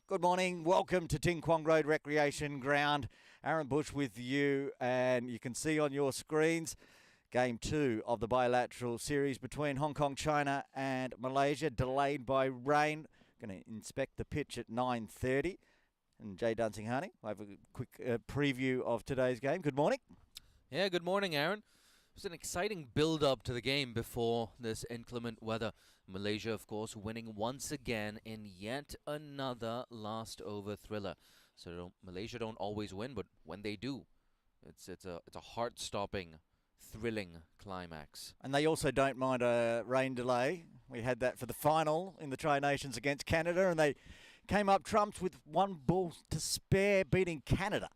Good morning. Welcome to Ting Kwong Road Recreation Ground. Aaron Bush with you, and you can see on your screens Game 2 of the Bilateral series between Hong Kong, China and Malaysia, delayed by rain. Going to inspect the pitch at 9:30. And Jay Dunsing-Harney, I have a quick preview of today's game. Good morning. Yeah, good morning, Aaron. It was an exciting build-up to the game before this inclement weather. Malaysia, of course, winning once again in yet another last-over thriller. So Malaysia don't always win, but when they do, it's a heart-stopping, thrilling climax. And they also don't mind a rain delay. We had that for the final in the Tri-Nations against Canada, and they came up trumps with one ball to spare, beating Canada.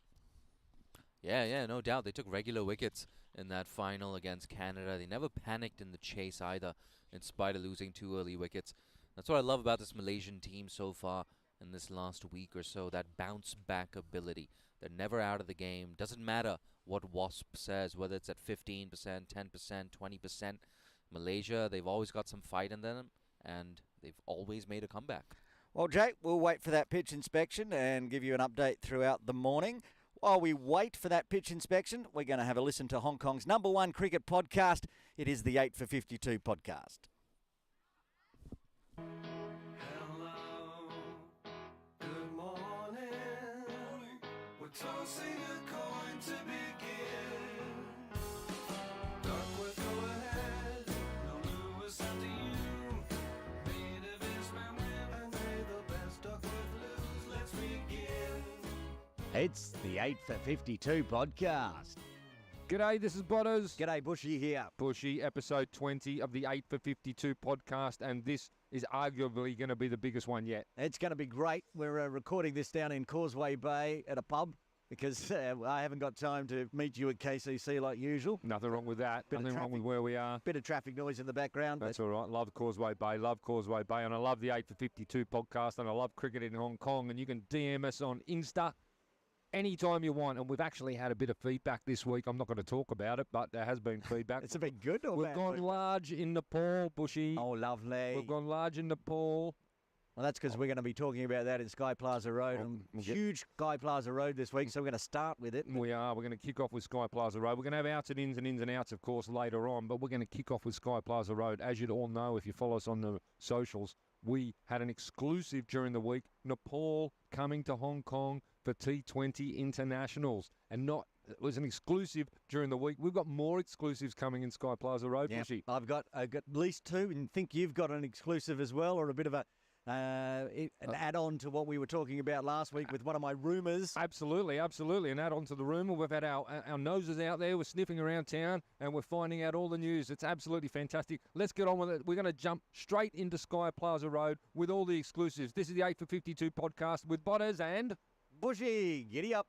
Yeah, no doubt. They took regular wickets in that final against Canada. They never panicked in the chase either, in spite of losing 2 early wickets. That's what I love about this Malaysian team so far in this last week or so, that bounce-back ability. They're never out of the game. Doesn't matter what Wasp says, whether it's at 15%, 10%, 20%. Malaysia, they've always got some fight in them, and they've always made a comeback. Well, Jake, we'll wait for that pitch inspection and give you an update throughout the morning. While we wait for that pitch inspection, we're going to have a listen to Hong Kong's #1 cricket podcast. It is the 8 for 52 podcast. Hello, good morning. We're tossing a coin to begin. Duckworth, go ahead. No Lewis after you. Made of his man win, and may the best Duckworth lose. Let's begin. It's the 8 for 52 podcast. G'day, this is Butters. G'day, Bushy here. Bushy, episode 20 of the 8 for 52 podcast, and this is arguably going to be the biggest one yet. It's going to be great. We're recording this down in Causeway Bay at a pub because I haven't got time to meet you at KCC like usual. Nothing wrong with that. Nothing wrong with where we are. Bit of traffic noise in the background. That's all right. Love Causeway Bay, and I love the 8 for 52 podcast, and I love cricket in Hong Kong, and you can DM us on Insta anytime you want, and we've actually had a bit of feedback this week. I'm not going to talk about it, but there has been feedback. It's been good or We've bad? gone large in Nepal, Bushy. Oh, lovely. We've gone large in Nepal. Well, that's because we're going to be talking about that in Sky Plaza Road. Huge Sky Plaza Road this week, so we're going to start with it. We are. We're going to kick off with Sky Plaza Road. We're going to have outs and ins and outs, of course, later on, but we're going to kick off with Sky Plaza Road. As you'd all know, if you follow us on the socials, we had an exclusive during the week. Nepal coming to Hong Kong for T20 internationals. And it was an exclusive during the week. We've got more exclusives coming in Sky Plaza Road, Bushy. I've got at least 2, and think you've got an exclusive as well, or a bit of an add-on to what we were talking about last week with one of my rumours. Absolutely. An add-on to the rumour. We've had our noses out there. We're sniffing around town, and we're finding out all the news. It's absolutely fantastic. Let's get on with it. We're going to jump straight into Sky Plaza Road with all the exclusives. This is the 8 for 52 podcast with Butters and Bushy, giddy up.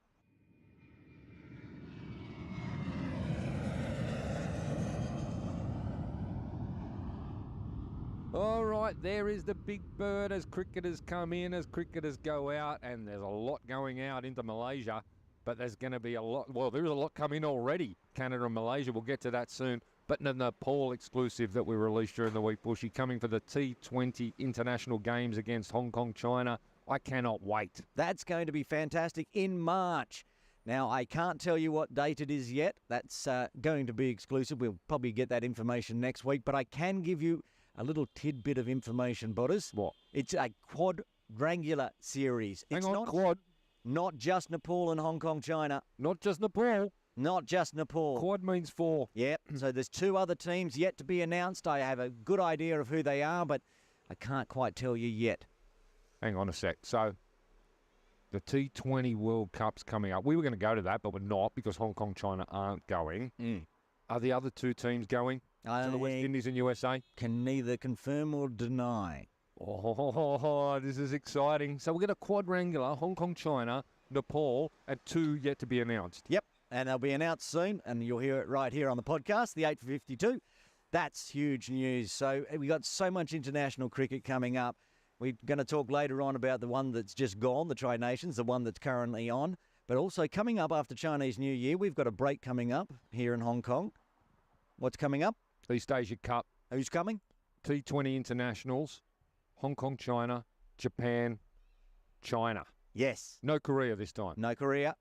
All right, there is the big bird as cricketers come in, as cricketers go out, and there's a lot going out into Malaysia, but there's going to be a lot. Well, there is a lot coming already, Canada and Malaysia. We'll get to that soon. But the Nepal exclusive that we released during the week, Bushy, coming for the T20 international games against Hong Kong, China. I cannot wait. That's going to be fantastic in March. Now, I can't tell you what date it is yet. That's going to be exclusive. We'll probably get that information next week, but I can give you a little tidbit of information, Butters. What? It's a quadrangular series. Hang It's on, quad. Not just Nepal and Hong Kong, China. Not just Nepal. Not just Nepal. Quad means 4. Yep. So there's 2 other teams yet to be announced. I have a good idea of who they are, but I can't quite tell you yet. Hang on a sec. So the T20 World Cup's coming up. We were going to go to that, but we're not because Hong Kong, China aren't going. Are the other 2 teams going? To the West Indies and USA? Can neither confirm or deny. Oh, this is exciting. So we're going to quadrangular, Hong Kong, China, Nepal, and 2 yet to be announced. Yep, and they'll be announced soon, and you'll hear it right here on the podcast, the 8 for 52. That's huge news. So we got so much international cricket coming up. We're going to talk later on about the one that's just gone, the Tri-Nations, the one that's currently on. But also coming up after Chinese New Year, we've got a break coming up here in Hong Kong. What's coming up? East Asia Cup. Who's coming? T20 internationals, Hong Kong, China, Japan, China. Yes. No Korea this time. No Korea.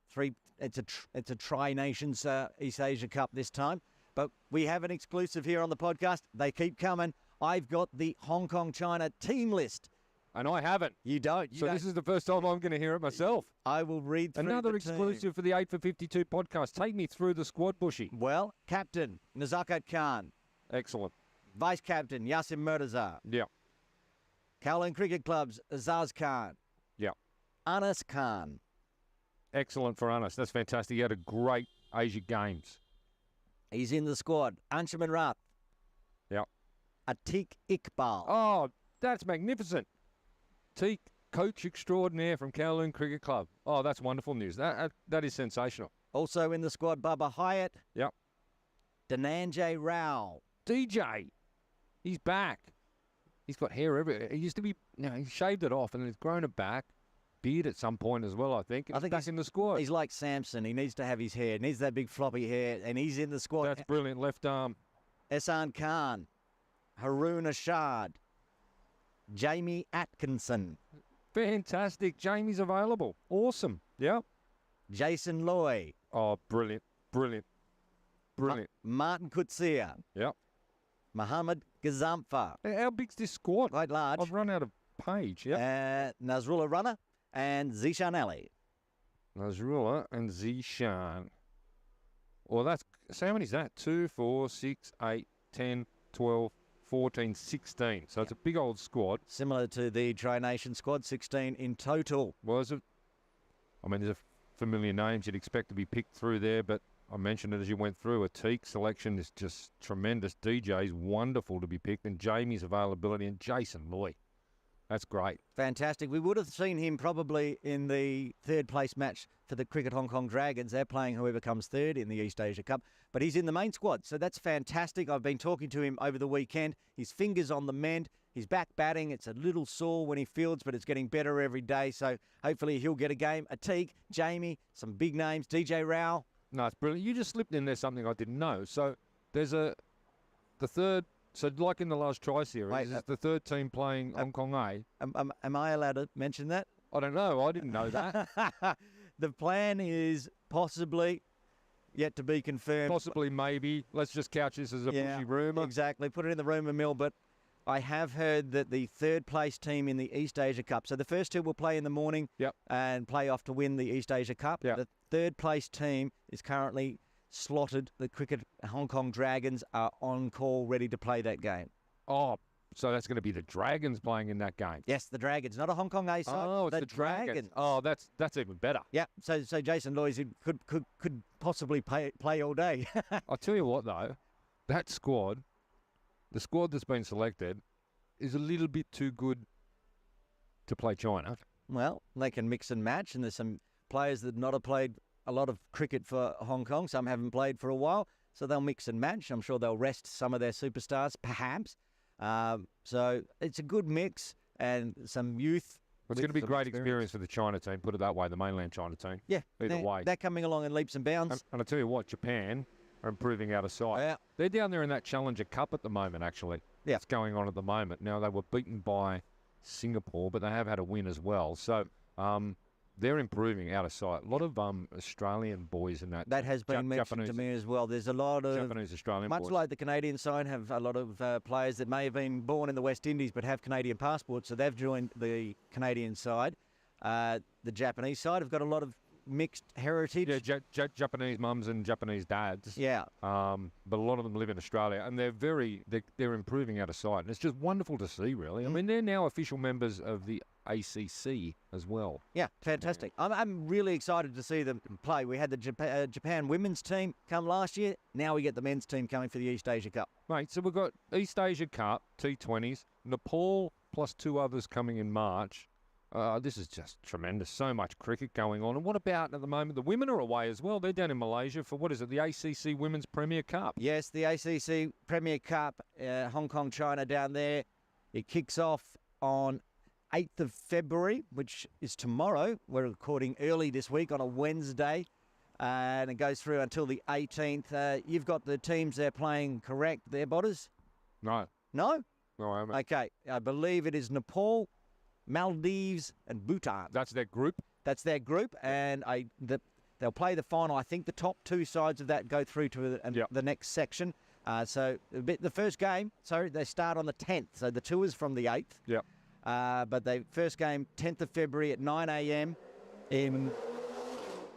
It's a Tri-Nations East Asia Cup this time. But we have an exclusive here on the podcast. They keep coming. I've got the Hong Kong China team list. And I haven't. You don't. So this is the first time I'm going to hear it myself. I will read through Another the team. exclusive for the 8 for 52 podcast. Take me through the squad, Bushy. Well, captain Nazakat Khan, Excellent. vice captain Yasim Murtaza, Yeah. Kowloon Cricket Club's Azaz Khan, Yeah. Anas Khan, Excellent for Anas. That's fantastic. He had a great Asia Games. he's in the squad. Anshuman Rath, Yeah. Atik Iqbal, Oh, that's magnificent. Teak, coach extraordinaire from Kowloon Cricket Club. Oh, that's wonderful news. That is sensational. also in the squad Bubba Hyatt, Yep. Dhananjay Rao, DJ, he's back. He's got hair everywhere. He used to be, he shaved it off and he's grown it back. Beard at some point as well, I think. I think back in the squad. He's like Samson. He needs to have his hair. He needs that big floppy hair, and he's in the squad. That's brilliant. Left arm. Ehsan Khan, Haroon Ashad, Jamie Atkinson, Fantastic. Jamie's available. Awesome. Yep. Jason Loy, Oh, brilliant. Brilliant. Brilliant. Martin Kutsia, Yep. Mohammed Gazamfa, How big's this squad? quite large, I've run out of page. Yep. Nazrullah Runner, and Zishan Ali. Nazrullah and Zishan. Well, so how many is that? 2, 4, 6, 8, 10, 12, 14, 16. So it's a big old squad. Similar to the Tri-Nation squad, 16 in total. There's a familiar names you'd expect to be picked through there, but I mentioned it as you went through. A Teak selection is just tremendous. DJ's wonderful to be picked, and Jamie's availability, and Jason Loy. That's great. Fantastic. We would have seen him probably in the third place match for the Cricket Hong Kong Dragons. They're playing whoever comes third in the East Asia Cup, but he's in the main squad, so that's fantastic. I've been talking to him over the weekend. His finger's on the mend. He's back batting. It's a little sore when he fields, but it's getting better every day, so hopefully he'll get a game. Atik, Jamie, some big names, DJ Rao. No, it's brilliant. You just slipped in there something I didn't know. So there's the third. So like in the last Tri-Series, Wait, is the third team playing Hong Kong A? Am I allowed to mention that? I don't know. I didn't know that. The plan is possibly yet to be confirmed. Possibly, maybe. Let's just couch this as a bushy rumour. Exactly. Put it in the rumour mill, but I have heard that the third place team in the East Asia Cup, so the first two will play in the morning and play off to win the East Asia Cup. Yep. The third place team is currently slotted. The Cricket Hong Kong Dragons are on call, ready to play that game. Oh, so that's going to be the Dragons playing in that game. Yes, the Dragons, not a Hong Kong A side. Oh, it's the Dragons. Oh, that's even better. Yeah, so Jason Loy could possibly play all day. I'll tell you what, though, that squad, the squad that's been selected, is a little bit too good to play China. Well, they can mix and match, and there's some players that not have played a lot of cricket for Hong Kong. Some haven't played for a while, so they'll mix and match. I'm sure they'll rest some of their superstars, perhaps. So it's a good mix and some youth. It's going to be a great experience for the China team, put it that way, the mainland China team. Yeah, either way. They're coming along in leaps and bounds. And I tell you what, Japan are improving out of sight. Yeah. They're down there in that Challenger Cup at the moment, actually. Yeah. It's going on at the moment. Now, they were beaten by Singapore, but they have had a win as well. So they're improving out of sight. A lot of Australian boys in that. That has been mentioned to me as well. There's a lot of Japanese-Australian much boys. like the Canadian side, have a lot of players that may have been born in the West Indies but have Canadian passports, so they've joined the Canadian side. The Japanese side have got a lot of mixed heritage. Yeah, Japanese mums and Japanese dads. Yeah. But a lot of them live in Australia, and they're improving out of sight. And it's just wonderful to see, really. I mean, they're now official members of the ACC as well. Yeah, fantastic. I'm really excited to see them play. We had the Japan women's team come last year. Now we get the men's team coming for the East Asia Cup. Mate, so we've got East Asia Cup, T20s, Nepal plus 2 others coming in March. This is just tremendous. So much cricket going on. And what about, at the moment, the women are away as well. They're down in Malaysia for, what is it, the ACC Women's Premier Cup? Yes, the ACC Premier Cup, Hong Kong, China down there. It kicks off on 8th of February, which is tomorrow. We're recording early this week on a Wednesday, and it goes through until the 18th. You've got the teams they're playing correct there, Botters? No. No? No, I haven't. Okay, I believe it is Nepal, Maldives, and Bhutan. That's their group. That's their group, and they'll play the final. I think the top two sides of that go through to the next section. So the first game, they start on the 10th. So the tour's from the 8th. Yep. But the first game, 10th of February at 9 a.m.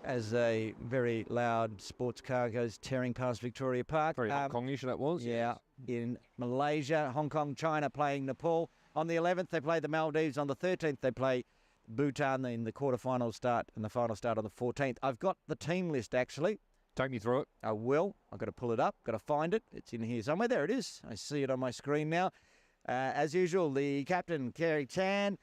As a very loud sports car goes tearing past Victoria Park. Very Hong Kongish that was. Yeah, in Malaysia, Hong Kong, China playing Nepal. On the 11th, they play the Maldives. On the 13th, they play Bhutan in the quarterfinal start, and the final start on the 14th. I've got the team list, actually. Take me through it. I will. I've got to pull it up. Got to find it. It's in here somewhere. There it is. I see it on my screen now. As usual, the captain, Kerry Chan.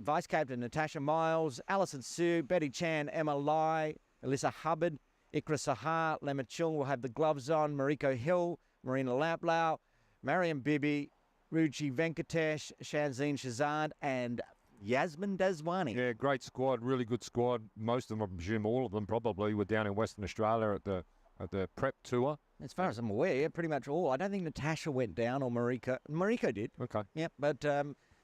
Vice captain, Natasha Miles. Alison Sue, Betty Chan, Emma Lai, Alyssa Hubbard, Ikra Sahar, Lemma Chung will have the gloves on. Mariko Hill, Marina Lamplau, Mariam Bibi, Ruchi Venkatesh, Shanzeen Shazad, and Yasmin Daswani. Yeah, great squad, really good squad. Most of them, I presume all of them probably, were down in Western Australia at the prep tour. As far as I'm aware, yeah, pretty much all. I don't think Natasha went down or Mariko. Mariko did. Okay. Yeah, but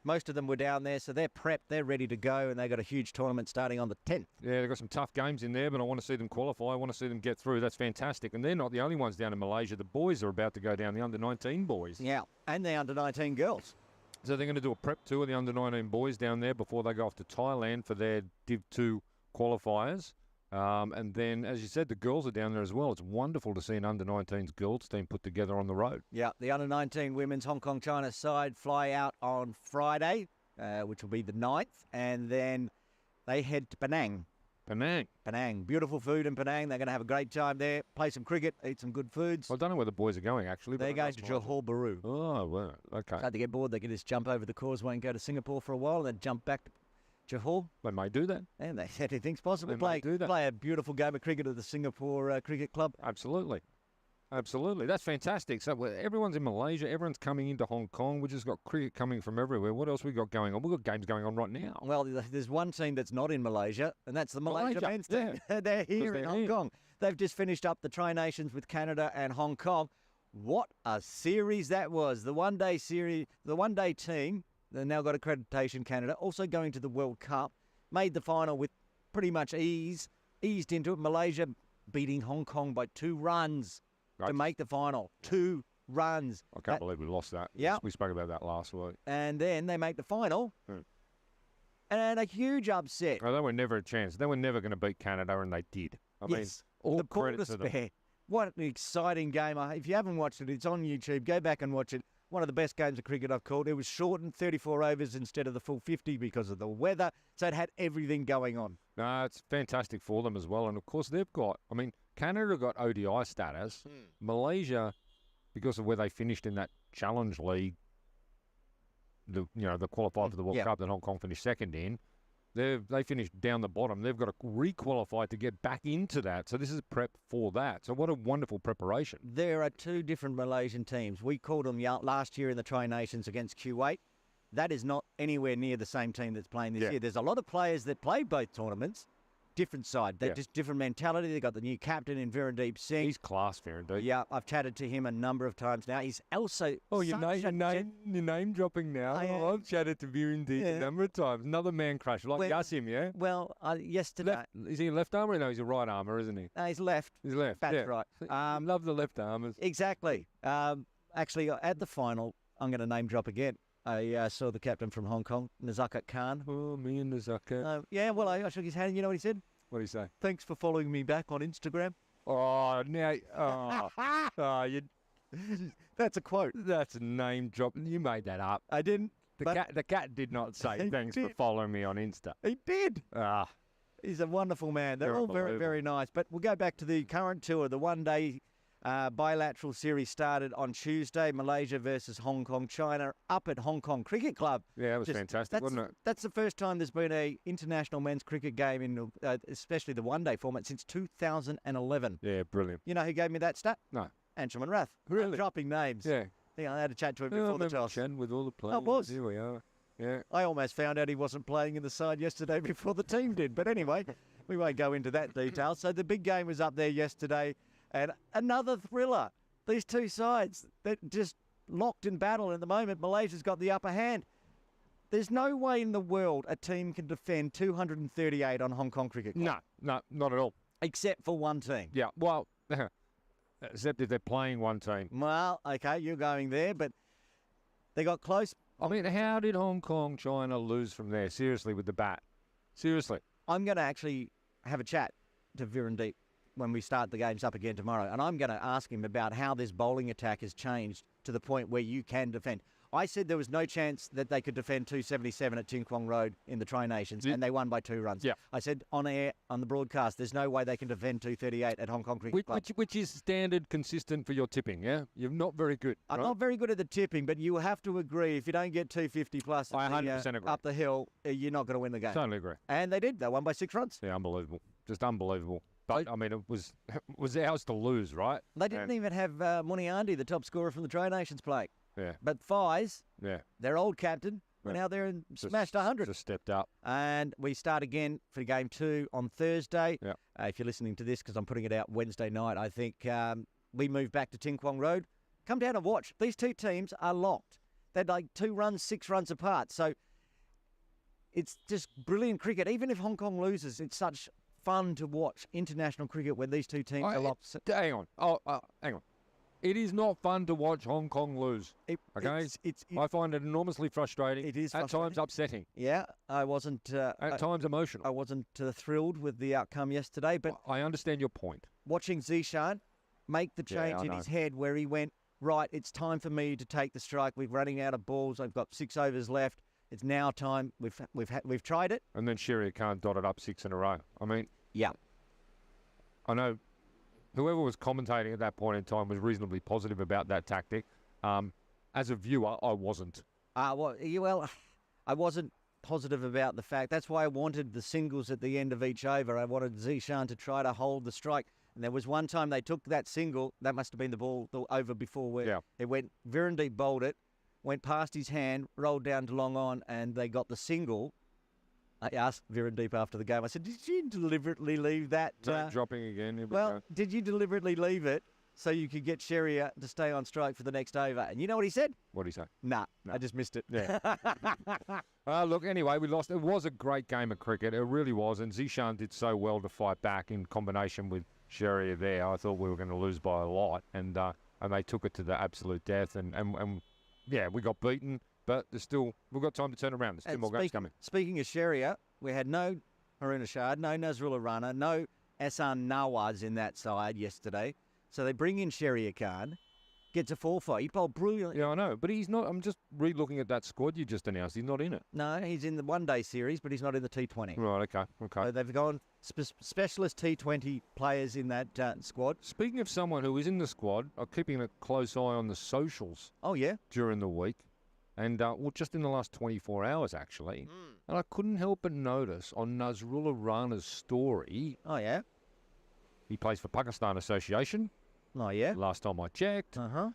most of them were down there, so they're prepped, they're ready to go, and they've got a huge tournament starting on the 10th. Yeah, they've got some tough games in there, but I want to see them qualify. I want to see them get through. That's fantastic. And they're not the only ones down in Malaysia. The boys are about to go down, the under-19 boys. Yeah, and the under-19 girls. So they're going to do a prep tour of the under-19 boys down there before they go off to Thailand for their Div 2 qualifiers. And then, as you said, the girls are down there as well. It's wonderful to see an under-19s girls team put together on the road. Yeah, the under-19 women's Hong Kong China side fly out on Friday, which will be the 9th, and then they head to Penang. Penang. Beautiful food in Penang. They're going to have a great time there, play some cricket, eat some good foods. Well, I don't know where the boys are going, actually. They're going to Johor Bahru. Oh, well, okay. So they get bored, they can just jump over the causeway and go to Singapore for a while and then jump back to Johor. They may do that. And they said anything's possible. They might do that. Play a beautiful game of cricket at the Singapore Cricket Club. Absolutely. Absolutely. That's fantastic. So everyone's in Malaysia. Everyone's coming into Hong Kong. We've just got cricket coming from everywhere. What else we got going on? We've got games going on right now. Well, there's one team that's not in Malaysia, and that's the Malaysia men's team. Yeah. They're here in Hong Kong. They've just finished up the Tri-Nations with Canada and Hong Kong. What a series that was. The one-day series, the one-day team, they've now got accreditation, Canada, also going to the World Cup, made the final with pretty much eased into it. Malaysia beating Hong Kong by 2 runs. To make the final. 2 runs. I can't believe we lost that. Yeah. We spoke about that last week. And then they make the final. And a huge upset. Oh, they were never a chance. They were never going to beat Canada, and they did. I mean, all the ball credit to to them. spare. What an exciting game. If you haven't watched it, it's on YouTube. Go back and watch it. One of the best games of cricket I've called. It was shortened, 34 overs instead of the full 50 because of the weather. So it had everything going on. No, it's fantastic for them as well. And, of course, they've got, I mean, Canada got ODI status. Malaysia, because of where they finished in that Challenge League, the qualified for the World Cup that Hong Kong finished second in, they finished down the bottom. They've got to re-qualify to get back into that. So this is prep for that. So what a wonderful preparation. There are 2 different Malaysian teams. We called them last year in the Tri-Nations against Kuwait. That is not anywhere near the same team that's playing this year. There's a lot of players that play both tournaments. Different side. They're just different mentality. They've got the new captain in Virendeep Singh. He's class, Virendeep. Yeah, I've chatted to him a number of times now. He's also... Oh, your name dropping now. I've chatted to Virendeep a number of times. Another man crush, like Yasim, yeah? Well, yesterday... Is he a left armer? No, he's a right armer, isn't he? No, he's left. He's left, That's right. Love the left armers. Exactly. Actually, at the final, I'm going to name drop again. I saw the captain from Hong Kong, Nazakat Khan. Oh, me and Nazakat. Yeah, well, I shook his hand. You know what he said? What did he say? Thanks for following me back on Instagram. Oh, now, That's a quote. That's a name drop. You made that up. I didn't. The cat did not say thanks for following me on Insta. He did. He's a wonderful man. They're all very, very nice. But we'll go back to the current tour. The one-day bilateral series started on Tuesday. Malaysia versus Hong Kong, China, up at Hong Kong Cricket Club. Yeah, it was fantastic, wasn't it? That's the first time there's been a international men's cricket game in, especially the one-day format, since 2011. Yeah, brilliant. You know who gave me that stat? No. Anshelman Rath. Really? Dropping names. Yeah. I had a chat to him before the toss. With all the players. I was. Here we are. Yeah. I almost found out he wasn't playing in the side yesterday before the team did. But anyway, we won't go into that detail. So the big game was up there yesterday. And another thriller. These 2 sides that just locked in battle at the moment. Malaysia's got the upper hand. There's no way in the world a team can defend 238 on Hong Kong Cricket Club. No, not at all. Except for one team. Yeah, well, except if they're playing one team. Well, okay, you're going there, but they got close. I mean, how did Hong Kong, China lose from there? Seriously, with the bat? Seriously. I'm going to actually have a chat to Virendeep when we start the games up again tomorrow, and I'm going to ask him about how this bowling attack has changed to the point where you can defend. I said there was no chance that they could defend 277 at Tin Kwong Road in the Tri-Nations, and they won by 2 runs. Yeah. I said on air, on the broadcast, there's no way they can defend 238 at Hong Kong Cricket Club. Which is standard, consistent for your tipping, yeah? You're not very good. I'm right? not very good at the tipping, but you have to agree, if you don't get 250 plus I 100% agree. up the hill, you're not going to win the game. Totally agree. And they did. They won by 6 runs. Yeah, unbelievable. Just unbelievable. But, I mean, it was ours to lose, right? They didn't even have Muniandi, the top scorer from the Tri-Nations, play. Yeah. But Fies, Yeah. their old captain, went out there and smashed 100. Just stepped up. And we start again for game 2 on Thursday. Yeah. If you're listening to this, because I'm putting it out Wednesday night, I think we move back to Tin Kwong Road. Come down and watch. These two teams are locked. They're like 2 runs, 6 runs apart. So it's just brilliant cricket. Even if Hong Kong loses, it's such fun to watch international cricket when these two teams are locked. Hang on. Hang on. It is not fun to watch Hong Kong lose. Okay? I find it enormously frustrating. It is at frustrating. times upsetting. Yeah, I wasn't. At times emotional. I wasn't thrilled with the outcome yesterday, but I understand your point. watching Zishan make the change I in know. his head where he went, right, it's time for me to take the strike. We're running out of balls. I've got 6 overs left. It's now time. We've tried it. And then Sherry Khan dotted up 6 in a row. I mean, Yeah. I know whoever was commentating at that point in time was reasonably positive about that tactic. As a viewer, I wasn't. Well, I wasn't positive about the fact. That's why I wanted the singles at the end of each over. I wanted Zishan to try to hold the strike. And there was one time they took that single. That must have been the over before where it went. Virendeep bowled it, went past his hand, rolled down to long on, and they got the single. I asked Virendeep after the game, I said, did you deliberately leave that? Dropping again. Here we Well, go. did you deliberately leave it so you could get Sherrier to stay on strike for the next over? And you know what he said? What did he say? Nah, No. I just missed it. Yeah. Look, anyway, we lost. It was a great game of cricket. It really was. And Zishan did so well to fight back in combination with Sherrier there. I thought we were going to lose by a lot. And they took it to the absolute death. And yeah, we got beaten. But we've got time to turn around. There's 2 And more games coming. Speaking of Sherrier, we had no Harun Ashad, no Nazrullah Rana, no Ahsan Nawaz in that side yesterday. So they bring in Sherrier Khan, gets a 4-5. He bowled brilliantly. Yeah, I know. But he's not. I'm just re-looking at that squad you just announced. He's not in it. No, he's in the one-day series, but he's not in the T20. Right, okay. So they've gone specialist T20 players in that squad. Speaking of someone who is in the squad, I'm keeping a close eye on the socials Oh, yeah? during the week. And, just in the last 24 hours, actually. And I couldn't help but notice on Nazrullah Rana's story, Oh, yeah? he plays for Pakistan Association. Oh, yeah? Last time I checked. Uh-huh.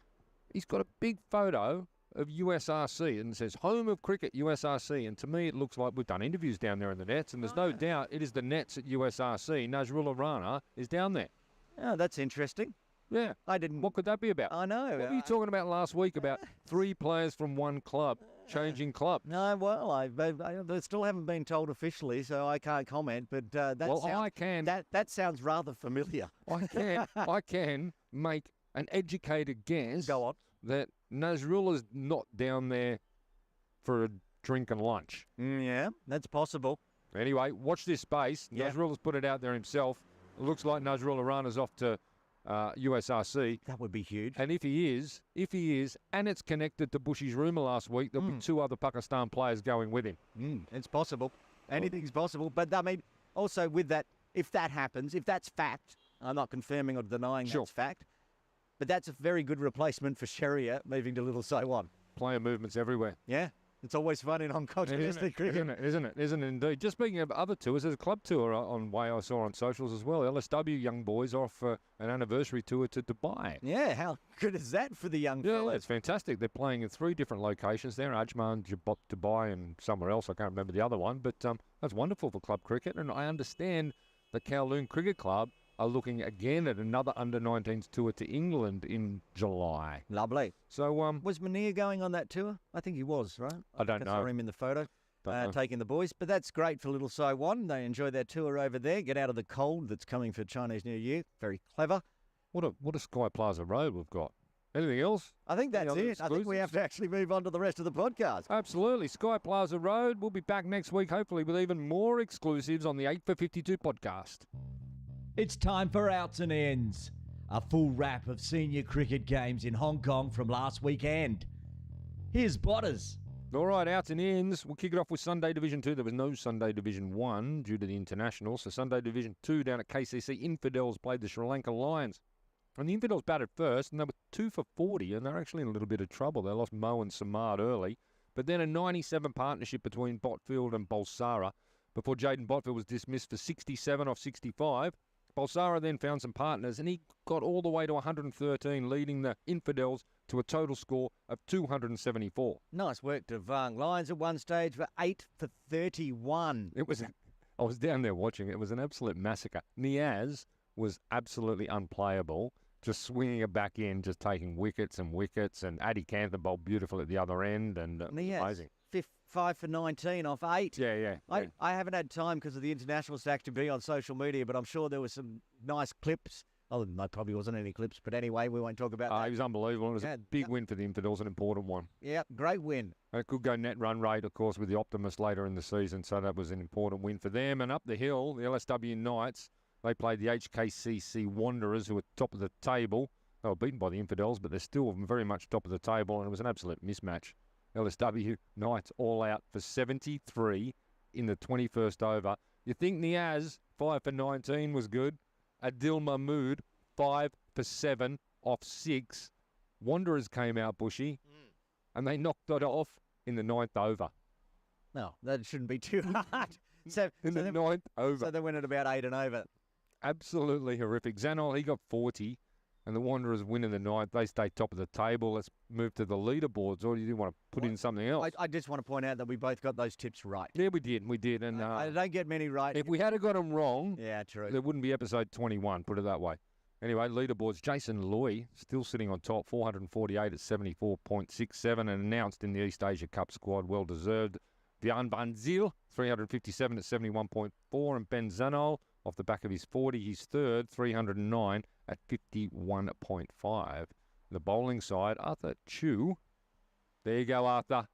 He's got a big photo of USRC and it says, Home of Cricket, USRC. And to me, it looks like we've done interviews down there in the nets. And there's no doubt it is the nets at USRC. Nazrullah Rana is down there. Oh, that's interesting. Yeah. I didn't... What could that be about? I know. What were you talking about last week about 3 players from one club changing club? No, well, I still haven't been told officially, so I can't comment. But I can. That sounds rather familiar. I can make an educated guess. Go on. That Nazrullah's not down there for a drink and lunch. Yeah, that's possible. Anyway, watch this space. Yeah. Nazrullah's put it out there himself. It looks like Nazrullah Rana's off to USRC. That would be huge. And if he is, and it's connected to Bushy's rumour last week, there'll be 2 other Pakistan players going with him. It's possible. Anything's possible. But, I mean, also with that, if that happens, if that's fact, I'm not confirming or denying that's fact, but that's a very good replacement for Sherrier moving to Little Saiwan. Player movements everywhere. Yeah. It's always fun in Hong Kong domestic cricket. Isn't it indeed? Just speaking of other tours, there's a club tour on way I saw on socials as well. LSW young boys off an anniversary tour to Dubai. Yeah, how good is that for the young Yeah, fellas? it's fantastic. They're playing in 3 different locations there, Ajman, Dubai and somewhere else. I can't remember the other one. But that's wonderful for club cricket. And I understand the Kowloon Cricket Club are looking again at another under-19s tour to England in July. Lovely. So, Was Munir going on that tour? I think he was, right? I don't saw know. him in the photo. Don't know. Taking the boys. But that's great for little Saiwan. They enjoy their tour over there, get out of the cold that's coming for Chinese New Year. Very clever. What a Sky Plaza Road we've got. Anything else? I think Any that's other it. I think we have to actually move on to the rest of the podcast. Absolutely. Sky Plaza Road. We'll be back next week, hopefully, with even more exclusives on the 8 for 52 podcast. It's time for Outs and Ends, a full wrap of senior cricket games in Hong Kong from last weekend. Here's Botters. All right, outs and ends. We'll kick it off with Sunday Division 2. There was no Sunday Division 1 due to the international. So Sunday Division 2 down at KCC, Infidels played the Sri Lanka Lions. And the Infidels batted first, and they were 2 for 40, and they're actually in a little bit of trouble. They lost Mo and Samad early. But then a 97 partnership between Botfield and Balsara before Jaden Botfield was dismissed for 67 off 65. Balsara then found some partners, and he got all the way to 113, leading the Infidels to a total score of 274. Nice work to Vang. Lions at one stage were 8 for 31. I was down there watching. It was an absolute massacre. Niaz was absolutely unplayable, just swinging it back in, just taking wickets, and Addy Canther bowled beautiful at the other end, and Niaz, amazing. 5 for 19 off 8. Yeah. I haven't had time because of the international stack to be on social media, but I'm sure there were some nice clips. Oh, there probably wasn't any clips, but anyway, we won't talk about that. He was unbelievable. It was a big win for the Infidels, an important one. Yeah, great win. And it could go net run rate, of course, with the Optimist later in the season, so that was an important win for them. And up the hill, the LSW Knights, they played the HKCC Wanderers, who were top of the table. They were beaten by the Infidels, but they're still very much top of the table, and it was an absolute mismatch. LSW Knights all out for 73 in the 21st over. You think Niaz, 5 for 19, was good? Adil Mahmood, 5 for 7 off 6. Wanderers came out, Bushy, and they knocked it off in the 9th over. No, that shouldn't be too hard. In the 9th over. So they went at about 8 and over. Absolutely horrific. Zanol, he got 40, and the Wanderers win in the 9th. They stay top of the table. Let's move to the leaderboards, or do you want to put in something else? I just want to point out that we both got those tips right. Yeah, we did. And I don't get many right. if we had got them wrong, Yeah, true. there wouldn't be episode 21, put it that way. Anyway, leaderboards, Jason Loy still sitting on top, 448 at 74.67, and announced in the East Asia Cup squad, well deserved. Vian Banzil, 357 at 71.4, and Ben Zanol, off the back of his 40, he's third, 309 at 51.5. The bowling side, Arthur Chu. There you go, Arthur.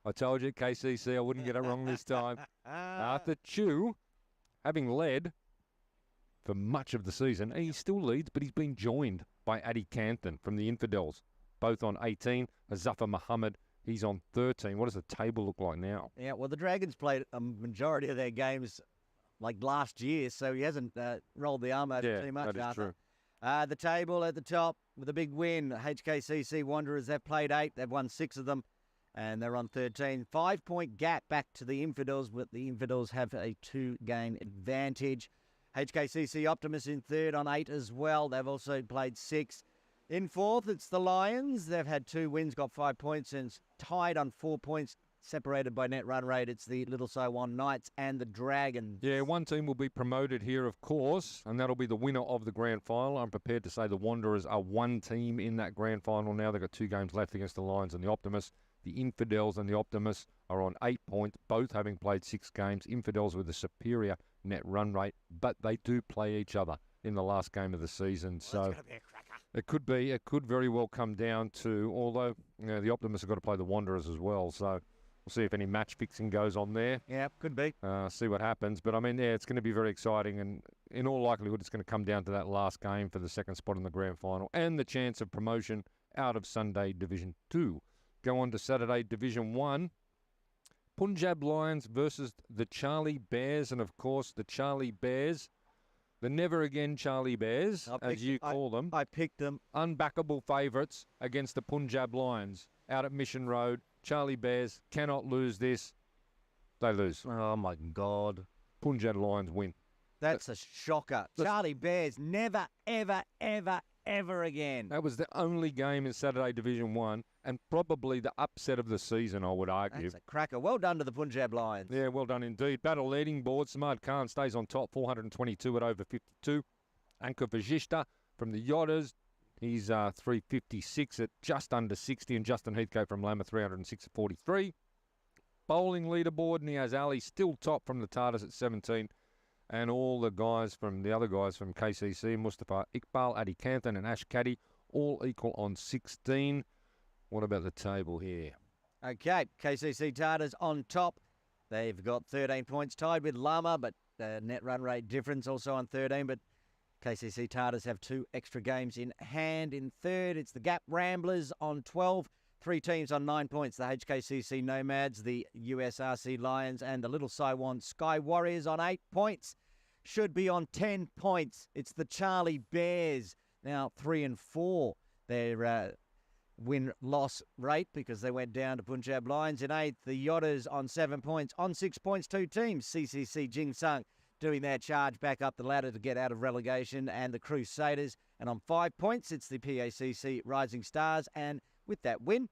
I told you, KCC, I wouldn't get it wrong this time. Arthur Chu, having led for much of the season, and he still leads, but he's been joined by Addy Canthan from the Infidels, both on 18. Azafar Muhammad, he's on 13. What does the table look like now? Yeah, well, the Dragons played a majority of their games like last year, so he hasn't rolled the arm over too much, that is Arthur. true. The table at the top with a big win. HKCC Wanderers, they've played 8. They've won 6 of them, and they're on 13. 5-point gap back to the Infidels, but the Infidels have a 2-game advantage. HKCC Optimus in third on 8 as well. They've also played 6. In fourth, it's the Lions. They've had 2 wins, got 5 points, and tied on 4 points, separated by net run rate. It's the Little Saiwan Knights and the Dragons. Yeah, one team will be promoted here, of course, and that'll be the winner of the grand final. I'm prepared to say the Wanderers are one team in that grand final now. They've got 2 games left against the Lions and the Optimus. The Infidels and the Optimus are on 8 points, both having played 6 games. Infidels with a superior net run rate, but they do play each other in the last game of the season. So it could very well come down to, although the Optimus have got to play the Wanderers as well. So we'll see if any match fixing goes on there. Yeah, could be. See what happens. But, I mean, yeah, it's going to be very exciting. And in all likelihood, it's going to come down to that last game for the second spot in the grand final and the chance of promotion out of Sunday Division 2. Go on to Saturday Division 1. Punjab Lions versus the Charlie Bears. And, of course, the Charlie Bears, the never-again Charlie Bears, as you call them. I picked them. Unbackable favourites against the Punjab Lions out at Mission Road. Charlie Bears cannot lose this. They lose. Oh, my God. Punjab Lions win. That's a shocker. Charlie Bears, never, ever, ever, ever again. That was the only game in Saturday Division 1 and probably the upset of the season, I would argue. That's a cracker. Well done to the Punjab Lions. Yeah, well done indeed. Battle leading board, Samad Khan stays on top, 422 at over 52. Anka Vajishta from the Yodders. He's 356 at just under 60. And Justin Heathcote from Lama, 306 at 43. Bowling leaderboard, Niaz Ali still top from the Tartars at 17. And all the other guys from KCC, Mustafa Iqbal, Adi Kanthan and Ash Caddy, all equal on 16. What about the table here? Okay, KCC Tartars on top. They've got 13 points, tied with Lama, but net run rate difference also on 13. But KCC Tartars have 2 extra games in hand. In third, it's the Gap Ramblers on 12. 3 teams on 9 points. The HKCC Nomads, the USRC Lions, and the Little Saiwan Sky Warriors on 8 points. Should be on 10 points. It's the Charlie Bears, now 3 and 4. Their win-loss rate because they went down to Punjab Lions in 8th. The Yodders on 7 points. On 6 points, 2 teams. CCC Jingsung doing their charge back up the ladder to get out of relegation, and the Crusaders. And on 5 points, it's the PACC Rising Stars. And with that win,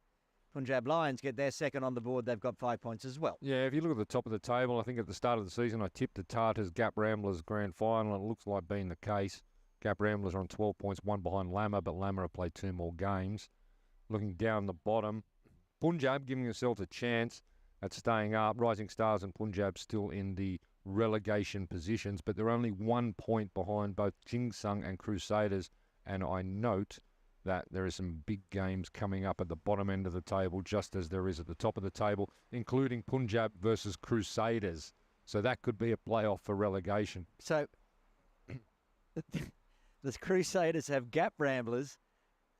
Punjab Lions get their second on the board. They've got 5 points as well. Yeah, if you look at the top of the table, I think at the start of the season I tipped the Tartars Gap Ramblers grand final, and it looks like being the case. Gap Ramblers are on 12 points, 1 behind Lama, but Lama have played 2 more games. Looking down the bottom, Punjab giving themselves a chance at staying up. Rising Stars and Punjab still in the relegation positions, but they're only 1 point behind both Jingsung and Crusaders. And I note that there are some big games coming up at the bottom end of the table, just as there is at the top of the table, including Punjab versus Crusaders. So that could be a playoff for relegation. So the Crusaders have Gap Ramblers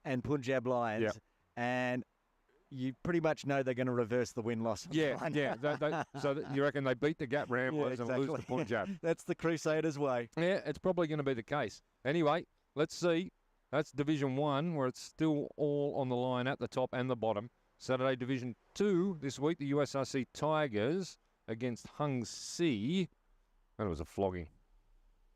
and Punjab Lions. Yeah. And you pretty much know they're going to reverse the win-loss. Yeah. You reckon they beat the Gap Ramblers and lose to Punjab? That's the Crusaders' way. Yeah, it's probably going to be the case. Anyway, let's see. That's Division 1, where it's still all on the line at the top and the bottom. Saturday, Division 2, this week, the USRC Tigers against Hung Si. And it was a flogging.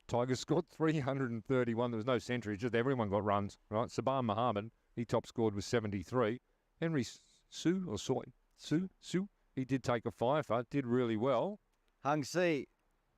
Tigers scored 331. There was no century, just everyone got runs. Right? Sabah Muhammad, he top scored with 73. Henry Su, he did take a fifer, did really well. Hung Si,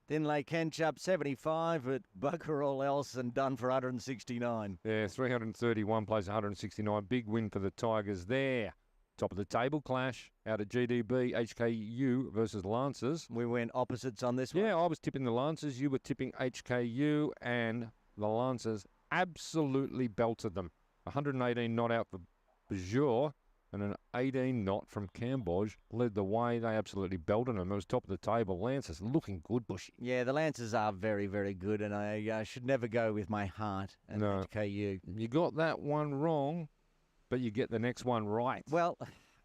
Thinlay Kenchup 75, but bugger all else and done for 169. Yeah, 331 plays 169. Big win for the Tigers there. Top of the table clash out of GDB, HKU versus Lancers. We went opposites on this one. Yeah, I was tipping the Lancers. You were tipping HKU, and the Lancers absolutely belted them. 118 not out for Bajor, and an 18 knot from Cambodge led the way. They absolutely belted them. It was top of the table. Lancers looking good, Bushy. Yeah, the Lancers are very, very good, and I should never go with my heart at HKU. You got that one wrong, but you get the next one right. Well,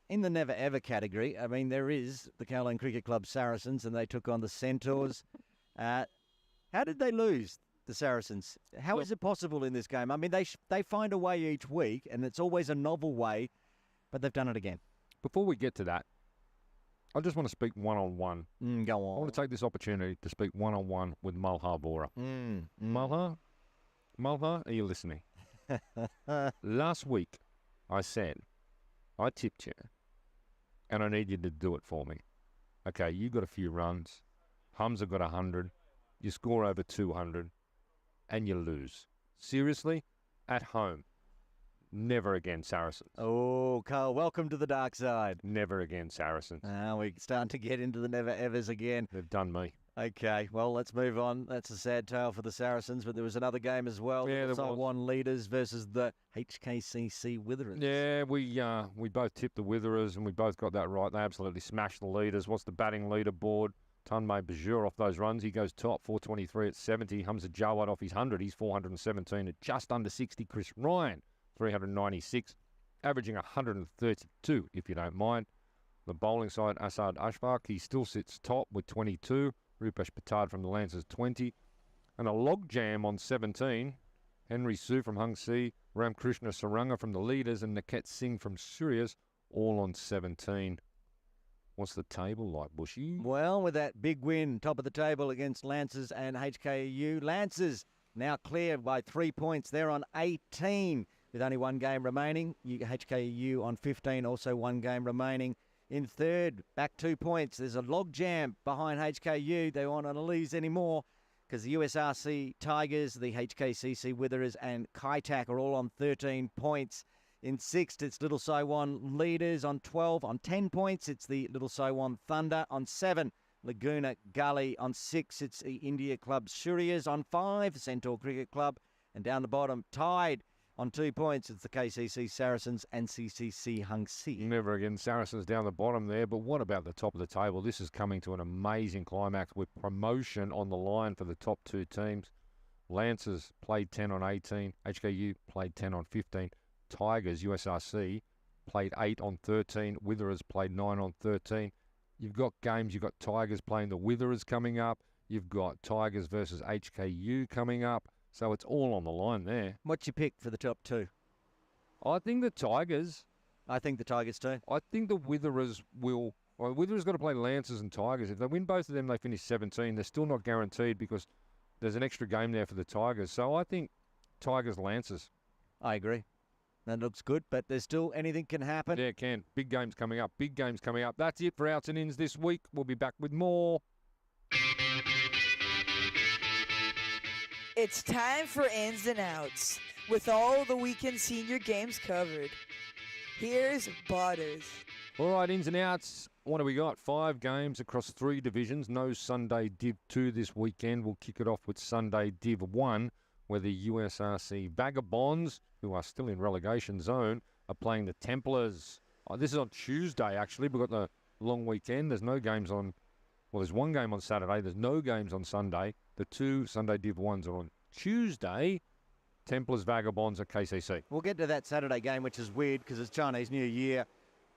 in the never ever category, I mean, there is the Kowloon Cricket Club Saracens, and they took on the Centaurs. How did they lose, the Saracens? How is it possible in this game? I mean, they find a way each week, and it's always a novel way, but they've done it again. Before we get to that, I just want to speak one-on-one. Go on. I want to take this opportunity to speak one-on-one with Malhar Bora. Malhar, are you listening? Last week, I said, I tipped you, and I need you to do it for me. Okay, you got a few runs. Humza got 100. You score over 200, and you lose. Seriously? At home. Never again, Saracens. Oh, Carl, welcome to the dark side. Never again, Saracens. We're starting to get into the never-evers again. They've done me. Okay, well, let's move on. That's a sad tale for the Saracens, but there was another game as well. Yeah, there was. Taiwan Leaders versus the HKCC Witherers. Yeah, we both tipped the Witherers, and we both got that right. They absolutely smashed the Leaders. What's the batting leaderboard? Tanmay Bajur off those runs. He goes top, 423 at 70. Hamza Jawad off his 100. He's 417 at just under 60. Chris Ryan, 396, averaging 132, if you don't mind. The bowling side, Asad Ashfaq, he still sits top with 22. Rupesh Patard from the Lancers, 20. And a logjam on 17. Henry Su from Hung Si, Ramkrishna Saranga from the Leaders, and Naket Singh from Surias, all on 17. What's the table like, Bushy? Well, with that big win, top of the table against Lancers and HKU. Lancers now clear by 3 points. They're on 18 with only one game remaining. HKU on 15, also one game remaining. In third, back 2 points. There's a logjam behind HKU. They won't want to lose anymore. because the USRC Tigers, the HKCC Witherers, and Kaitak are all on 13 points. In sixth, it's Little Saiwan Leaders on 12. On 10 points, it's the Little Saiwan Thunder. On 7, Laguna Gully. On 6, it's the India Club Surias. On 5, Centaur Cricket Club. And down the bottom, tied on 2 points, it's the KCC Saracens and CCC Hung Si. Never again. Saracens down the bottom there. But what about the top of the table? This is coming to an amazing climax with promotion on the line for the top 2 teams. Lancers played 10 on 18. HKU played 10 on 15. Tigers, USRC, played 8 on 13. Witherers played 9 on 13. You've got games. You've got Tigers playing the Witherers coming up. You've got Tigers versus HKU coming up. So it's all on the line there. What's your pick for the top 2? I think the Tigers. I think the Tigers too. I think the Witherers will. Well, Witherers got to play Lancers and Tigers. If they win both of them, they finish 17. They're still not guaranteed because there's an extra game there for the Tigers. So I think Tigers Lancers. I agree. That looks good, but there's still anything can happen. Yeah, it can. Big games coming up. Big games coming up. That's it for Outs and Ins this week. We'll be back with more. It's time for Ins and Outs, with all the weekend senior games covered. Here's Butters. All right, Ins and Outs. What do we got? 5 games across 3 divisions. No Sunday Div 2 this weekend. We'll kick it off with Sunday Div 1, where the USRC Vagabonds, who are still in relegation zone, are playing the Templars. This is on Tuesday, actually. We've got the long weekend. There's no games on... Well, there's one game on Saturday. There's no games on Sunday. The 2 Sunday Div 1s are on Tuesday. Templars, Vagabonds at KCC. We'll get to that Saturday game, which is weird because it's Chinese New Year.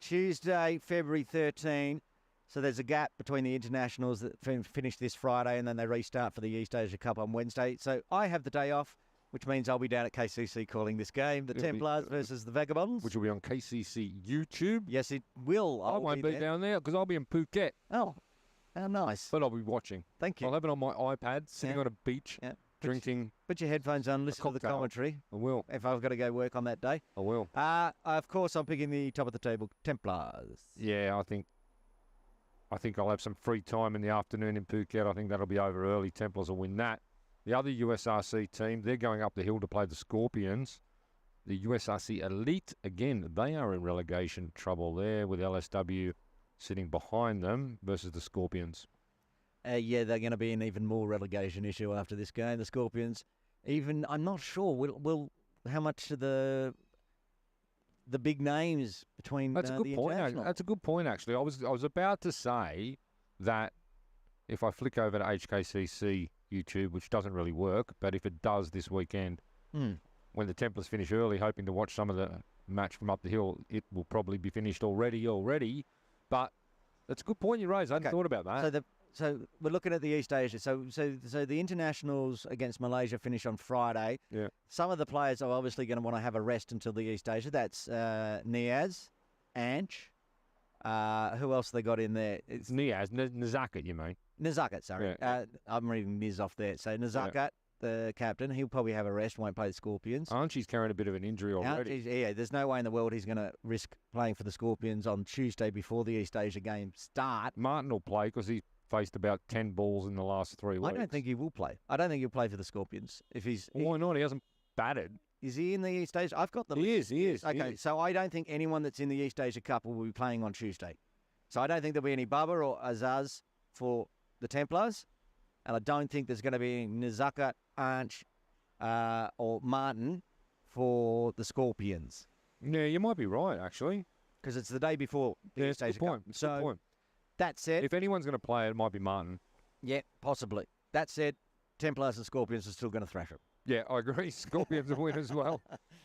Tuesday, February 13. So there's a gap between the internationals that finish this Friday and then they restart for the East Asia Cup on Wednesday. So I have the day off, which means I'll be down at KCC calling this game. The Templars versus the Vagabonds. Which will be on KCC YouTube. Yes, it will. I won't be there. down there because I'll be in Phuket. Oh, how nice. But I'll be watching. Thank you. I'll have it on my iPad, sitting on a beach, drinking. Put your headphones on, listen to the cocktail. commentary. I will. If I've got to go work on that day. I will. Of course, I'm picking the top of the table, Templars. Yeah, I think I'll have some free time in the afternoon in Phuket. I think that'll be over early. Templars will win that. The other USRC team, they're going up the hill to play the Scorpions. The USRC Elite, again, they are in relegation trouble there with LSW sitting behind them versus the Scorpions. Yeah, they're going to be an even more relegation issue after this game. The Scorpions, even, I'm not sure, will how much of the big names between That's a good the point. international? That's a good point, actually. I was about to say that if I flick over to HKCC YouTube, which doesn't really work, but if it does this weekend, when the Templars finish early, hoping to watch some of the match from up the hill, it will probably be finished already. But that's a good point you raised. I hadn't thought about that. So we're looking at the East Asia. So the internationals against Malaysia finish on Friday. Yeah. Some of the players are obviously going to want to have a rest until the East Asia. That's Niaz, Anch. Who else they got in there? It's Niaz, Nazakat, you mean? Nazakat, sorry. Yeah. I'm reading Niz off there. So Nazakat, the captain, he'll probably have a rest, won't play the Scorpions. Archie's carrying a bit of an injury already. Yeah, there's no way in the world he's going to risk playing for the Scorpions on Tuesday before the East Asia games start. Martin will play because he faced about 10 balls in the last 3 weeks. I don't think he will play. I don't think he'll play for the Scorpions. Why not? He hasn't batted. Is he in the East Asia? I've got the list. He is. Okay, so I don't think anyone that's in the East Asia Cup will be playing on Tuesday. So I don't think there'll be any Bubba or Azaz for the Templars. And I don't think there's going to be Nazakat, Anch, or Martin for the Scorpions. Yeah, you might be right, actually. Because it's the day before the East Asia Cup. It's a good point. That said... If anyone's going to play, it might be Martin. Yeah, possibly. That said, Templars and Scorpions are still going to thrash them. Yeah, I agree. Scorpions will win as well.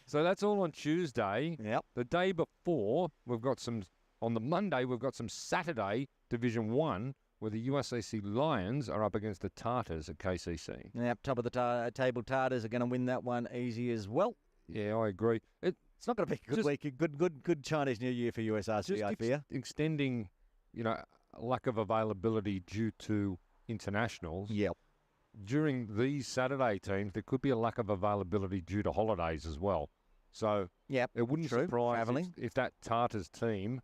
So that's all on Tuesday. Yep. The day before, we've got some... On the Monday, we've got some Saturday Division 1 where the USAC Lions are up against the Tartars at KCC. Yep, top of the table Tartars are going to win that one easy as well. Yeah, I agree. It's not going to be a good week. Good Chinese New Year for USRC, I fear. Extending, lack of availability due to internationals. Yep. During these Saturday teams, there could be a lack of availability due to holidays as well. So yep, it wouldn't surprise if that Tartars team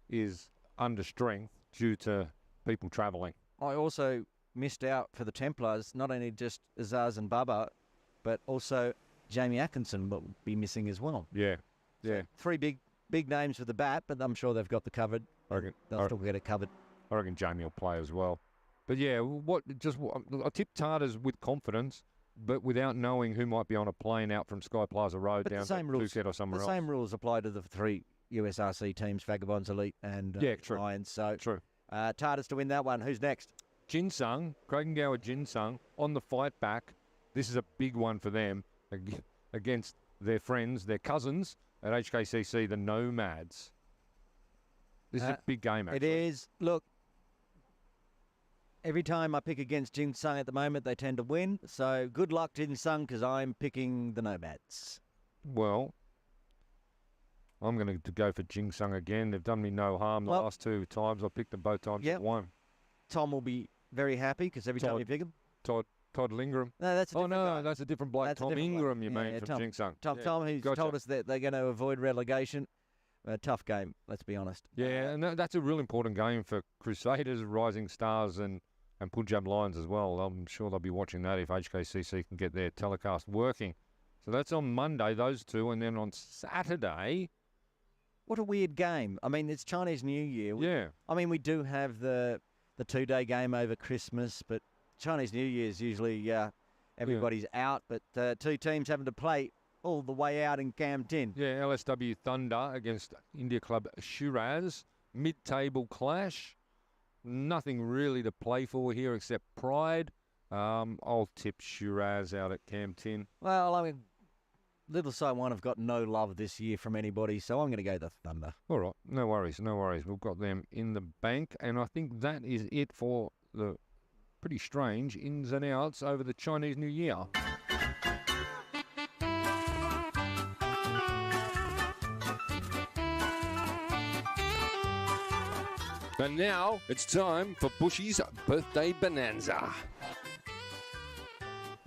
is under strength due to people travelling. I also missed out for the Templars, not only just Azaz and Bubba, but also Jamie Atkinson will be missing as well. Yeah, yeah. Three big names for the bat, but I'm sure they've got the covered. They'll still get it covered. I reckon Jamie will play as well. But yeah, I tip Tartars with confidence, but without knowing who might be on a plane out from Sky Plaza Road But down to Phuket or somewhere the else. same rules apply to the three USRC teams, Vagabonds Elite and true. Lions. So True. Tartars to win that one. Who's next? Jinsung, Krakengower Jinsung, on the fight back. This is a big one for them against their friends, their cousins at HKCC, the Nomads. This is a big game, actually. It is. Look, every time I pick against Jinsung at the moment, they tend to win. So good luck, Jinsung, because I'm picking the Nomads. Well, I'm going to go for Jinsung again. They've done me no harm the last two times. I picked them both times. Yep. Won. Tom will be very happy because every time you pick him. Todd Lingram. No, that's a different guy. That's a different bloke. That's a Tom different bloke. Ingram, you Yeah, mean, yeah, from Tom. Jinsung. Tom, who's Gotcha. told us that they're going to avoid relegation. A tough game, let's be honest. Yeah, and that's a real important game for Crusaders, Rising Stars, and Punjab Lions as well. I'm sure they'll be watching that if HKCC can get their telecast working. So that's on Monday, those two, and then on Saturday. What a weird game. I mean, it's Chinese New Year. Yeah. I mean, we do have the 2-day game over Christmas, but Chinese New Year is usually everybody's out, but two teams having to play all the way out in Cam Tin. Yeah, LSW Thunder against India Club Shiraz. Mid-table clash. Nothing really to play for here except pride. I'll tip Shiraz out at Cam Tin. Well, I mean, Little Saiwan have got no love this year from anybody, so I'm going to go the Thunder. All right, no worries. We've got them in the bank, and I think that is it for the pretty strange ins and outs over the Chinese New Year. And now it's time for Bushy's Birthday Bonanza.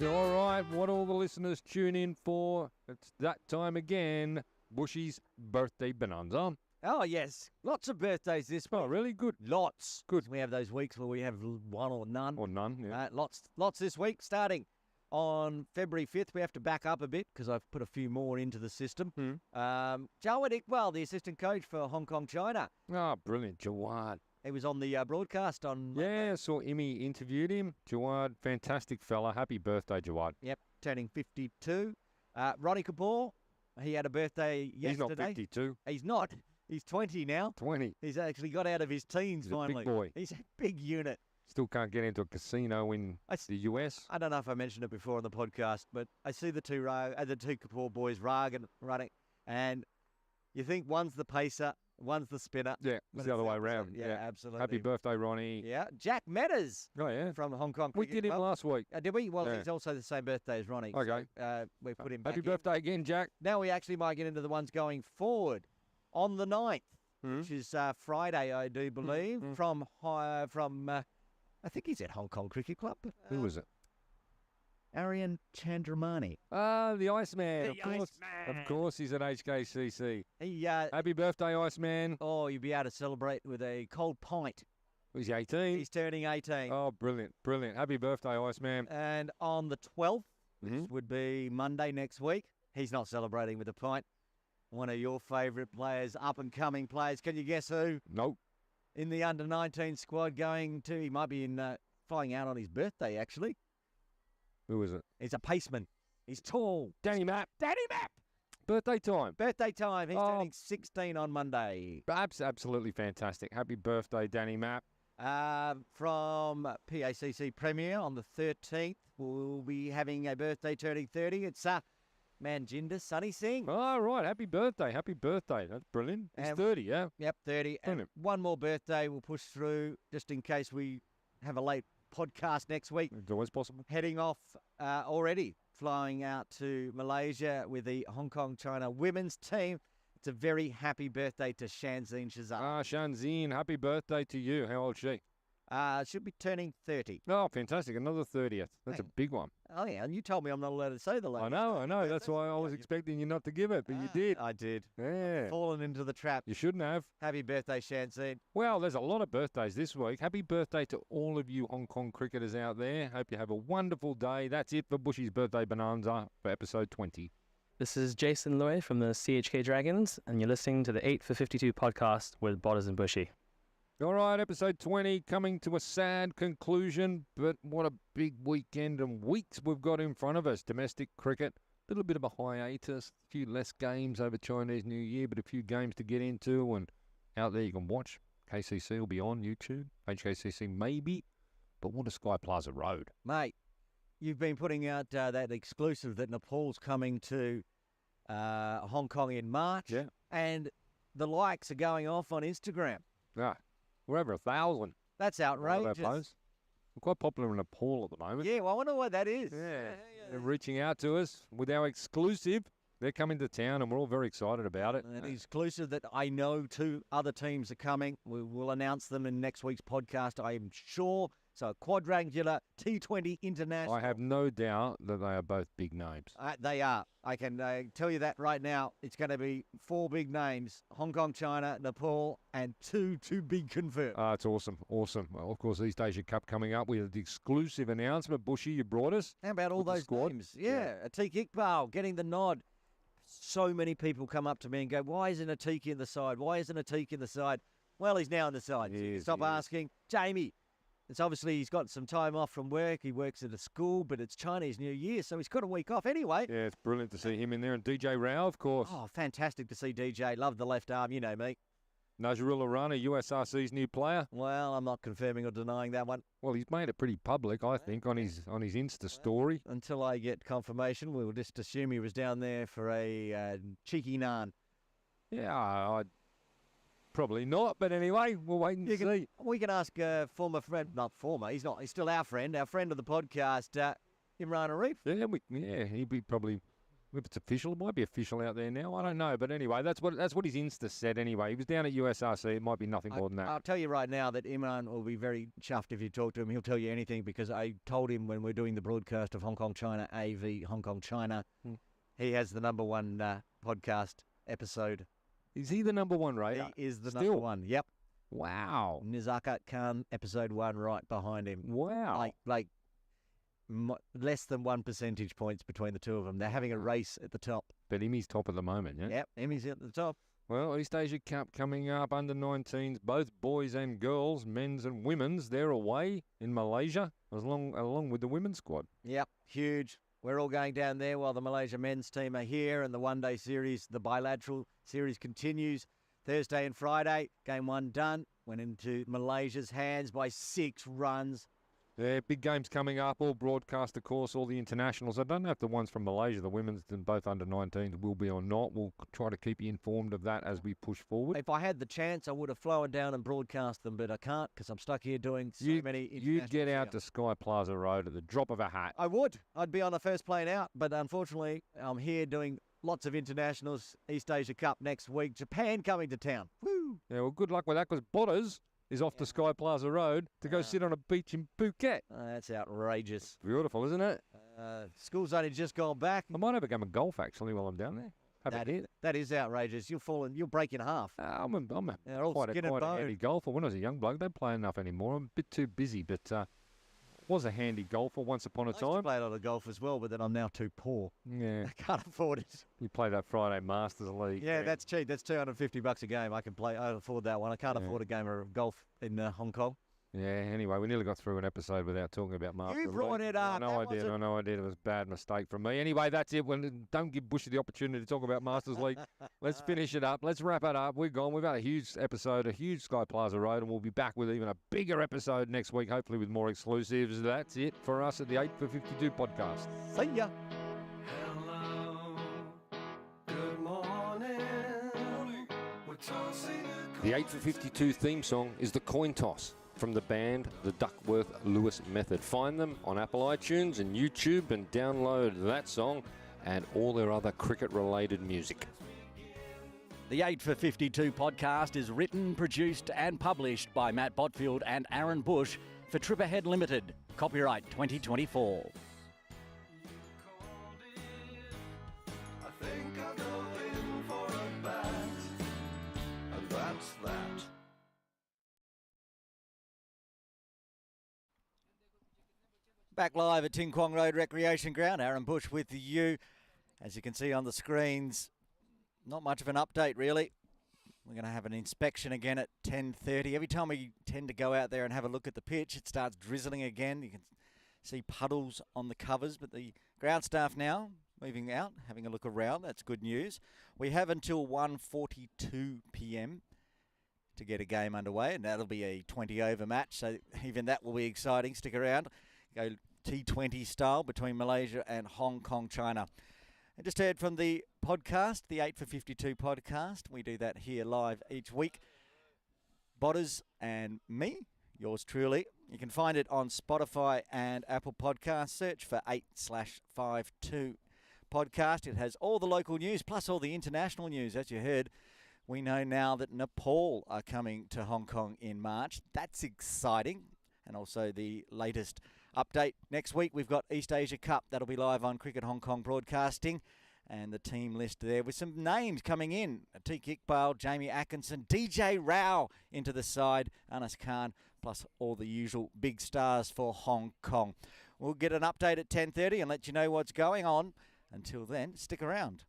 All right, what all the listeners tune in for, it's that time again, Bushy's Birthday Bonanza. Oh, yes. Lots of birthdays this week. Oh, really? Good. Lots. Good. We have those weeks where we have one or none. Or none, yeah. Lots this week, starting on February 5th. We have to back up a bit because I've put a few more into the system. Jawad Iqbal, the assistant coach for Hong Kong, China. Oh, brilliant. Jawad. He was on the broadcast on Monday. Yeah, I saw Imi interviewed him. Jawad, fantastic fella. Happy birthday, Jawad. Yep, turning 52. Ronnie Kapoor, he had a birthday yesterday. He's not 52. He's not. He's 20 now. 20. He's actually got out of his teens He's a finally. big boy. He's a big unit. Still can't get into a casino in the US. I don't know if I mentioned it before on the podcast, but I see the two Kapoor boys, Rag and running, and you think one's the pacer, one's the spinner. Yeah, it's the other way around. Yeah, absolutely. Happy birthday, Ronnie. Yeah, Jack Metters. Oh, yeah. From Hong Kong. We did him last week. Did we? Well, Yeah. he's also the same birthday as Ronnie. Okay. So, we put him back Happy in. birthday again, Jack. Now we actually might get into the ones going forward on the 9th, which is Friday, I do believe, from I think he's at Hong Kong Cricket Club. Who was it? Aryan Chandramani. Ah, the Iceman. The Of course. Iceman. Of course, he's at HKCC. He, Happy birthday, Iceman. oh, you'll be able to celebrate with a cold pint. He's 18. He's turning 18. Oh, brilliant, brilliant. Happy birthday, Iceman. And on the 12th, which would be Monday next week, he's not celebrating with a pint. One of your favourite players, up-and-coming players. Can you guess who? Nope. In the under-19 squad he might be flying out on his birthday, actually. Who is it? He's a paceman. He's tall. Danny Mapp. Danny Mapp! Birthday time. Birthday time. He's Oh. turning 16 on Monday. Perhaps absolutely fantastic. Happy birthday, Danny Mapp. From PACC Premier on the 13th, we'll be having a birthday turning 30. It's Manjinder Sunny Singh. Oh, right. Happy birthday. Happy birthday. That's brilliant. He's 30, yeah? Yep, 30. And Brilliant. one more birthday we'll push through just in case we have a late podcast next week. It's always possible. Heading off already, flying out to Malaysia with the Hong Kong China women's team. It's a very happy birthday to Shanzine Shazam. Ah, Shanzine, happy birthday to you. How old is she? Should be turning 30. Oh, fantastic. Another 30th. That's a Hey. big one. Oh, yeah, and you told me I'm not allowed to say the latest. I know. That's why I was expecting you not to give it, but you did. I did. Yeah. Fallen into the trap. You shouldn't have. Happy birthday, Shanzine. Well, there's a lot of birthdays this week. Happy birthday to all of you Hong Kong cricketers out there. Hope you have a wonderful day. That's it for Bushy's Birthday Bonanza for episode 20. This is Jason Loy from the CHK Dragons, and you're listening to the 8 for 52 podcast with Botters and Bushy. All right, episode 20 coming to a sad conclusion, but what a big weekend and weeks we've got in front of us. Domestic cricket, a little bit of a hiatus, a few less games over Chinese New Year, but a few games to get into, and out there you can watch. KCC will be on YouTube, HKCC maybe, but what a Sky Plaza Road. Mate, you've been putting out that exclusive that Nepal's coming to Hong Kong in March. Yeah. And the likes are going off on Instagram. Ah, we're over 1,000. That's outrageous. We're quite popular in Nepal at the moment. Yeah, well, I wonder what that is. They're reaching out to us with our exclusive. They're coming to town, and we're all very excited about it. An exclusive that I know 2 other teams are coming. We will announce them in next week's podcast, I am sure. So a quadrangular T20 international. I have no doubt that they are both big names. They are. I can tell you that right now. It's going to be 4 big names: Hong Kong, China, Nepal, and 2 to be confirmed. It's awesome. Well, of course, East Asia Cup coming up. We have the exclusive announcement. Bushy, you brought us. How about all with the those squad? names? Yeah, Atik Iqbal getting the nod. So many people come up to me and go, "Why isn't Atik in the side? Why isn't Atik in the side?" Well, he's now in the side. So you can stop asking. Jamie. It's obviously he's got some time off from work. He works at a school, but it's Chinese New Year, so he's got a week off anyway. Yeah, it's brilliant to see him in there. And DJ Rao, of course. Oh, fantastic to see DJ. Love the left arm, you know me. Nazrul Rana, USRC's new player. Well, I'm not confirming or denying that one. Well, he's made it pretty public, I think, on his Insta story. Until I get confirmation, we'll just assume he was down there for a cheeky naan. Yeah, I'd probably not, but anyway, we'll wait and see. We can ask former friend, not former, he's still our friend of the podcast, Imran Arif. Yeah, he'd be probably, if it's official, it might be official out there now. I don't know, but anyway, that's what his Insta said. Anyway, he was down at USRC. It might be nothing more than that. I'll tell you right now that Imran will be very chuffed if you talk to him. He'll tell you anything because I told him when we're doing the broadcast of Hong Kong China AV Hong Kong China, he has the number 1 podcast episode. Is he the number 1 rater? He is the Still? number 1. Yep. Wow. Nizakat Khan, episode 1, right behind him. Wow. Like less than 1 percentage points between the two of them. They're having a race at the top. But Emmy's top at the moment, yeah? Yep, Emmy's at the top. Well, East Asia Cup coming up, under 19s, both boys and girls, men's and women's. They're away in Malaysia, along with the women's squad. Yep, huge. We're all going down there while the Malaysia men's team are here, and the one-day series, the bilateral series continues Thursday and Friday. Game 1 done. Went into Malaysia's hands by 6 runs. Yeah, big games coming up, all broadcast, of course, all the internationals. I don't know if the ones from Malaysia, the women's and both under 19s, will be or not. We'll try to keep you informed of that as we push forward. If I had the chance, I would have flown down and broadcast them, but I can't because I'm stuck here doing so many internationals. You'd get out to Sky Plaza Road at the drop of a hat. I would. I'd be on the first plane out, but unfortunately, I'm here doing lots of internationals. East Asia Cup next week. Japan coming to town. Woo! Yeah, well, good luck with that because Botters is off to Sky Plaza Road to go sit on a beach in Phuket. That's outrageous. Beautiful, isn't it? School's only just gone back. I might have a game of golf, actually, while I'm down there. That is outrageous. You'll break in half. I'm all quite skin and a bone. handy golfer. When I was a young bloke, don't play enough anymore. I'm a bit too busy, but was a handy golfer once upon a I used to time. play a lot of golf as well, but then I'm now too poor. Yeah, I can't afford it. you play that Friday Masters League. Yeah, that's cheap. That's $250 a game. I can afford that one. I can't afford a game of golf in Hong Kong. Yeah, anyway, we nearly got through an episode without talking about Masters League. brought it up. I know I did. It was a bad mistake from me. Anyway, that's it. Don't give Bushy the opportunity to talk about Masters League. Let's finish it up. Let's wrap it up. We're gone. We've had a huge episode, a huge Sky Plaza Road, and we'll be back with even a bigger episode next week, hopefully with more exclusives. That's it for us at the 8 for 52 podcast. See ya. Hello, good morning. We're tossing a The 8 for 52 theme song is The Coin Toss from the band The Duckworth-Lewis Method. Find them on Apple iTunes and YouTube and download that song and all their other cricket-related music. The 8 for 52 podcast is written, produced and published by Matt Botfield and Aaron Bush for Trip Ahead Limited. Copyright 2024. I think I'll go in for a bat, and that's that. Back live at Ting Kwong Road Recreation Ground. Aaron Bush with you. As you can see on the screens, not much of an update really. We're going to have an inspection again at 10:30. Every time we tend to go out there and have a look at the pitch, it starts drizzling again. You can see puddles on the covers, but the ground staff now moving out, having a look around. That's good news. We have until 1:42 p.m. to get a game underway, and that'll be a 20-over match, so even that will be exciting. Stick around. Go T20 style between Malaysia and Hong Kong, China. I just heard from the podcast, the 8 for 52 podcast. We do that here live each week. Botters and me, yours truly. You can find it on Spotify and Apple Podcasts. Search for 8/52 podcast. It has all the local news plus all the international news. As you heard, we know now that Nepal are coming to Hong Kong in March. That's exciting. And also the latest update. Next week, we've got East Asia Cup. That'll be live on Cricket Hong Kong Broadcasting. And the team list there with some names coming in. Atiq Iqbal, Jamie Atkinson, DJ Rao into the side, Anas Khan, plus all the usual big stars for Hong Kong. We'll get an update at 10:30 and let you know what's going on. Until then, stick around.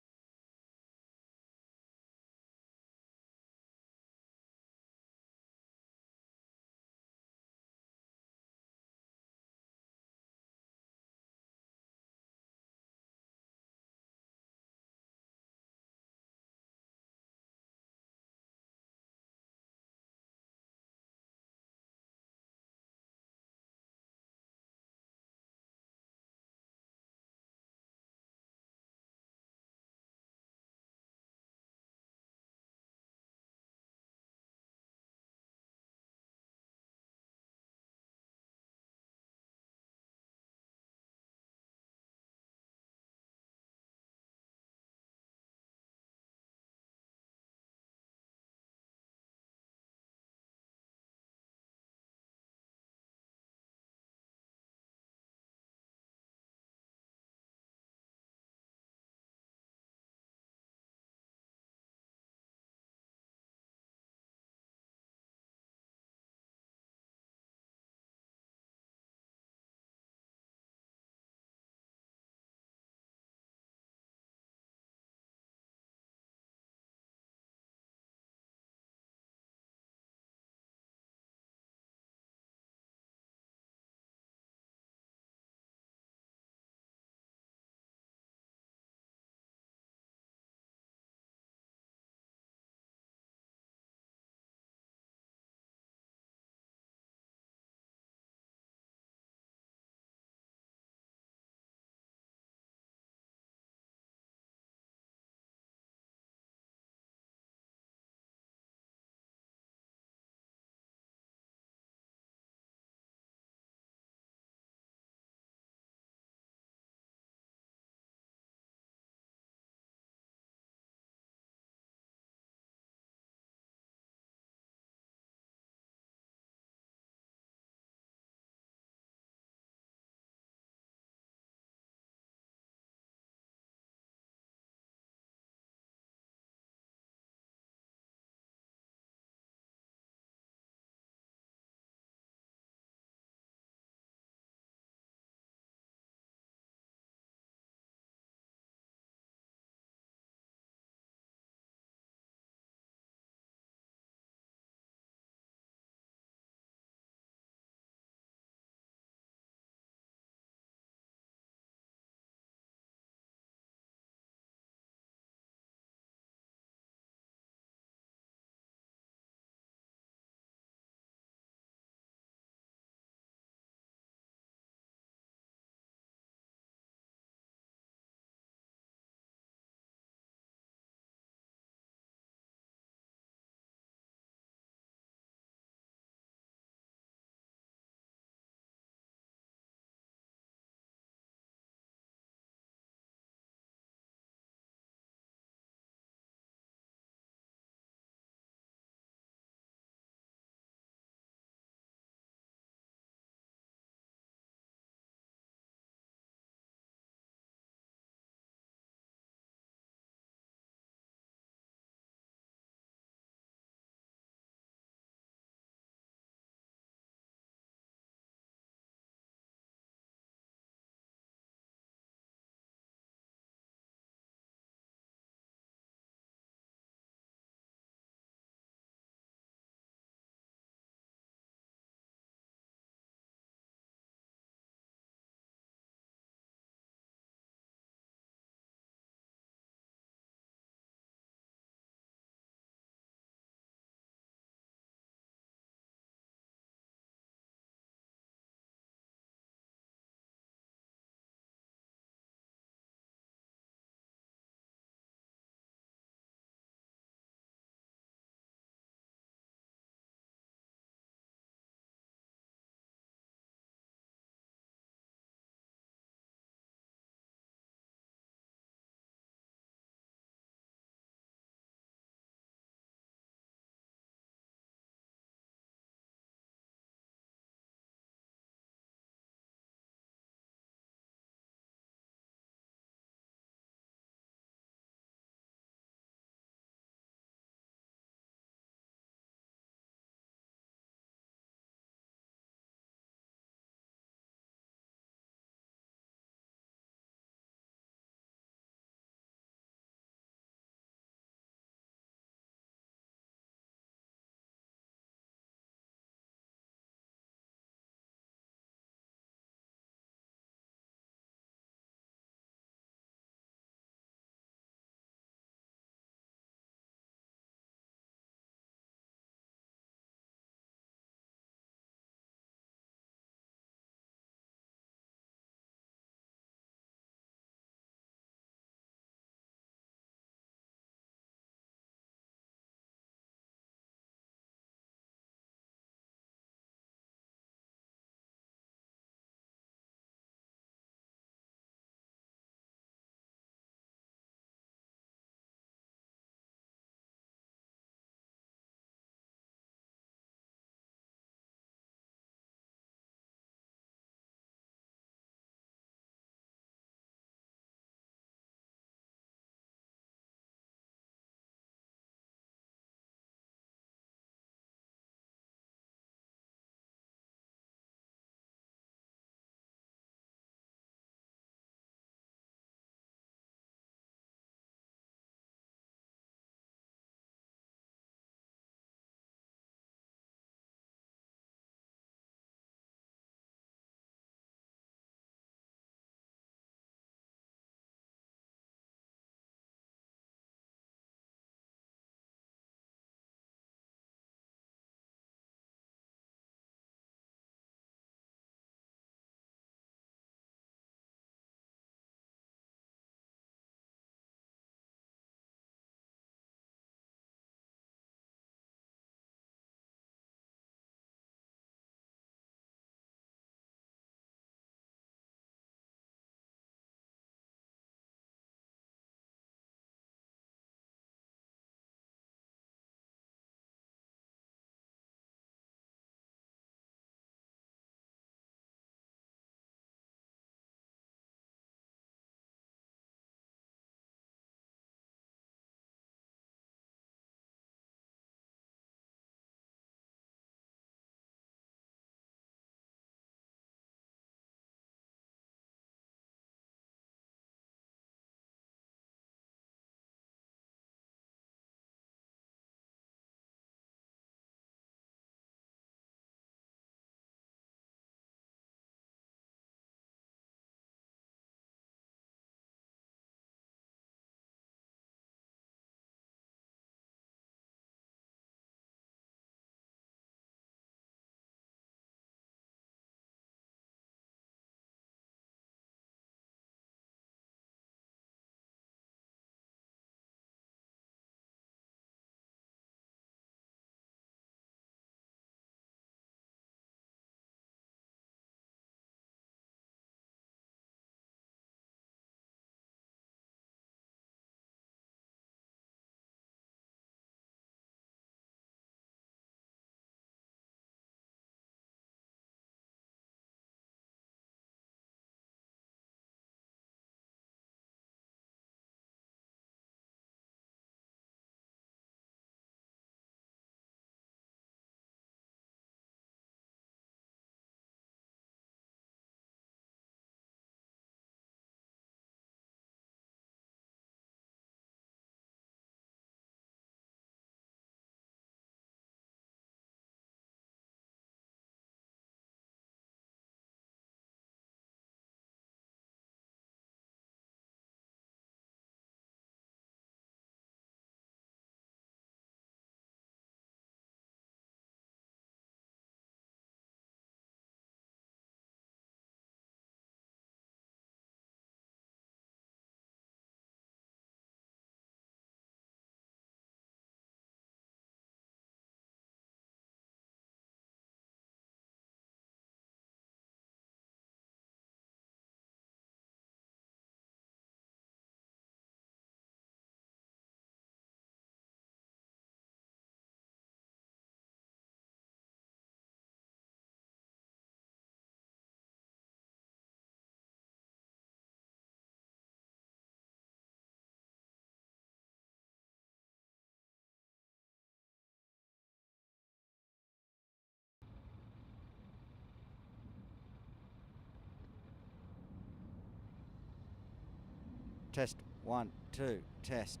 Test 1, 2, test.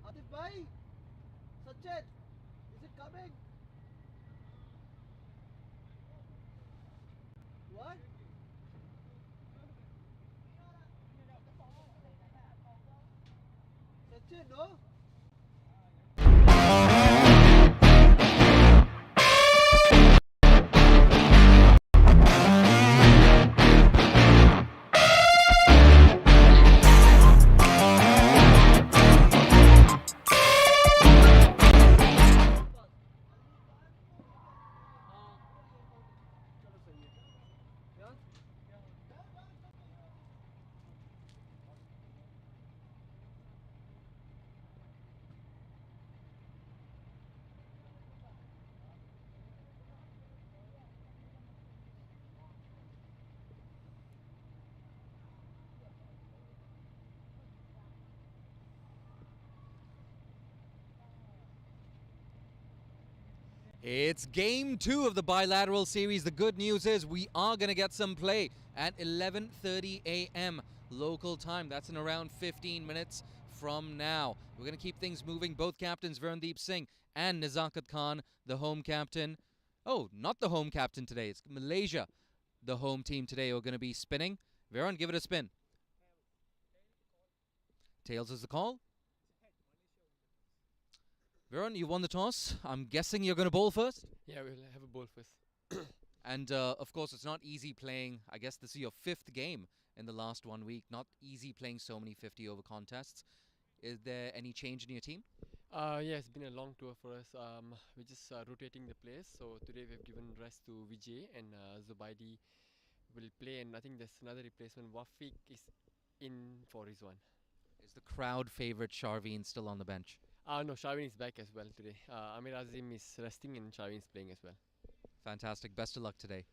Atif bhai, Sachet, is it coming? What? Sachet, no? It's game 2 of the bilateral series. The good news is we are going to get some play at 11:30 a.m. local time. That's in around 15 minutes from now. We're going to keep things moving. Both captains, Virendeep Singh and Nazakat Khan, the home captain. Oh, not the home captain today. It's Malaysia, the home team today, are going to be spinning. Viren, give it a spin. Tails is the call. Viren, you won the toss. I'm guessing you're going to bowl first? Yeah, we'll have a ball first. And of course, it's not easy playing. I guess this is your 5th game in the last 1 week. Not easy playing so many 50-over contests. Is there any change in your team? Yeah, it's been a long tour for us. We're just rotating the players. So today we've given rest to Vijay, and Zubaidi will play. And I think there's another replacement. Wafiq is in for his one. Is the crowd favorite Sharveen still on the bench? No, Shavin is back as well today. Amir Azim is resting and Shavin is playing as well. Fantastic. Best of luck today.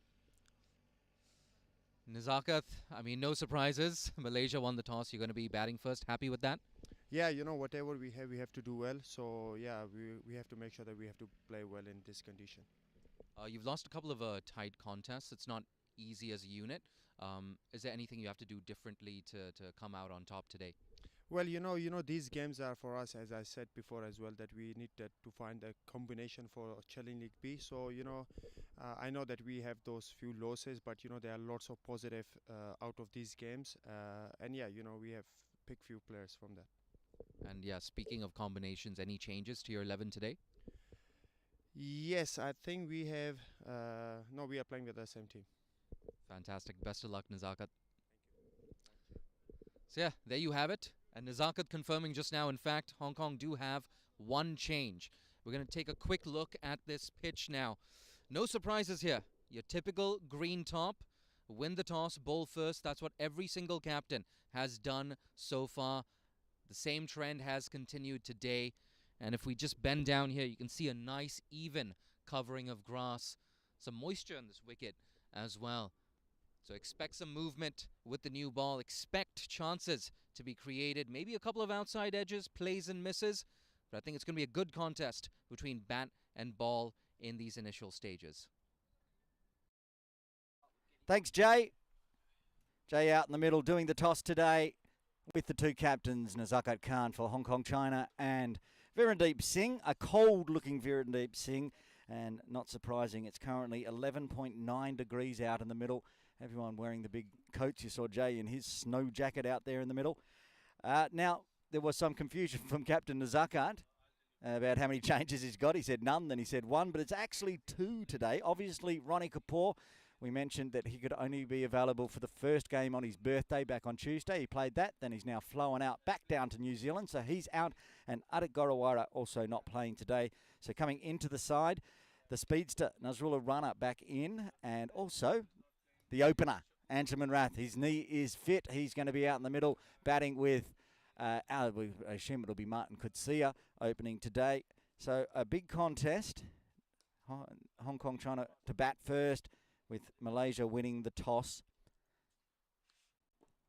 Nazakat, I mean, no surprises. Malaysia won the toss. You're going to be batting first. Happy with that? Yeah, you know, whatever we have to do well. So, yeah, we have to make sure that we have to play well in this condition. You've lost a couple of tight contests. It's not easy as a unit. Is there anything you have to do differently to come out on top today? Well, you know, these games are for us, as I said before as well, that we need to find a combination for Challenge League B. So, you know, I know that we have those few losses, but, you know, there are lots of positive out of these games. And, yeah, you know, we have picked few players from that. And, yeah, speaking of combinations, any changes to your 11 today? Yes, I think we have... no, we are playing with the same team. Fantastic. Best of luck, Nazakat. So, yeah, there you have it. And Nazakat confirming just now, in fact, Hong Kong do have one change. We're going to take a quick look at this pitch now. No surprises here. Your typical green top, win the toss, bowl first. That's what every single captain has done so far. The same trend has continued today. And if we just bend down here, you can see a nice, even covering of grass. Some moisture in this wicket as well. So expect some movement with the new ball. Expect chances to be created. Maybe a couple of outside edges, plays and misses. But I think it's going to be a good contest between bat and ball in these initial stages. Thanks, Jay. Jay out in the middle doing the toss today with the two captains, Nazakat Khan for Hong Kong, China, and Virendeep Singh, a cold-looking Virendeep Singh. And not surprising, it's currently 11.9 degrees out in the middle. Everyone wearing the big coats. You saw Jay in his snow jacket out there in the middle. Now, there was some confusion from Captain Nazakat about how many changes he's got. He said none, then he said one, but it's actually 2 today. Obviously, Ronnie Kapoor, we mentioned that he could only be available for the first game on his birthday back on Tuesday. He played that, then he's now flown out back down to New Zealand, so he's out. And Adik Gorawara also not playing today. So coming into the side, the speedster Nazrullah Rana back in, and also the opener, Anshuman Rath. His knee is fit. He's going to be out in the middle batting with, I assume it'll be Martin Kutsia opening today. So a big contest. Hong Kong trying to bat first, with Malaysia winning the toss.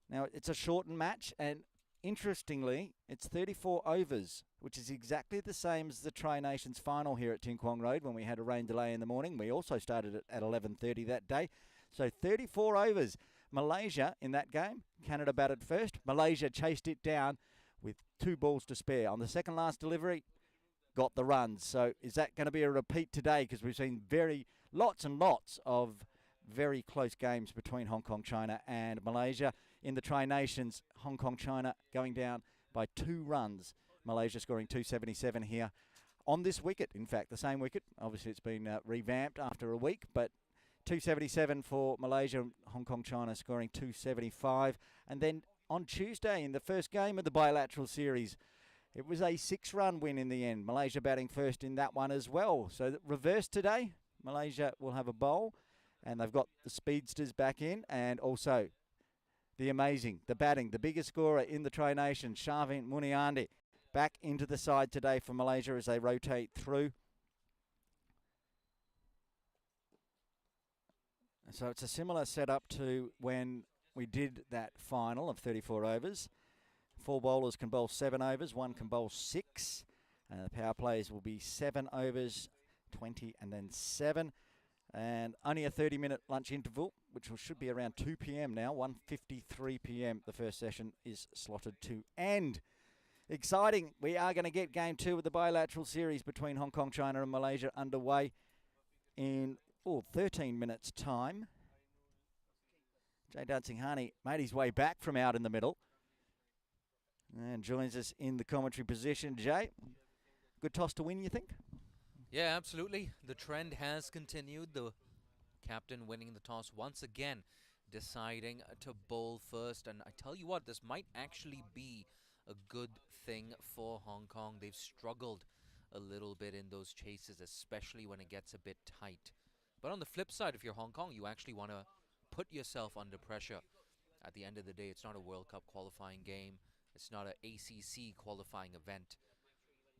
Now, it's a shortened match, and interestingly, it's 34 overs, which is exactly the same as the Tri-Nations final here at Tin Kwong Road when we had a rain delay in the morning. We also started it at 11:30 that day. So 34 overs. Malaysia in that game, Canada batted first. Malaysia chased it down with 2 balls to spare. On the second last delivery, got the runs. So is that going to be a repeat today? Because we've seen lots and lots of very close games between Hong Kong, China and Malaysia. In the Tri-Nations, Hong Kong, China going down by 2 runs. Malaysia scoring 277 here on this wicket. In fact, the same wicket. Obviously, it's been revamped after a week, but 277 for Malaysia, Hong Kong, China scoring 275. And then on Tuesday, in the first game of the bilateral series, it was a 6-run win in the end. Malaysia batting first in that one as well. So reverse today, Malaysia will have a bowl, and they've got the speedsters back in, and also the batting, the biggest scorer in the Tri-Nations, Shavin Muniandi, back into the side today for Malaysia as they rotate through. So it's a similar setup to when we did that final of 34 overs. 4 bowlers can bowl 7 overs, 1 can bowl 6. The power plays will be 7 overs, 20 and then 7. And only a 30-minute lunch interval, which should be around 2 p.m. now, 1:53 p.m. The first session is slotted to end. Exciting. We are going to get game 2 of the bilateral series between Hong Kong, China and Malaysia underway in 13 minutes' time. Jay Dancing Hani made his way back from out in the middle and joins us in the commentary position. Jay, good toss to win, you think? Yeah, absolutely. The trend has continued. The captain winning the toss once again, deciding to bowl first. And I tell you what, this might actually be a good thing for Hong Kong. They've struggled a little bit in those chases, especially when it gets a bit tight. But on the flip side, if you're Hong Kong, you actually want to put yourself under pressure. At the end of the day, it's not a World Cup qualifying game. It's not an ACC qualifying event.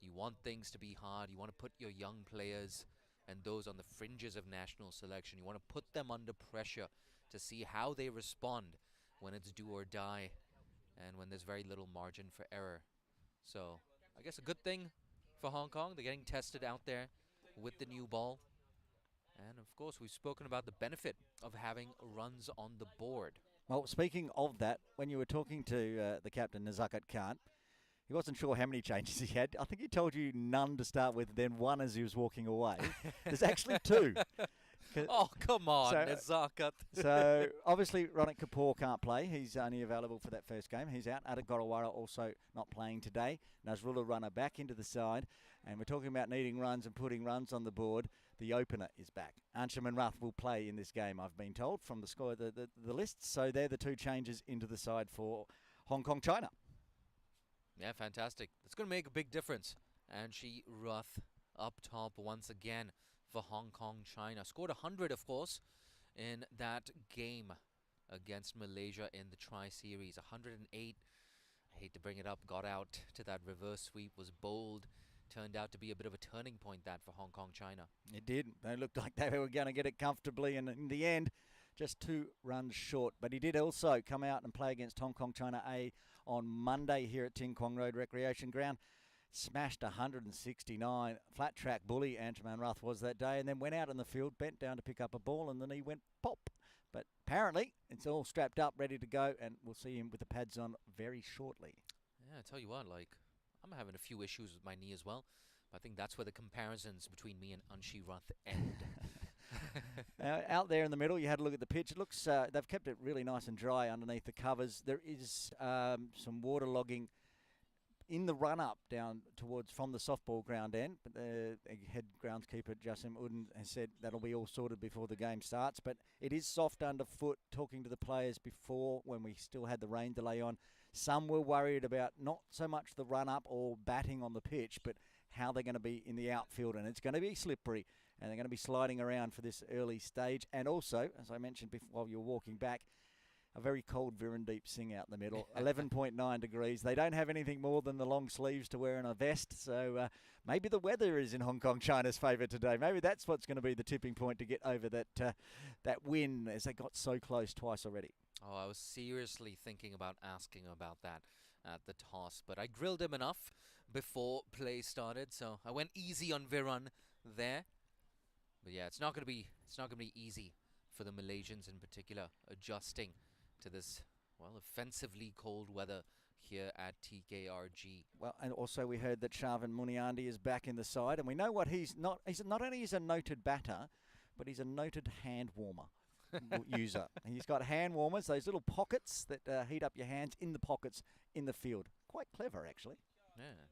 You want things to be hard. You want to put your young players and those on the fringes of national selection, you want to put them under pressure to see how they respond when it's do or die and when there's very little margin for error. So I guess a good thing for Hong Kong. They're getting tested out there with the new ball. And of course, we've spoken about the benefit of having runs on the board. Well, speaking of that, when you were talking to the captain, Nazakat Khan, he wasn't sure how many changes he had. I think he told you none to start with, then 1 as he was walking away. There's actually 2. Oh, come on, Nazakat. So, obviously, Ronak Kapoor can't play. He's only available for that first game. He's out. Adik Gorawara also not playing today. Nazrullah Runner back into the side. And we're talking about needing runs and putting runs on the board. The opener is back. Anshuman Rath will play in this game, I've been told, from the score, the list. So, they're the 2 changes into the side for Hong Kong, China. Yeah, fantastic. It's going to make a big difference. Anshi Rath up top once again for Hong Kong, China. Scored 100, of course, in that game against Malaysia in the Tri-Series. 108. I hate to bring it up. Got out to that reverse sweep. Was bold. Turned out to be a bit of a turning point that for Hong Kong, China. It did. They looked like they were going to get it comfortably, and in the end, just 2 runs short. But he did also come out and play against Hong Kong, China A on Monday here at Tin Kwong Road Recreation Ground. Smashed 169. Flat track bully, Anshuman Rath was that day, and then went out in the field, bent down to pick up a ball, and then he went pop. But apparently, it's all strapped up, ready to go, and we'll see him with the pads on very shortly. Yeah, I tell you what, like, I'm having a few issues with my knee as well. I think that's where the comparisons between me and Anshi Rath end. Out there in the middle, you had a look at the pitch. It looks, they've kept it really nice and dry underneath the covers. There is some waterlogging in the run-up down towards from the softball ground end. But the head groundskeeper, Jasim Udin, has said that'll be all sorted before the game starts. But it is soft underfoot. Talking to the players before, when we still had the rain delay on, some were worried about not so much the run-up or batting on the pitch, but how they're going to be in the outfield. And it's going to be slippery, and they're going to be sliding around for this early stage. And also, as I mentioned before while you're walking back, a very cold Virendeep Singh out in the middle. 11.9 degrees. They don't have anything more than the long sleeves to wear and a vest. So maybe the weather is in Hong Kong, China's favour today. Maybe that's what's going to be the tipping point to get over that win, as they got so close twice already. Oh, I was seriously thinking about asking about that at the toss, but I grilled him enough before play started, so I went easy on Viran there. But yeah, it's not going to be easy for the Malaysians in particular, adjusting to this, well, offensively cold weather here at TKRG. Well, and also we heard that Sharvin Muniandi is back in the side, and we know what he's not. He's not only is a noted batter, but he's a noted hand warmer user. He's got hand warmers, those little pockets that heat up your hands in the pockets in the field. Quite clever, actually.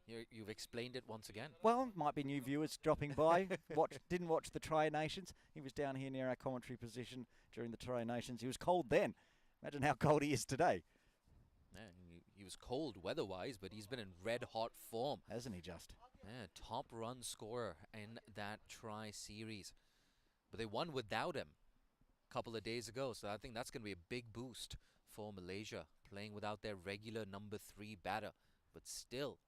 Yeah, you've explained it once again. Well, might be new viewers dropping by. Didn't watch the Tri-Nations. He was down here near our commentary position during the Tri-Nations. He was cold then. Imagine how cold he is today. Yeah, he was cold weather-wise, but he's been in red-hot form. Hasn't he just? Yeah, top run scorer in that Tri-Series. But they won without him a couple of days ago, so I think that's going to be a big boost for Malaysia, playing without their regular number 3 batter. But still,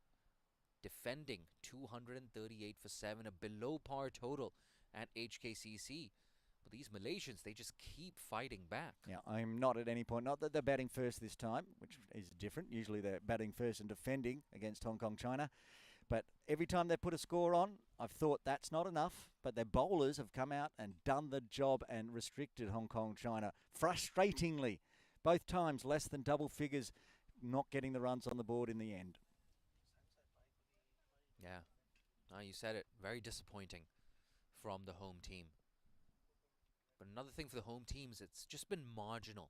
defending 238 for 7, a below par total at HKCC. But these Malaysians, they just keep fighting back. Yeah, I'm not at any point, not that they're batting first this time, which is different. Usually they're batting first and defending against Hong Kong, China. But every time they put a score on, I've thought that's not enough. But their bowlers have come out and done the job and restricted Hong Kong, China. Frustratingly, both times less than double figures, not getting the runs on the board in the end. Yeah, no, you said it. Very disappointing from the home team. But another thing for the home teams, it's just been marginal.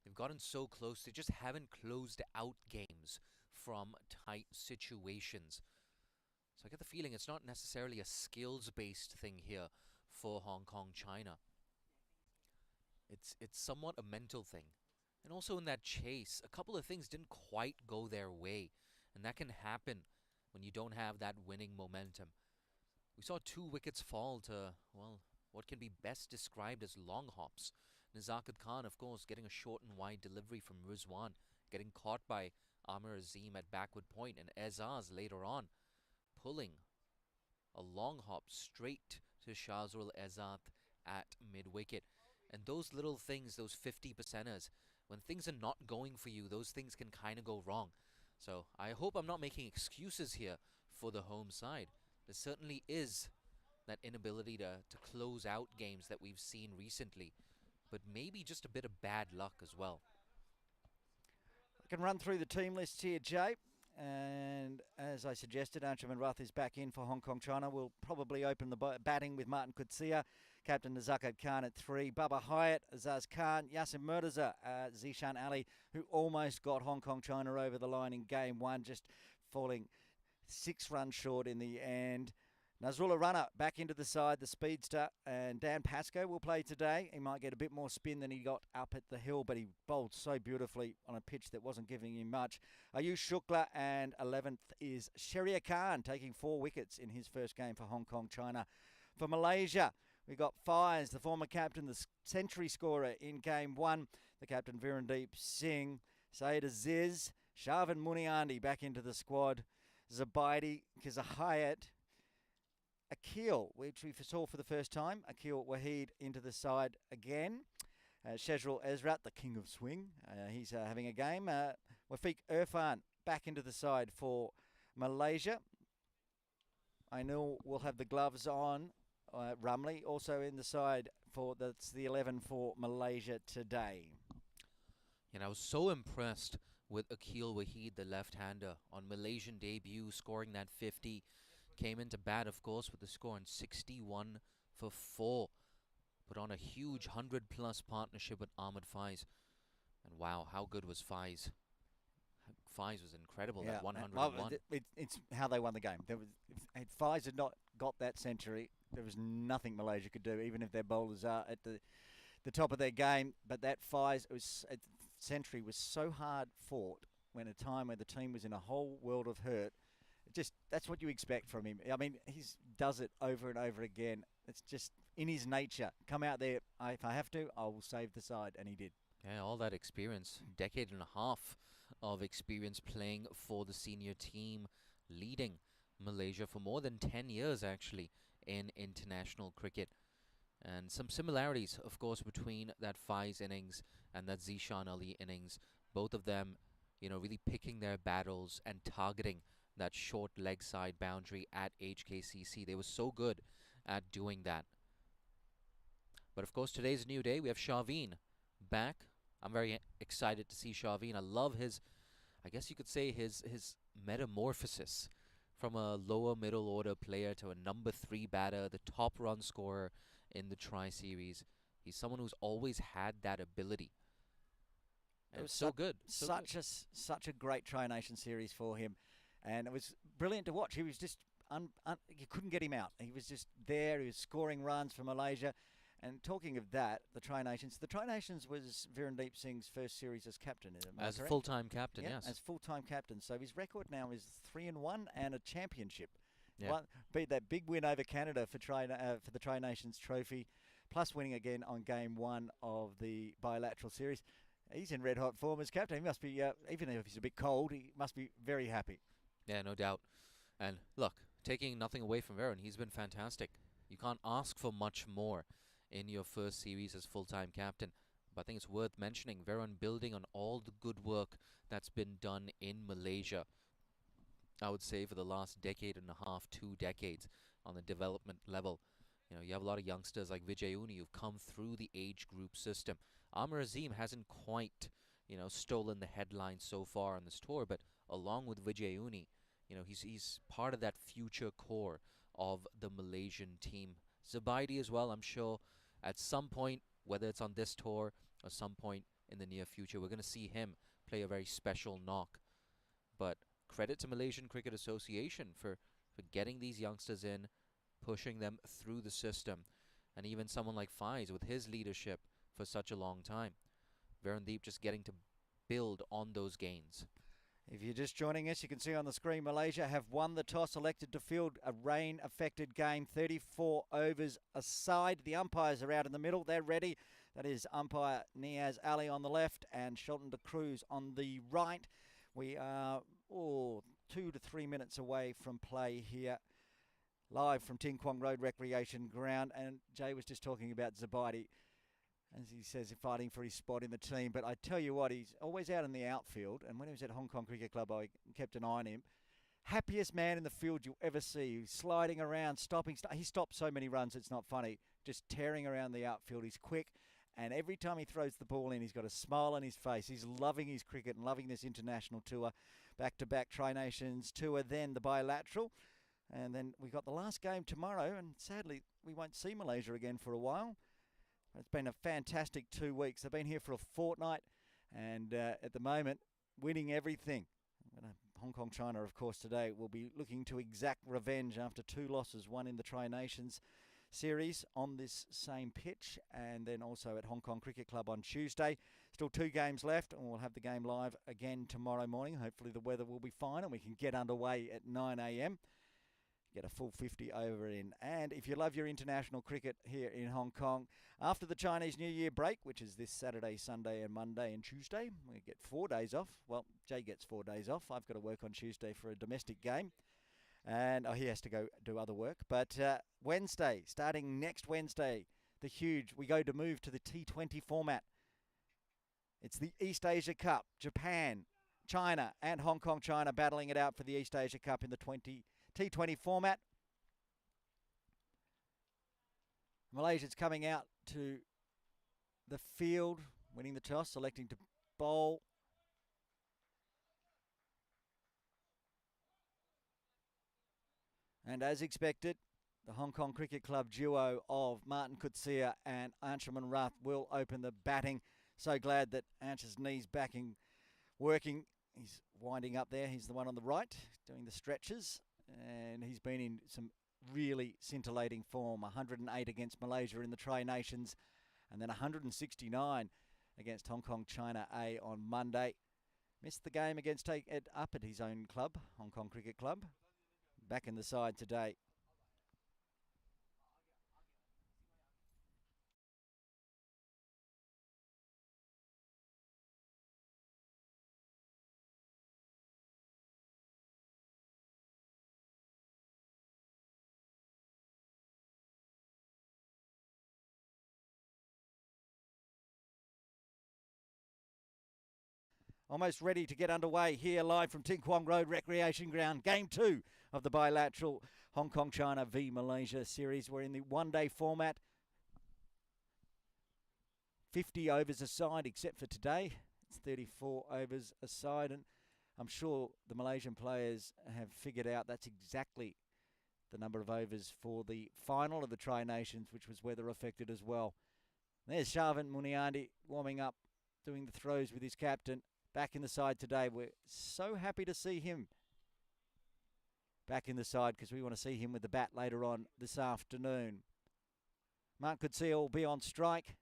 They've gotten so close, they just haven't closed out games from tight situations. So I get the feeling it's not necessarily a skills-based thing here for Hong Kong, China. It's somewhat a mental thing. And also in that chase, a couple of things didn't quite go their way. And that can happen when you don't have that winning momentum. We saw 2 wickets fall to, well, what can be best described as long hops. Nazakat Khan, of course, getting a short and wide delivery from Rizwan, getting caught by Amir Azim at backward point, and Ezaz later on pulling a long hop straight to Shazrul Ezat at mid-wicket. And those little things, those 50%ers, when things are not going for you, those things can kind of go wrong. So I hope I'm not making excuses here for the home side. There certainly is that inability to close out games that we've seen recently, but maybe just a bit of bad luck as well. I can run through the team lists here, Jay. And as I suggested, Anshuman Rath is back in for Hong Kong, China. We'll probably open the batting with Martin Qudsia, Captain Nazakat Khan at 3, Baba Hyatt, Azaz Khan, Yasser Murtaza, Zishan Ali, who almost got Hong Kong, China over the line in game 1, just falling 6 runs short in the end. Nazrullah Runner back into the side, the speedster, and Dan Pascoe will play today. He might get a bit more spin than he got up at the hill, but he bowled so beautifully on a pitch that wasn't giving him much. Ayush Shukla, and 11th is Sheria Khan, taking 4 wickets in his first game for Hong Kong, China. For Malaysia, we got Fires, the former captain, the century scorer in game 1, the captain Virendeep Singh, Saeed Aziz, Sharvin Muniandi back into the squad, Zubaidi, Kizahayat, Akil, which we saw for the first time. Akil Wahid into the side again. Shazrul Ezrat, the king of swing. He's having a game. Wafiq Irfan back into the side for Malaysia. I know we'll have the gloves on. Rumley also in the side that's the 11 for Malaysia today. And I was so impressed with Akil Wahid, the left-hander, on Malaysian debut, scoring that 50. Came into bat, of course, with the score on 61 for 4. Put on a huge 100-plus partnership with Ahmed Faiz. And wow, how good was Faiz? Faiz was incredible, that 101. It's how they won the game. If Faiz had not got that century, there was nothing Malaysia could do, even if their bowlers are at the top of their game. But that Faiz century was so hard fought when a time where the team was in a whole world of hurt. That's what you expect from him. I mean, he does it over and over again. It's just in his nature. Come out there. If I have to, I will save the side, and he did. Yeah, all that experience, decade and a half of experience playing for the senior team, leading Malaysia for more than 10 years actually in international cricket. And some similarities, of course, between that Faiz innings and that Zishan Ali innings. Both of them, really picking their battles and targeting that short leg side boundary at HKCC. They were so good at doing that. But of course, today's a new day. We have Shaveen back. I'm very excited to see Shaveen. I love his, I guess you could say his metamorphosis from a lower middle order player to a number 3 batter, the top run scorer in the Tri-Series. He's someone who's always had that ability. And it was so good. Such a great Tri-Nation series for him. And it was brilliant to watch. He was just, you couldn't get him out. He was just there. He was scoring runs for Malaysia. And talking of that, the Tri-Nations was Virendeep Singh's first series as captain, is it? As a full-time captain, yes. As full-time captain. So his record now is 3-1 and a championship. Yeah. Beat that big win over Canada for the Tri-Nations trophy, plus winning again on game 1 of the bilateral series. He's in red-hot form as captain. He must be, even if he's a bit cold, he must be very happy. Yeah, no doubt. And look, taking nothing away from Varun, he's been fantastic. You can't ask for much more in your first series as full-time captain. But I think it's worth mentioning Varun building on all the good work that's been done in Malaysia. I would say for the last decade and a half, 2 decades on the development level. You have a lot of youngsters like Vijay Uni who've come through the age group system. Amar Azim hasn't quite, stolen the headlines so far on this tour, but along with Vijay Uni, he's part of that future core of the Malaysian team. Zubaidi as well, I'm sure at some point, whether it's on this tour or some point in the near future, we're going to see him play a very special knock. But credit to Malaysian Cricket Association for getting these youngsters in, pushing them through the system, and even someone like Faiz with his leadership for such a long time. Virendeep just getting to build on those gains. If you're just joining us, you can see on the screen Malaysia have won the toss, elected to field a rain-affected game, 34 overs aside. The umpires are out in the middle. They're ready. That is umpire Niaz Ali on the left and Shelton de Cruz on the right. We are 2 to 3 minutes away from play here, live from Ting Kwong Road Recreation Ground. And Jay was just talking about Zubaidi, as he says, fighting for his spot in the team. But I tell you what, he's always out in the outfield. And when he was at Hong Kong Cricket Club, I kept an eye on him. Happiest man in the field you'll ever see. He's sliding around, stopping. He stopped so many runs, it's not funny. Just tearing around the outfield. He's quick. And every time he throws the ball in, he's got a smile on his face. He's loving his cricket and loving this international tour. Back-to-back Tri-Nations tour, then the bilateral. And then we got the last game tomorrow. And sadly, we won't see Malaysia again for a while. It's been a fantastic 2 weeks. They've been here for a fortnight, and at the moment, winning everything. Hong Kong, China, of course, today will be looking to exact revenge after 2 losses, one in the Tri-Nations series on this same pitch, and then also at Hong Kong Cricket Club on Tuesday. Still 2 games left, and we'll have the game live again tomorrow morning. Hopefully the weather will be fine, and we can get underway at 9 a.m. Get a full 50 over in. And if you love your international cricket here in Hong Kong, after the Chinese New Year break, which is this Saturday, Sunday and Monday and Tuesday, we get 4 days off. Well, Jay gets 4 days off. I've got to work on Tuesday for a domestic game. And he has to go do other work. But Wednesday, starting next Wednesday, we go to move to the T20 format. It's the East Asia Cup. Japan, China and Hong Kong, China battling it out for the East Asia Cup in the T20 format. Malaysia's coming out to the field, winning the toss, selecting to bowl. And as expected, the Hong Kong Cricket Club duo of Martin Coetzee and Anshuman Rath will open the batting. So glad that Ansh's knees working. He's winding up there. He's the one on the right, doing the stretches. And he's been in some really scintillating form. 108 against Malaysia in the Tri-Nations, and then 169 against Hong Kong China A on Monday. Missed the game against up at his own club, Hong Kong Cricket Club. Back in the side today. almost ready to get underway here live from Ting Kwong Road Recreation Ground. Game 2 of the bilateral Hong Kong China v Malaysia series. We're in the one-day format. 50 overs a side, except for today. It's 34 overs a side, and I'm sure the Malaysian players have figured out that's exactly the number of overs for the final of the Tri-Nations, which was weather affected as well. There's Sharvin Muniandi warming up, doing the throws with his captain. Back in the side today. We're so happy to see him back in the side because we want to see him with the bat later on this afternoon. Mark Kutsia will be on strike.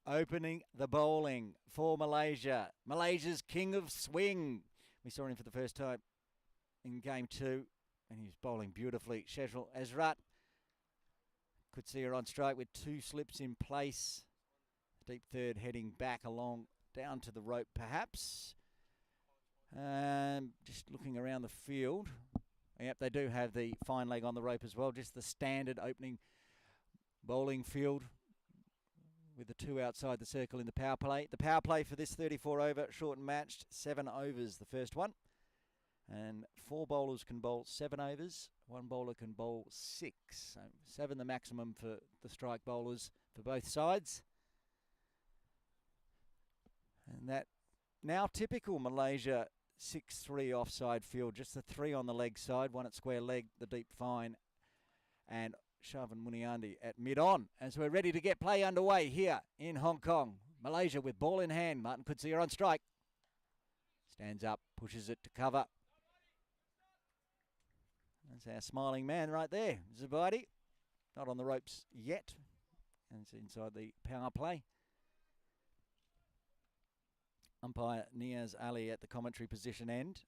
Opening the bowling for Malaysia. Malaysia's king of swing. We saw him for the first time in game 2, and he was bowling beautifully. Shezrul Ezrat could see her on strike with 2 slips in place. Deep third heading back along down to the rope perhaps. Just looking around the field. Yep, they do have the fine leg on the rope as well. Just the standard opening bowling field with the 2 outside the circle in the power play. The power play for this 34 over short and matched, 7 overs the first one. And 4 bowlers can bowl 7 overs, 1 bowler can bowl 6. So 7 the maximum for the strike bowlers for both sides. And that now typical Malaysia 6-3 offside field, just the 3 on the leg side, 1 at square leg, the deep fine, and Sharvin Muniandi at mid-on as we're ready to get play underway here in Hong Kong. Malaysia with ball in hand. Martin Kutsia on strike. Stands up, pushes it to cover. That's our smiling man right there, Zubaidi. Not on the ropes yet. And it's inside the power play. Umpire Niaz Ali at the commentary position end.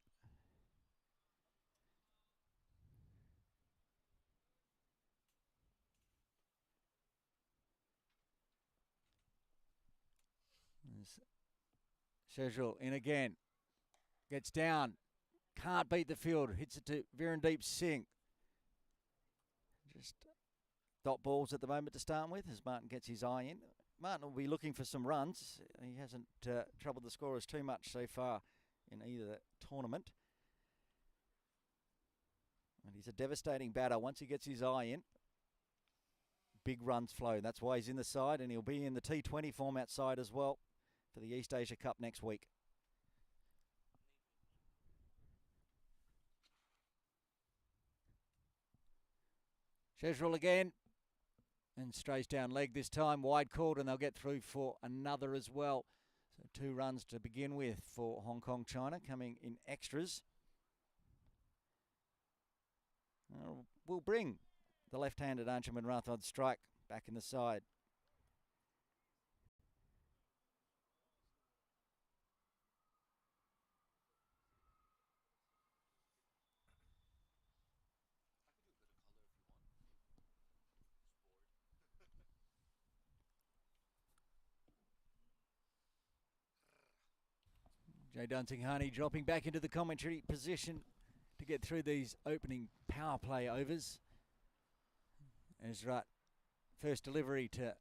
Shezrul in again. Gets down. Can't beat the field. Hits it to Virendeep Singh. Just dot balls at the moment to start with as Martin gets his eye in. Martin will be looking for some runs. He hasn't troubled the scorers too much so far in either tournament. And he's a devastating batter once he gets his eye in. Big runs flow. That's why he's in the side, and he'll be in the T20 format side as well for the East Asia Cup next week. Shezrul again, and strays down leg this time, wide called, and they'll get through for another as well. So 2 runs to begin with for Hong Kong China, coming in extras. We'll bring the left-handed Anshuman Rath on strike back in the side. Jay Dunsinghani dropping back into the commentary position to get through these opening power play overs. Ezrat, first delivery to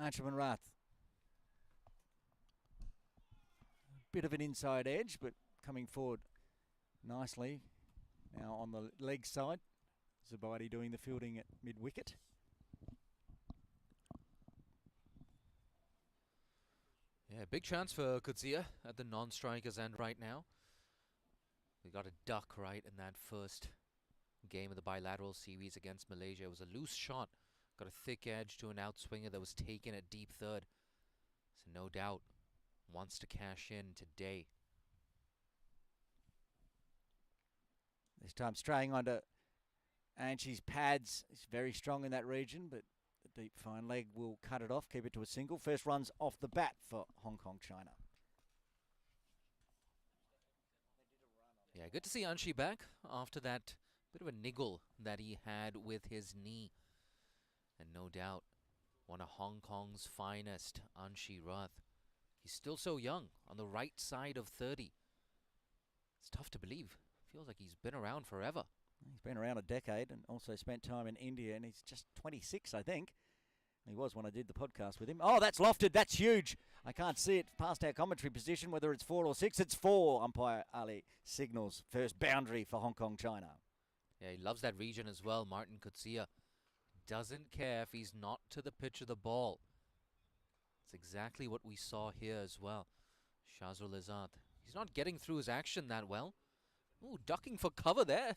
Anshuman Rath. Bit of an inside edge, but coming forward nicely. Now on the leg side, Zubaidi doing the fielding at mid-wicket. Yeah, big chance for Kutsia at the non-strikers end right now. We got a duck right in that first game of the bilateral series against Malaysia. It was a loose shot. Got a thick edge to an outswinger that was taken at deep third. So no doubt wants to cash in today. This time straying onto Anshi's pads. He's very strong in that region, but the deep fine leg will cut it off, keep it to a single. First runs off the bat for Hong Kong China. Yeah, good to see Anshi back after that bit of a niggle that he had with his knee. And no doubt, one of Hong Kong's finest, Anshi Rath. He's still so young, on the right side of 30. It's tough to believe. Feels like he's been around forever. He's been around a decade and also spent time in India, and he's just 26, I think. He was when I did the podcast with him. Oh, that's lofted. That's huge. I can't see it past our commentary position, whether it's 4 or 6. It's 4, umpire Ali signals. First boundary for Hong Kong, China. Yeah, he loves that region as well, Martin Kutsia. Doesn't care if he's not to the pitch of the ball. It's exactly what we saw here as well. Shazul Izzat. He's not getting through his action that well. Ooh, ducking for cover there.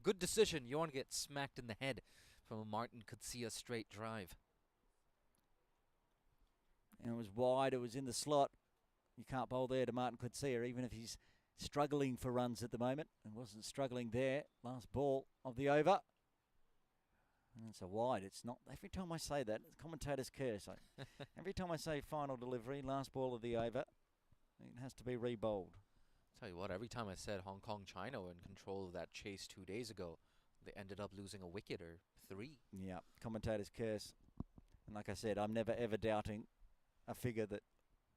Good decision. You want to get smacked in the head from a Martin Kutsia straight drive. And it was wide. It was in the slot. You can't bowl there to Martin Kutsia, even if he's struggling for runs at the moment. And wasn't struggling there. Last ball of the over. And it's a wide. It's not. Every time I say that, the commentators curse. Every time I say final delivery, last ball of the over, it has to be re-bowled. Tell you what, every time I said Hong Kong, China were in control of that chase 2 days ago, they ended up losing a wicket or 3. Yeah, commentators curse. And like I said, I'm never ever doubting a figure that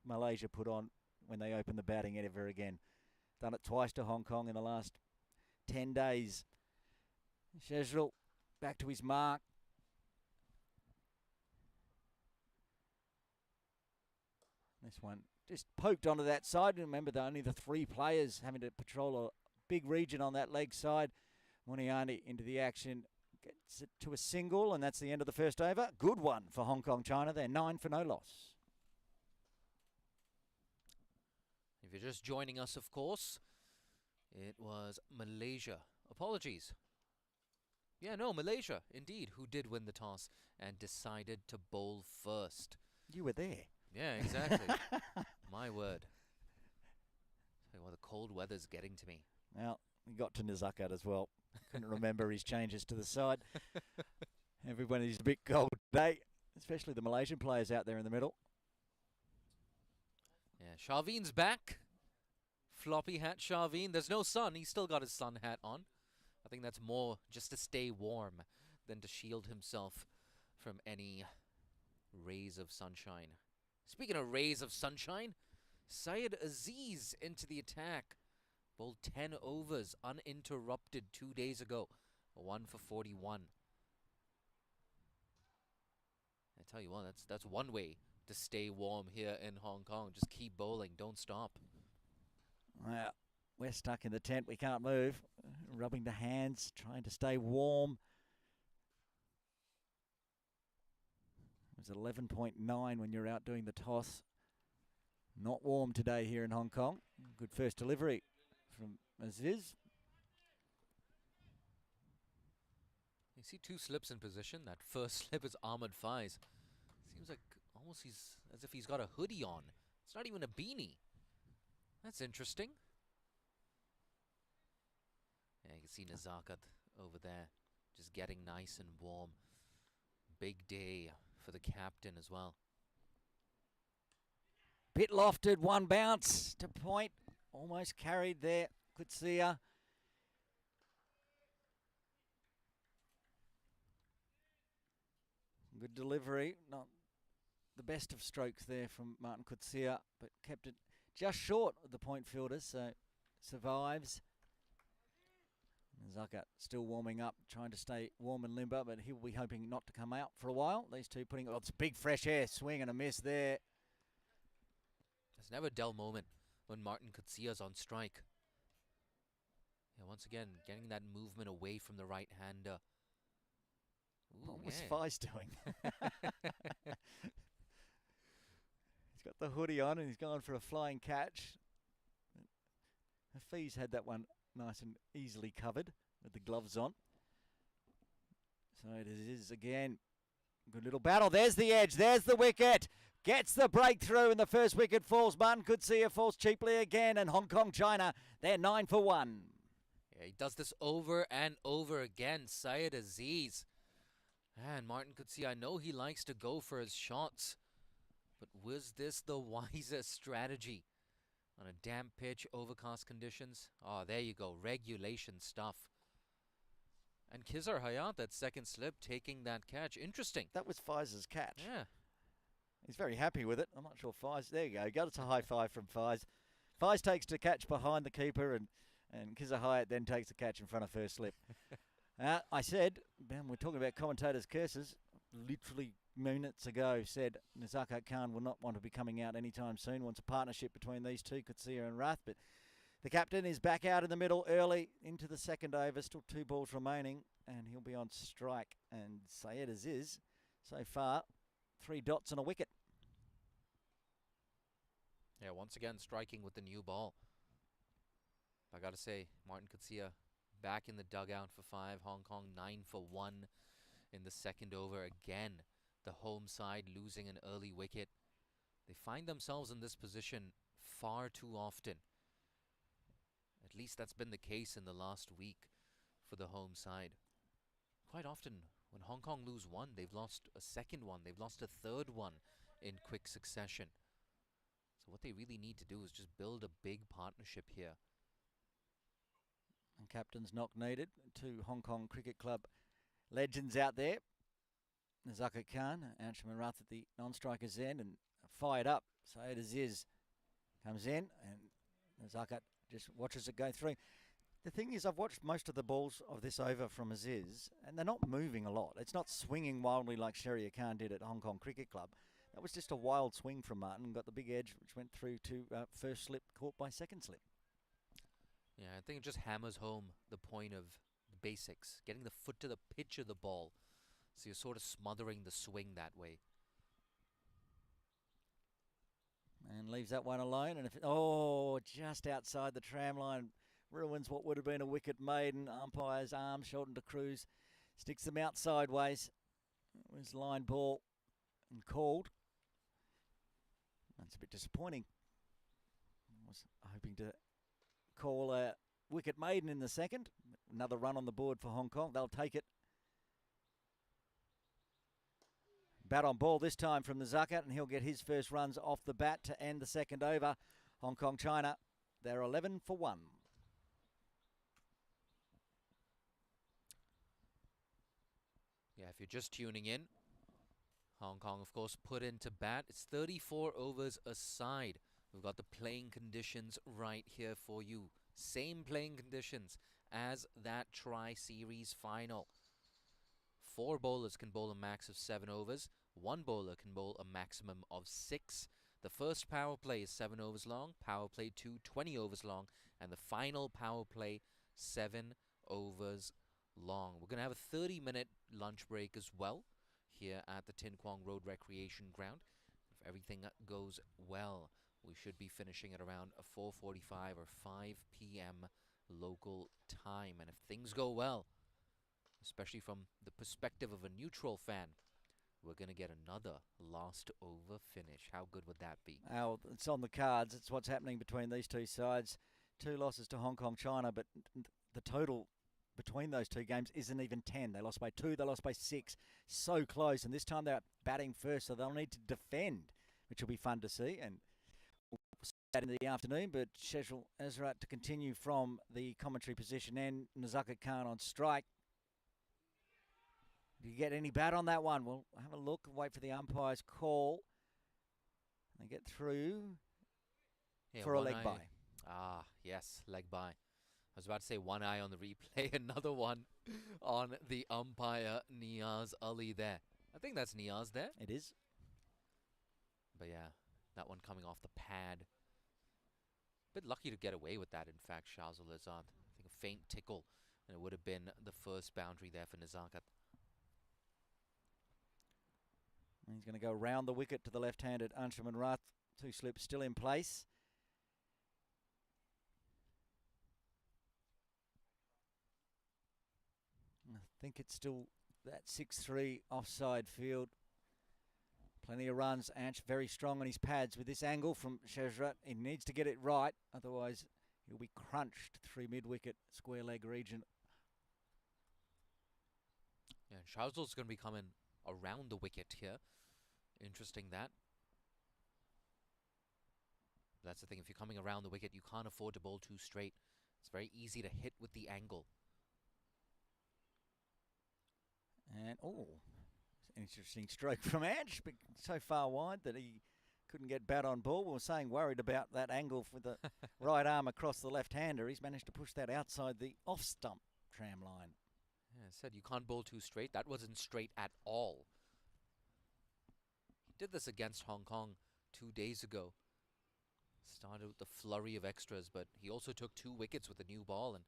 Malaysia put on when they open the batting ever again. Done it twice to Hong Kong in the last 10 days. Shazul back to his mark. This one just poked onto that side. Remember, they're only the 3 players having to patrol a big region on that leg side. Muniani into the action. Gets it to a single, and that's the end of the first over. Good one for Hong Kong, China. They're 9 for no loss. If you're just joining us, of course, it was Malaysia. Apologies. Yeah, no, Malaysia, indeed, who did win the toss and decided to bowl first. You were there. Yeah, exactly. My word. Tell you what, the cold weather's getting to me. Well, he got to Nizakat as well. Couldn't remember his changes to the side. Everybody's a bit cold today, especially the Malaysian players out there in the middle. Yeah, Sharveen's back. Floppy hat Sharveen. There's no sun. He's still got his sun hat on. I think that's more just to stay warm than to shield himself from any rays of sunshine. Speaking of rays of sunshine, Syed Aziz into the attack. Bowled 10 overs uninterrupted 2 days ago. 1 for 41. I tell you what, that's one way to stay warm here in Hong Kong. Just keep bowling, don't stop. Well, we're stuck in the tent. We can't move. Rubbing the hands, trying to stay warm. It was 11.9 when you're out doing the toss. Not warm today here in Hong Kong. Good first delivery from Aziz. You see 2 slips in position. That first slip is Ahmed Faiz. Seems like almost he's as if he's got a hoodie on. It's not even a beanie. That's interesting. Yeah, you can see Nizakat over there, just getting nice and warm. Big day for the captain as well. Bit lofted, one bounce to point. Almost carried there. Kutsia. Good delivery. Not the best of strokes there from Martin Kutsia, but kept it just short of the point fielder, so survives. Zakat still warming up, trying to stay warm and limber, but he'll be hoping not to come out for a while. These two putting, oh, it's a big fresh air swing and a miss there. There's never a dull moment when Martin Kutsia's on strike. Yeah, once again, getting that movement away from the right-hander. What was Faiz doing? He's got the hoodie on and he's going for a flying catch. Hafiz had that one nice and easily covered with the gloves on. So it is again. Good little battle. There's the edge. There's the wicket. Gets the breakthrough and the first wicket falls. Martin Kutsia falls cheaply again, and Hong Kong, China, they're 9 for 1. Yeah, he does this over and over again. Syed Aziz. And Martin Kutsia, I know he likes to go for his shots, but was this the wisest strategy? On a damp pitch, overcast conditions. Oh, there you go. Regulation stuff. And Khizar Hayat, that second slip, taking that catch. Interesting. That was Faiz's catch. Yeah. He's very happy with it. I'm not sure Faiz. There you go. Got it a high five from Faiz. Faiz takes to catch behind the keeper, and And Kizza Hyatt then takes the catch in front of first slip. I said, Ben, we're talking about commentators' curses, literally minutes ago said Nizaka Khan will not want to be coming out anytime soon, wants a partnership between these two, Kutsia and Rath, but the captain is back out in the middle early into the second over, still 2 balls remaining, and he'll be on strike. And Syed Aziz, so far, 3 dots and a wicket. Yeah, once again striking with the new ball. I got to say, Martin Kutsia back in the dugout for 5. Hong Kong 9 for 1 in the second over. Again, the home side losing an early wicket. They find themselves in this position far too often. At least that's been the case in the last week for the home side. Quite often, when Hong Kong lose one, they've lost a second one. They've lost a third one in quick succession. So what they really need to do is just build a big partnership here. And captain's knock needed. 2 Hong Kong Cricket Club legends out there. Nizaka Khan, Anshuman Rath at the non-striker's end, and fired up. Syed Aziz comes in, and Nizaka just watches it go through. The thing is, I've watched most of the balls of this over from Aziz, and they're not moving a lot. It's not swinging wildly like Sharia Khan did at Hong Kong Cricket Club. That was just a wild swing from Martin and got the big edge, which went through to first slip, caught by second slip. Yeah, I think it just hammers home the point of the basics, getting the foot to the pitch of the ball. So you're sort of smothering the swing that way. And leaves that one alone. And just outside the tram line, ruins what would have been a wicket maiden. Umpire's arm shortened to Cruz, sticks them out sideways. It was line ball and called. That's a bit disappointing. I was hoping to call a wicket maiden in the second. Another run on the board for Hong Kong. They'll take it. Bat on ball this time from the Zakat, and he'll get his first runs off the bat to end the second over. Hong Kong, China, they're 11 for 1. Yeah, if you're just tuning in, Hong Kong, of course, put into bat. It's 34 overs aside. We've got the playing conditions right here for you. Same playing conditions as that tri-series final. 4 bowlers can bowl a max of 7 overs. 1 bowler can bowl a maximum of 6. The first power play is 7 overs long. Power play 2, 20 overs long. And the final power play, 7 overs long. We're going to have a 30-minute lunch break as well here at the Tin Kwong Road Recreation Ground. If everything goes well, we should be finishing at around 4:45 or 5 p.m. local time. And if things go well, especially from the perspective of a neutral fan, we're going to get another last over finish. How good would that be? It's on the cards. It's what's happening between these two sides. 2 losses to Hong Kong, China, but the total between those two games isn't even 10. They lost by 2, they lost by 6. So close, and this time they're batting first, so they'll need to defend, which will be fun to see. And we'll see that in the afternoon, but Sheshul Ezrat to continue from the commentary position, and Nizaka Khan on strike. Do you get any bat on that one? We'll have a look and wait for the umpire's call. They get through for a leg eye. bye. Ah, yes, leg bye. I was about to say one eye on the replay, another one on the umpire, Niaz Ali there. I think that's Niaz there. It is. But yeah, that one coming off the pad. Bit lucky to get away with that, in fact, Shazul Azad. I think a faint tickle, and it would have been the first boundary there for Nizakat. He's going to go round the wicket to the left-handed Anshuman Rath. 2 slips still in place. I think it's still that 6-3 offside field. Plenty of runs. Ansh very strong on his pads with this angle from Shezrat. He needs to get it right, otherwise he'll be crunched through mid-wicket square leg region. Yeah, Shazul's going to be coming around the wicket here. Interesting that. That's the thing, if you're coming around the wicket, you can't afford to bowl too straight. It's very easy to hit with the angle. And, interesting stroke from Ange, but so far wide that he couldn't get bat on ball. We were saying worried about that angle for the right arm across the left-hander. He's managed to push that outside the off-stump tram line. Yeah, I said you can't bowl too straight. That wasn't straight at all. He did this against Hong Kong 2 days ago. Started with the flurry of extras, but he also took 2 wickets with a new ball and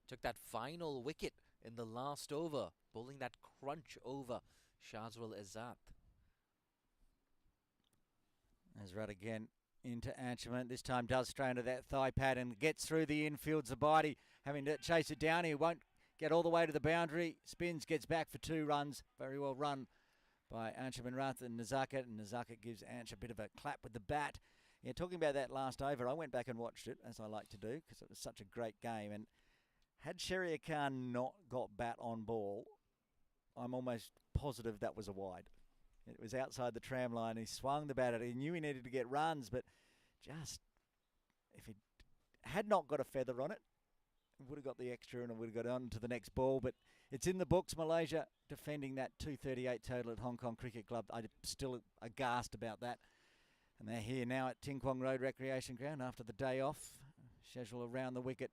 took that final wicket in the last over, bowling that crunch over Shazwal Izzat. Azrat again into Anchorman. This time does stray into that thigh pad and gets through the infield. Zubaidi having to chase it down. He won't get all the way to the boundary. Spins, gets back for 2 runs. Very well run by Anchorman rather than Nazakat. And Nazakat gives Anch a bit of a clap with the bat. Yeah, talking about that last over, I went back and watched it, as I like to do, because it was such a great game. And had Sharia Khan not got bat on ball, I'm almost positive that was a wide. It was outside the tram line. He swung the bat at it. He knew he needed to get runs, but just, if he had not got a feather on it, would have got the extra and it would have got on to the next ball. But it's in the books. Malaysia defending that 238 total at Hong Kong Cricket Club. I'm still aghast about that. And they're here now at Ting Kwong Road Recreation Ground after the day off. Shazwal around the wicket.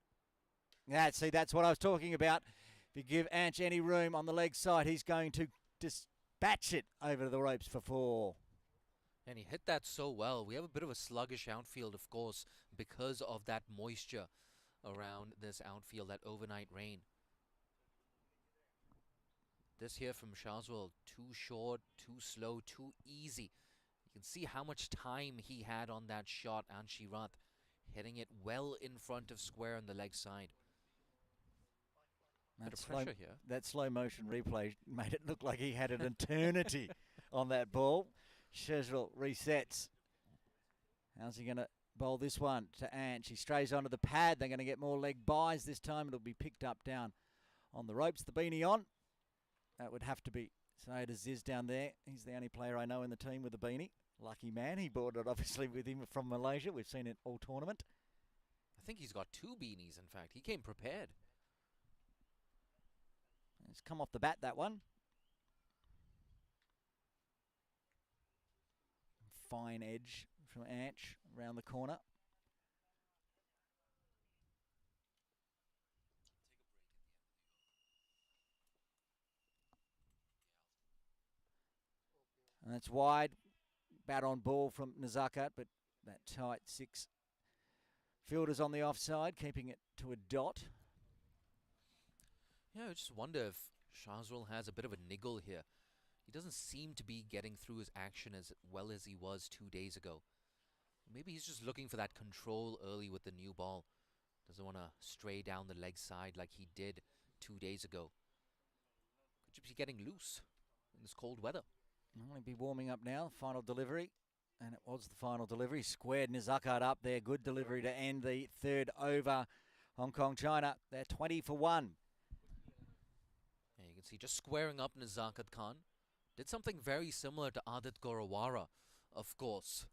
Yeah, see, that's what I was talking about. If you give Anch any room on the leg side, he's going to dispatch it over the ropes for 4. And he hit that so well. We have a bit of a sluggish outfield, of course, because of that moisture around this outfield, that overnight rain. This here from Shazwal, too short, too slow, too easy. You can see how much time he had on that shot, Anshirat, hitting it well in front of square on the leg side. Bit of pressure here. That slow motion replay made it look like he had an eternity on that ball. Shazwal resets. How's he going to bowl this one to Anch? He strays onto the pad. They're going to get more leg buys this time. It'll be picked up down on the ropes. The beanie on. That would have to be Syed Aziz down there. He's the only player I know in the team with a beanie. Lucky man. He brought it obviously with him from Malaysia. We've seen it all tournament. I think he's got 2 beanies, in fact. He came prepared. It's come off the bat, that one. Fine edge from Anch around the corner. And that's wide. Bat on ball from Nazakat, but that tight 6. Fielders on the offside, keeping it to a dot. Yeah, I just wonder if Shazwal has a bit of a niggle here. He doesn't seem to be getting through his action as well as he was 2 days ago. Maybe he's just looking for that control early with the new ball. Doesn't want to stray down the leg side like he did 2 days ago. Could just be getting loose in this cold weather. Only be warming up now. Final delivery. And it was the final delivery. Squared Nizakat up there. Good delivery to end the 3rd over. Hong Kong, China. They're 20 for 1. Yeah, you can see just squaring up Nizakat Khan. Did something very similar to Adit Gorawara, of course.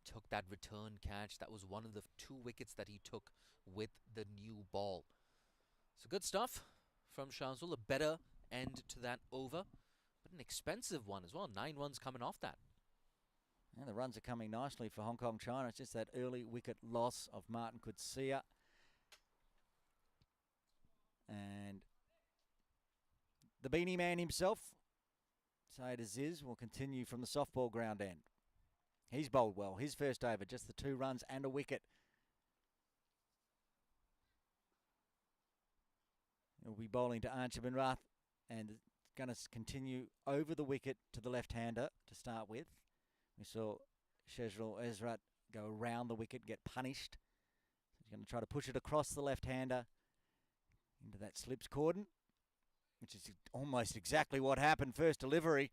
Took that return catch. That was one of the 2 wickets that he took with the new ball. So good stuff from Shazwal. A better end to that over. But an expensive one as well. 9 runs coming off that. And the runs are coming nicely for Hong Kong, China. It's just that early wicket loss of Martin Kutsia. And the beanie man himself, Syed Aziz, will continue from the softball ground end. He's bowled well. His first over, just the 2 runs and a wicket. He'll be bowling to Anshiman Rath and going to continue over the wicket to the left-hander to start with. We saw Shazwal Ezrat go around the wicket, get punished. So he's going to try to push it across the left-hander into that slips cordon, which is almost exactly what happened. First delivery,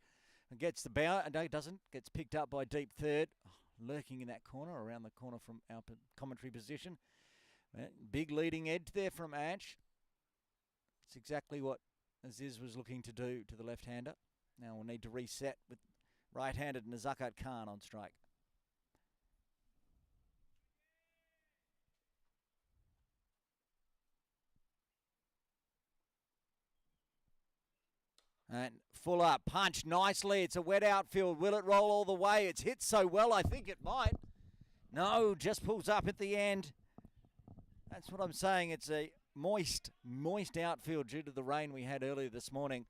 and gets the bounce. No, it doesn't. Gets picked up by deep third. Oh, lurking in that corner, around the corner from our commentary position. Big leading edge there from Anch. It's exactly what Aziz was looking to do to the left-hander. Now we'll need to reset with right-handed Nazakat Khan on strike. And Fuller punched nicely. It's a wet outfield. Will it roll all the way? It's hit so well, I think it might. No, just pulls up at the end. That's what I'm saying. It's a moist outfield due to the rain we had earlier this morning.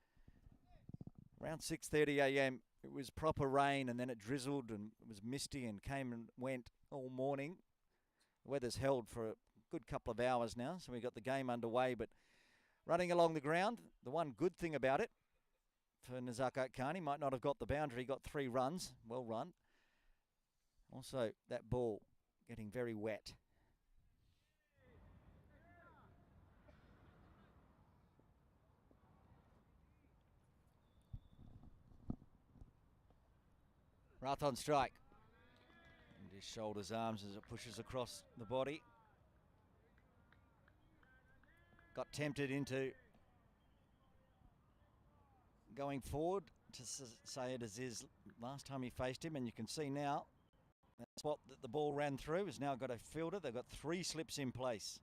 Around 6:30 a.m. it was proper rain, and then it drizzled and it was misty and came and went all morning. The weather's held for a good couple of hours now, so we got the game underway. But running along the ground, the one good thing about it for Nazaka Khani, might not have got the boundary, got 3 runs, well run. Also, that ball getting very wet. Rath on strike. And his shoulders, arms as it pushes across the body. Got tempted into going forward to Sayed Aziz last time he faced him, and you can see now that spot that the ball ran through has now got a fielder. They've got 3 slips in place.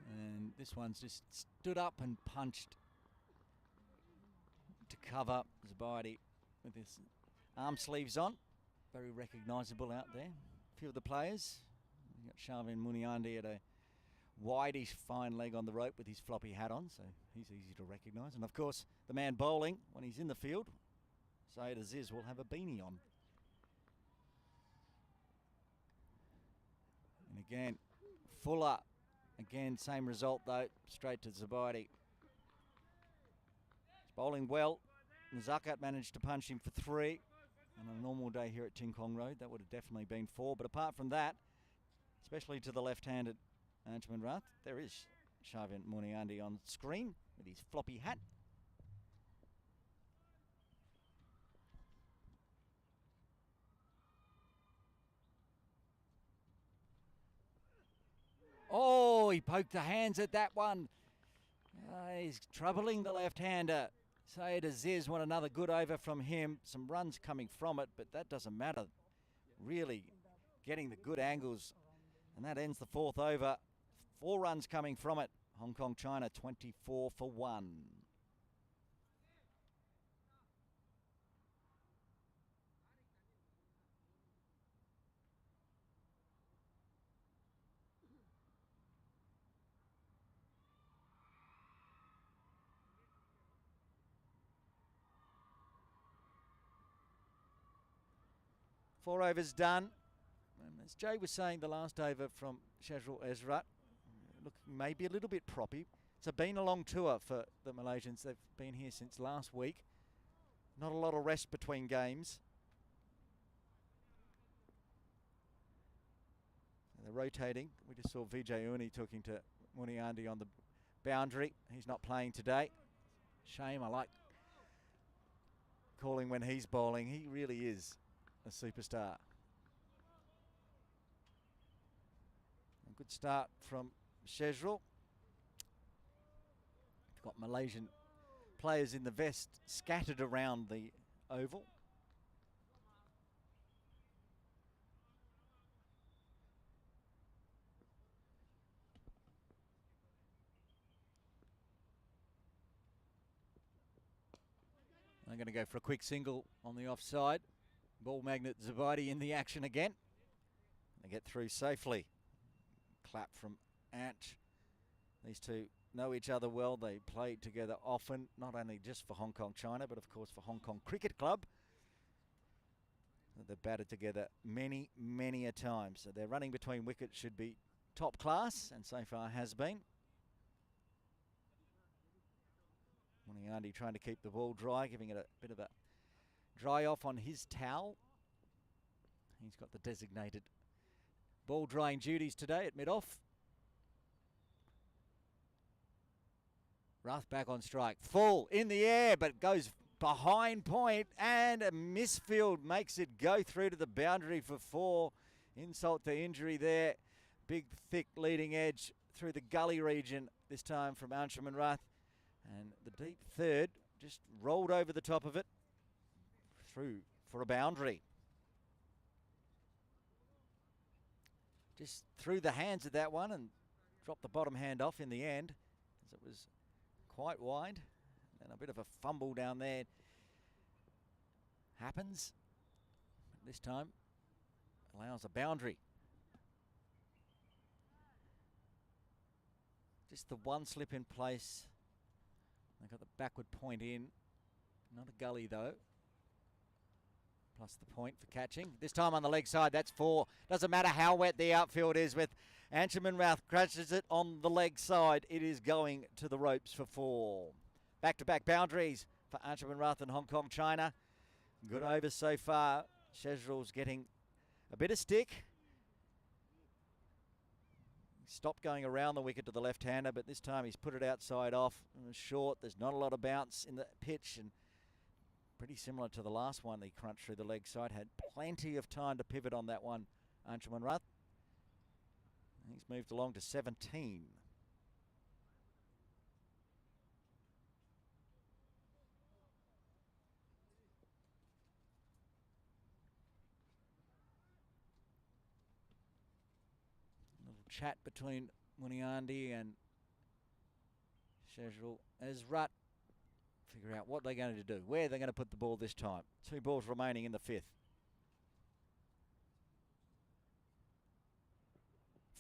And this one's just stood up and punched to cover Zubaidi with his arm sleeves on. Very recognisable out there. A few of the players. You've got Shavin Muniandi at a wideish fine leg on the rope with his floppy hat on, so he's easy to recognise. And of course, the man bowling, when he's in the field, Sayed Aziz will have a beanie on. And again, Fuller. Again, same result though, straight to Zubaidi. He's bowling well. Nazakat managed to punch him for 3. On a normal day here at Ting Kong Road, that would have definitely been 4. But apart from that, especially to the left-handed Anjuman Rath, there is Shavin Muniandi on screen with his floppy hat. Oh, he poked the hands at that one. He's troubling the left-hander. Sayed Aziz want another good over from him. Some runs coming from it, but that doesn't matter. Really getting the good angles. And that ends the 4th over. 4 runs coming from it. Hong Kong, China, 24 for 1. Four overs done. And as Jay was saying, the last over from Shazrul Ezrat, looking maybe a little bit proppy. It's been a long tour for the Malaysians. They've been here since last week. Not a lot of rest between games. They're rotating. We just saw Vijay Uni talking to Muniandi on the boundary. He's not playing today. Shame. I like calling when he's bowling. He really is a superstar. A good start from Shezrul. We've got Malaysian players in the vest scattered around the oval. I'm going to go for a quick single on the offside. Ball magnet Zubaidi in the action again. They get through safely. Clap from Ant. These two know each other well. They play together often, not only just for Hong Kong, China, but of course for Hong Kong Cricket Club. They've batted together many, many a time. So their running between wickets should be top class, and so far has been. Muniandi trying to keep the ball dry, giving it a bit of a dry off on his towel. He's got the designated ball drying duties today at mid-off. Rath back on strike. Full in the air, but goes behind point, and a misfield makes it go through to the boundary for 4. Insult to injury there. Big, thick leading edge through the gully region, this time from Anjuman Rath. And the deep third just rolled over the top of it through for a boundary. Just through the hands of that one, and dropped the bottom hand off in the end, as it was quite wide. And a bit of a fumble down there happens. This time allows a boundary. Just the one slip in place. They got the backward point in. Not a gully though. Plus the point for catching. This time on the leg side, that's 4. Doesn't matter how wet the outfield is with Anshuman Routh crashes it on the leg side. It is going to the ropes for 4. Back-to-back boundaries for Anshuman Routh and Hong Kong China. Good over so far. Shezral's getting a bit of stick. Stopped going around the wicket to the left-hander, but this time he's put it outside off. Short, there's not a lot of bounce in the pitch, and pretty similar to the last one. He crunched through the leg side, had plenty of time to pivot on that one, Anshuman Routh. He's moved along to 17. Chat between Muniandi and Shezral as Rutt figure out what they're going to do, where they're going to put the ball this time. 2 balls remaining in the 5th.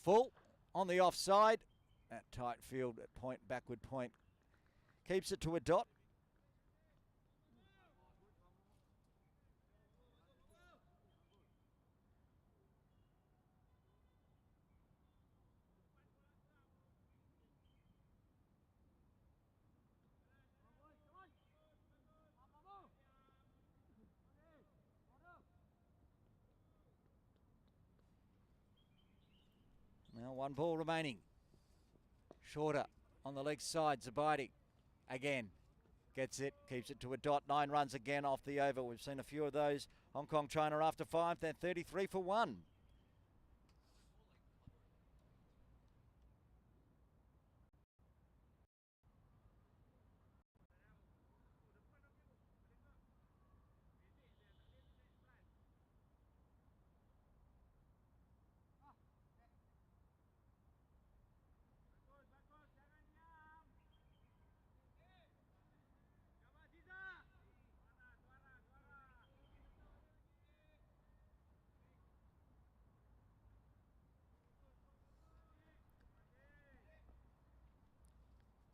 Full on the offside. That tight field at point, backward point, keeps it to a dot. Now 1 ball remaining. Shorter on the leg side. Zubaidi again gets it, keeps it to a dot. 9 runs again off the over. We've seen a few of those. Hong Kong China after 5. They're 33 for 1.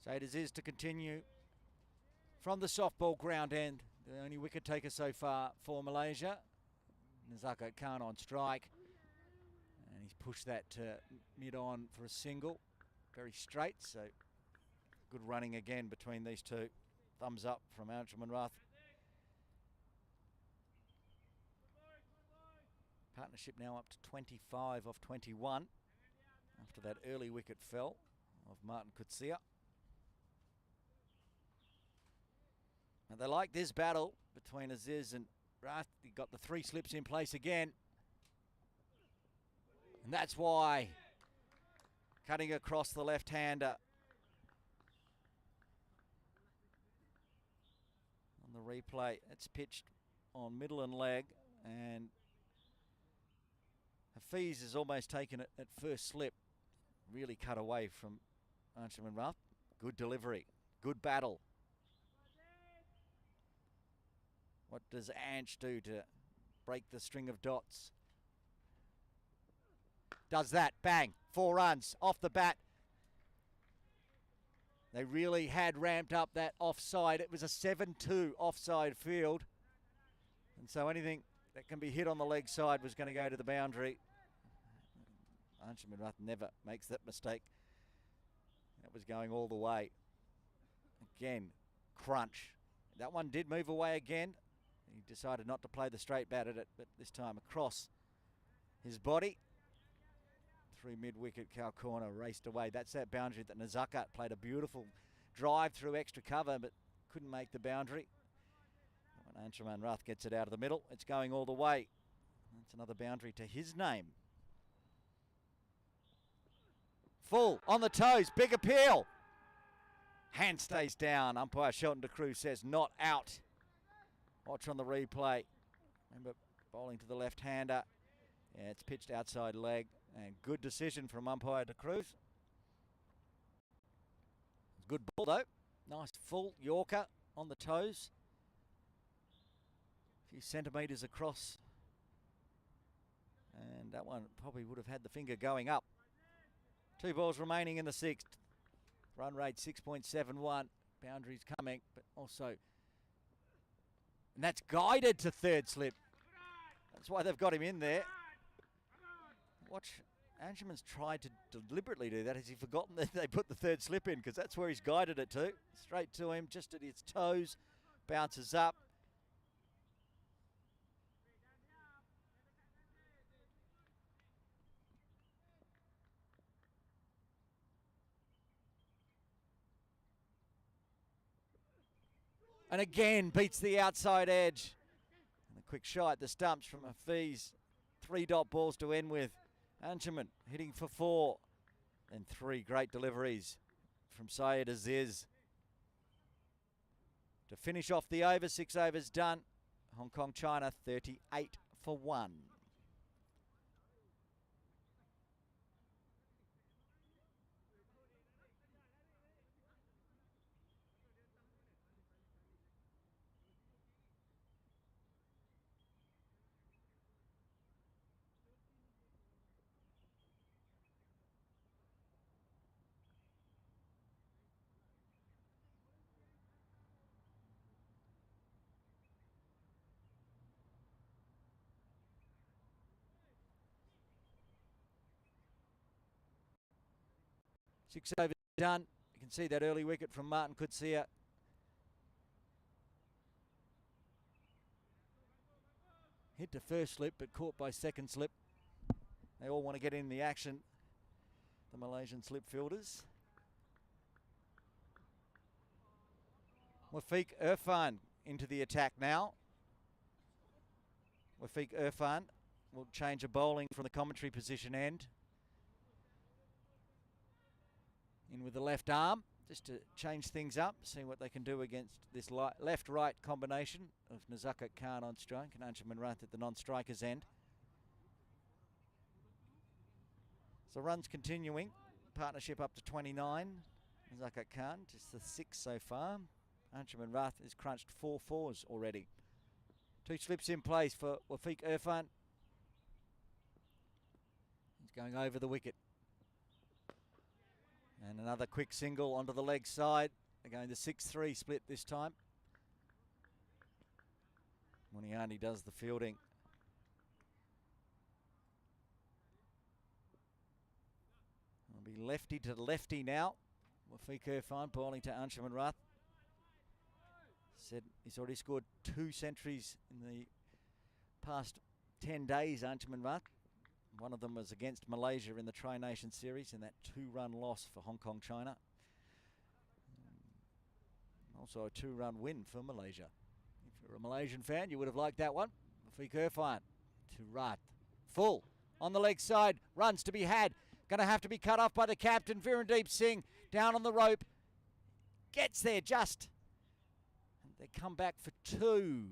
Saders is to continue from the softball ground end. The only wicket taker so far for Malaysia. Nazaka Khan on strike. And he's pushed that to mid-on for a single. Very straight, so good running again between these two. Thumbs up from Anshuman Routh. Partnership now up to 25 off 21 after that early wicket fell of Martin Kutsia. And they like this battle between Aziz and Routh. He got the 3 slips in place again. And that's why. Cutting across the left-hander. On the replay, it's pitched on middle and leg. And Hafiz has almost taken it at first slip. Really cut away from Anshuman Routh. Good delivery. Good battle. What does Ansh do to break the string of dots? Does that. Bang. 4 runs off the bat. They really had ramped up that offside. It was a 7-2 offside field. And so anything that can be hit on the leg side was going to go to the boundary. Anshuman Routh never makes that mistake. That was going all the way. Again, crunch. That one did move away again. He decided not to play the straight bat at it, but this time across his body. Through mid-wicket, Cow Corner raced away. That's that boundary that Nazaka played a beautiful drive through extra cover, but couldn't make the boundary. When Anshuman Routh gets it out of the middle, it's going all the way. That's another boundary to his name. Full, on the toes, big appeal. Hand stays down. Umpire Shelton de Cruz says not out. Watch on the replay. Remember, bowling to the left-hander. Yeah, it's pitched outside leg. And good decision from umpire de Cruz. Good ball, though. Nice full Yorker on the toes. A few centimetres across. And that one probably would have had the finger going up. 2 balls remaining in the 6th. Run rate 6.71. Boundaries coming, but also... And that's guided to third slip. That's why they've got him in there. Watch, Angerman's tried to deliberately do that. Has he forgotten that they put the third slip in? Because that's where he's guided it to. Straight to him, just at his toes. Bounces up. And again, beats the outside edge. And a quick shot at the stumps from Hafiz. 3 dot balls to end with. Angerman hitting for 4. And 3 great deliveries from Syed Aziz. To finish off the over, 6 overs done. Hong Kong, China, 38 for 1. Six overs done. You can see that early wicket from Martin Kutsia. Hit the first slip, but caught by second slip. They all want to get in the action, the Malaysian slip fielders. Wafiq Irfan into the attack now. Wafiq Irfan will change a bowling from the commentary position end. In with the left arm, just to change things up, see what they can do against this left-right combination of Nazakat Khan on strike and Anjuman Rath at the non-strikers end. So runs continuing, partnership up to 29. Nazakat Khan, just the 6 so far. Anjuman Rath has crunched 4 fours already. 2 slips in place for Wafiq Irfan. He's going over the wicket. And another quick single onto the leg side. Again, the 6-3 split this time. Muniani does the fielding. It'll be lefty to lefty now. Wafiq Irfan bowling to Anshuman Rath. Said he's already scored 2 centuries in the past 10 days, Anshuman Rath. One of them was against Malaysia in the Tri-Nation Series in that 2-run loss for Hong Kong, China. Also a 2-run win for Malaysia. If you're a Malaysian fan, you would have liked that one. Wafiq Irfan to Rath. Full on the leg side. Runs to be had. Going to have to be cut off by the captain, Virendeep Singh. Down on the rope. Gets there just. And they come back for 2.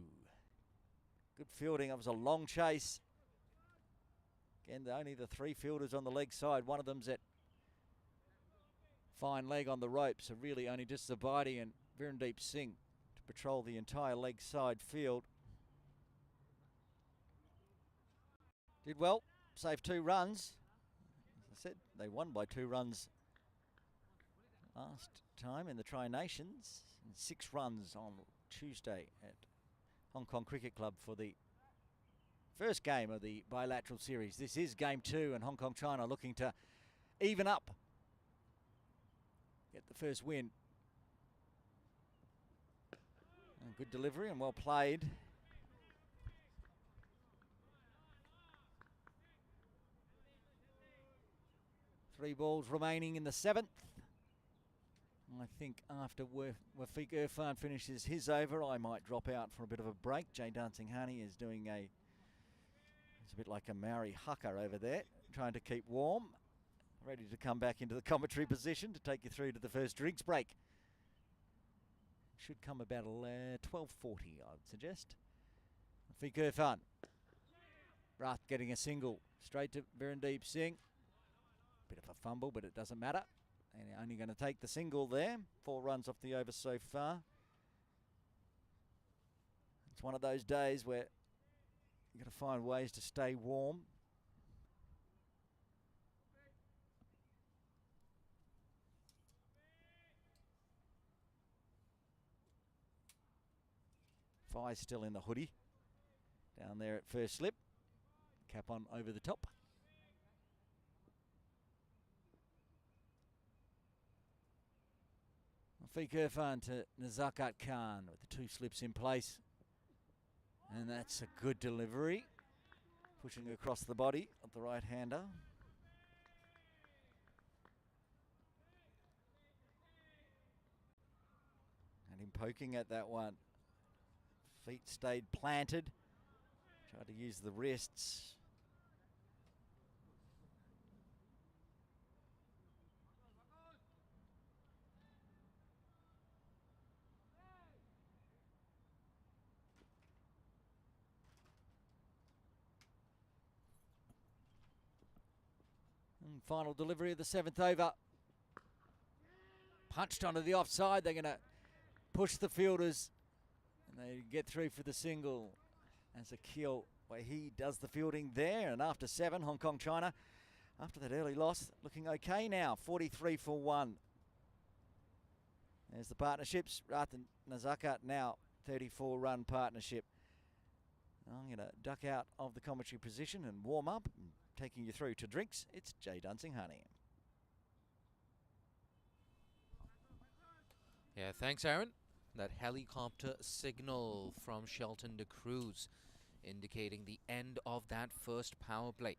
Good fielding. That was a long chase. Again, only the 3 fielders on the leg side. One of them's at fine leg on the rope, so really only just Zabadi and Virendeep Singh to patrol the entire leg side field. Did well, saved 2 runs. As I said, they won by 2 runs last time in the Tri-Nations. And 6 runs on Tuesday at Hong Kong Cricket Club for the first game of the bilateral series. This is game 2, and Hong Kong China looking to even up. Get the first win. And good delivery and well played. Three balls remaining in the 7th. I think after Wafiq Irfan finishes his over, I might drop out for a bit of a break. Jay Dancing Honey is doing it's a bit like a Maori haka over there, trying to keep warm. Ready to come back into the commentary position to take you through to the first drinks break. Should come about 12:40, I would suggest. Wafiq Irfan. Rath getting a single straight to Virendeep Singh. Bit of a fumble, but it doesn't matter. And only going to take the single there. 4 runs off the over so far. It's one of those days where you've got to find ways to stay warm. Fi's still in the hoodie. Down there at first slip. Cap on over the top. Rafiq Irfan to Nazakat Khan with the 2 slips in place. And that's a good delivery. Pushing across the body of the right-hander. And him poking at that one. Feet stayed planted. Tried to use the wrists. And final delivery of the 7th over. Punched onto the offside. They're going to push the fielders. And they get through for the single. As Akil, where he does the fielding there. And after 7, Hong Kong, China, after that early loss, looking okay now. 43 for 1. There's the partnerships. Rathan Nazakat now 34-run partnership. I'm going to duck out of the commentary position and warm up. And taking you through to drinks, it's Jay Dunsing Honey. Yeah, thanks, Aaron. That helicopter signal from Shelton de Cruz indicating the end of that first power play.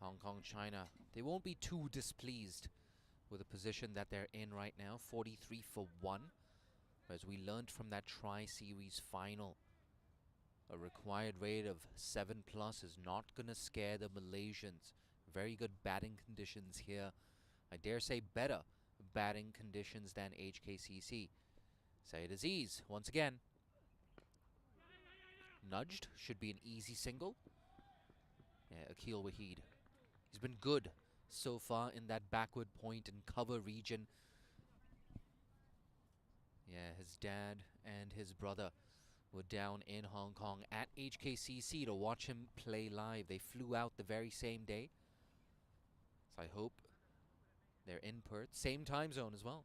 Hong Kong, China, they won't be too displeased with the position that they're in right now, 43 for 1. As we learned from that tri-series final, a required rate of 7+ is not going to scare the Malaysians. Very good batting conditions here. I dare say better batting conditions than HKCC. Syed Aziz, once again. Nudged, should be an easy single. Yeah, Akil Wahid. He's been good so far in that backward point and cover region. Yeah, his dad and his brother were down in Hong Kong at HKCC to watch him play live. They flew out the very same day. So I hope they're in Perth. Same time zone as well.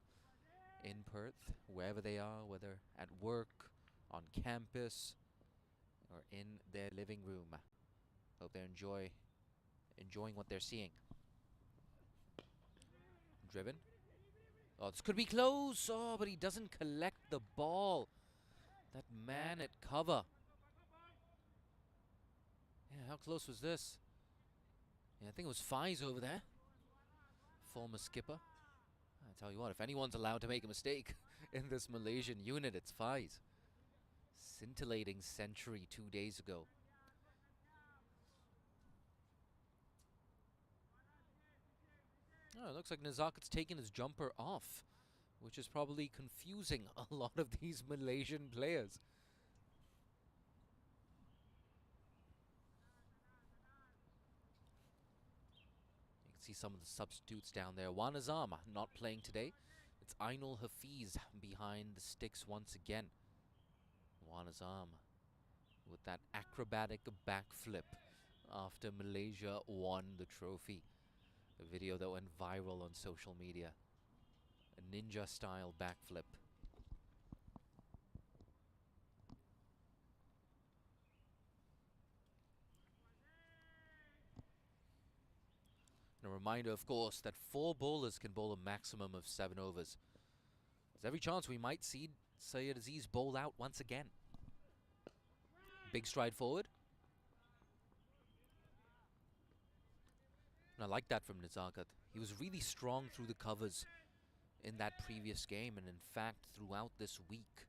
In Perth, wherever they are, whether at work, on campus, or in their living room. Hope they're enjoying what they're seeing. Driven. Oh, this could be close. Oh, but he doesn't collect the ball. That man at cover. Yeah, how close was this? Yeah, I think it was Fies over there. Former skipper. I tell you what, if anyone's allowed to make a mistake in this Malaysian unit, it's Fies. Scintillating century 2 days ago. Oh, it looks like Nazakat's taken his jumper off, which is probably confusing a lot of these Malaysian players. You can see some of the substitutes down there. Wan Azam not playing today. It's Ainul Hafiz behind the sticks once again. Wan Azam with that acrobatic backflip after Malaysia won the trophy. A video that went viral on social media. A ninja-style backflip. And a reminder, of course, that 4 bowlers can bowl a maximum of 7 overs. There's every chance we might see Syed Aziz bowl out once again. Big stride forward. And I like that from Nazakat. He was really strong through the covers in that previous game, and in fact throughout this week.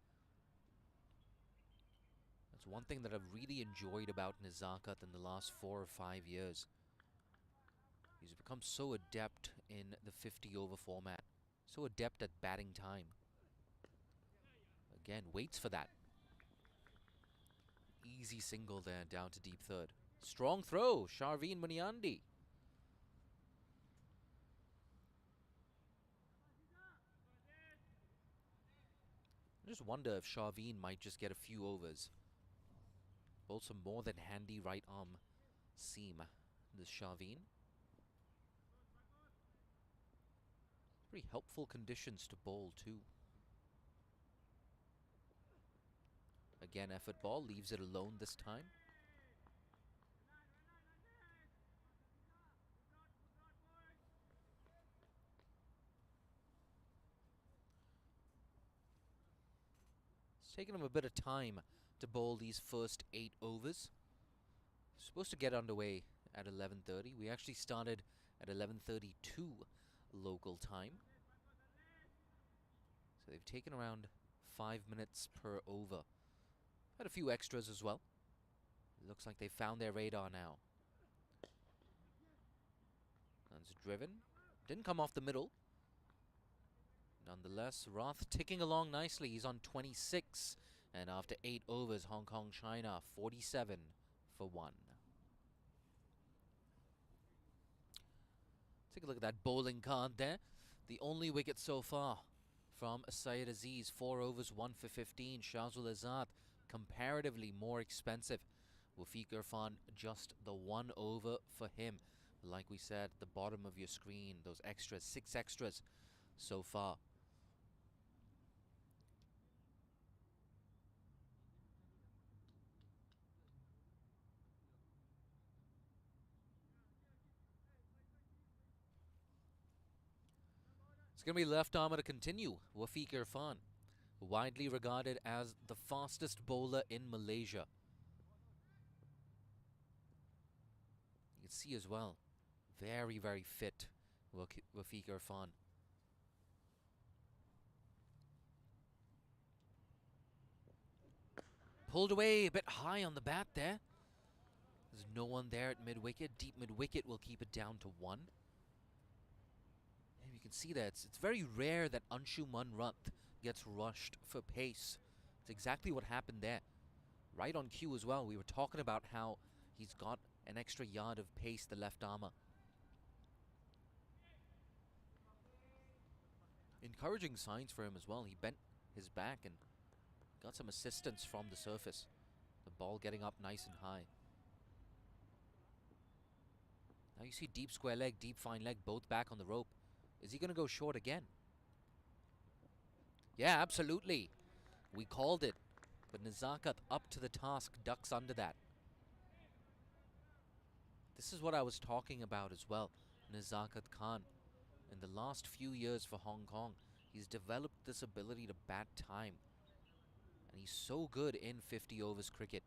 That's one thing that I've really enjoyed about Nazakat in the last 4 or 5 years. He's become so adept in the 50-over format. So adept at batting time. Again, waits for that. Easy single there down to deep third. Strong throw, Sharveen Muniandi. I just wonder if Shaveen might just get a few overs. Also more than handy right arm seam, this Shaveen. Pretty helpful conditions to bowl too. Again, effort ball, leaves it alone this time. It's taken him a bit of time to bowl these first 8 overs. Supposed to get underway at 11:30. We actually started at 11:32 local time. So they've taken around 5 minutes per over. Had a few extras as well. Looks like they found their radar now. That's driven. Didn't come off the middle. Nonetheless, Roth ticking along nicely. He's on 26. And after 8 overs, Hong Kong, China, 47 for 1. Take a look at that bowling card there. The only wicket so far from Syed Aziz. 4 overs, 1 for 15. Shazul Azad, comparatively more expensive. Wafiq Irfan, just the 1 over for him. Like we said, the bottom of your screen, those extras, 6 extras so far. It's going to be left armour to continue. Wafiq Irfan, widely regarded as the fastest bowler in Malaysia. You can see as well, very, very fit, Wafiq Irfan. Pulled away a bit high on the bat there. There's no one there at mid-wicket. Deep mid-wicket will keep it down to 1. And you can see that it's very rare that Anshuman Rath gets rushed for pace. It's exactly what happened there. Right on cue as well. We were talking about how he's got an extra yard of pace, the left armour. Encouraging signs for him as well. He bent his back and got some assistance from the surface. The ball getting up nice and high. Now you see deep square leg, deep fine leg, both back on the rope. Is he going to go short again? Yeah, absolutely. We called it. But Nazakat up to the task, ducks under that. This is what I was talking about as well. Nazakat Khan. In the last few years for Hong Kong, he's developed this ability to bat time. And he's so good in 50 overs cricket.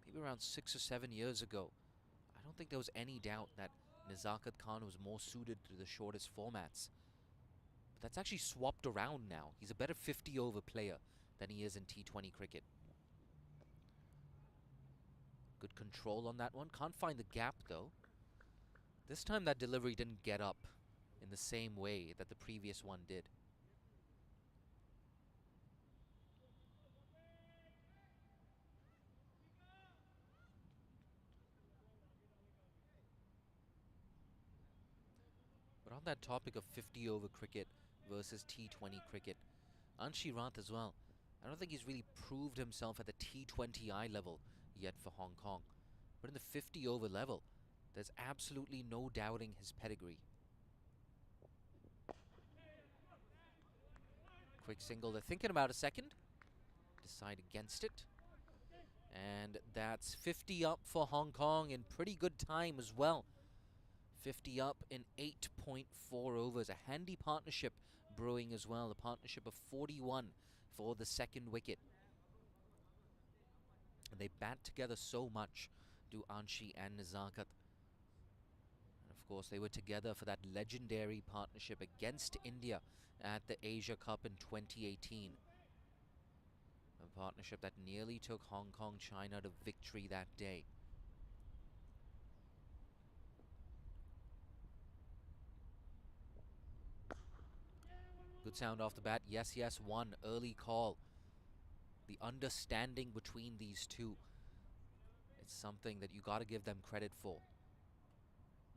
Maybe around 6 or 7 years ago, I don't think there was any doubt that Nazakat Khan was more suited to the shortest formats. But that's actually swapped around now. He's a better 50 over player than he is in T20 cricket. Good control on that one. Can't find the gap though. This time that delivery didn't get up in the same way that the previous one did. But on that topic of 50 over cricket versus T20 cricket, Anshi Rath as well. I don't think he's really proved himself at the T20I level yet for Hong Kong. But in the 50 over level, there's absolutely no doubting his pedigree. Quick single, they're thinking about a second. Decide against it. And that's 50 up for Hong Kong in pretty good time as well. 50 up in 8.4 overs. A handy partnership brewing as well. A partnership of 41 for the second wicket. And they bat together so much, do Anshi and Nazakat. And of course, they were together for that legendary partnership against India at the Asia Cup in 2018. A partnership that nearly took Hong Kong, China to victory that day. Good sound off the bat. Yes, yes, 1. Early call. The understanding between these two. It's something that you got to give them credit for.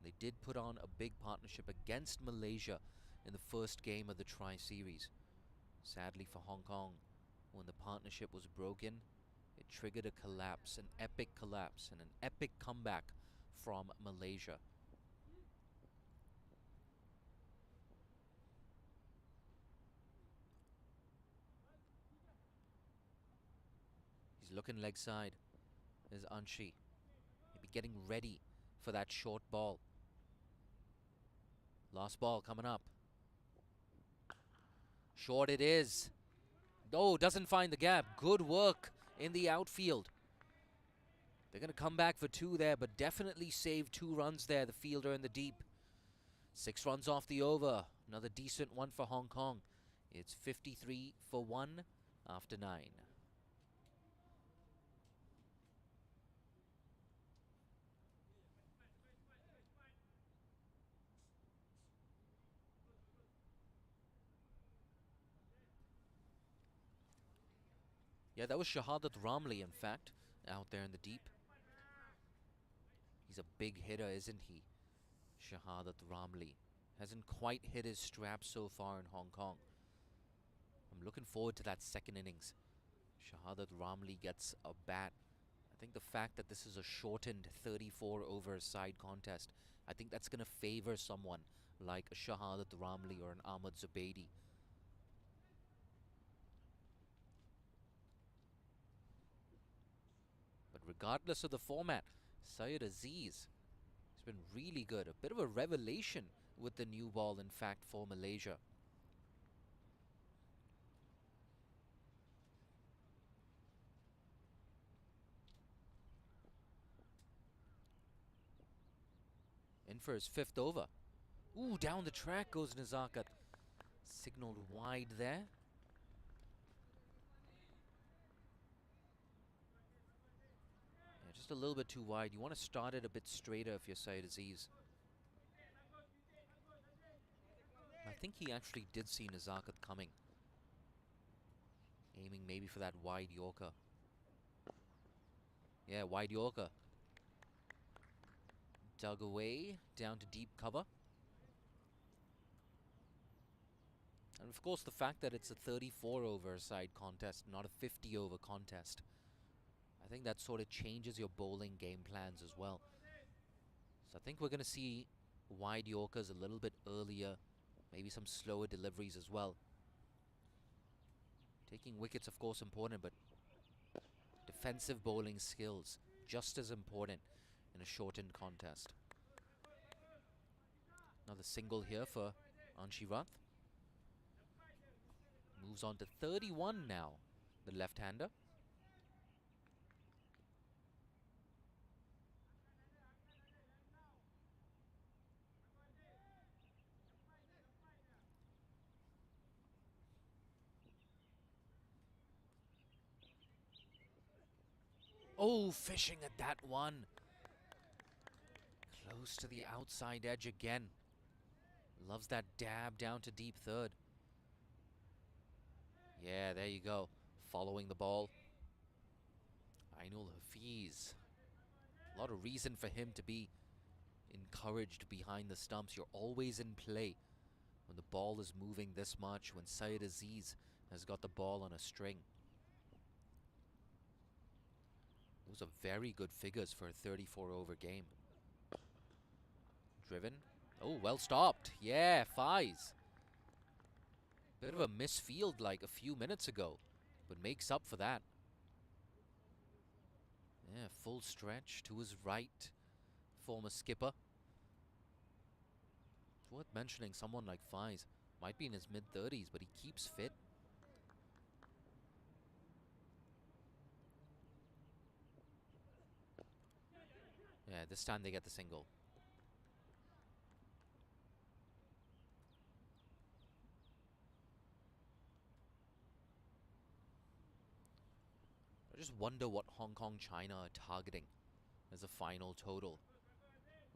They did put on a big partnership against Malaysia in the first game of the Tri-Series. Sadly for Hong Kong, when the partnership was broken, it triggered a collapse, an epic collapse, and an epic comeback from Malaysia. He's looking leg side. There's Anshi. Maybe getting ready for that short ball. Last ball coming up. Short it is. Oh, doesn't find the gap. Good work in the outfield. They're going to come back for 2 there, but definitely save 2 runs there, the fielder in the deep. 6 runs off the over. Another decent one for Hong Kong. It's 53 for 1 after 9. Yeah, that was Shahadat Ramli, in fact, out there in the deep. He's a big hitter, isn't he? Shahadat Ramli. Hasn't quite hit his strap so far in Hong Kong. I'm looking forward to that second innings. Shahadat Ramli gets a bat. I think the fact that this is a shortened 34-over side contest, I think that's going to favor someone like a Shahadat Ramli or an Ahmad Zubaidi. But regardless of the format, Syed Aziz has been really good. A bit of a revelation with the new ball, in fact, for Malaysia. In for his 5th over. Ooh, down the track goes Nazakat. Signaled wide there. Yeah, just a little bit too wide. You want to start it a bit straighter if you're Syed Aziz. I think he actually did see Nazakat coming. Aiming maybe for that wide Yorker. Yeah, wide Yorker. Dug away, down to deep cover. And of course the fact that it's a 34-over side contest, not a 50-over contest. I think that sort of changes your bowling game plans as well. So I think we're going to see wide Yorkers a little bit earlier. Maybe some slower deliveries as well. Taking wickets, of course, important, but defensive bowling skills just as important in a shortened contest. Another single here for Anshi Rath. Moves on to 31 now, the left-hander. Oh, fishing at that one. Close to the outside edge again. Loves that dab down to deep third. Yeah, there you go. Following the ball. Ainul Hafiz. A lot of reason for him to be encouraged behind the stumps. You're always in play when the ball is moving this much, when Syed Aziz has got the ball on a string. Those are very good figures for a 34-over game. Driven. Oh, well stopped. Yeah, Fies. Bit of a misfield like a few minutes ago, but makes up for that. Yeah, full stretch to his right. Former skipper. It's worth mentioning someone like Fies. Might be in his mid-30s, but he keeps fit. Yeah, this time they get the single. I just wonder what Hong Kong, China are targeting as a final total.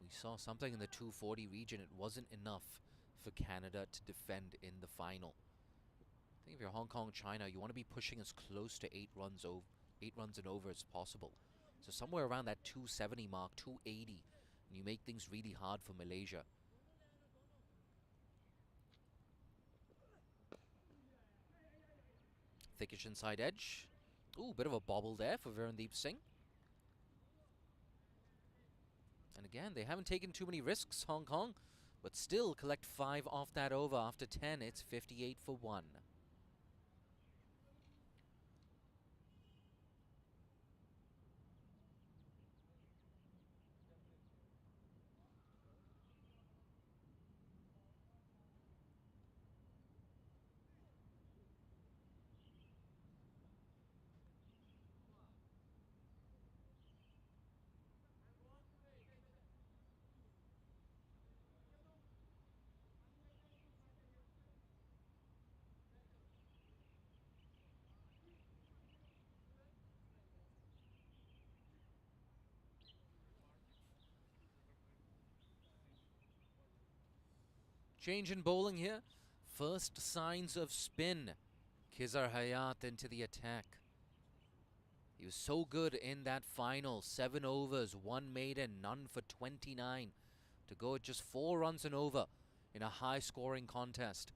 We saw something in the 240 region. It wasn't enough for Canada to defend in the final. I think if you're Hong Kong, China, you want to be pushing as close to 8 runs and over as possible. So somewhere around that 270 mark, 280, and you make things really hard for Malaysia. thickish inside edge. Ooh, bit of a bobble there for Virendeep Singh. And again, they haven't taken too many risks, Hong Kong, but still collect 5 off that over. After 10, it's 58 for 1. Change in bowling here. First signs of spin. Khizar Hayat into the attack. He was so good in that final. 7 overs, 1 maiden, none for 29. To go at just 4 runs and over in a high-scoring contest.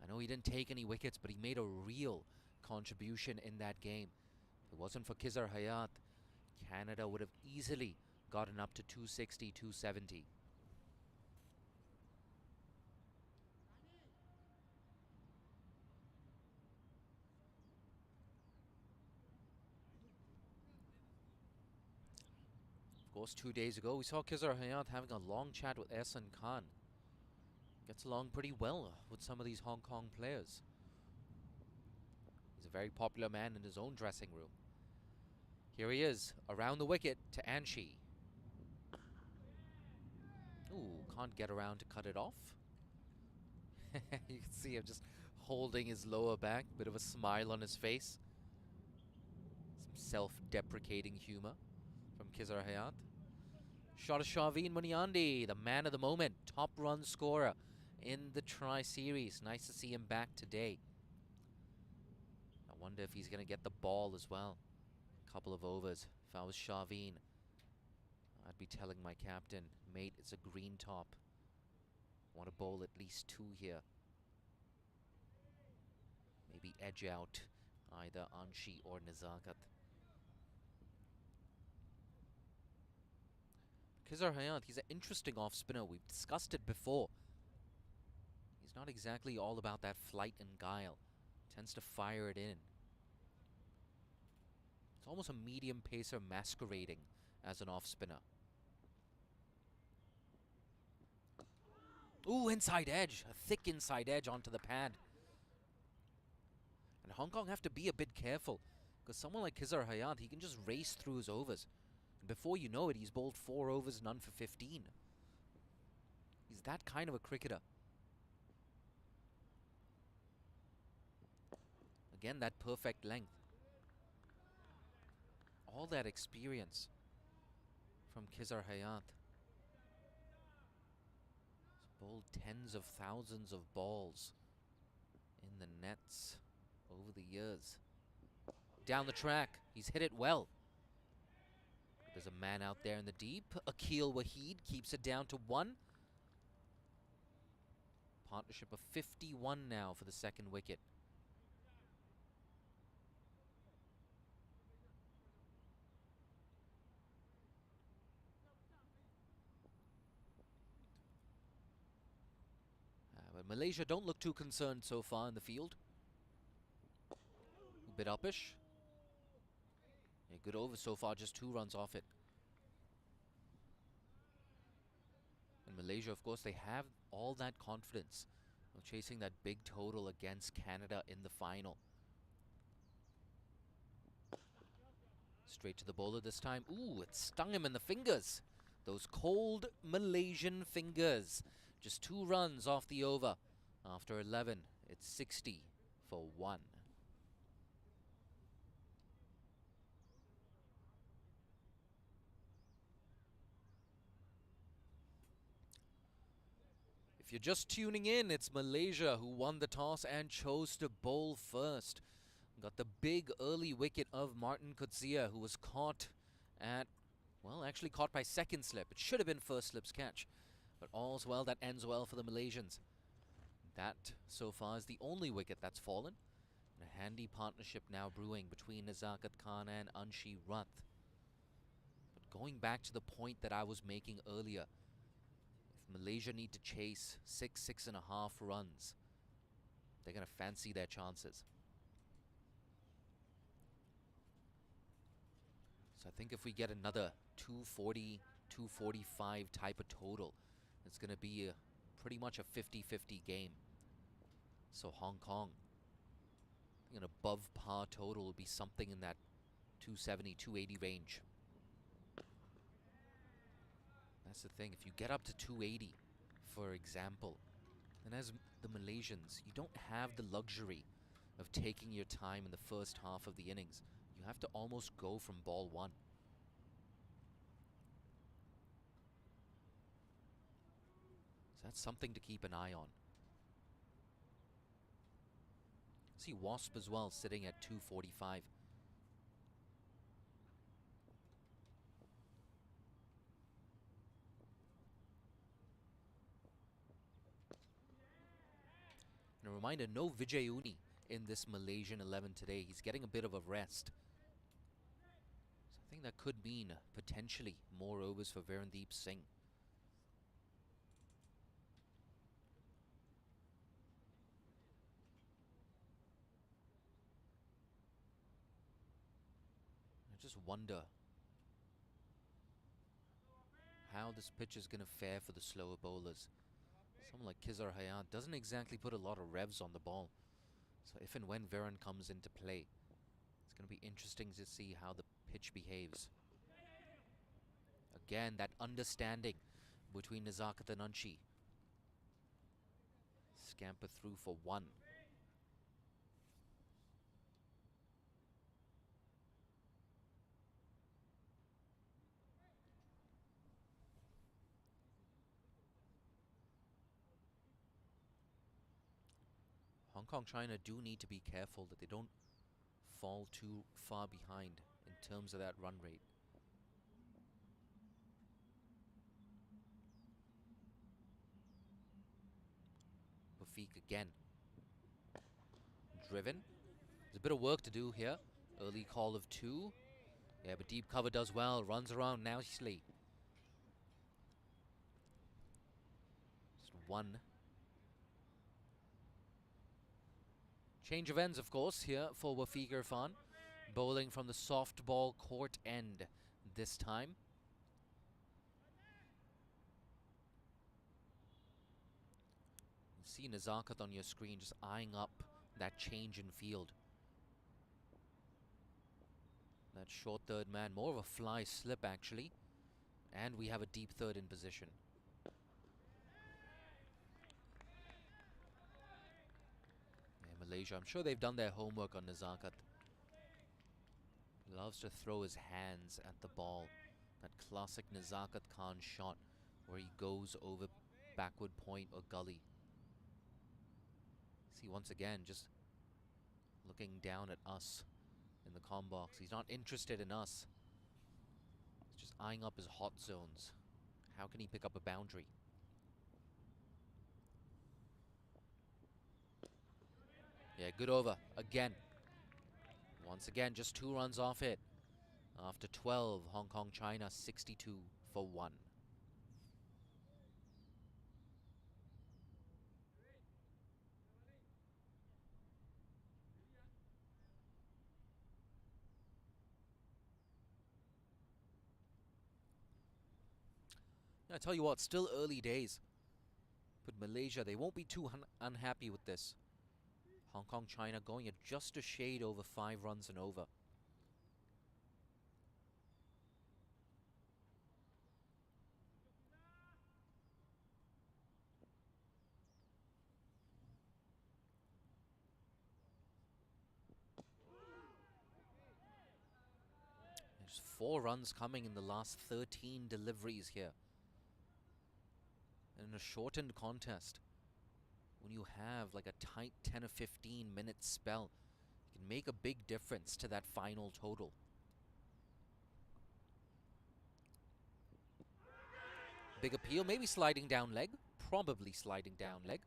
I know he didn't take any wickets, but he made a real contribution in that game. If it wasn't for Khizar Hayat, Canada would have easily gotten up to 260, 270. Of course, 2 days ago, we saw Khizar Hayat having a long chat with Ehsan Khan. Gets along pretty well with some of these Hong Kong players. He's a very popular man in his own dressing room. Here he is, around the wicket to Anshi. Ooh, can't get around to cut it off. You can see him just holding his lower back, bit of a smile on his face. Some self-deprecating humor from Khizar Hayat. Shot of Shaveen Muniandi, the man of the moment, top run scorer in the Tri-Series. Nice to see him back today. I wonder if he's going to get the ball as well. Couple of overs. If I was Shaveen, I'd be telling my captain, mate, it's a green top. Want to bowl at least 2 here. Maybe edge out either Anshi or Nazakat. Khizar Hayat, he's an interesting off-spinner. We've discussed it before. He's not exactly all about that flight and guile. Tends to fire it in. It's almost a medium pacer masquerading as an off-spinner. Ooh, inside edge. A thick inside edge onto the pad. And Hong Kong have to be a bit careful, because someone like Khizar Hayat, he can just race through his overs. And before you know it, he's bowled 4 overs, none for 15. He's that kind of a cricketer. Again, that perfect length. All that experience from Khizar Hayat. He's bowled tens of thousands of balls in the nets over the years. Down the track, he's hit it well. There's a man out there in the deep. Akil Waheed keeps it down to 1. Partnership of 51 now for the second wicket. But Malaysia don't look too concerned so far in the field. A bit uppish. Yeah, good over so far, just 2 runs off it. And Malaysia, of course, they have all that confidence of chasing that big total against Canada in the final. Straight to the bowler this time. Ooh, it stung him in the fingers. Those cold Malaysian fingers. Just 2 runs off the over. After 11, it's 60 for 1. If you're just tuning in, it's Malaysia who won the toss and chose to bowl first. Got the big early wicket of Martin Coetzee, who was caught at, well, actually caught by second slip. It should have been first slip's catch. But all's well that ends well for the Malaysians. That, so far, is the only wicket that's fallen. A handy partnership now brewing between Nazakat Khan and Anshi Rath. But going back to the point that I was making earlier, if Malaysia need to chase 6.5 runs, they're going to fancy their chances. So I think if we get another 240, 245 type of total, it's going to be pretty much a 50-50 game. So Hong Kong, I think an above par total will be something in that 270, 280 range. That's the thing. If you get up to 280, for example, then as the Malaysians, you don't have the luxury of taking your time in the first half of the innings. You have to almost go from ball one. So that's something to keep an eye on. See Wasp as well, sitting at 245. And a reminder, no Vijay Uni in this Malaysian 11 today. He's getting a bit of a rest. So I think that could mean potentially more overs for Verandeep Singh. I just wonder how this pitch is going to fare for the slower bowlers. Someone like Kizar Hayat doesn't exactly put a lot of revs on the ball. So if and when Viren comes into play, it's going to be interesting to see how the pitch behaves. Again, that understanding between Nazakat and Anshi. Scamper through for one. Hong Kong, China do need to be careful that they don't fall too far behind in terms of that run rate. Rafiq again. Driven. There's a bit of work to do here. Early call of 2. Yeah, but deep cover does well. Runs around nicely. Just one. Change of ends, of course, here for Wafiq Irfan. Bowling from the soft ball court end this time. You see Nazakat on your screen just eyeing up that change in field. That short third man, more of a fly slip actually. And we have a deep third in position. Malaysia, I'm sure they've done their homework on Nazakat. Loves to throw his hands at the ball. That classic Nazakat Khan shot where he goes over backward point or gully. See, once again, just looking down at us in the comm box. He's not interested in us. He's just eyeing up his hot zones. How can he pick up a boundary? Yeah, good over again. Once again, just 2 runs off it. After 12, Hong Kong, China, 62 for 1. I tell you what, still early days. But Malaysia, they won't be too unhappy with this. Hong Kong, China going at just a shade over 5 runs and over. There's 4 runs coming in the last 13 deliveries here. And in a shortened contest, when you have like a tight 10 or 15 minute spell, it can make a big difference to that final total. Big appeal, maybe sliding down leg, probably sliding down leg.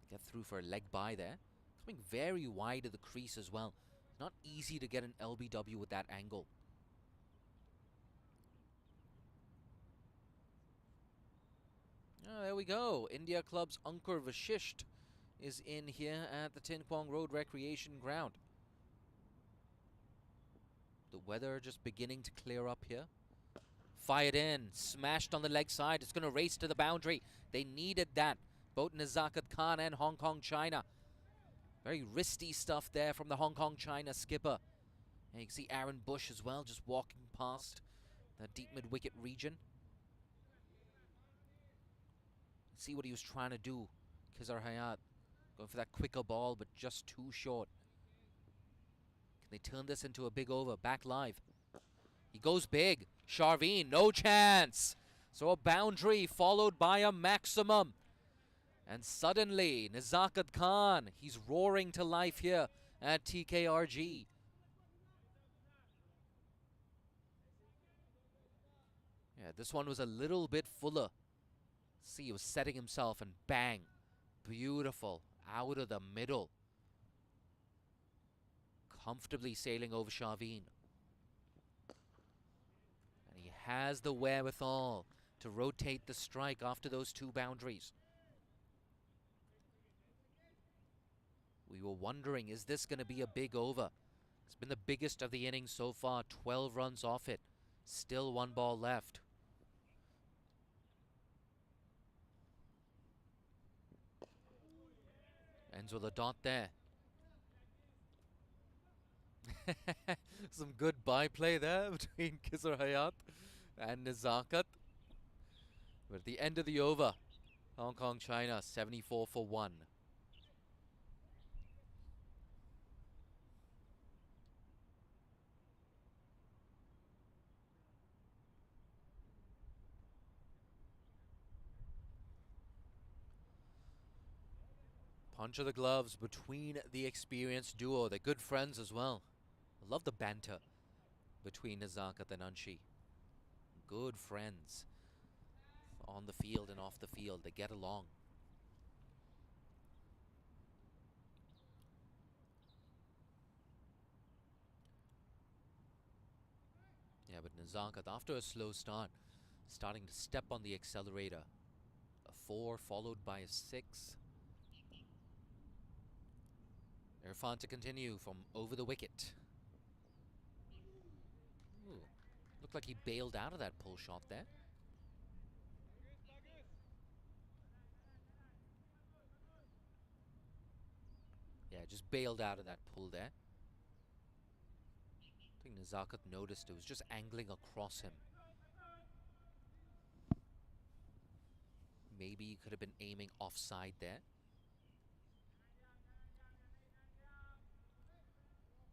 Get through for a leg by there. Coming very wide of the crease as well. Not easy to get an LBW with that angle. Oh, there we go. India Club's Ankur Vashisht is in here at the Tin Kwong Road Recreation Ground. The weather just beginning to clear up here. Fired in, smashed on the leg side. It's going to race to the boundary. They needed that. Both Nazakat Khan and Hong Kong China. Very wristy stuff there from the Hong Kong China skipper. And you can see Aaron Bush as well, just walking past the deep mid-wicket region. See what he was trying to do. Khizar Hayat going for that quicker ball, but just too short. Can they turn this into a big over? Back live. He goes big. Sharveen, no chance. So a boundary followed by a maximum. And suddenly, Nazakat Khan, he's roaring to life here at TKRG. Yeah, this one was a little bit fuller. See, he was setting himself and bang. Beautiful. Out of the middle. Comfortably sailing over Sharveen. And he has the wherewithal to rotate the strike after those two boundaries. We were wondering, is this going to be a big over? It's been the biggest of the innings so far. 12 runs off it. Still one ball left. Ends with a dot there. Some good byplay there between Khizar Hayat and Nazakat. But at the end of the over, Hong Kong China 74 for 1. Punch of the gloves between the experienced duo. They're good friends as well. I love the banter between Nazakat and Anshi. Good friends. On the field and off the field. They get along. Yeah, but Nazakat, after a slow start, starting to step on the accelerator. A 4 followed by a 6. Irfan to continue from over the wicket. Ooh, looked like he bailed out of that pull shot there. Yeah, just bailed out of that pull there. I think Nazakat noticed it was just angling across him. Maybe he could have been aiming offside there.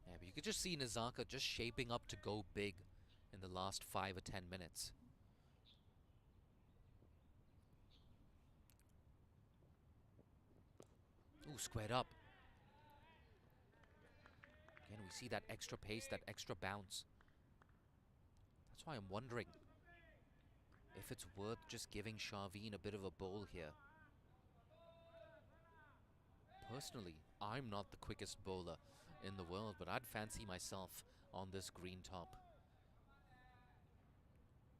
Yeah, but you could just see Nazakat just shaping up to go big in the last 5 or 10 minutes. Ooh, squared up. Again, we see that extra pace, that extra bounce. That's why I'm wondering if it's worth just giving Sharveen a bit of a bowl here. Personally, I'm not the quickest bowler in the world, but I'd fancy myself on this green top.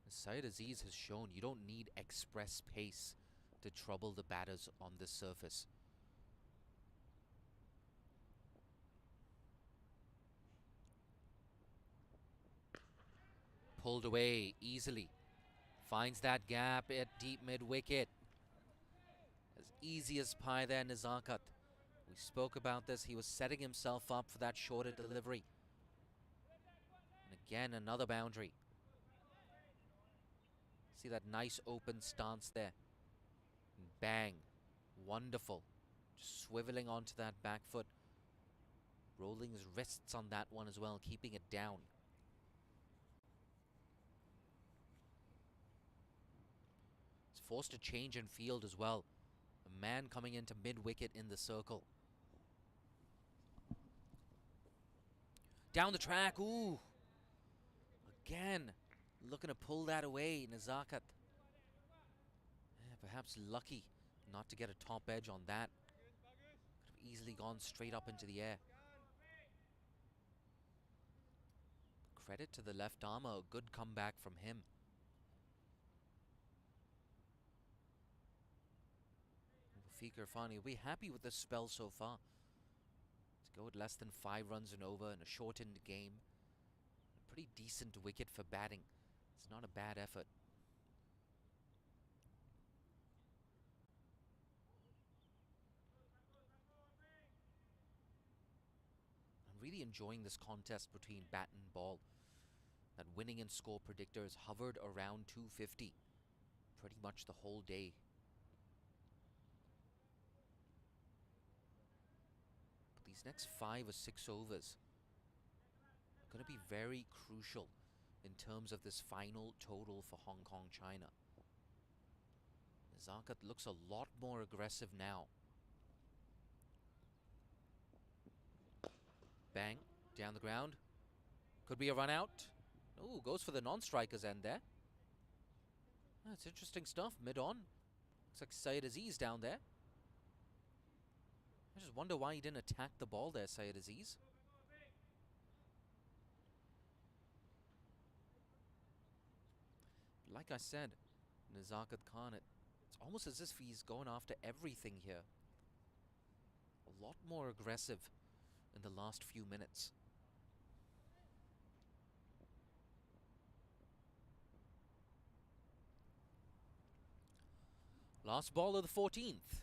As Syed Aziz has shown, you don't need express pace to trouble the batters on this surface. Pulled away easily. Finds that gap at deep mid-wicket. As easy as pie there, Nazakat. We spoke about this. He was setting himself up for that shorter delivery. And again, another boundary. See that nice open stance there. And bang. Wonderful. Just swiveling onto that back foot. Rolling his wrists on that one as well, keeping it down. It's forced a change in field as well. A man coming into mid-wicket in the circle. Down the track, ooh. Again, looking to pull that away, Nazakat. Yeah, perhaps lucky not to get a top edge on that. Could have Easily gone straight up into the air. Credit to the left armer, a good comeback from him. Wafiq Irfan, he'll be happy with this spell so far. To go with less than 5 runs and over in a shortened game. A pretty decent wicket for batting. It's not a bad effort. I'm really enjoying this contest between bat and ball. That winning and score predictors hovered around 250 pretty much the whole day. But these next 5 or 6 overs are going to be very crucial in terms of this final total for Hong Kong, China. Nezakat looks a lot more aggressive now. Bang, down the ground. Could be a run out. Oh, goes for the non-striker's end there. That's interesting stuff, mid-on. Looks like Syed Aziz down there. I just wonder why he didn't attack the ball there, Syed Aziz. Like I said, Nezakat Khan, it's almost as if he's going after everything here. A lot more aggressive in the last few minutes. Last ball of the 14th.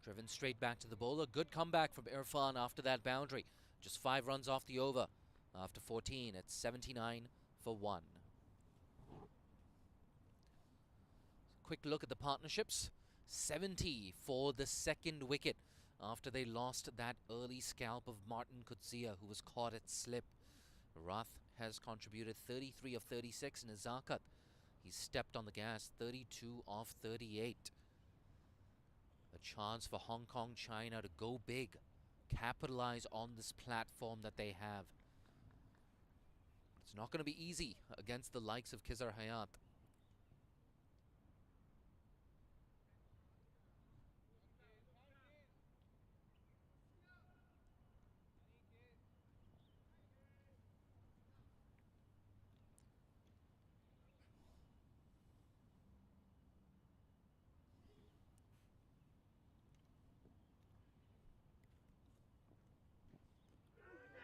Driven straight back to the bowler. Good comeback from Irfan after that boundary. Just 5 runs off the over. After 14, it's 79 for 1. Quick look at the partnerships. 70 for the second wicket after they lost that early scalp of Martin Coetzee, who was caught at slip. Rath has contributed 33 of 36. Nezakat, he's stepped on the gas, 32 of 38. A chance for Hong Kong, China to go big, capitalize on this platform that they have. It's not going to be easy against the likes of Khizar Hayat.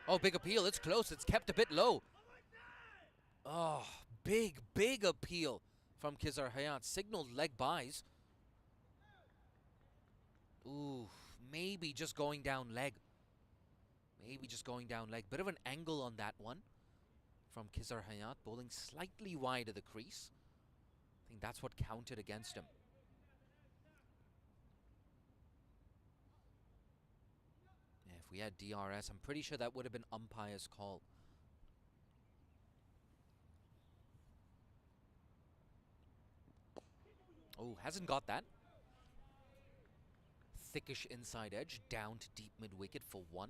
Oh, big appeal. It's close. It's kept a bit low. Oh, big appeal from Khizar Hayat. Signaled leg buys. Ooh, maybe just going down leg. Maybe just going down leg. Bit of an angle on that one from Khizar Hayat. Bowling slightly wide of the crease. I think that's what counted against him. If we had DRS, I'm pretty sure that would have been umpire's call. Oh, hasn't got that. Thickish inside edge, down to deep mid-wicket for 1.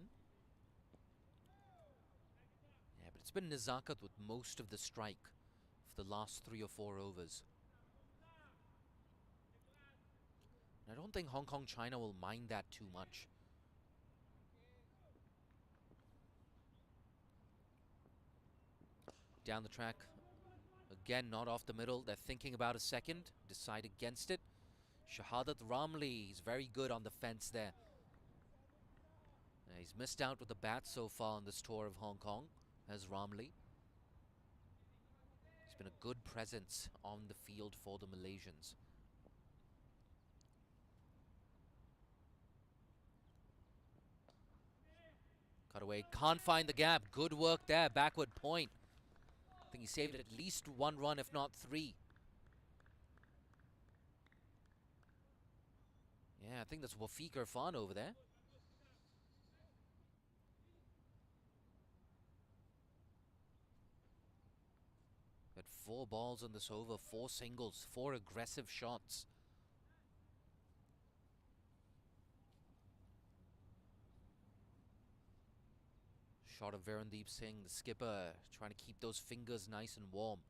Yeah, but it's been Nezakat with most of the strike for the last 3 or 4 overs. I don't think Hong Kong, China will mind that too much. Down the track. Again, not off the middle. They're thinking about a second. Decide against it. Shahadat Ramli, he's very good on the fence there. He's missed out with the bat so far on this tour of Hong Kong, as Ramli. He's been a good presence on the field for the Malaysians. Cut away, can't find the gap. Good work there, backward point. I think he saved at least 1 run, if not 3. Yeah, I think that's Wafiq Irfan over there. Got 4 balls on this over, 4 singles, 4 aggressive shots. Shot of Verandeep Singh, the skipper, trying to keep those fingers nice and warm.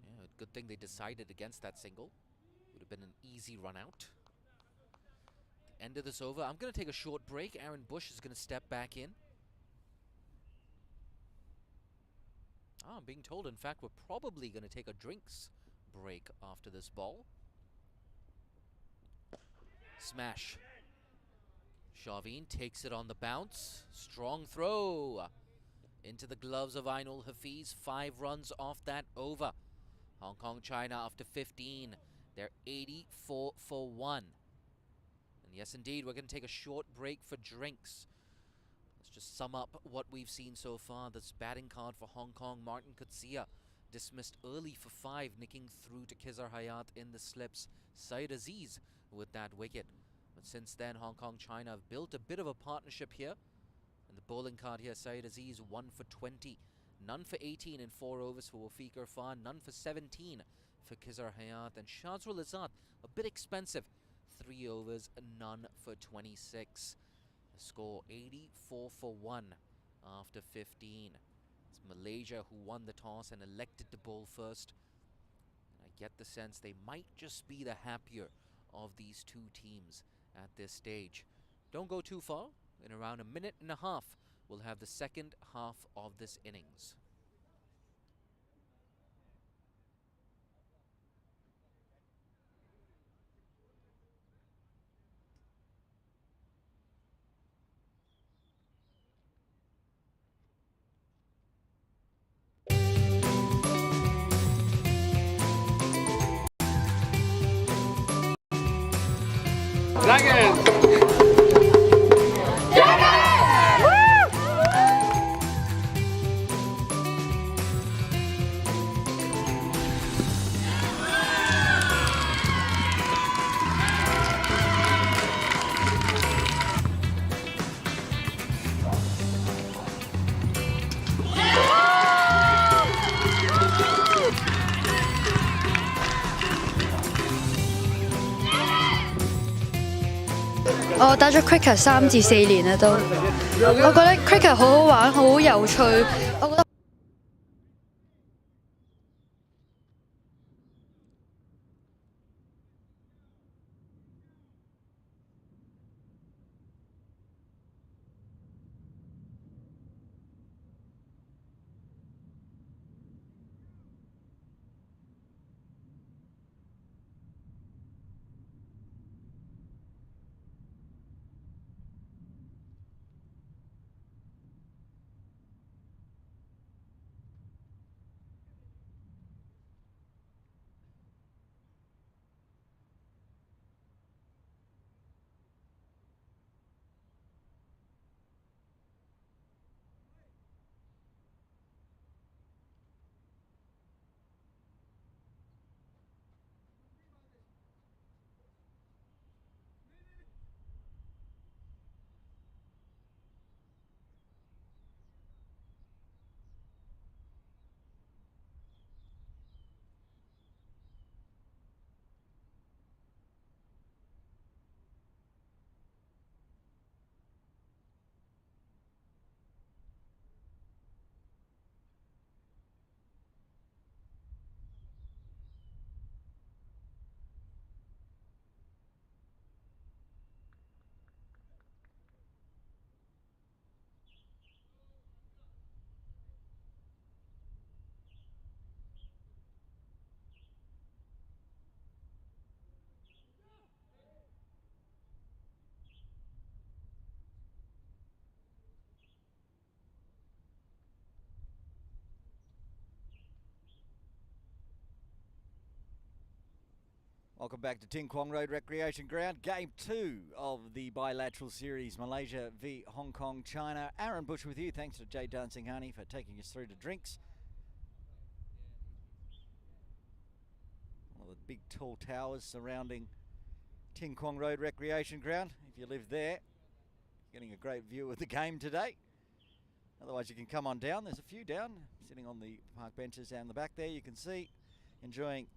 Yeah, Good thing they decided against that single. Would have been an easy run out. The end of this over. I'm going to take a short break. Aaron Bush is going to step back in. I'm being told, in fact, we're probably going to take a drinks break after this ball. Smash. Shavin takes it on the bounce. Strong throw into the gloves of Ainul Hafiz. 5 runs off that over. Hong Kong, China after 15. They're 84 for 1. And yes, indeed, we're going to take a short break for drinks. Let's just sum up what we've seen so far. This batting card for Hong Kong, Martin Kutsia dismissed early for 5, nicking through to Khizar Hayat in the slips. Syed Aziz with that wicket. But since then, Hong Kong, China have built a bit of a partnership here. And the bowling card here, Syed Aziz 1 for 20. None for 18 in 4 overs for Wafiq Irfan. None for 17 for Khizar Hayat. And Shazrul Izzat, a bit expensive. 3 overs, none for 26. The score 84 for 1 after 15. It's Malaysia who won the toss and elected to bowl first. And I get the sense they might just be the happier of these two teams at this stage. Don't go too far. In around a minute and a half, we'll have the second half of this innings.我打咗 cricket 3至4年啦都，我覺得 cricket 好好玩，好有趣，我覺得。Welcome back to Ting Kwong Road Recreation Ground. Game 2 of the bilateral series, Malaysia v Hong Kong, China. Aaron Bush with you. Thanks to Jay Dansinghani for taking us through to drinks. One of the big tall towers surrounding Ting Kwong Road Recreation Ground. If you live there, getting a great view of the game today. Otherwise you can come on down. There's a few down, sitting on the park benches down the back there. You can see, enjoying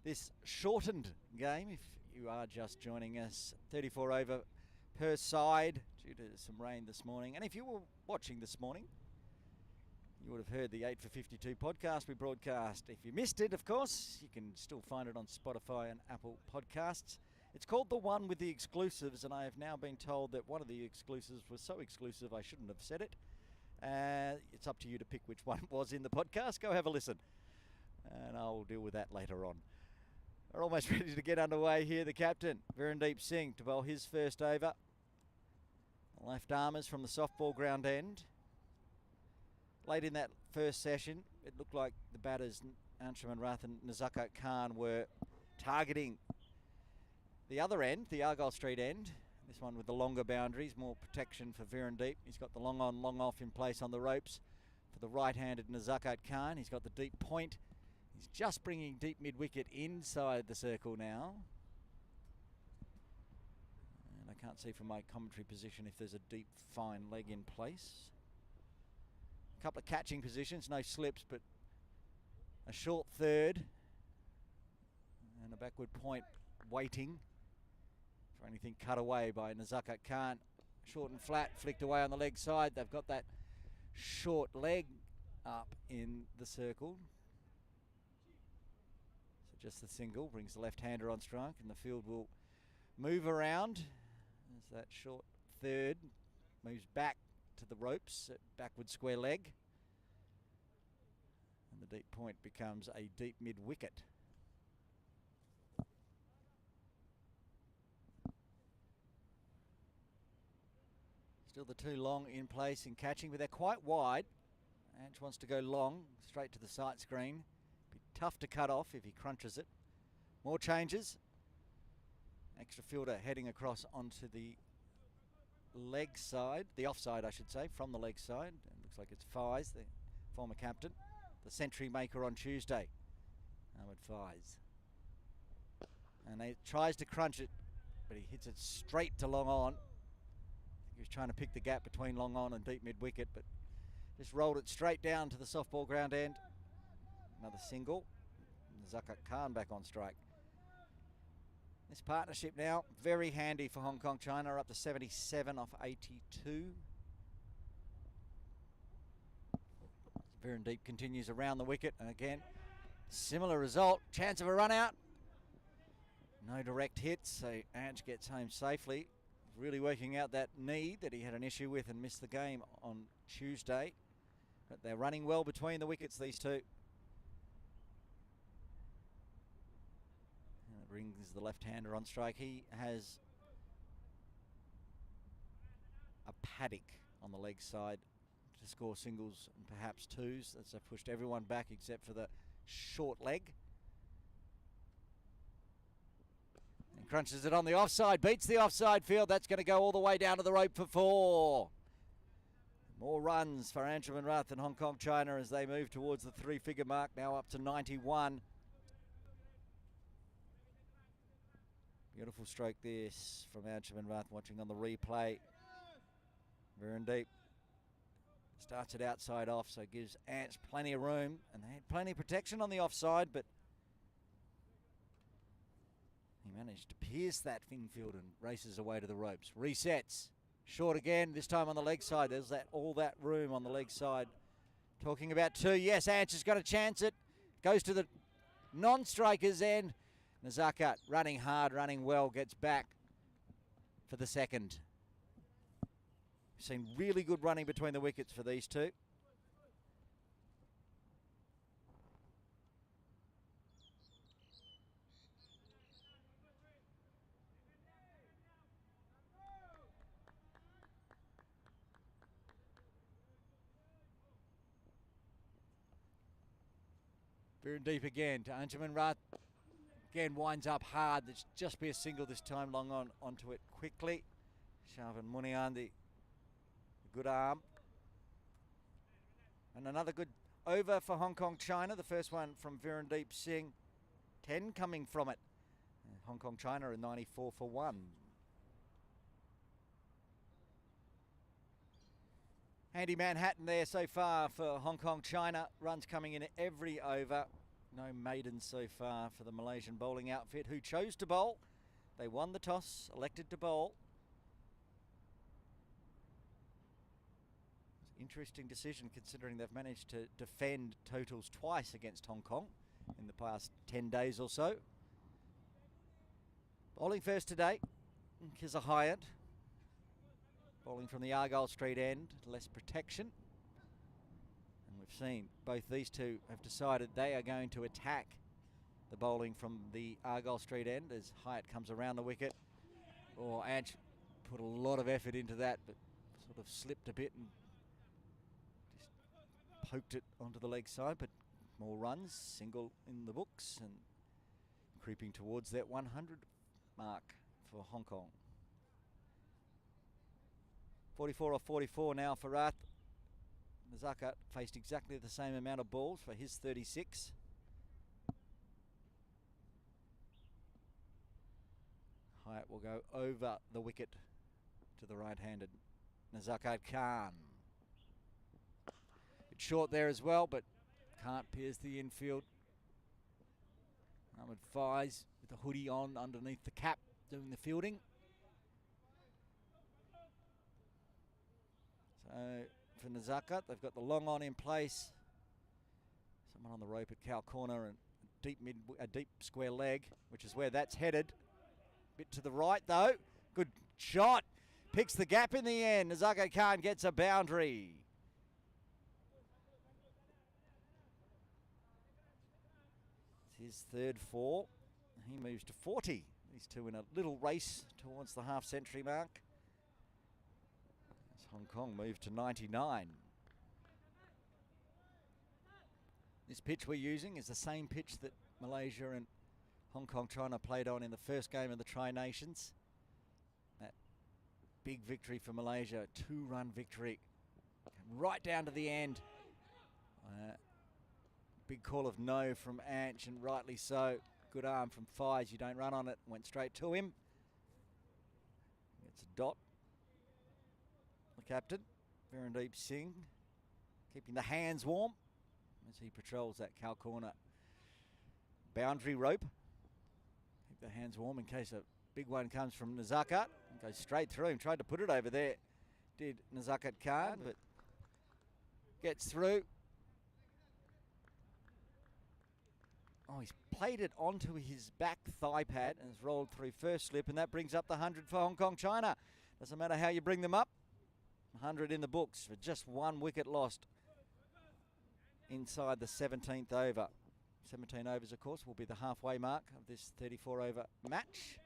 this shortened game, if you are just joining us. 34 over per side due to some rain this morning. And if you were watching this morning, you would would have heard the 8 for 52 podcast we broadcast. If you missed it, of course, you can still find it on Spotify and Apple Podcasts. It's called The One with the Exclusives, and I have now been told that one of the exclusives was so exclusive I shouldn't have said it. It's up to you to pick which one it was in the podcast. Go have a listen, and I'll deal with that later on. We're almost ready to get underway here. The captain, Virendeep Singh, to bowl his first over. Left armers from the softball ground end. Late in that first session, it looked like the batters, Anshuman Rath and Nazakat Khan, were targeting the other end, the Argyle Street end. This one with the longer boundaries, more protection for Virendeep. He's got the long on, long off in place on the ropes for the right-handed Nazakat Khan. He's got the deep point. He's just bringing deep mid-wicket inside the circle now. And I can't see from my commentary position if there's a deep, fine leg in place. A couple of catching positions, no slips, but a short third and a backward point waiting for anything cut away by Nazakat Khan. Short and flat, flicked away on the leg side. They've got that short leg up in the circle. Just the single brings the left-hander on strike, and the field will move around as that short third moves back to the ropes at backward square leg, and the deep point becomes a deep mid-wicket. Still the two long in place in catching, but they're quite wide. Ange wants to go long, straight to the sight screen. Tough to cut off if he crunches it. More changes. Extra fielder heading across onto the leg side, the offside I should say, from the leg side. It looks like it's Fies, the former captain, the century maker on Tuesday. Ahmed Fies. And he tries to crunch it, but he hits it straight to long on. He was trying to pick the gap between long on and deep mid wicket, but just rolled it straight down to the softball ground end. Another single. Nazakat Khan back on strike. This partnership now very handy for Hong Kong China, up to 77 off 82. Virendeep continues around the wicket, and again, similar result. Chance of a run out. No direct hits, so Ange gets home safely. Really working out that knee that he had an issue with and missed the game on Tuesday. But they're running well between the wickets, these two. Brings the left-hander on strike. He has a paddock on the leg side to score singles and perhaps twos. That's pushed everyone back except for the short leg. And crunches it on the offside, beats the offside field. That's going to go all the way down to the rope for 4. More runs for Anshuman Rath and Hong Kong China as they move towards the 3-figure mark, now up to 91. Beautiful stroke this from Anshuman Rath, watching on the replay. Virendeep starts it outside off, so gives Ants plenty of room, and they had plenty of protection on the offside, but he managed to pierce that infield and races away to the ropes. Resets, short again, this time on the leg side. There's all that room on the leg side. Talking about 2, yes, Ants has got a chance. It goes to the non-striker's end. Nazakat running hard, running well, gets back for the second. We've seen really good running between the wickets for these two. Virendeep again to Anshuman Rath. Again, winds up hard. There's just be a single this time, long on onto it quickly. Sharvin Munian, the good arm. And another good over for Hong Kong China. The first one from Virendeep Singh. 10 coming from it. Hong Kong China are 94 for 1. Handy Manhattan there so far for Hong Kong China. Runs coming in every over. No maidens so far for the Malaysian bowling outfit, who chose to bowl. They won the toss, elected to bowl. Interesting decision considering they've managed to defend totals twice against Hong Kong in the past 10 days or so. Bowling first today, Kizza Hyatt. Bowling from the Argyle Street end, less protection. And we've seen both these two have decided they are going to attack the bowling from the Argyle Street end as Hyatt comes around the wicket. Oh, Ange put a lot of effort into that, but sort of slipped a bit and just poked it onto the leg side, but more runs, single in the books and creeping towards that 100 mark for Hong Kong. 44 off 44 now for Rath. Nazaka faced exactly the same amount of balls for his 36. Hyatt will go over the wicket to the right-handed Nazakat Khan. It's short there as well, but can't pierce the infield. Ahmed Faiz with the hoodie on underneath the cap doing the fielding. So for Nazakat, they've got the long on in place. Someone on the rope at cow corner and a deep square leg, which is where that's headed. Bit to the right though. Good shot. Picks the gap in the end. Nazaka Khan gets a boundary. It's his third 4. He moves to 40. These two in a little race towards the half-century mark. As Hong Kong move to 99. This pitch we're using is the same pitch that Malaysia and Hong Kong China played on in the first game of the Tri-Nations. That big victory for Malaysia, 2-run victory. Right down to the end. Big call of no from Anch, and rightly so. Good arm from Faiz. You don't run on it. Went straight to him. Gets a dot. The captain, Virendeep Singh, keeping the hands warm as he patrols that cow corner boundary rope. Keep the hands warm in case a big one comes from Nazakat. Goes straight through him. Tried to put it over there. Did Nazakat Khan, but gets through. Oh, he's played it onto his back thigh pad and has rolled through first slip, and that brings up the 100 for Hong Kong China. Doesn't matter how you bring them up. 100 in the books for just 1 wicket lost inside the 17th over. 17 overs, of course, will be the halfway mark of this 34-over match.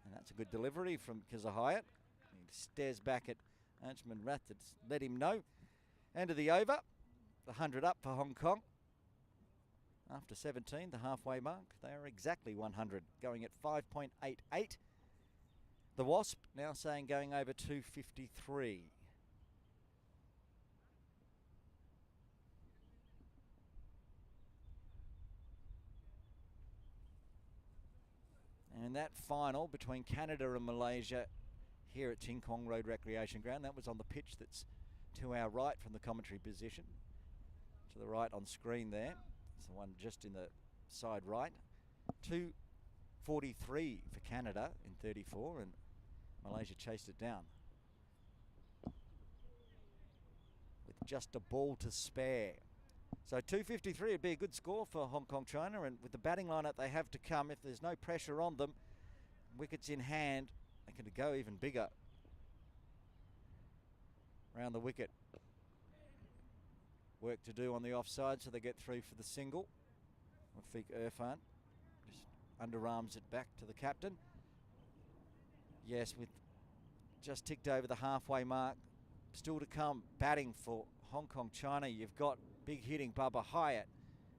And that's a good delivery from Kizza Hyatt. He stares back at Anchman Rath to let him know. End of the over. The 100 up for Hong Kong. After 17, the halfway mark, they are exactly 100, going at 5.88. The Wasp now saying going over 253. And that final between Canada and Malaysia here at Ting Kwong Road Recreation Ground, that was on the pitch that's to our right from the commentary position. To the right on screen there. It's the one just in the side right. 243 for Canada in 34, and Malaysia chased it down with just a ball to spare. So 253 would be a good score for Hong Kong China, and with the batting lineup they have to come, if there's no pressure on them, wickets in hand, they can go even bigger. Round the wicket. Work to do on the offside, so they get through for the single. Rafiq Irfan just underarms it back to the captain. Yes, with just ticked over the halfway mark. Still to come, batting for Hong Kong China. You've got big hitting Baba Hyatt,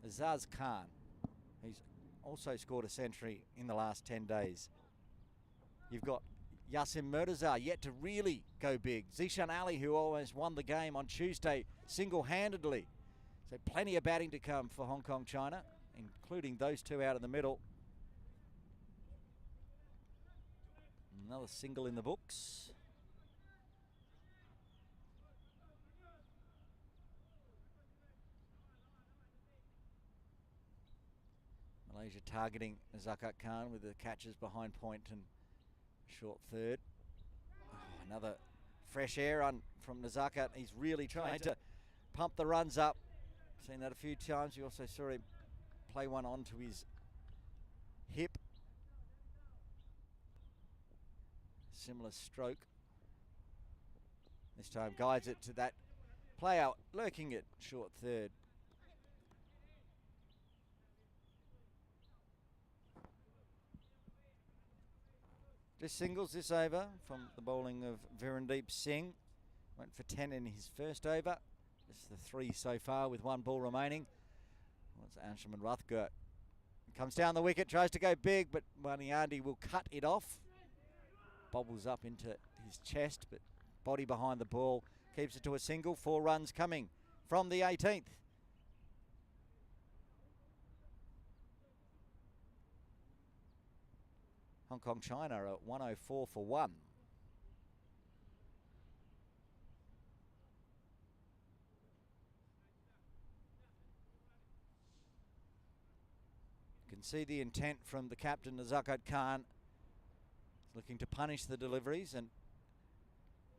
Azaz Khan. He's also scored a century in the last 10 days. You've got Yasim Murtaza yet to really go big. Zishan Ali, who almost won the game on Tuesday single-handedly. So plenty of batting to come for Hong Kong China, including those two out in the middle. Another single in the books. Malaysia targeting Zakat Khan with the catches behind point and short third. Oh, another fresh air on from Nazaka. He's really trying to pump the runs up. Seen that a few times. You also saw him play one onto his hip. Similar stroke. This time guides it to that player lurking at short third. Just singles this over from the bowling of Virendeep Singh. Went for 10 in his first over. Just the 3 so far with 1 ball remaining. What's Anshuman Rathgurt? Comes down the wicket, tries to go big, but Maniandi will cut it off. Bobbles up into his chest, but body behind the ball. Keeps it to a single. 4 runs coming from the 18th. Hong Kong China at 104 for 1. You can see the intent from the captain, Nazakat Khan. He's looking to punish the deliveries, and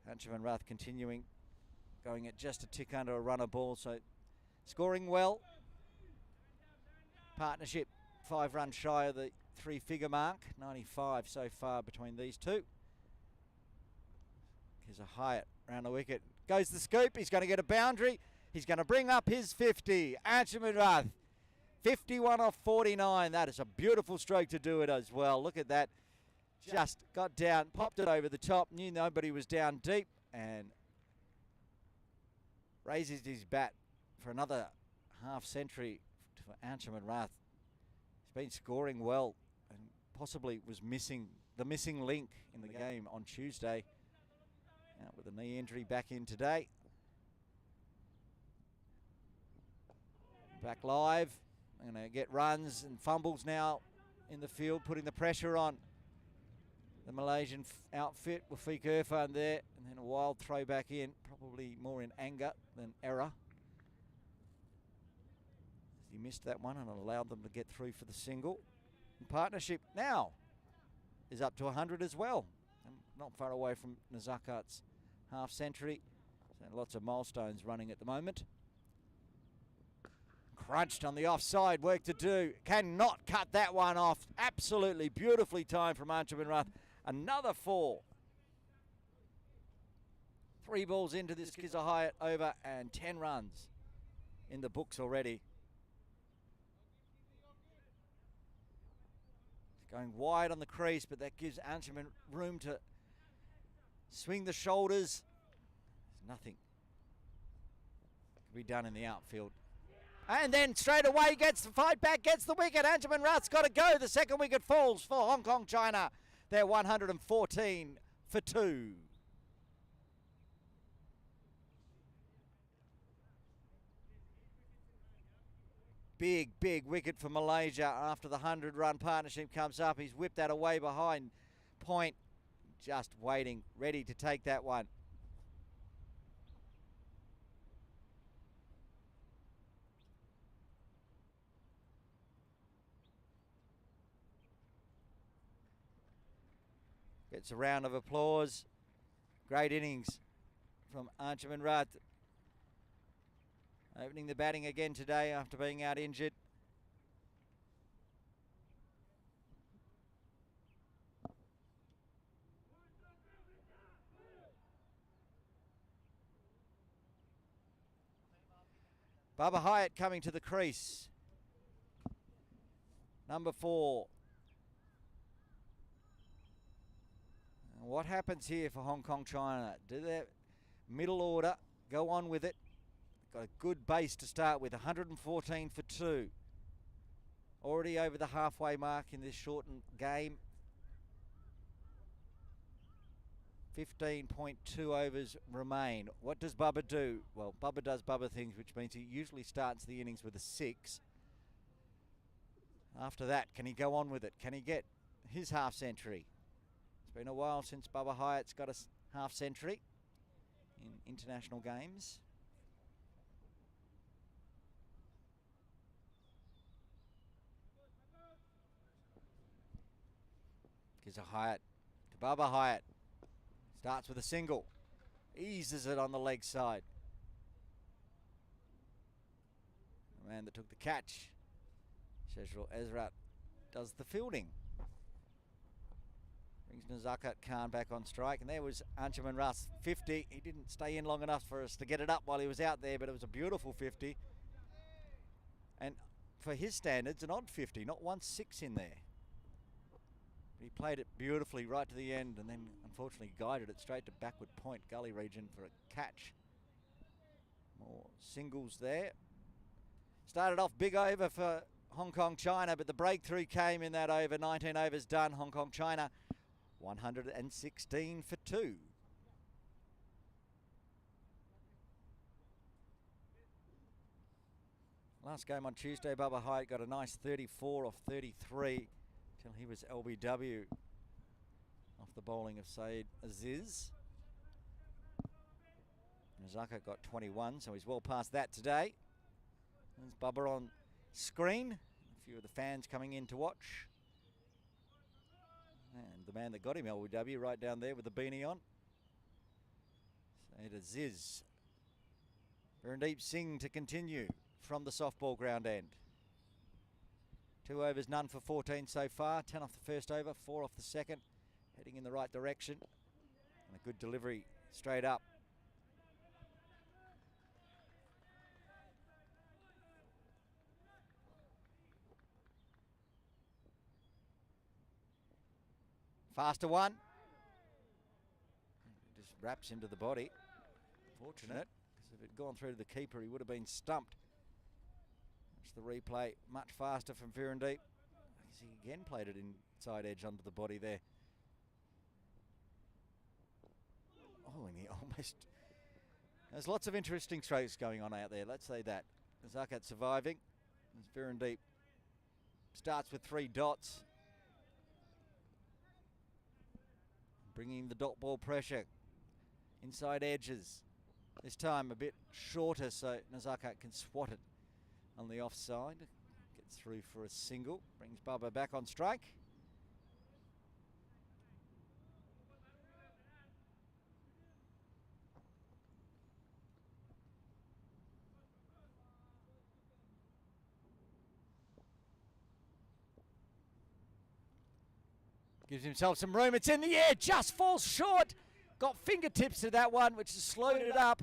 Anshuman Rath continuing, going at just a tick under a runner ball, so scoring well. Partnership 5 runs shy of the 3-figure mark, 95 so far between these two. Here's a Hyatt round the wicket. Goes the scoop, he's going to get a boundary. He's going to bring up his 50. Anshuman Rath, 51 off 49. That is a beautiful stroke to do it as well. Look at that. Just got down, popped it over the top, knew nobody was down deep, and raises his bat for another half century for Anshuman Rath. He's been scoring well and possibly was missing the missing link in the game on Tuesday. Out with a knee injury, back in today. Back live. I'm going to get runs and fumbles now in the field, putting the pressure on the Malaysian outfit. Wafiq Irfan there, and then a wild throw back in, probably more in anger than error. He missed that one and allowed them to get through for the single. And partnership now is up to 100 as well. And not far away from Nazakat's half century. So lots of milestones running at the moment. Crunched on the offside, work to do. Cannot cut that one off. Absolutely beautifully timed from Anshuman Rath. Another 4. 3 balls into this Kizza Hyatt over and 10 runs in the books already. Going wide on the crease, but that gives Anshuman room to swing the shoulders. There's nothing to be done in the outfield. And then straight away gets the fight back, gets the wicket. Anshuman Rath's got to go. The second wicket falls for Hong Kong China. They're 114 for 2. Big wicket for Malaysia after the 100-run partnership comes up. He's whipped that away behind point. Just waiting, ready to take that one. Gets a round of applause. Great innings from Anshuman Rath. Opening the batting again today after being out injured. Bubba Hyatt coming to the crease. Number 4. And what happens here for Hong Kong China? Do their middle order go on with it? Got a good base to start with, 114 for 2. Already over the halfway mark in this shortened game. 15.2 overs remain. What does Bubba do? Well, Bubba does Bubba things, which means he usually starts the innings with a 6. After that, can he go on with it? Can he get his half century? It's been a while since Bubba Hyatt's got a half century in international games. Gives a Hyatt to Bubba Hyatt. Starts with a single. eases it on the leg side. The man that took the catch, Shezrul Ezrat, does the fielding. Brings Nazakat Khan back on strike, and there was Anjuman Russ, 50. He didn't stay in long enough for us to get it up while he was out there, but it was a beautiful 50. And for his standards, an odd 50, not 1-6 in there. But he played it beautifully right to the end, and then unfortunately guided it straight to backward point, gully region, for a catch. More singles there. Started off big over for Hong Kong China, but the breakthrough came in that over. 19 overs done. Hong Kong China 116 for 2. Last game on Tuesday, Bubba Hyatt got a nice 34 off 33 till he was LBW off the bowling of Saeed Aziz. Nazaka got 21, so he's well past that today. There's Bubba on screen. A few of the fans coming in to watch. And the man that got him LBW right down there with the beanie on. Saeed Aziz. Verandeep Singh to continue from the softball ground end. 2 overs, none for 14 so far. 10 off the first over, 4 off the second. Heading in the right direction. And a good delivery straight up. Faster one. Just wraps into the body. Fortunate, because if it had gone through to the keeper, he would have been stumped. Watch the replay, much faster from Virandeep. He again played it inside edge onto the body there. Oh, and he almost... There's lots of interesting strokes going on out there, let's say that. Zakat surviving. As Virandeep starts with 3 dots. Bringing the dot ball pressure. Inside edges. This time a bit shorter so Nazakat can swat it on the offside. Gets through for a single. Brings Bubba back on strike. Gives himself some room. It's in the air. Just falls short. Got fingertips to that one, which has slowed it up.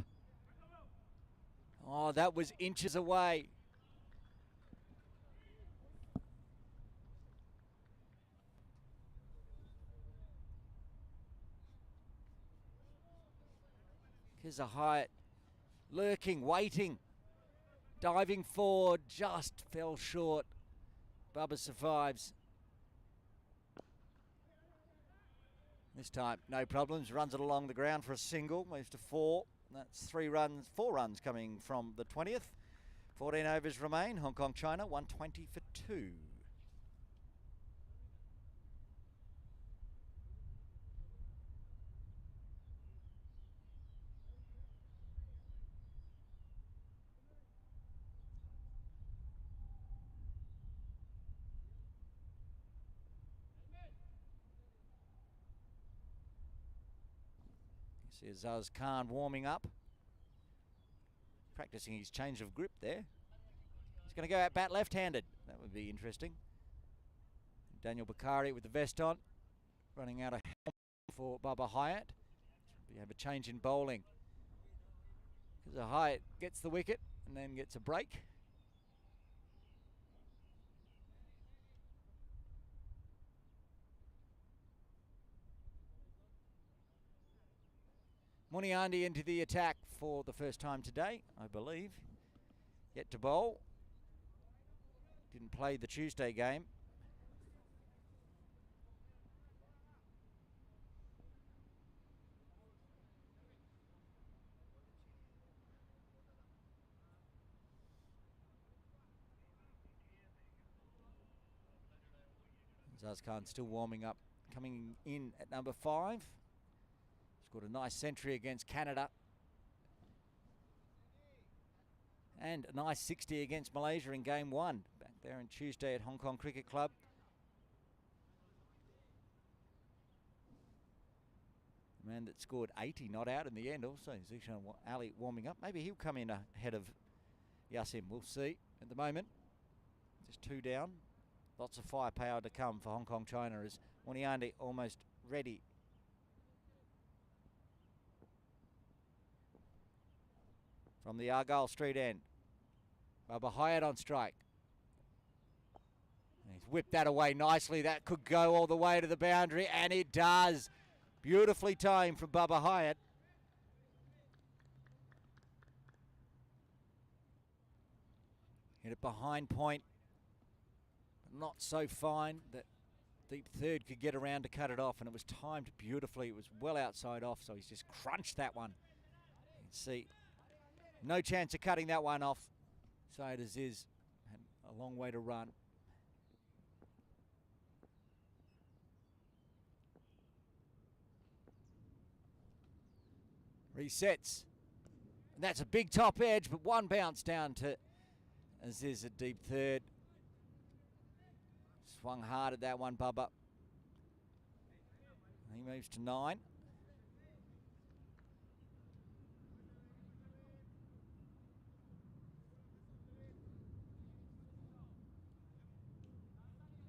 Oh, that was inches away. Here's a Hyatt lurking, waiting, diving forward, just fell short. Bubba survives. This time, no problems, runs it along the ground for a single, moves to 4. That's 4 runs coming from the 20th. 14 overs remain, Hong Kong China, 120 for 2. See Azaz Khan warming up. Practicing his change of grip there. He's going to go out bat left-handed. That would be interesting. Daniel Bakari with the vest on. Running out of helm for Bubba Hyatt. We have a change in bowling. Because Hyatt gets the wicket and then gets a break. Muniandi into the attack for the first time today, I believe. Yet to bowl. Didn't play the Tuesday game. Azaz Khan still warming up, coming in at number 5. Scored a nice century against Canada. And a nice 60 against Malaysia in game 1. Back there on Tuesday at Hong Kong Cricket Club. man that scored 80 not out in the end also. Zishan Ali warming up. Maybe he'll come in ahead of Yasim. We'll see. At the moment, just 2 down. Lots of firepower to come for Hong Kong China as Muniandi almost ready. From the Argyle Street end. Bubba Hyatt on strike. He's whipped that away nicely. That could go all the way to the boundary, and it does. Beautifully timed from Bubba Hyatt. Hit it behind point. But not so fine that deep third could get around to cut it off, and it was timed beautifully. It was well outside off, so he's just crunched that one. You can see no chance of cutting that one off. Side as is, had a long way to run. Resets. And that's a big top edge, but one bounce down to Aziz a deep third. Swung hard at that one, Bubba. He moves to 9.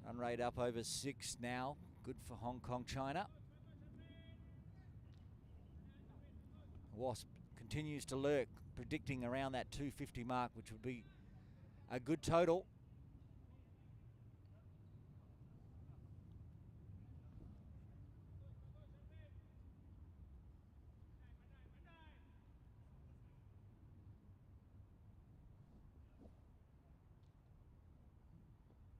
Run rate up over 6 now. Good for Hong Kong China. Wasp continues to lurk, predicting around that 250 mark, which would be a good total.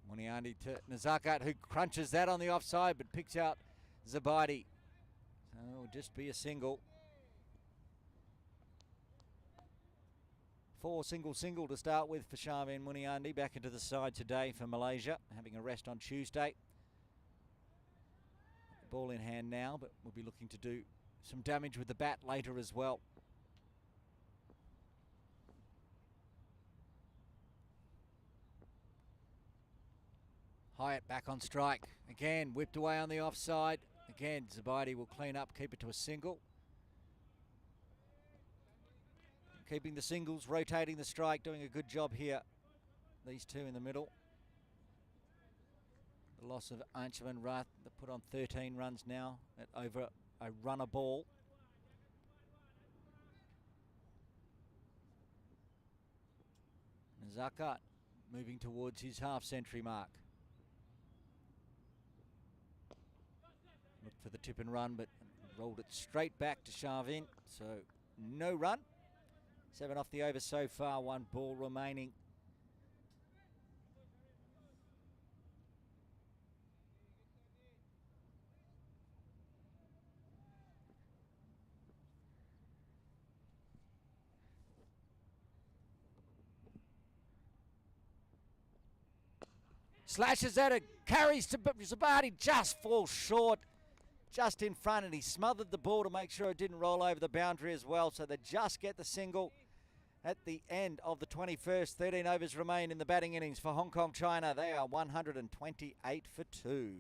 Muniandi to Nazakat, who crunches that on the offside, but picks out Zabadi. So it'll just be a single. 4 single to start with for Sharvin Muniandi. Back into the side today for Malaysia, having a rest on Tuesday. Ball in hand now, but we'll be looking to do some damage with the bat later as well. Hyatt back on strike. Again, whipped away on the offside. Again, Zabidi will clean up, keep it to a single. Keeping the singles, rotating the strike, doing a good job here. These two in the middle. The loss of Anshavan Rath, that put on 13 runs now at over a runner ball. Zakat moving towards his half-century mark. Looked for the tip and run, but rolled it straight back to Sharvin. So no run. 7 off the over so far, 1 ball remaining. Slashes at it, carries to Zabadi, just falls short, just in front, and he smothered the ball to make sure it didn't roll over the boundary as well, so they just get the single at the end of the 21st. 13 overs remain in the batting innings for Hong Kong China. They are 128 for 2.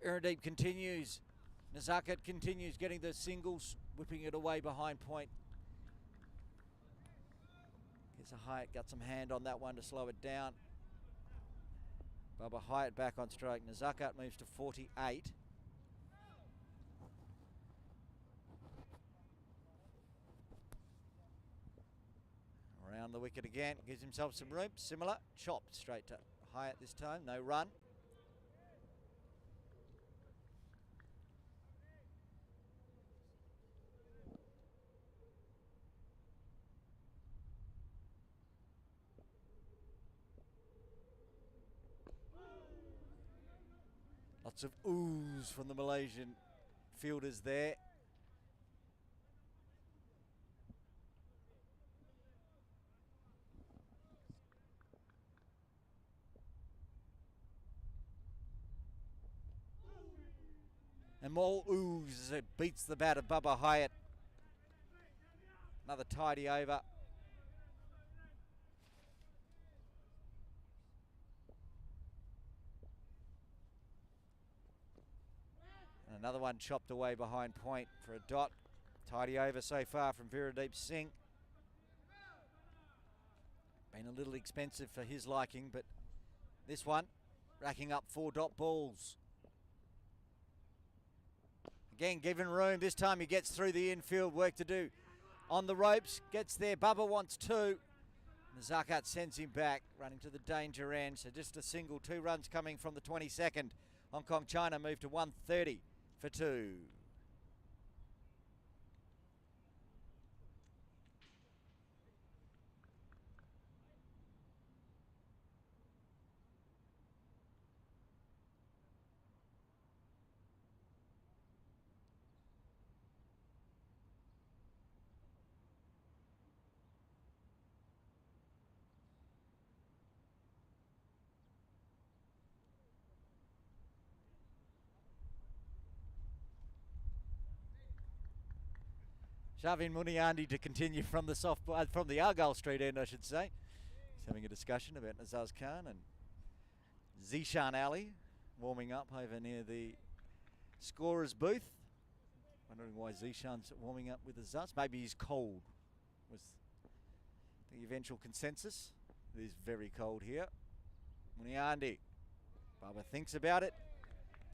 Iradeep continues. Nazakat continues getting the singles, whipping it away behind point. Gets a Hyatt, got some hand on that one to slow it down. Bubba Hyatt back on strike. Nazakat moves to 48. Around the wicket again, gives himself some room. Similar, chopped straight to Hyatt this time, no run. Lots of oohs from the Malaysian fielders there. And more oohs as it beats the bat of Bubba Hyatt. Another tidy over. And another one chopped away behind point for a dot. Tidy over so far from Viradeep Singh. Been a little expensive for his liking, but this one racking up 4 dot balls. Again, given room. This time he gets through the infield. Work to do on the ropes. Gets there. Bubba wants 2. Zakat sends him back, running to the danger end. So just a single. 2 runs coming from the 22nd. Hong Kong China moved to 130 for 2. Shavin Muniandi to continue from the from the Argyle Street end, I should say. He's having a discussion about Nazaz Khan and Zishan Ali warming up over near the scorer's booth. Wondering why Zishan's warming up with Azaz. Maybe he's cold, was the eventual consensus. It is very cold here. Muniandi. Baba thinks about it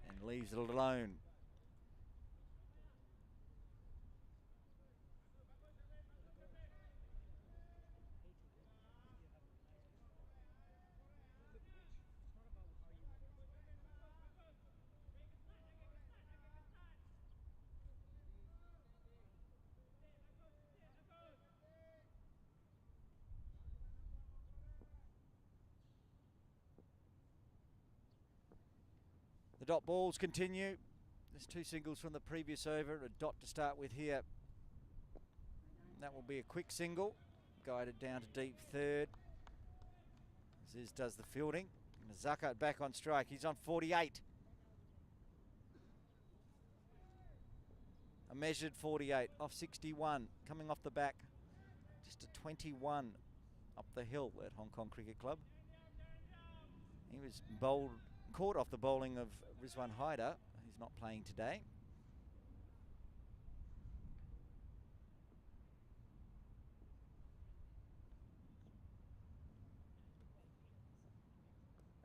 and leaves it alone. The dot balls continue. There's 2 singles from the previous over. A dot to start with here. That will be a quick single. Guided down to deep third. Ziz does the fielding. And Zakat back on strike. He's on 48. A measured 48 off 61. Coming off the back. Just a 21 up the hill at Hong Kong Cricket Club. He was caught off the bowling of Rizwan Haider. He's not playing today.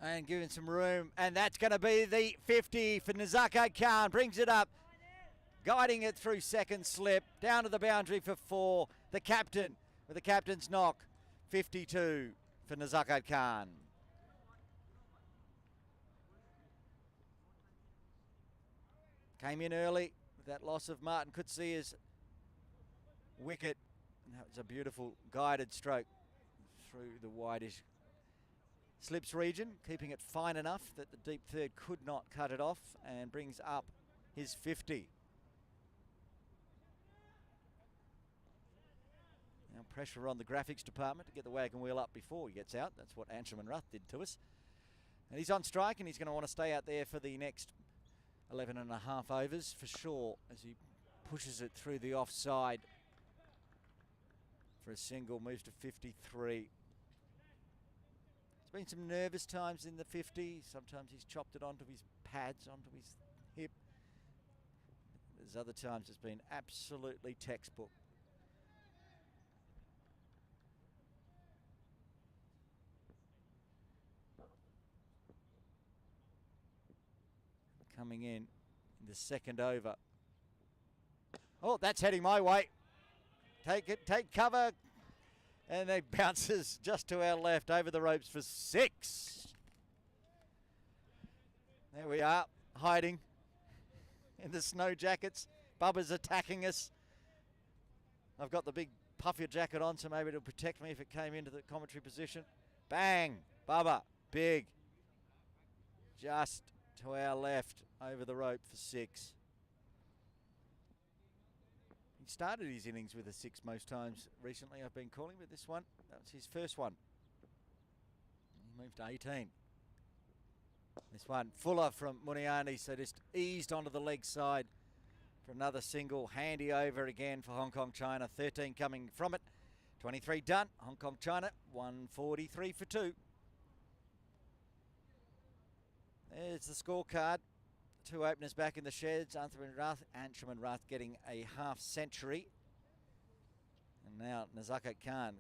And giving some room, and that's going to be the 50 for Nazaka Khan. Brings it up, guiding it through second slip, down to the boundary for 4. The captain with the captain's knock, 52 for Nazaka Khan. Came in early with that loss of Martin Kutsia's wicket. And that was a beautiful guided stroke through the wideish slips region, keeping it fine enough that the deep third could not cut it off, and brings up his 50. Now pressure on the graphics department to get the wagon wheel up before he gets out. That's what Anshuman Ruth did to us. And he's on strike, and he's going to want to stay out there for the next 11 and a half overs for sure, as he pushes it through the offside for a single. Moves to 53. There's been some nervous times in the 50. Sometimes he's chopped it onto his pads, onto his hip. There's other times it's been absolutely textbook. Coming in the second over. Oh, that's heading my way. Take it, take cover. And it bounces just to our left over the ropes for 6. There we are, hiding in the snow jackets. Bubba's attacking us. I've got the big puffer jacket on, so maybe it'll protect me if it came into the commentary position. Bang, Bubba, big. Just to our left over the rope for 6. He started his innings with a 6 most times recently, I've been calling, but this one, that was his first one. He moved to 18. This one, Fuller from Muniani, so just eased onto the leg side for another single. Handy over again for Hong Kong China. 13 coming from it. 23 done. Hong Kong China, 143 for 2. There's the scorecard. 2 openers back in the sheds. Anshuman Rath getting a half century. And now Nazaka Khan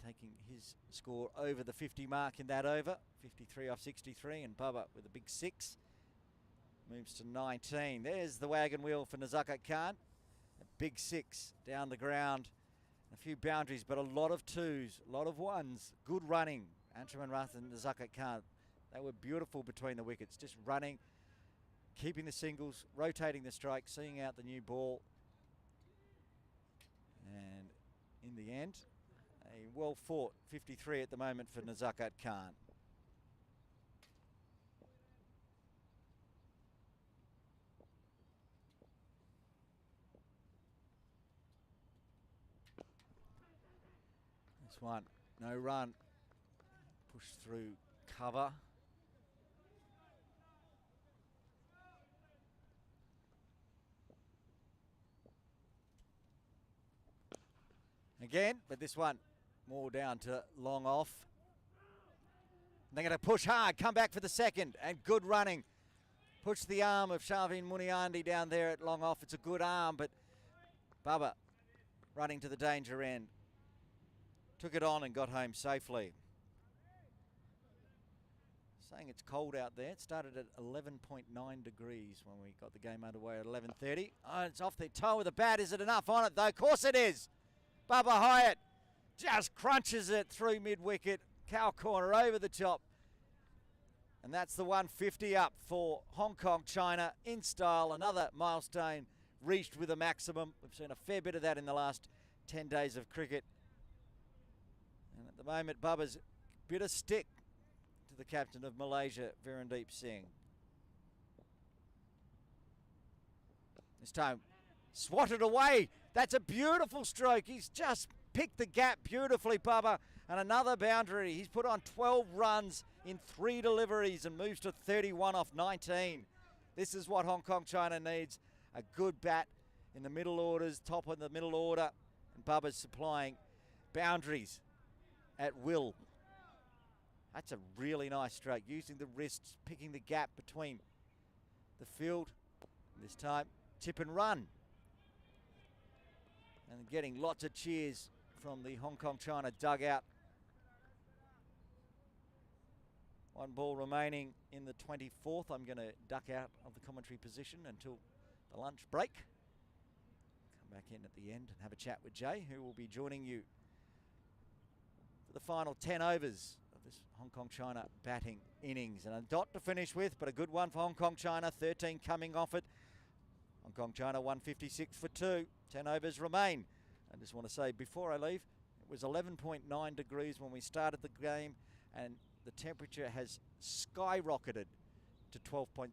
taking his score over the 50 mark in that over. 53 off 63, and Bubba with a big 6. Moves to 19. There's the wagon wheel for Nazaka Khan. A big 6 down the ground. A few boundaries, but a lot of 2s, a lot of 1s. Good running. Anshuman Rath and Nazaka Khan. They were beautiful between the wickets, just running, keeping the singles, rotating the strike, seeing out the new ball. And in the end, a well-fought 53 at the moment for Nazakat Khan. This one, no run. Push through cover. Again, but this one more down to long off. They're going to push hard, come back for the second, and good running. Push the arm of Shavin Muniandi down there at long off. It's a good arm, but Bubba running to the danger end. Took it on and got home safely. Saying it's cold out there. It started at 11.9 degrees when we got the game underway at 11:30. Oh, it's off the toe with the bat. Is it enough on it, though? Of course it is. Bubba Hyatt just crunches it through mid-wicket. Cow corner over the top. And that's the 150 up for Hong Kong China in style. Another milestone reached with a maximum. We've seen a fair bit of that in the last 10 days of cricket. And at the moment, Bubba's bit of stick to the captain of Malaysia, Virendeep Singh. This time, swatted away. That's a beautiful stroke. He's just picked the gap beautifully, Bubba. And another boundary. He's put on 12 runs in 3 deliveries and moves to 31 off 19. This is what Hong Kong China needs. A good bat in the middle orders, top of the middle order. And Bubba's supplying boundaries at will. That's a really nice stroke. Using the wrists, picking the gap between the field. This time, tip and run. And getting lots of cheers from the Hong Kong China dugout. 1 ball remaining in the 24th. I'm going to duck out of the commentary position until the lunch break. Come back in at the end and have a chat with Jay, who will be joining you for the final 10 overs of this Hong Kong China batting innings. And a dot to finish with, but a good one for Hong Kong China. 13 coming off it. Hong Kong China 156 for 2. 10 overs remain. I just want to say before I leave, it was 11.9 degrees when we started the game, and the temperature has skyrocketed to 12.0.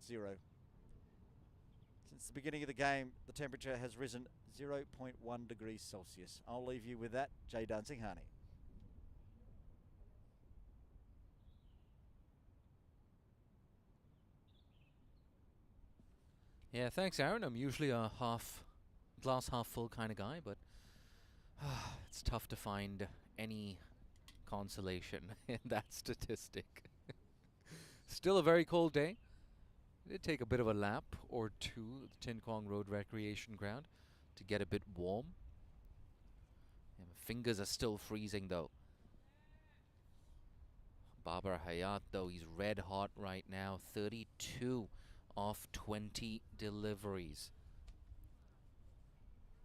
Since the beginning of the game, the temperature has risen 0.1 degrees Celsius. I'll leave you with that. Jay Dansinghani. Yeah, thanks, Aaron. I'm usually a glass half full kind of guy, but it's tough to find any consolation in that statistic. Still a very cold day. It did take a bit of a lap or two at the Tin Kwong Road Recreation Ground to get a bit warm. And my fingers are still freezing though. Babar Hayat though, he's red hot right now. 32 off 20 deliveries.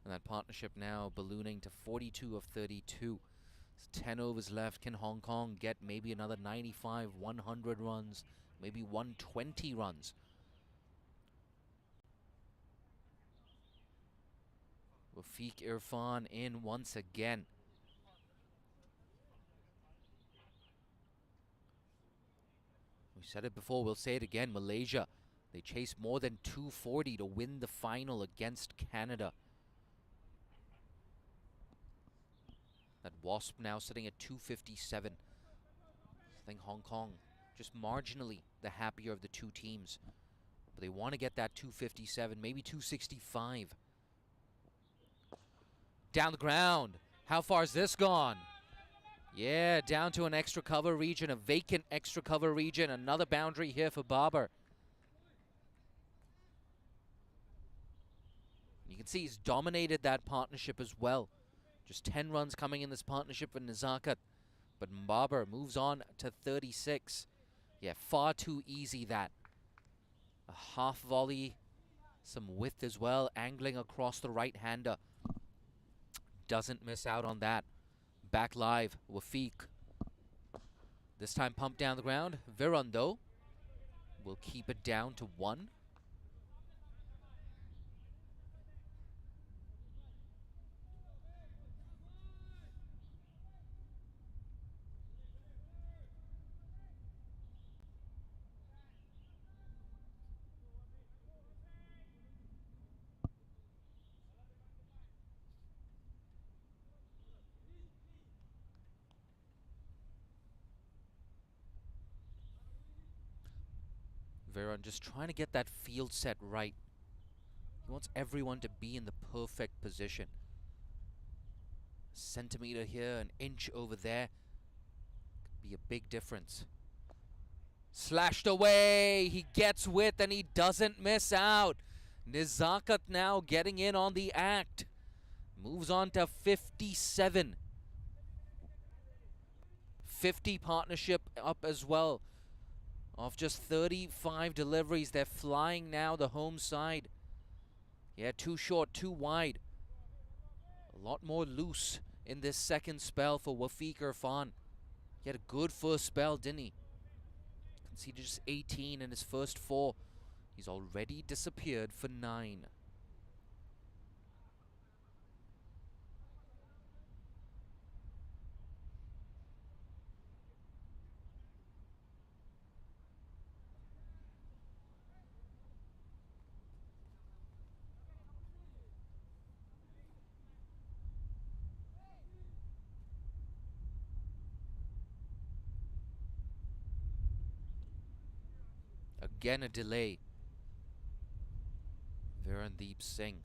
And that partnership now ballooning to 42 of 32. There's 10 overs left. Can Hong Kong get maybe another 95, 100 runs, maybe 120 runs? Wafiq Irfan in once again. We said it before, we'll say it again. Malaysia They chased more than 240 to win the final against Canada. That Wasp now sitting at 257. I think Hong Kong just marginally the happier of the two teams. But they want to get that 257, maybe 265. Down the ground. How far is this gone? Yeah, down to an extra cover region, a vacant extra cover region. Another boundary here for Barber. You can see he's dominated that partnership as well. Just 10 runs coming in this partnership for Nezakat. But Barber moves on to 36. Yeah, far too easy that. A half volley, some width as well, angling across the right-hander. Doesn't miss out on that. Back live, Wafiq. This time pumped down the ground. Viron, though, will keep it down to 1. Viron just trying to get that field set right. He wants everyone to be in the perfect position. A centimeter here, an inch over there. Could be a big difference. Slashed away. He gets width and he doesn't miss out. Nezakat now getting in on the act. Moves on to 57. 50 partnership up as well. Of just 35 deliveries, they're flying now the home side. Yeah, too short, too wide. A lot more loose in this second spell for Wafiq Irfan. He had a good first spell, didn't he? Conceded just 18 in his first 4. He's already disappeared for 9. Again a delay. Virandeep Singh.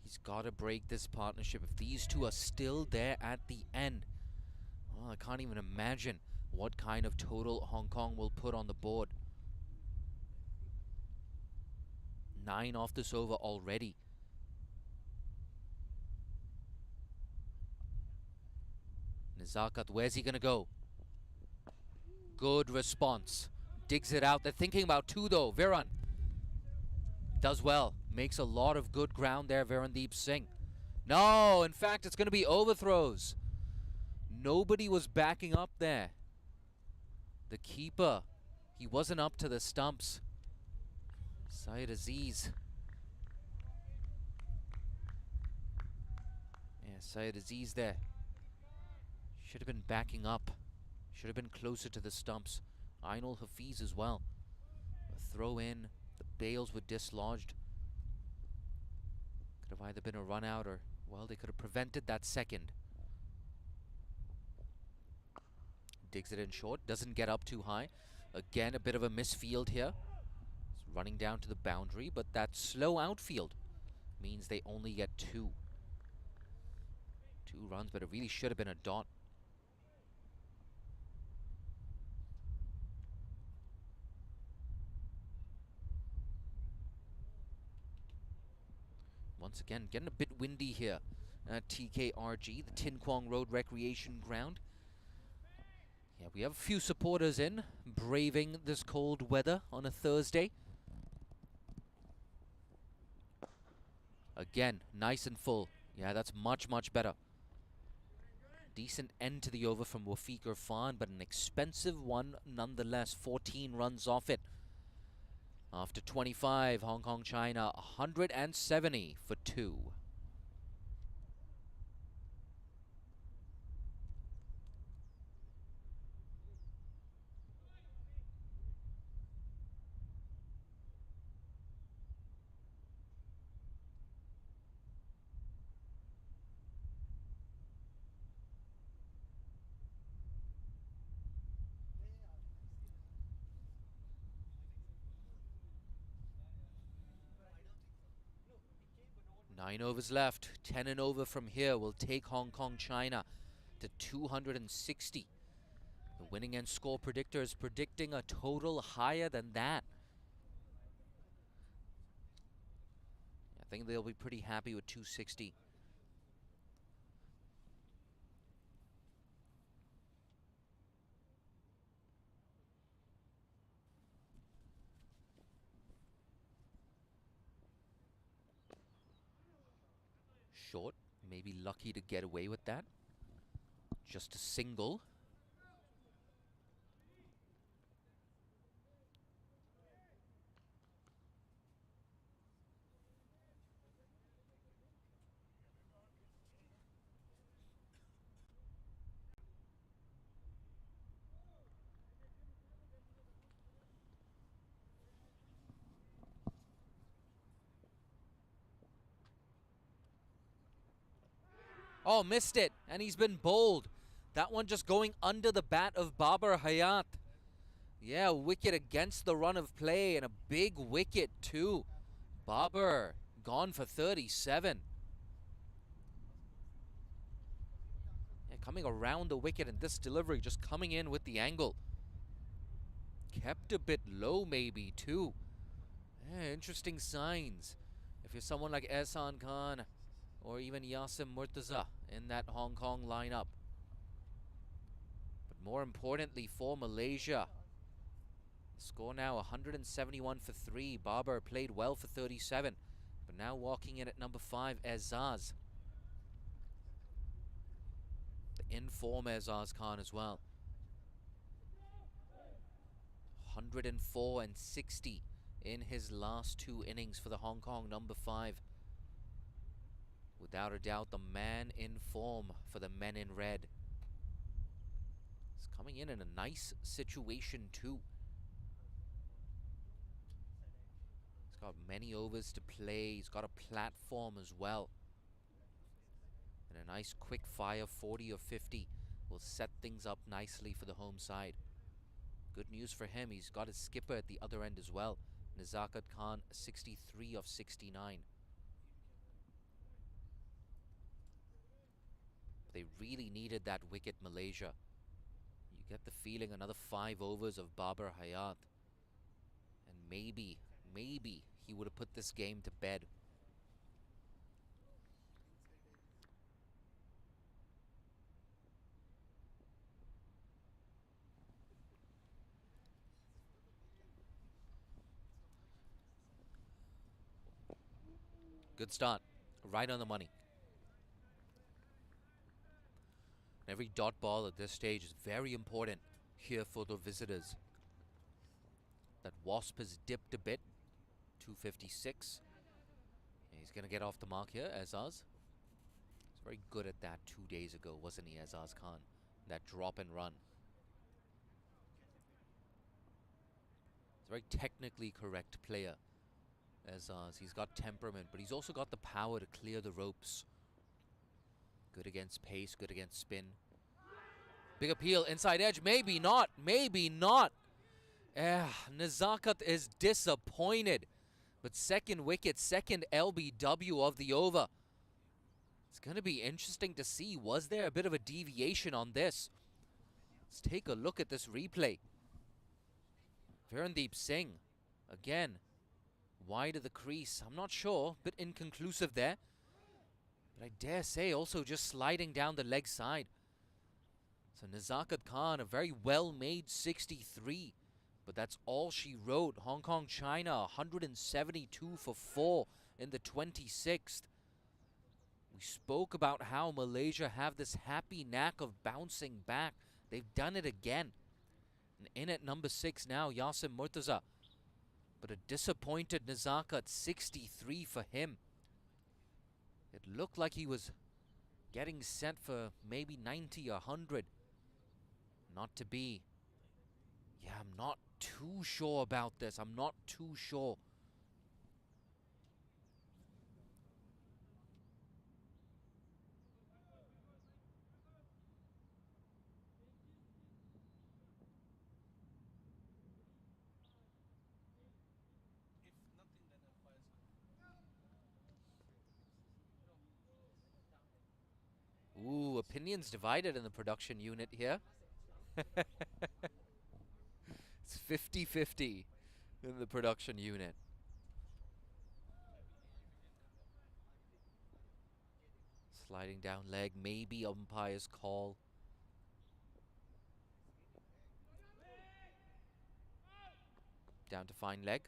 He's got to break this partnership. If these two are still there at the end, well, I can't even imagine what kind of total Hong Kong will put on the board. 9 off this over already. Nezakat, where's he going to go? Good response. Digs it out. They're thinking about 2 though. Viran does well. Makes a lot of good ground there, Virandeep Singh. No, in fact, it's going to be overthrows. Nobody was backing up there. The keeper, he wasn't up to the stumps. Syed Aziz. Yeah, Syed Aziz there. Should have been backing up. Should have been closer to the stumps. Ainul Hafiz as well. A throw in. The bails were dislodged. Could have either been a run out or, well, they could have prevented that second. Digs it in short. Doesn't get up too high. Again, a bit of a misfield here. It's running down to the boundary, but that slow outfield means they only get 2. 2 runs, but it really should have been a dot. Once again, getting a bit windy here at TKRG, the Tin Kwong Road Recreation Ground. Yeah, we have a few supporters in, braving this cold weather on a Thursday. Again, nice and full. Yeah, that's much, much better. Decent end to the over from Wafiq Irfan, but an expensive one nonetheless. 14 runs off it. After 25, Hong Kong, China, 170 for 2. 9 overs left. 10 and over from here will take Hong Kong China to 260. The winning end score predictor is predicting a total higher than that. I think they'll be pretty happy with 260. Short, maybe lucky to get away with that. Just a single. Oh, missed it, and he's been bowled. That one just going under the bat of Babar Hayat. Yeah, wicket against the run of play, and a big wicket too. Babar gone for 37. Yeah, coming around the wicket, and this delivery just coming in with the angle. Kept a bit low maybe too. Yeah, interesting signs. If you're someone like Ehsan Khan or even Yasim Murtaza in that Hong Kong lineup. But more importantly for Malaysia, the score now 171 for 3. Babar played well for 37, but now walking in at number 5, Ezzaz. The in-form Ezzaz Khan as well. 104 and 60 in his last 2 innings for the Hong Kong number 5. Without a doubt, the man in form for the men in red. He's coming in a nice situation too. He's got many overs to play. He's got a platform as well. And a nice quick fire 40 or 50 will set things up nicely for the home side. Good news for him, he's got his skipper at the other end as well. Nazakat Khan, 63 of 69. They really needed that wicket, Malaysia. You get the feeling another 5 overs of Babar Hayat. And maybe he would have put this game to bed. Good start. Right on the money. Every dot ball at this stage is very important here for the visitors. That Wasp has dipped a bit. 256. He's going to get off the mark here, Ezzaz. He's very good at that 2 days ago, wasn't he, Ezzaz Khan? That drop and run. He's a very technically correct player, Ezzaz. He's got temperament, but he's also got the power to clear the ropes. Good against pace, good against spin. Big appeal, inside edge, maybe not, maybe not. Nazakat is disappointed. But second wicket, second LBW of the over. It's going to be interesting to see, was there a bit of a deviation on this? Let's take a look at this replay. Virendeep Singh, again, wide of the crease. I'm not sure, bit inconclusive there. But I dare say also just sliding down the leg side. So Nazakat Khan, a very well-made 63. But that's all she wrote. Hong Kong, China, 172 for 4 in the 26th. We spoke about how Malaysia have this happy knack of bouncing back. They've done it again. And in at number 6 now, Yasim Murtaza. But a disappointed Nazakat, 63 for him. It looked like he was getting set for maybe 90 or 100. Not to be. Yeah, I'm not too sure about this. I'm not too sure. Ooh, opinions divided in the production unit here. It's 50-50 in the production unit. Sliding down leg, maybe umpire's call. Down to fine leg.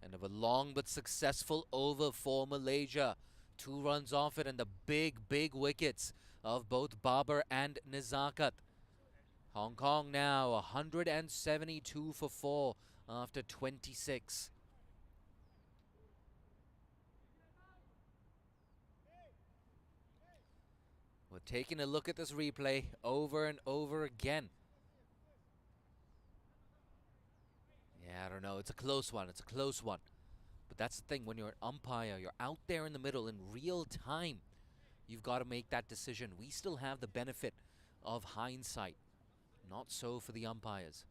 End of a long but successful over for Malaysia. 2 runs off it and the big wickets of both Babar and Nizakat. Hong Kong now 172 for 4 after 26. We're taking a look at this replay over and over again. Yeah, I don't know. It's a close one. It's a close one. But that's the thing. When you're an umpire, you're out there in the middle in real time. You've got to make that decision. We still have the benefit of hindsight. Not so for the umpires.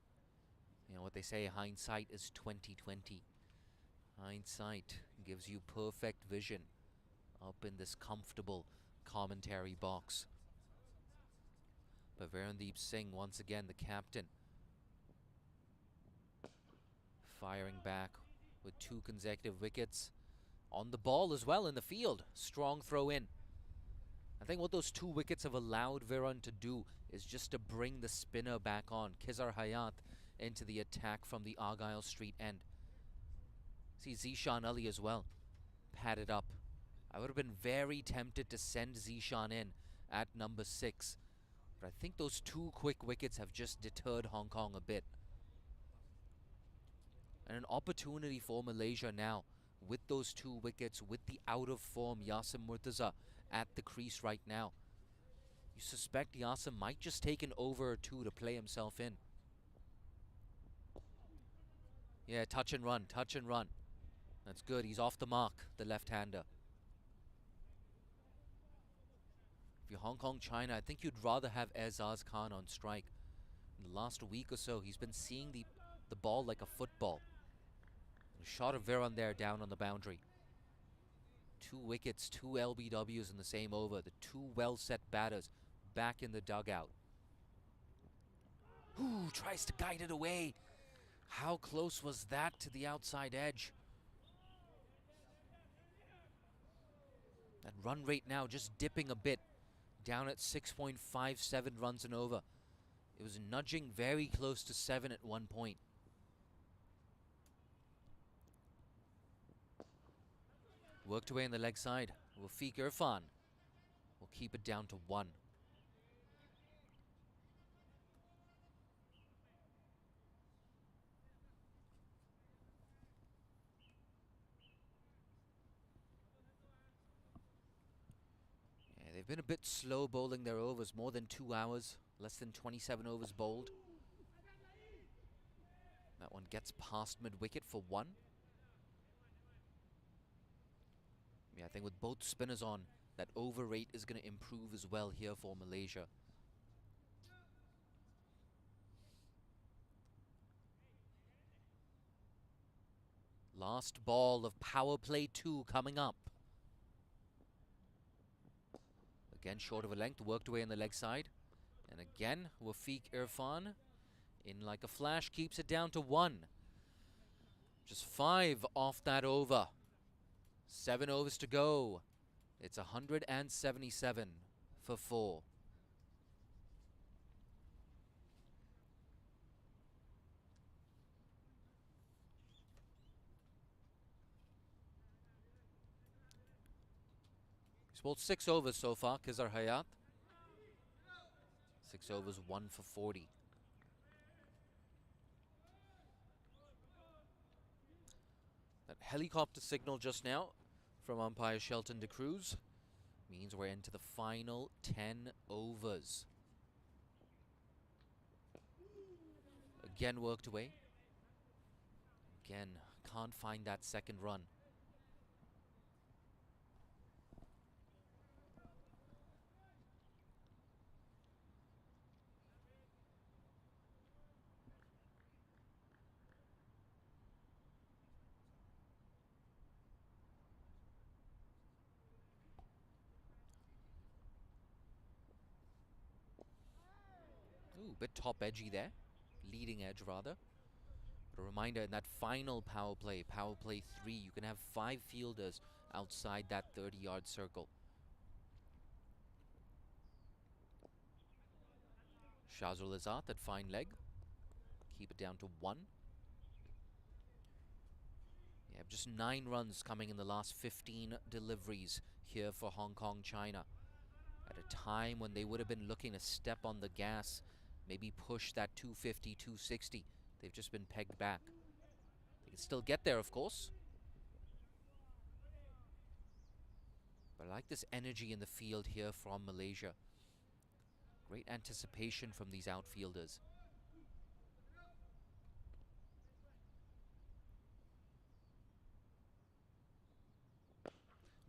You know what they say, hindsight is 20/20. Hindsight gives you perfect vision up in this comfortable commentary box. But Verandeep Singh, once again, the captain, firing back with 2 consecutive wickets. On the ball as well in the field. Strong throw in. I think what those 2 wickets have allowed Viran to do is just to bring the spinner back on. Khizar Hayat into the attack from the Argyle Street end. See Zishan Ali as well. Padded up. I would have been very tempted to send Zishan in at number 6. But I think those 2 quick wickets have just deterred Hong Kong a bit. And an opportunity for Malaysia now with those 2 wickets, with the out-of-form Yasim Murtaza at the crease right now. You suspect Yasim might just take an over or 2 to play himself in. Yeah, touch and run, touch and run. That's good. He's off the mark, the left-hander. If you're Hong Kong, China, I think you'd rather have Aizaz Khan on strike. In the last week or so, he's been seeing the ball like a football. A shot of Viran there down on the boundary. 2 wickets, 2 LBWs in the same over. The 2 well-set batters back in the dugout. Ooh, tries to guide it away. How close was that to the outside edge? That run rate now just dipping a bit. Down at 6.57 runs and over. It was nudging very close to 7 at one point. Worked away on the leg side. Wafiq Irfan will keep it down to 1. Yeah, they've been a bit slow bowling their overs. More than 2 hours. Less than 27 overs bowled. That one gets past mid-wicket for 1. Yeah, I think with both spinners on, that over rate is going to improve as well here for Malaysia. Last ball of power play 2 coming up. Again, short of a length, worked away on the leg side. And again, Wafiq Irfan, in like a flash, keeps it down to 1. Just 5 off that over. 7 overs to go. It's 177 for 4. He's bowled 6 overs so far, Khizar Hayat. 6 overs, 1 for 40. That helicopter signal just now from umpire Shelton De Cruz means we're into the final 10 overs. Again worked away. Again, can't find that second run. Ooh, bit top edgy there. Leading edge, rather. But a reminder, in that final power play 3, you can have 5 fielders outside that 30-yard circle. Shazul Izzat, that fine leg. Keep it down to 1. Yeah, just 9 runs coming in the last 15 deliveries here for Hong Kong, China. At a time when they would have been looking to step on the gas, maybe push that 250, 260. They've just been pegged back. They can still get there, of course. But I like this energy in the field here from Malaysia. Great anticipation from these outfielders.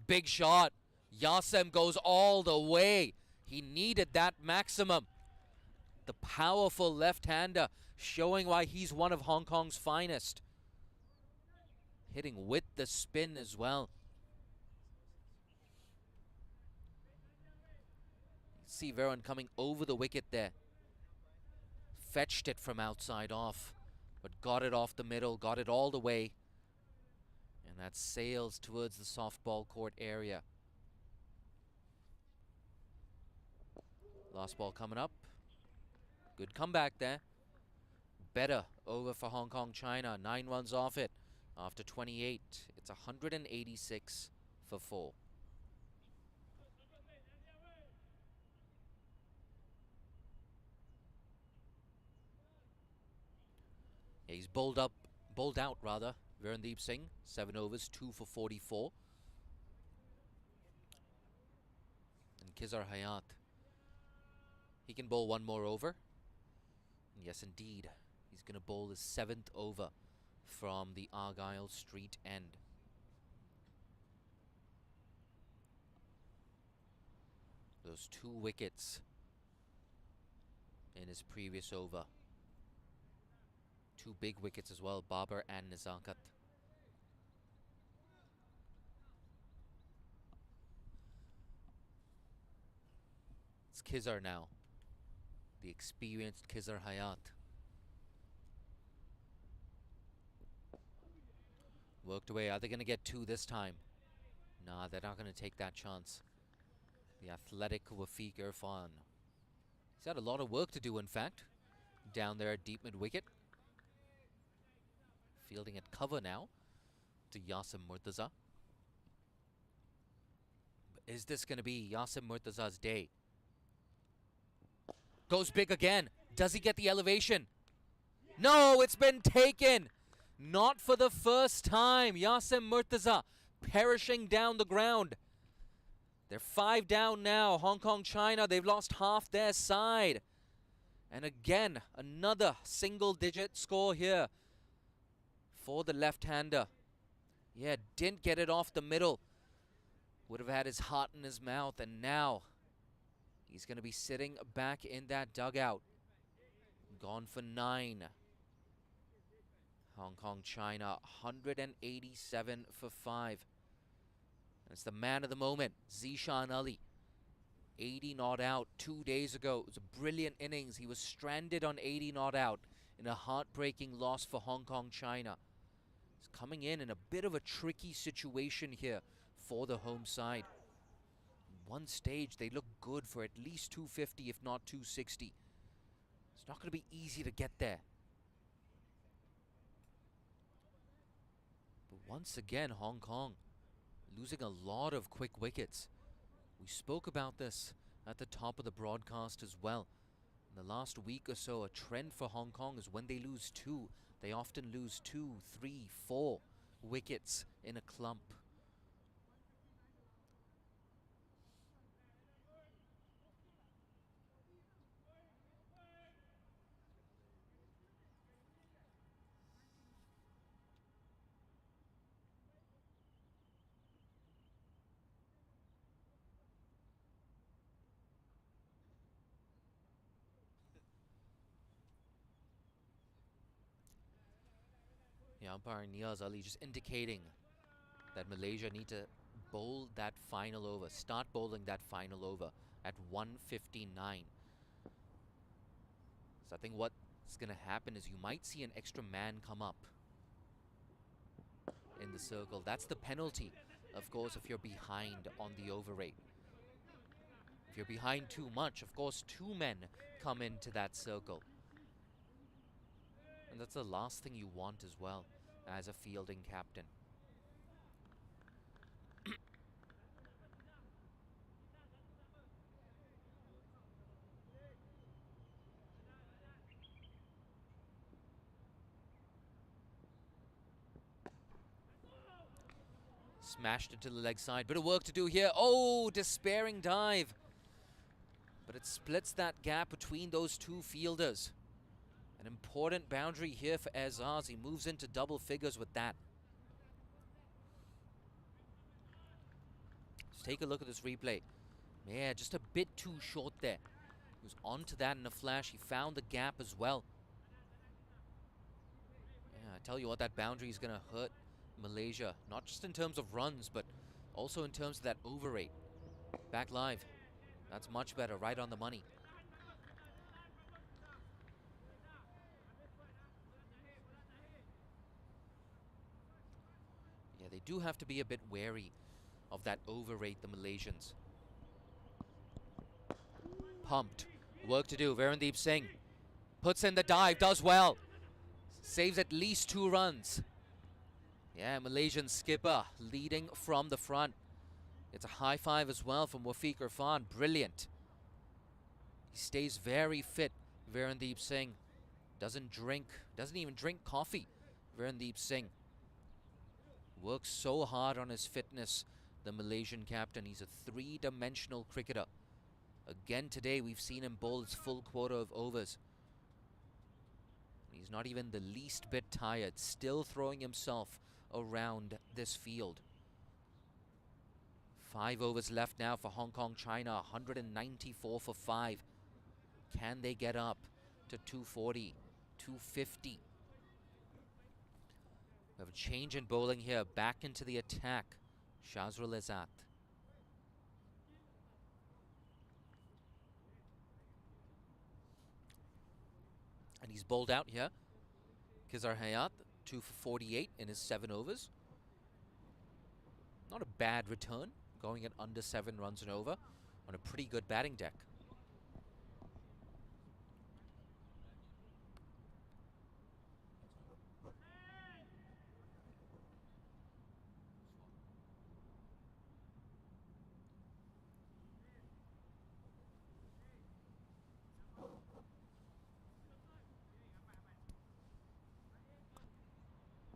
Big shot. Yasem goes all the way. He needed that maximum. The powerful left-hander showing why he's one of Hong Kong's finest. Hitting with the spin as well. See Veron coming over the wicket there. Fetched it from outside off, but got it off the middle, got it all the way. And that sails towards the softball court area. Last ball coming up. Good comeback there. Better over for Hong Kong, China. 9 runs off it after 28. It's 186 for 4. Yeah, he's bowled out, Verandeep Singh. 7 overs, 2 for 44. And Kizar Hayat, he can bowl 1 more over. And yes, indeed, he's going to bowl his 7th over from the Argyle Street end. Those 2 wickets in his previous over. 2 big wickets as well, Babar and Nizakat. It's Kizar now. The experienced Kizar Hayat. Worked away. Are they going to get 2 this time? Nah, they're not going to take that chance. The athletic Wafiq Irfan. He's had a lot of work to do, in fact, down there at deep mid-wicket. Fielding at cover now to Yasim Murtaza. But is this going to be Yasim Murtaza's day? Goes big again. Does he get the elevation? No, it's been taken. Not for the first time. Yasim Murtaza perishing down the ground. They're 5 down now. Hong Kong, China, they've lost half their side. And again, another single-digit score here for the left-hander. Yeah, didn't get it off the middle. Would have had his heart in his mouth, and now he's going to be sitting back in that dugout. Gone for 9. Hong Kong, China, 187 for 5. And it's the man of the moment, Zishan Ali. 80 not out 2 days ago. It was a brilliant innings. He was stranded on 80 not out in a heartbreaking loss for Hong Kong, China. He's coming in a bit of a tricky situation here for the home side. One stage, they look good for at least 250, if not 260. It's not going to be easy to get there. But once again, Hong Kong losing a lot of quick wickets. We spoke about this at the top of the broadcast as well. In the last week or so, a trend for Hong Kong is when they lose 2, they often lose 2, 3, 4 wickets in a clump. The umpire Niaz Ali just indicating that Malaysia need to bowl that final over, start bowling that final over at 1:59. So I think what's going to happen is you might see an extra man come up in the circle. That's the penalty, of course, if you're behind on the over rate. If you're behind too much, of course, 2 men come into that circle. And that's the last thing you want as well as a fielding captain. Smashed it to the leg side. Bit of work to do here. Oh, despairing dive. But it splits that gap between those 2 fielders. An important boundary here for Azaz. He moves into double figures with that. Just take a look at this replay. Yeah, just a bit too short there. He was onto that in a flash. He found the gap as well. Yeah, I tell you what, that boundary is going to hurt Malaysia. Not just in terms of runs, but also in terms of that over rate. Back live. That's much better, right on the money. Yeah, they do have to be a bit wary of that over rate, the Malaysians. Pumped. Work to do. Verandeep Singh puts in the dive, does well. Saves at least 2 runs. Yeah, Malaysian skipper leading from the front. It's a high five as well from Wafiq Irfan. Brilliant. He stays very fit, Verandeep Singh. Doesn't even drink coffee, Verandeep Singh. Works so hard on his fitness, the Malaysian captain. He's a 3-dimensional cricketer. Again today, we've seen him bowl his full quota of overs. He's not even the least bit tired, still throwing himself around this field. 5 overs left now for Hong Kong, China. 194 for 5. Can they get up to 240, 250? We have a change in bowling here. Back into the attack. Shazrul Izzat. And he's bowled out here. Kizar Hayat, 2 for 48 in his 7 overs. Not a bad return, going at under 7 runs and over on a pretty good batting deck.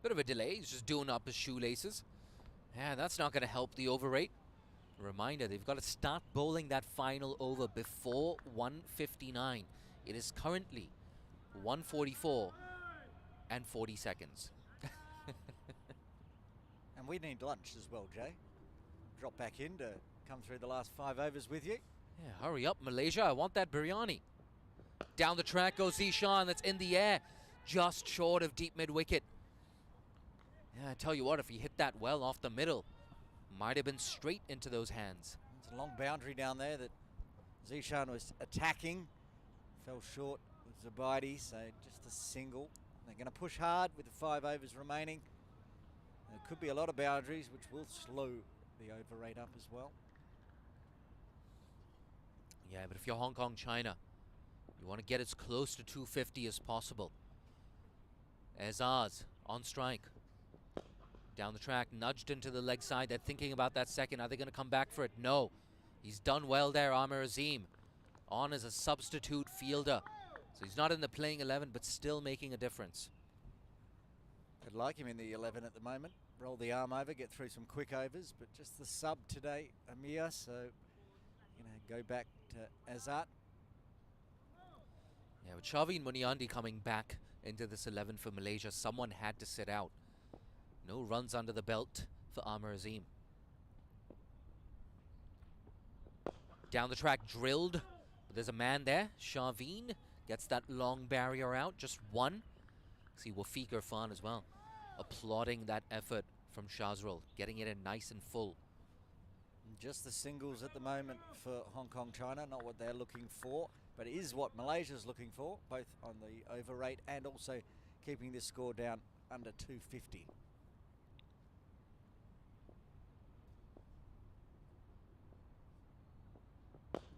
Bit of a delay, he's just doing up his shoelaces. Yeah, that's not going to help the over rate. Reminder, they've got to start bowling that final over before 1:59. It is currently 1:44 and 40 seconds. And we need lunch as well, Jay. Drop back in to come through the last 5 overs with you. Yeah, hurry up, Malaysia. I want that biryani. Down the track goes Zishan. That's in the air. Just short of deep mid-wicket. Yeah, I tell you what, if he hit that well off the middle, might have been straight into those hands. It's a long boundary down there that Zishan was attacking. Fell short with Zubaidi, so just a single. They're going to push hard with the 5 overs remaining. There could be a lot of boundaries, which will slow the over rate up as well. Yeah, but if you're Hong Kong, China, you want to get as close to 250 as possible. Azaz on strike. Down the track, nudged into the leg side. They're thinking about that second. Are they going to come back for it? No. He's done well there, Amir Azim. On as a substitute fielder. So he's not in the playing 11, but still making a difference. I'd like him in the 11 at the moment. Roll the arm over, get through some quick overs, but just the sub today, Amir. So, go back to Azat. Yeah, with Shavin Muniandi coming back into this 11 for Malaysia, someone had to sit out. No runs under the belt for Amir Azim. Down the track, drilled. But there's a man there. Shavin gets that long barrier out. Just one. See Wafiq Irfan as well. Applauding that effort from Shazrul. Getting it in nice and full. Just the singles at the moment for Hong Kong, China. Not what they're looking for. but it is what Malaysia's looking for, both on the over rate and also keeping this score down under 250.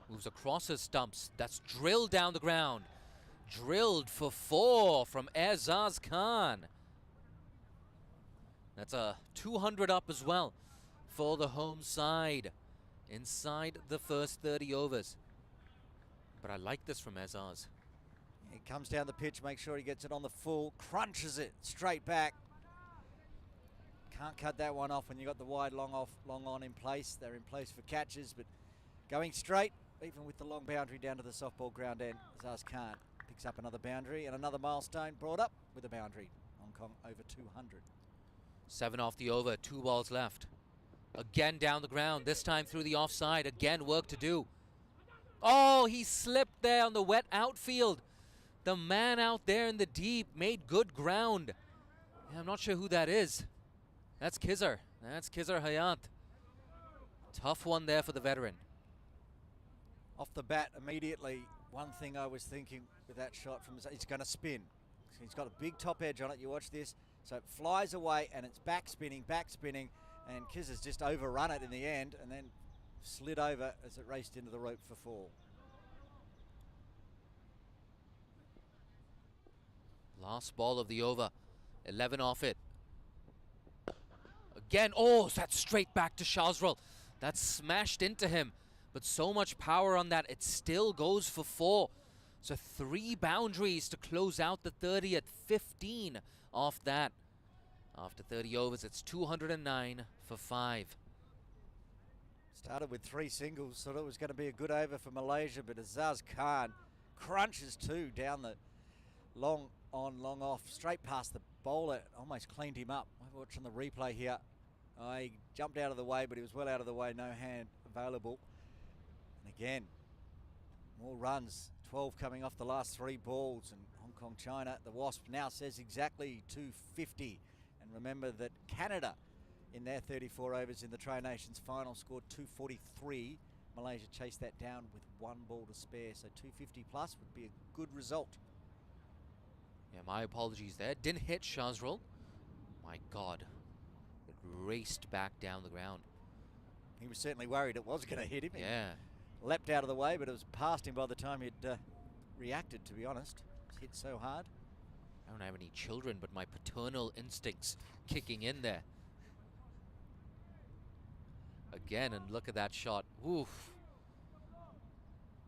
Moves across his stumps. That's drilled down the ground. Drilled for 4 from Azaz Khan. That's a 200 up as well for the home side inside the first 30 overs. But I like this from Azaz. He comes down the pitch, makes sure he gets it on the full, crunches it straight back. Can't cut that one off when you got the wide long on in place. They're in place for catches, but going straight, even with the long boundary down to the softball ground end, Azaz Khan picks up another boundary and another milestone brought up with a boundary. Hong Kong over 200. 7 off the over, 2 balls left. Again down the ground, this time through the offside. Again work to do. Oh, he slipped there on the wet outfield. The man out there in the deep made good ground. Yeah, I'm not sure who that is. That's Khizar. That's Khizar Hayat. Tough one there for the veteran. Off the bat immediately, one thing I was thinking with that shot from it's going to spin. He's got a big top edge on it. You watch this. So it flies away and it's back spinning, and Khizar's just overrun it in the end and then slid over as it raced into the rope for 4. Last ball of the over, 11 off it. Again, oh, that's straight back to Shazrul. That's smashed into him, but so much power on that, it still goes for 4. So 3 boundaries to close out the 30th, 15 off that. After 30 overs, it's 209 for 5. Started with 3 singles, thought it was going to be a good over for Malaysia, but Azaz Khan crunches 2 down the long on, long off, straight past the bowler, almost cleaned him up. I'm watching the replay here. He jumped out of the way, but he was well out of the way, no hand available. And again, more runs, 12 coming off the last 3 balls, and Hong Kong China, the Wasp now says exactly 250. And remember that Canada, in their 34 overs in the Tri Nations final, scored 243. Malaysia chased that down with 1 ball to spare, so 250 plus would be a good result. Yeah, my apologies there. Didn't hit Shazrul. My God. It raced back down the ground. He was certainly worried it was going to hit him. Yeah. He leapt out of the way, but it was past him by the time he'd reacted, to be honest. It was hit so hard. I don't have any children, but my paternal instincts kicking in there. Again, and look at that shot. Oof.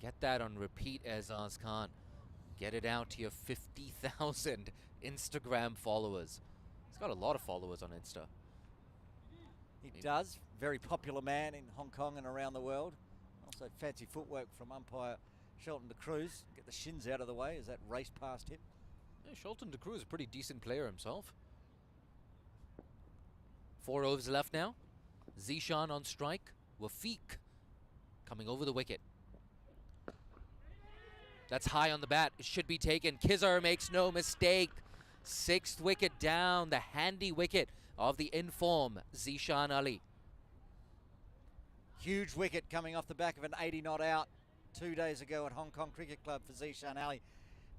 Get that on repeat, Azaz Khan. Get it out to your 50,000 Instagram followers. He's got a lot of followers on Insta. He does. Very popular man in Hong Kong and around the world. Also fancy footwork from umpire Shelton de Cruz. Get the shins out of the way as that raced past him. Yeah, Shelton de Cruz is a pretty decent player himself. 4 overs left now. Zishan on strike. Wafiq coming over the wicket. That's high on the bat. It should be taken. Khizar makes no mistake. 6th wicket down. The handy wicket of the inform Zishan Ali. Huge wicket coming off the back of an 80 not out 2 days ago at Hong Kong Cricket Club for Zishan Ali.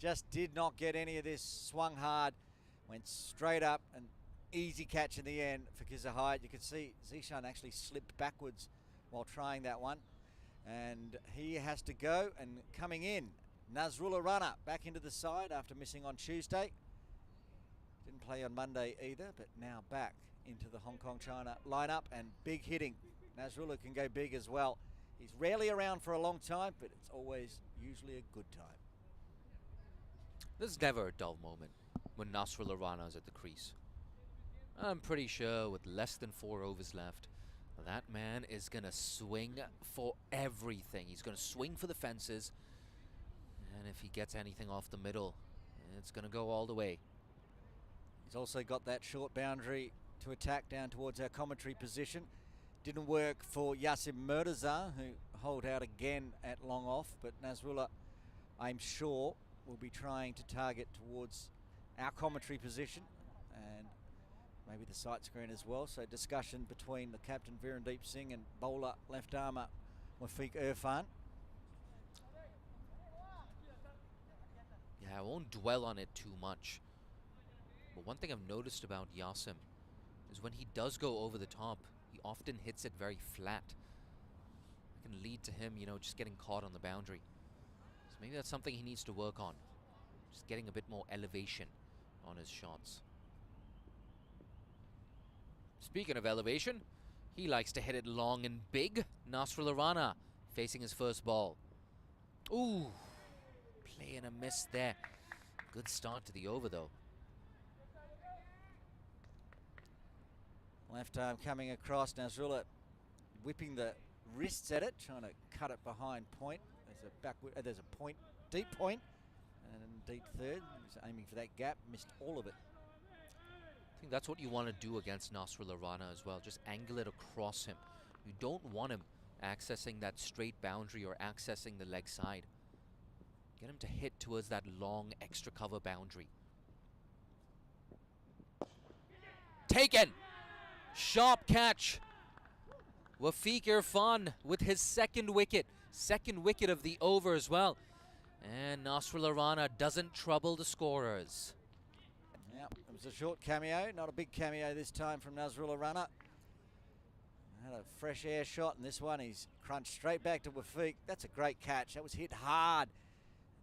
Just did not get any of this. Swung hard. Went straight up. An easy catch in the end for Khizar Hayat. You can see Zishan actually slipped backwards while trying that one. And he has to go, and coming in, Nazrullah Rana back into the side after missing on Tuesday. Didn't play on Monday either, but now back into the Hong Kong China lineup, and big hitting. Nazrullah can go big as well. He's rarely around for a long time, but it's always usually a good time. There's never a dull moment when Nasrullah Rana's at the crease. I'm pretty sure with less than 4 overs left, that man is going to swing for everything. He's going to swing for the fences. And if he gets anything off the middle, it's going to go all the way. He's also got that short boundary to attack down towards our commentary position. Didn't work for Yasim Murtaza, who holed out again at long off. But Nasrullah, I'm sure, will be trying to target towards our commentary position. And maybe the sight screen as well. So discussion between the captain Virendeep Singh and bowler left armour Wafiq Irfan. Yeah, I won't dwell on it too much. But one thing I've noticed about Yasim is when he does go over the top, he often hits it very flat. It can lead to him, just getting caught on the boundary. So maybe that's something he needs to work on. Just getting a bit more elevation on his shots. Speaking of elevation, he likes to hit it long and big. Nasrul Rana facing his first ball. Ooh, play and a miss there. Good start to the over though. Left arm coming across. Nasrullah whipping the wrists at it, trying to cut it behind point. There's a point, deep point, and deep third. He's aiming for that gap, missed all of it. I think that's what you want to do against Nasrul Rana as well. Just angle it across him. You don't want him accessing that straight boundary or accessing the leg side. Get him to hit towards that long extra cover boundary. Taken! Sharp catch. Wafiq Irfan with his second wicket of the over as well. And Nasrul Rana doesn't trouble the scorers. Yeah, it was a short cameo, not a big cameo this time from Nasrul Rana. Had a fresh air shot in this one. He's crunched straight back to Wafiq. That's a great catch. That was hit hard.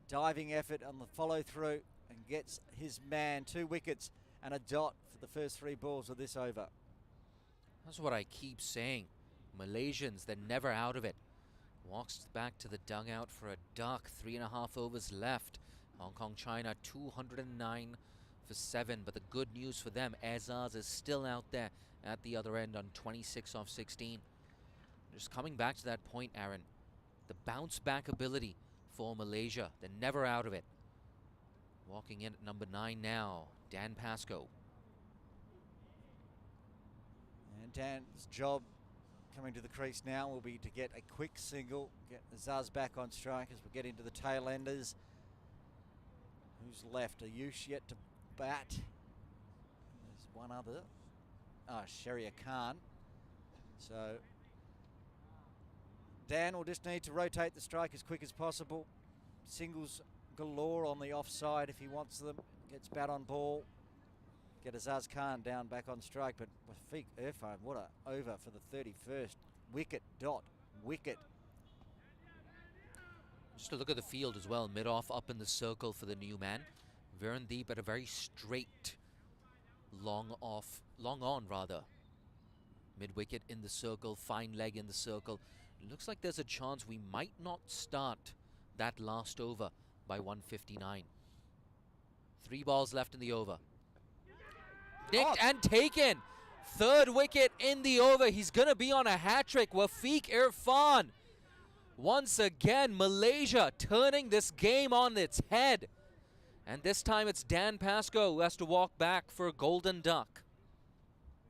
Diving effort on the follow through and gets his man 2 wickets and a dot for the first 3 balls of this over. That's what I keep saying. Malaysians, they're never out of it. Walks back to the dugout for a duck. 3.5 overs left. Hong Kong, China, 209 for 7. But the good news for them, Azaz is still out there at the other end on 26 off 16. Just coming back to that point, Aaron. The bounce back ability for Malaysia. They're never out of it. Walking in at number 9 now, Dan Pascoe. And Dan's job coming to the crease now will be to get a quick single, get Azaz back on strike as we get into the tail enders. Who's left? Ayush yet to bat. There's one other. Sharia Khan. So Dan will just need to rotate the strike as quick as possible. Singles galore on the offside if he wants them. Gets bat on ball. Get Azaz Khan down back on strike, but Wafiq Irfan, what a over for the 31st. Wicket, dot, wicket. Just to look at the field as well, mid-off up in the circle for the new man. Virendeep at a very straight, long on rather. Mid-wicket in the circle, fine leg in the circle. It looks like there's a chance we might not start that last over by 159. 3 balls left in the over. Nicked and taken. 3rd wicket in the over. He's going to be on a hat-trick. Wafiq Irfan. Once again, Malaysia turning this game on its head. And this time it's Dan Pascoe who has to walk back for a golden duck.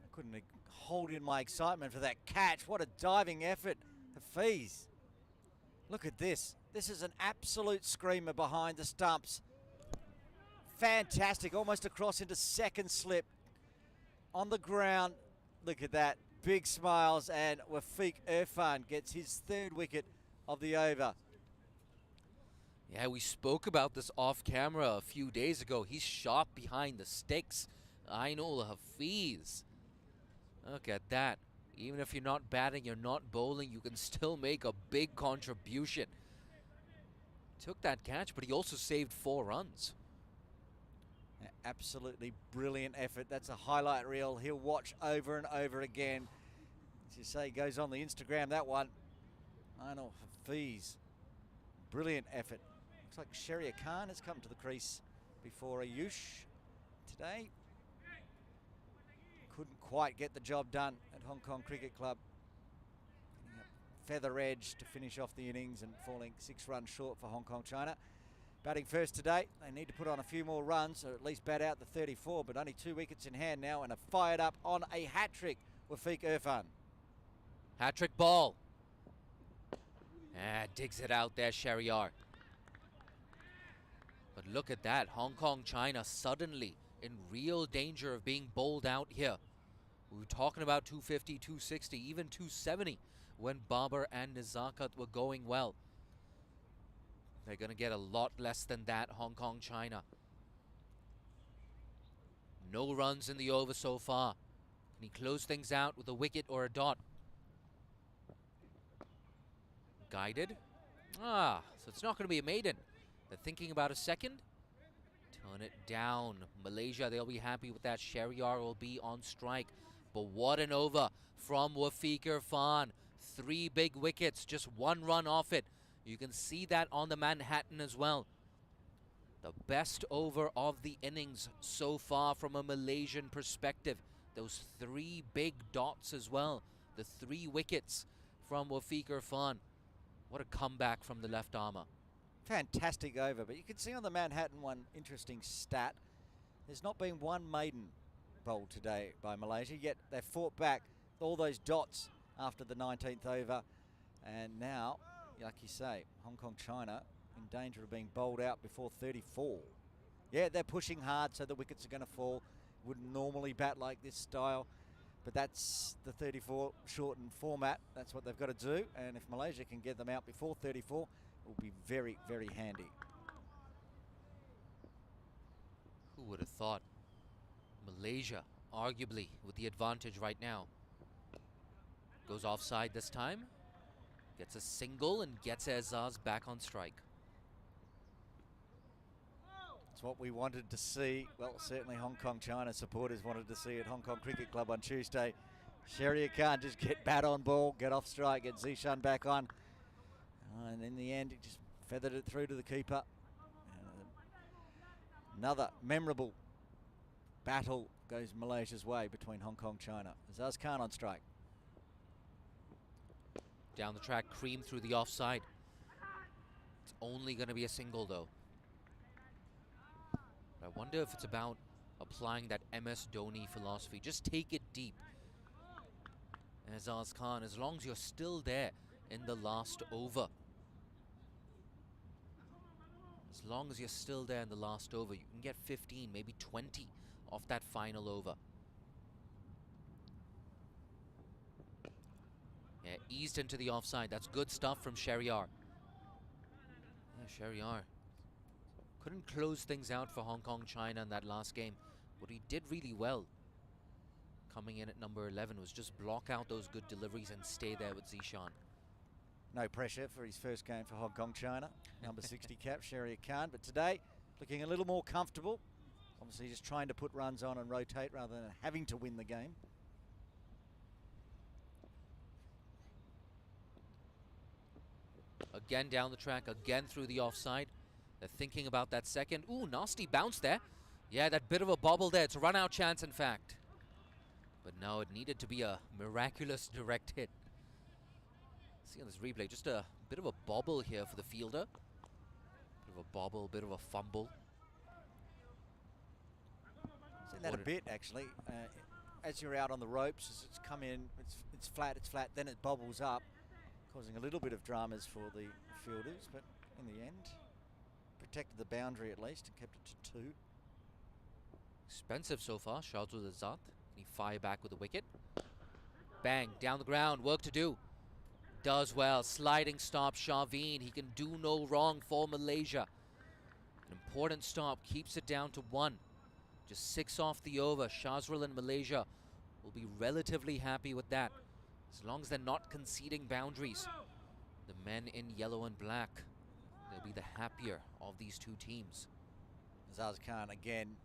I couldn't hold in my excitement for that catch. What a diving effort. Hafiz. Look at this. This is an absolute screamer behind the stumps. Fantastic. Almost across into second slip. On the ground, look at that. Big smiles, and Wafiq Irfan gets his 3rd wicket of the over. Yeah, we spoke about this off camera a few days ago. He's sharp behind the sticks. Ainul Hafiz. Look at that. Even if you're not batting, you're not bowling, you can still make a big contribution. Took that catch, but he also saved 4 runs. Absolutely brilliant effort. That's a highlight reel he'll watch over and over again. As you say, goes on the Instagram, that one. Ainul Hafiz. Brilliant effort. Looks like Sharia Khan has come to the crease before Ayush today. Couldn't quite get the job done at Hong Kong Cricket Club. Feather edge to finish off the innings and falling 6 runs short for Hong Kong, China. Batting first today, they need to put on a few more runs, or at least bat out the 34, but only 2 wickets in hand now and are fired up on a hat-trick with Wafiq Irfan. Hat-trick ball. Digs it out there, Shariar. But look at that, Hong Kong, China suddenly in real danger of being bowled out here. We were talking about 250, 260, even 270 when Babar and Nizakat were going well. They're going to get a lot less than that, Hong Kong, China. No runs in the over so far. Can he close things out with a wicket or a dot? Guided. So it's not going to be a maiden. They're thinking about a second. Turn it down. Malaysia, they'll be happy with that. Shehryar will be on strike. But what an over from Wafiq Irfan. 3 big wickets, just 1 run off it. You can see that on the Manhattan as well. The best over of the innings so far from a Malaysian perspective. Those 3 big dots as well. The 3 wickets from Wafiq Irfan. What a comeback from the left armour. Fantastic over, but you can see on the Manhattan one interesting stat. There's not been one maiden bowled today by Malaysia, yet they've fought back all those dots after the 19th over. And now, like you say, Hong Kong, China in danger of being bowled out before 34. Yeah, they're pushing hard, so the wickets are going to fall. Wouldn't normally bat like this style, but that's the 34 shortened format. That's what they've got to do, and if Malaysia can get them out before 34, it will be very, very handy. Who would have thought? Malaysia, arguably, with the advantage right now. Goes offside this time. Gets a single and gets Azaz back on strike. It's what we wanted to see. Well, certainly Hong Kong China supporters wanted to see at Hong Kong Cricket Club on Tuesday. Shehryar can't just get bat on ball, get off strike, get Zishan back on. And in the end, he just feathered it through to the keeper. Another memorable battle goes Malaysia's way between Hong Kong China. Azaz Khan on strike. Down the track, cream through the offside. It's only going to be a single though. I wonder if it's about applying that MS Dhoni philosophy. Just take it deep. Azaz Khan, as long as you're still there in the last over. As long as you're still there in the last over, you can get 15, maybe 20 off that final over. Yeah, eased into the offside. That's good stuff from Shehryar. Yeah, Shehryar couldn't close things out for Hong Kong China in that last game, but he did really well. Coming in at number 11 was just block out those good deliveries and stay there with Zishan. No pressure for his first game for Hong Kong China. Number 60 cap, Shehryar Khan, but today looking a little more comfortable. Obviously just trying to put runs on and rotate rather than having to win the game. Again down the track, again through the offside. They're thinking about that second. Ooh, nasty bounce there. Yeah, that bit of a bobble there. It's a run-out chance, in fact. But no, it needed to be a miraculous direct hit. See on this replay, just a bit of a bobble here for the fielder. Bit of a bobble, bit of a fumble. Seen that a bit, actually. As you're out on the ropes, as it's come in, it's flat, then it bobbles up, causing a little bit of dramas for the fielders, but in the end, protected the boundary at least and kept it to 2. Expensive so far, Shahzul Azad. He fire back with a wicket. Bang, down the ground, work to do. Does well, sliding stop, Shaveen. He can do no wrong for Malaysia. An important stop, keeps it down to 1. Just 6 off the over. Shazrul and Malaysia will be relatively happy with that, as long as they're not conceding boundaries. The men in yellow and black, they'll be the happier of these two teams. Azaz Khan again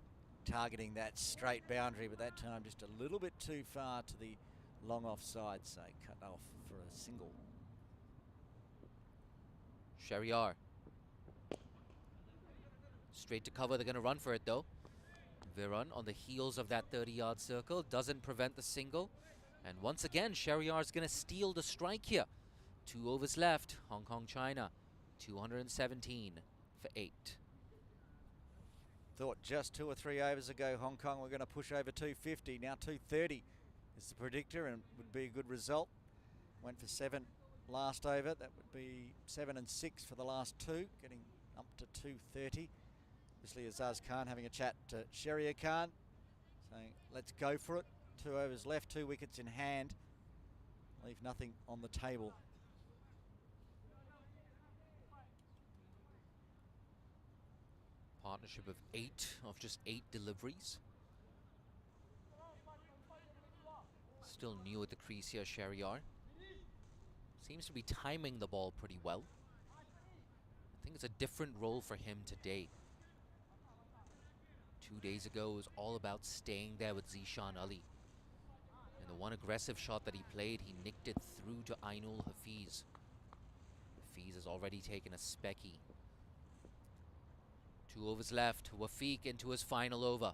targeting that straight boundary, but that time just a little bit too far to the long offside, so cut off for a single. Shehryar. Straight to cover, they're going to run for it though. Viran on the heels of that 30-yard circle doesn't prevent the single. And once again, Shehryar's going to steal the strike here. 2 overs left. Hong Kong China, 217 for 8. Thought just 2 or 3 overs ago Hong Kong were going to push over 250. Now 230 is the predictor and would be a good result. Went for 7 last over. That would be 7 and 6 for the last 2, getting up to 230. Obviously Azaz Khan having a chat to Shehryar Khan, saying let's go for it. 2 overs left, 2 wickets in hand. Leave nothing on the table. Partnership of just 8 deliveries. Still new at the crease here, Sheriar. Seems to be timing the ball pretty well. I think it's a different role for him today. 2 days ago, it was all about staying there with Zishan Ali. And the one aggressive shot that he played, he nicked it through to Ainul Hafiz. Hafiz has already taken a specky. 2 overs left. Wafiq into his final over.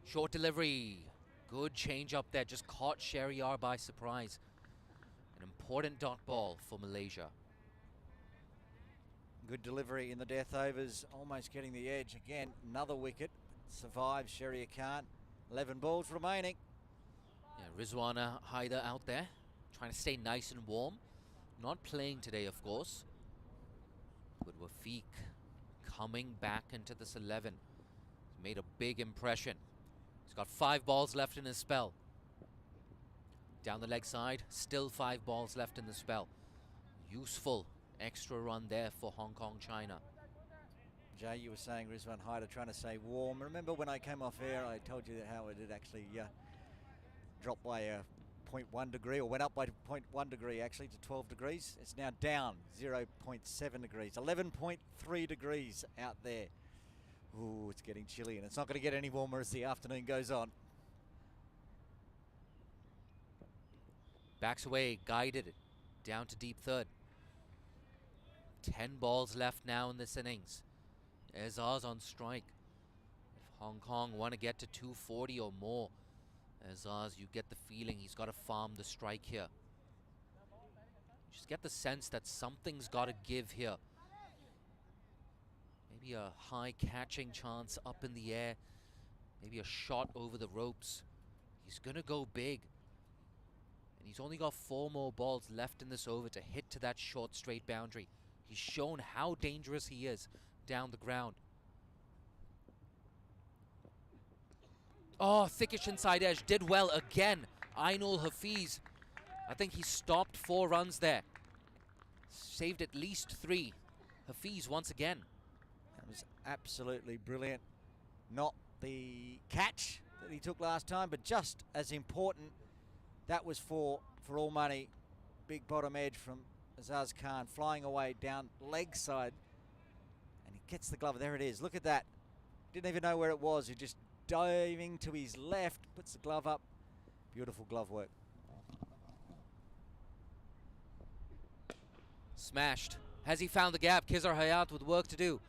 Short delivery. Good change up there. Just caught Sheriar by surprise. An important dot ball for Malaysia. Good delivery in the death overs, almost getting the edge. Again, another wicket. Survives Sheriar Khan. 11 balls remaining. Yeah, Rizwana Haider out there, trying to stay nice and warm. Not playing today, of course. But Wafiq coming back into this 11. He's made a big impression. He's got 5 balls left in his spell. Down the leg side, still 5 balls left in the spell. Useful extra run there for Hong Kong, China. Jay, you were saying Rizwan Haider trying to stay warm. Remember when I came off air, I told you how it had actually dropped by a 0.1 degree, or went up by 0.1 degree actually to 12 degrees. It's now down 0.7 degrees, 11.3 degrees out there. Ooh, it's getting chilly, and it's not going to get any warmer as the afternoon goes on. Backs away, guided down to deep third. 10 balls left now in this innings. Azaz on strike. If Hong Kong want to get to 240 or more, Azaz, you get the feeling he's got to farm the strike here. You just get the sense that something's got to give here. Maybe a high catching chance up in the air. Maybe a shot over the ropes. He's going to go big. And he's only got 4 more balls left in this over to hit to that short straight boundary. He's shown how dangerous he is down the ground. Oh, thickish inside edge. Did well again. Ainul Hafiz. I think he stopped 4 runs there. Saved at least 3. Hafiz once again. That was absolutely brilliant. Not the catch that he took last time, but just as important. That was for all money. Big bottom edge from Azaz Khan, flying away down leg side. And he gets the glove. There it is. Look at that. Didn't even know where it was. He just diving to his left, puts the glove up. Beautiful glove work. Smashed. Has he found the gap? Khizar Hayat with work to do.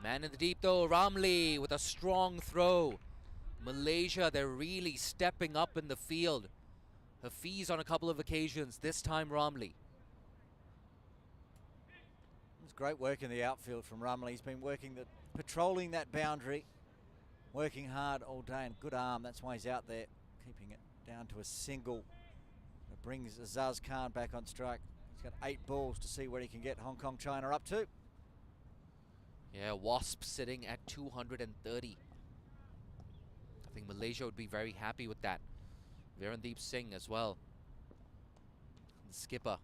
Man in the deep though, Ramli with a strong throw. Malaysia, they're really stepping up in the field. Hafiz on a couple of occasions, this time Ramli. It's great work in the outfield from Ramli. He's been patrolling that boundary, working hard all day, and good arm. That's why he's out there, keeping it down to a single. It brings Azaz Khan back on strike. He's got 8 balls to see where he can get Hong Kong China up to. Yeah, Wasp sitting at 230. I think Malaysia would be very happy with that. Virendeep Singh as well. The skipper.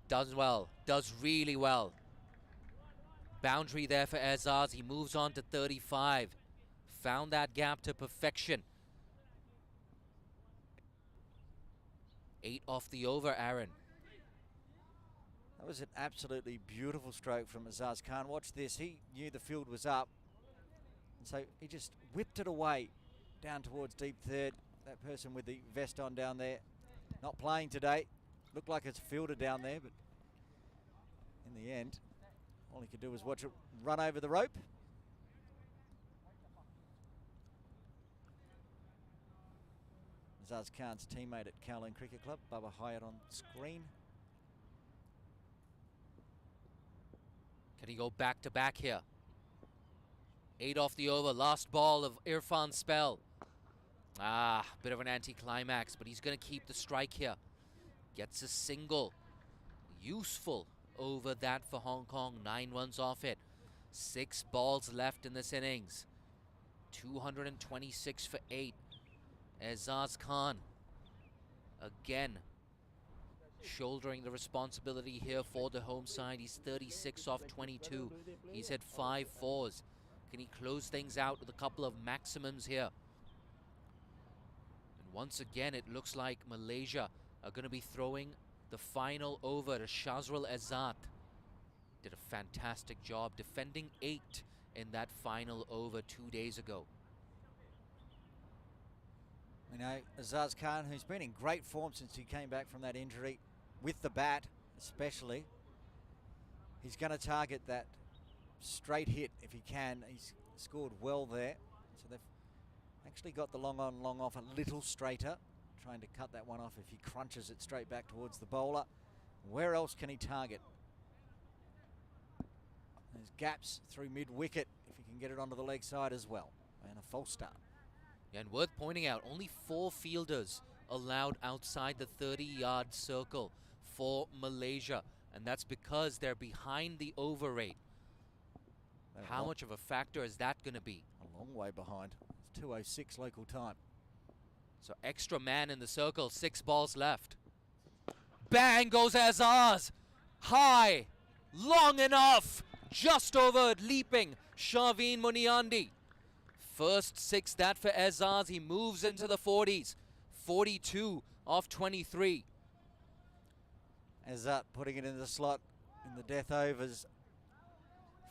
Does well. Does really well. Boundary there for Azaz. He moves on to 35. Found that gap to perfection. 8 off the over, Aaron. That was an absolutely beautiful stroke from Azaz Khan. Watch this. He knew the field was up. And so he just whipped it away down towards deep third. That person with the vest on down there, not playing today. Looked like it's a fielder down there, but in the end, all he could do was watch it run over the rope. Azaz Khan's teammate at Kowloon Cricket Club, Bubba Hyatt on screen. Can he go back to back here? 8 off the over, last ball of Irfan's spell. Bit of an anticlimax, but he's going to keep the strike here. Gets a single. Useful over that for Hong Kong. 9 runs off it. 6 balls left in this innings. 226 for 8. Azaz Khan again shouldering the responsibility here for the home side. He's 36 off 22. He's hit 5 fours. Can he close things out with a couple of maximums here? And once again, it looks like Malaysia are going to be throwing the final over to Shazrul Azat. Did a fantastic job defending 8 in that final over 2 days ago. You know, Azaz Khan, who's been in great form since he came back from that injury, with the bat especially, he's going to target that straight hit if he can. He's scored well there. So they've actually got the long on, long off a little straighter, trying to cut that one off if he crunches it straight back towards the bowler. Where else can he target? There's gaps through mid-wicket if he can get it onto the leg side as well. And a false start. And worth pointing out, only 4 fielders allowed outside the 30-yard circle for Malaysia. And that's because they're behind the over rate. How much of a factor is that going to be? A long way behind. It's 2:06 local time. So extra man in the circle, 6 balls left. Bang goes Azaz. High, long enough, just over leaping Shaveen Muniandi. First 6 that for Azaz. He moves into the 40s. 42 off 23. Azat putting it in the slot in the death overs.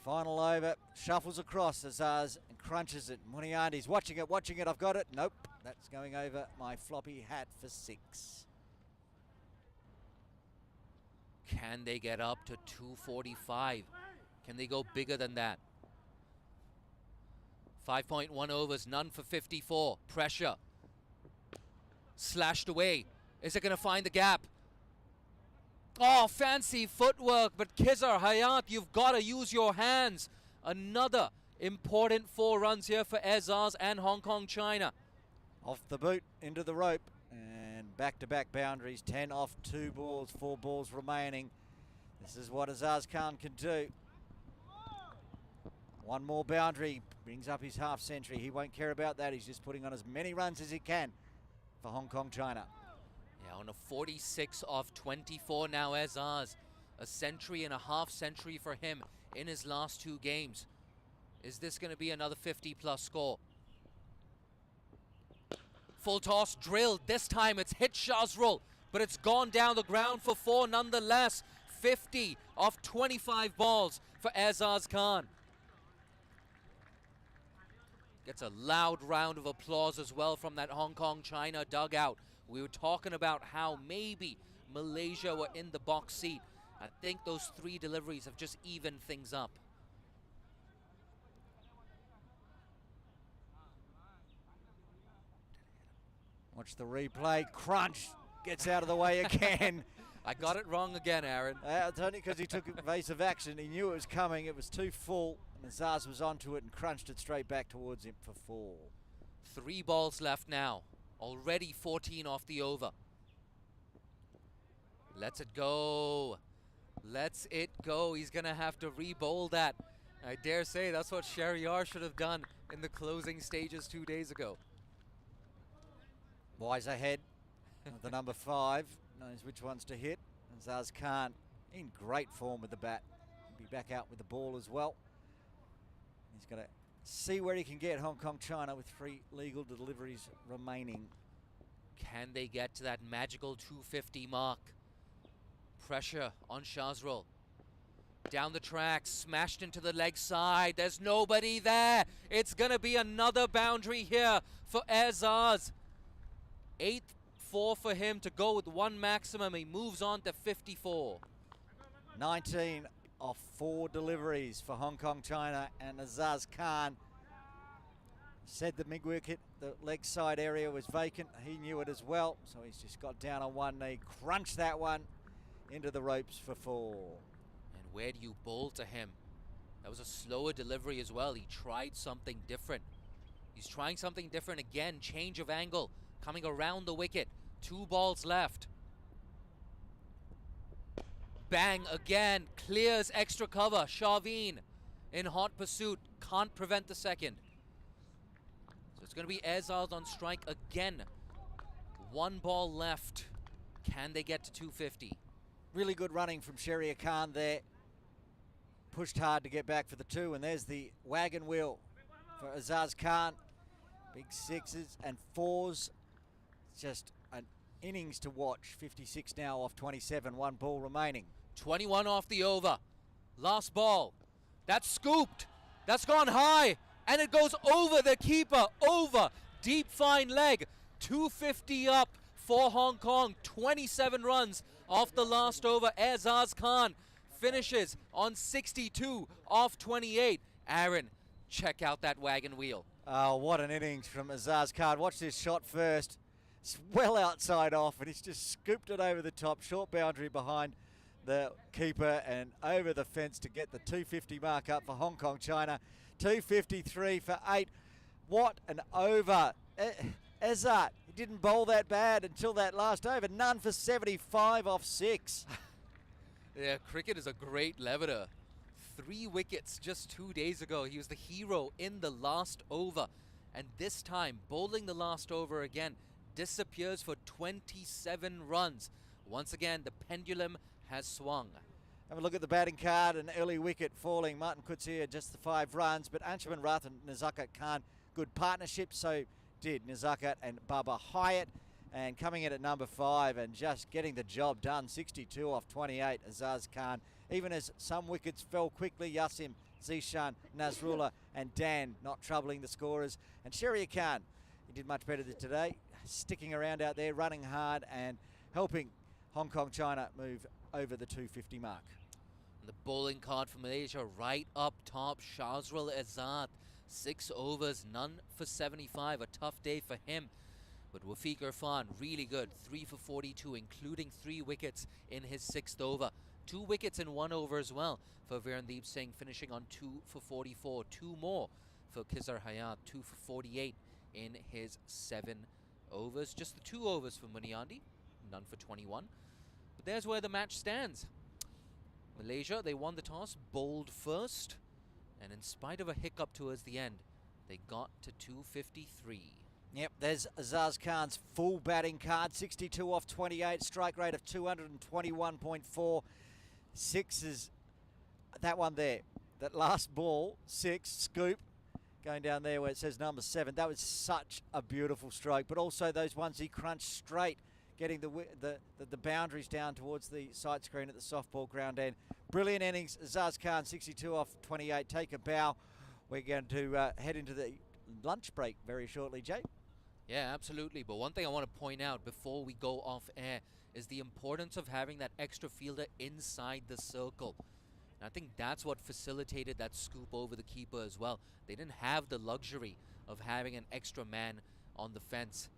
Final over, shuffles across Azaz and crunches it. Muniandi's watching it, I've got it. Nope, that's going over my floppy hat for 6. Can they get up to 245? Can they go bigger than that? 5.1 overs, none for 54. Pressure. Slashed away. Is it going to find the gap? Oh, fancy footwork, but Khizar Hayat, you've got to use your hands. Another important 4 runs here for Azaz and Hong Kong China. Off the boot, into the rope, and back-to-back boundaries. 10 off 2 balls, 4 balls remaining. This is what Azaz Khan can do. One more boundary, brings up his half century. He won't care about that. He's just putting on as many runs as he can for Hong Kong China. Yeah, on a 46 off 24 now, Azaz. A century and a half century for him in his last 2 games. Is this going to be another 50-plus score? Full toss drilled. This time it's hit Shazrul, but it's gone down the ground for 4 nonetheless. 50 off 25 balls for Azaz Khan. Gets a loud round of applause as well from that Hong Kong China dugout. We were talking about how maybe Malaysia were in the box seat. I think those 3 deliveries have just evened things up. Watch the replay. Crunch. Gets out of the way again. I got it wrong again, Aaron. It's only because he took evasive action. He knew it was coming. It was too full. And Azaz was onto it and crunched it straight back towards him for 4. 3 balls left now. Already 14 off the over. Lets it go. Lets it go. He's going to have to re-bowl that. I dare say that's what Shahryar should have done in the closing stages 2 days ago. Wise ahead of the number 5. Knows which ones to hit. Azaz Khan in great form with the bat. He'll be back out with the ball as well. He's going to see where he can get Hong Kong China with 3 legal deliveries remaining. Can they get to that magical 250 mark? Pressure on Shazrul. Down the track, smashed into the leg side. There's nobody there. It's going to be another boundary here for Azaz. 8th 4 for him to go with 1 maximum. He moves on to 54. 19 off 4 deliveries for Hong Kong China, and Azaz Khan said the mid-wicket, the leg side area was vacant. He knew it as well, so he's just got down on one knee, crunched that one into the ropes for 4. And where do you bowl to him? That was a slower delivery as well. He tried something different. He's trying something different again. Change of angle, coming around the wicket. 2 balls left. Bang again, clears extra cover. Shaveen in hot pursuit, can't prevent the second. So it's going to be Azaz on strike again. 1 ball left. Can they get to 250? Really good running from Sharia Khan there. Pushed hard to get back for the 2, and there's the wagon wheel for Azaz Khan. Big 6s and 4s. Just an innings to watch. 56 now off 27, 1 ball remaining. 21 off the over. Last ball. That's scooped. That's gone high. And it goes over the keeper. Over. Deep fine leg. 250 up for Hong Kong. 27 runs off the last over. Azaz Khan finishes on 62 off 28. Aaron, check out that wagon wheel. Oh, what an innings from Azaz Khan. Watch this shot first. It's well outside off, and he's just scooped it over the top. Short boundary behind the keeper and over the fence to get the 250 mark up for Hong Kong China. 253 for 8. What an over. Azat, he didn't bowl that bad until that last over. None for 75 off 6. Yeah, cricket is a great leveler. 3 wickets just 2 days ago. He was the hero in the last over. And this time, bowling the last over again, disappears for 27 runs. Once again, the pendulum has swung. Have a look at the batting card. An early wicket falling. Martin Kutsia just the 5 runs. But Anshuman Rath and Nazakat Khan, good partnership. So did Nazakat and Baba Hyatt. And coming in at number 5 and just getting the job done. 62 off 28, Azaz Khan. Even as some wickets fell quickly, Yasim, Zishan, Nasrullah and Dan not troubling the scorers. And Sharia Khan, he did much better today. Sticking around out there, running hard and helping Hong Kong China move over the 250 mark. And the bowling card for Malaysia right up top, Shazrul Azad. 6 overs, none for 75. A tough day for him. But Wafiq Irfan, really good. 3 for 42, including 3 wickets in his 6th over. 2 wickets in 1 over as well for Virendeep Singh, finishing on 2 for 44. 2 more for Khizar Hayat, 2 for 48 in his 7 overs. Just the 2 overs for Muniandi, none for 21. But there's where the match stands. Malaysia, they won the toss, bowled first. And in spite of a hiccup towards the end, they got to 253. Yep, there's Azaz Khan's full batting card. 62 off 28, strike rate of 221.4. 6 is that one there. That last ball, 6, scoop, going down there where it says number 7. That was such a beautiful stroke. But also those ones he crunched straight, getting the boundaries down towards the side screen at the softball ground end. Brilliant innings. Azaz Khan, 62 off 28. Take a bow. We're going to head into the lunch break very shortly, Jay. Yeah, absolutely. But one thing I want to point out before we go off air is the importance of having that extra fielder inside the circle. And I think that's what facilitated that scoop over the keeper as well. They didn't have the luxury of having an extra man on the fence.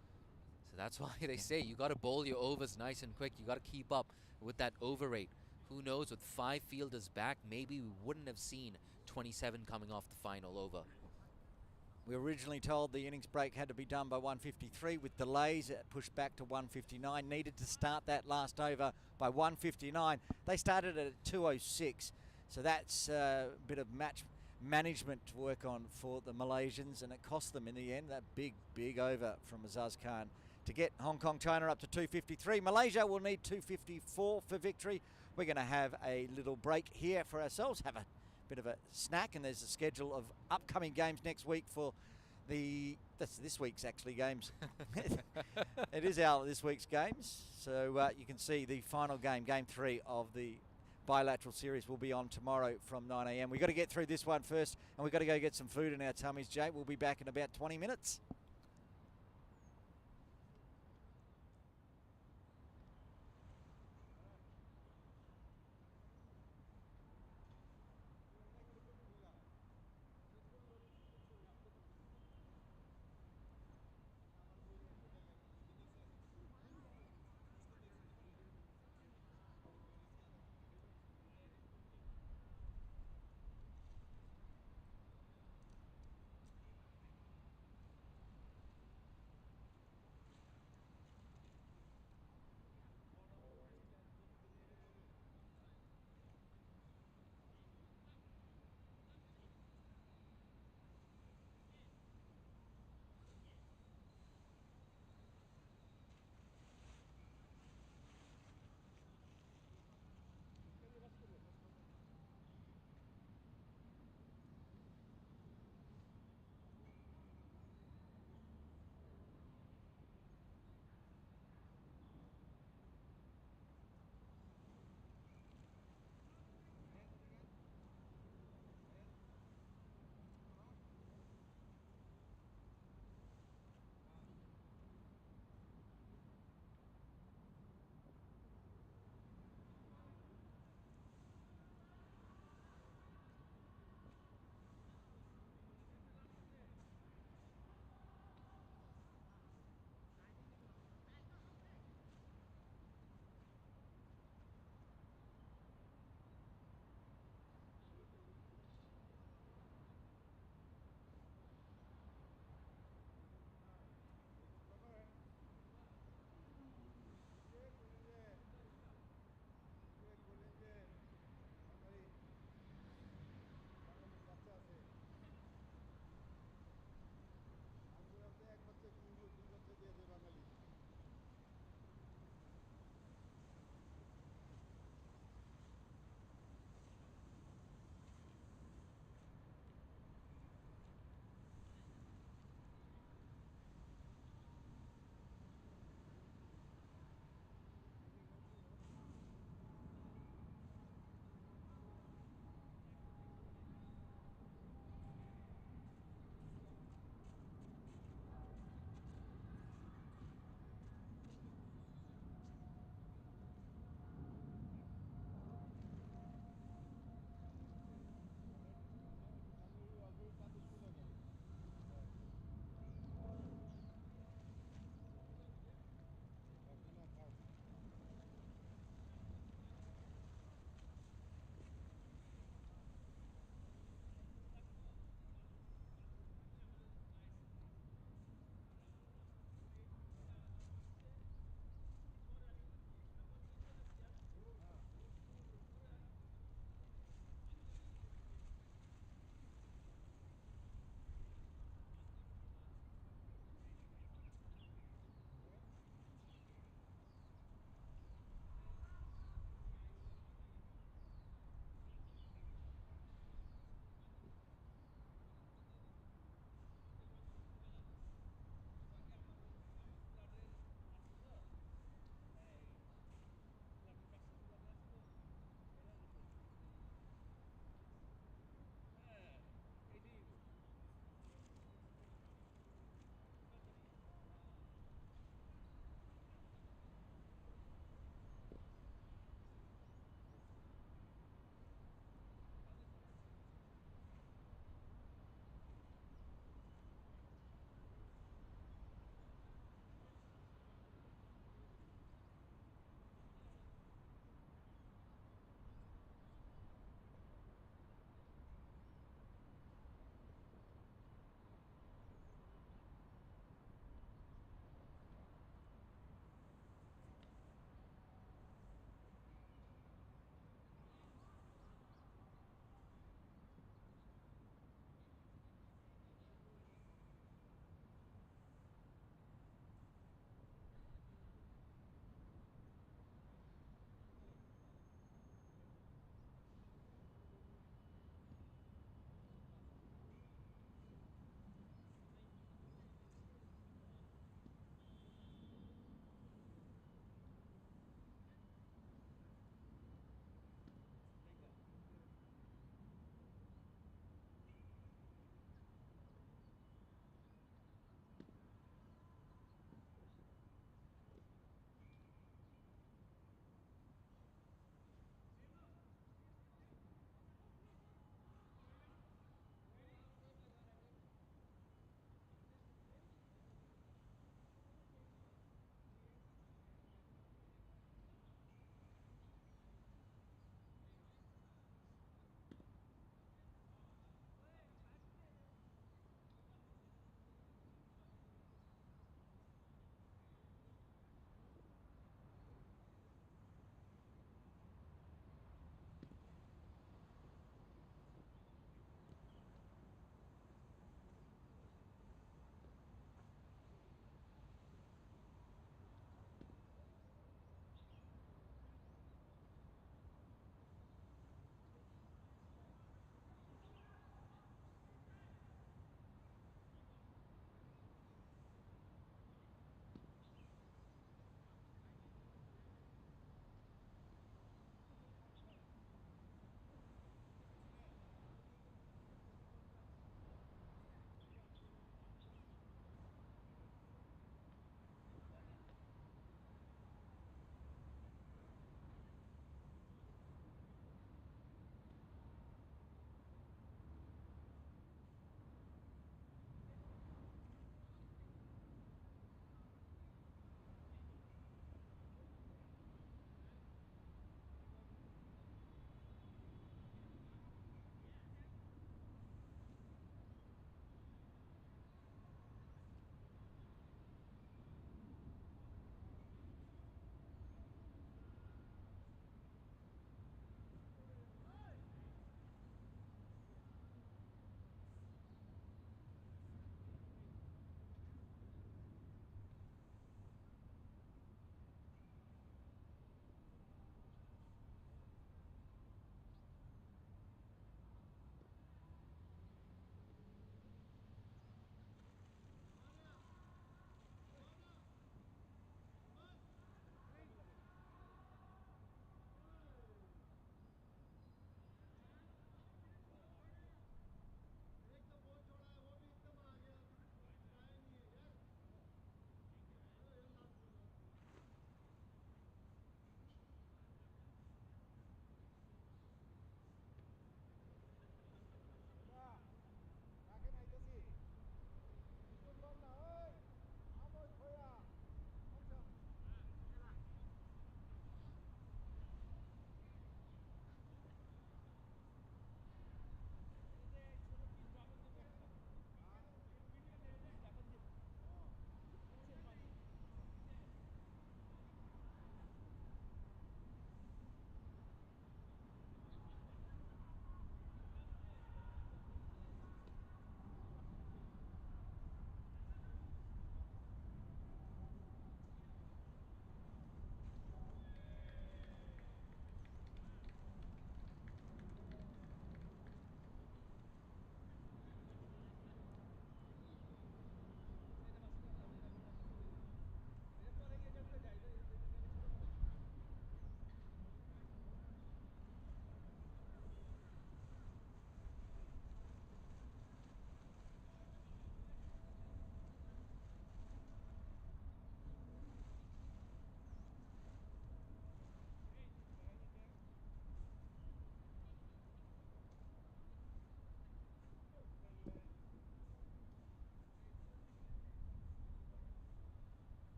So that's why they say you got to bowl your overs nice and quick. You got to keep up with that over rate. Who knows, with 5 fielders back, maybe we wouldn't have seen 27 coming off the final over. We were originally told the innings break had to be done by 153. With delays, it pushed back to 159. Needed to start that last over by 159. They started at 206. So that's a bit of match management to work on for the Malaysians, and it cost them in the end that big over from Azaz Khan to get Hong Kong China up to 253. Malaysia will need 254 for victory. We're going to have a little break here for ourselves, have a bit of a snack, and there's a schedule of upcoming games next week for that's this week's actually games. It is this week's games. So you can see the final game 3 of the bilateral series will be on tomorrow from 9 a.m. We've got to get through this one first, and we've got to go get some food in our tummies, Jay. We'll be back in about 20 minutes.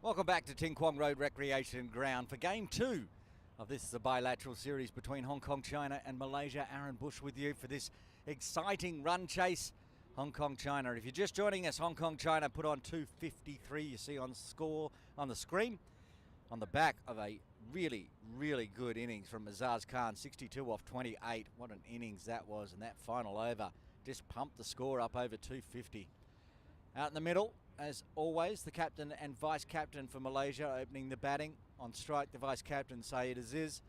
Welcome back to Ting Kwong Road Recreation Ground for Game 2 of this the bilateral series between Hong Kong, China and Malaysia. Aaron Bush with you for this exciting run chase. Hong Kong, China. If you're just joining us, Hong Kong, China put on 253. You see on score on the screen. On the back of a really, really good innings from Azaz Khan, 62 off 28. What an innings that was, and that final over just pumped the score up over 250. Out in the middle, as always, the captain and vice-captain for Malaysia opening the batting. On strike, the vice-captain Syed Aziz.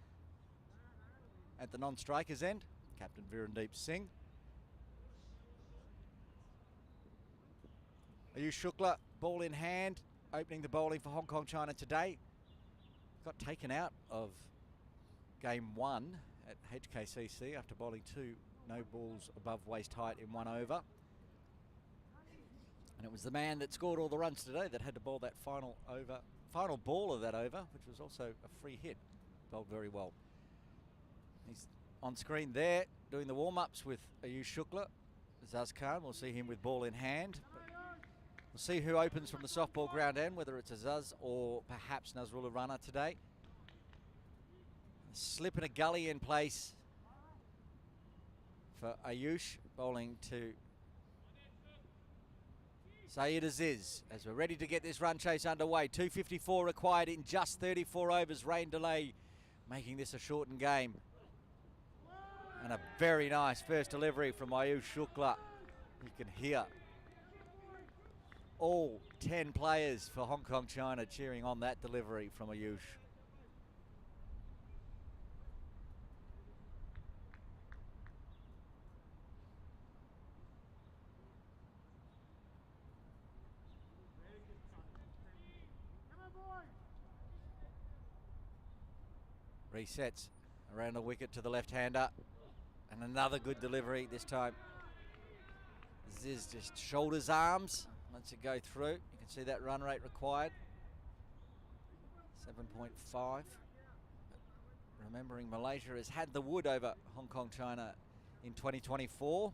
At the non-strikers end, Captain Virendeep Singh. Ayush Shukla, ball in hand, opening the bowling for Hong Kong, China today. Got taken out of game 1 at HKCC after bowling 2 no balls above waist height in 1 over. And it was the man that scored all the runs today that had to bowl that final ball of that over, which was also a free hit. Bowled very well. He's on screen there doing the warm-ups with Ayush Shukla. Azaz Khan, we'll see him with ball in hand. We'll see who opens from the softball ground end, whether it's Azaz or perhaps Nazrullah Rana today. A slip and a gully in place for Ayush, bowling to Syed Aziz as we're ready to get this run chase underway. 254 required in just 34 overs. Rain delay making this a shortened game. And a very nice first delivery from Ayush Shukla. You can hear all 10 players for Hong Kong, China cheering on that delivery from Ayush. Resets around the wicket to the left-hander. And another good delivery this time. Ziz just shoulders, arms, lets it go through. You can see that run rate required. 7.5. Remembering Malaysia has had the wood over Hong Kong, China in 2024.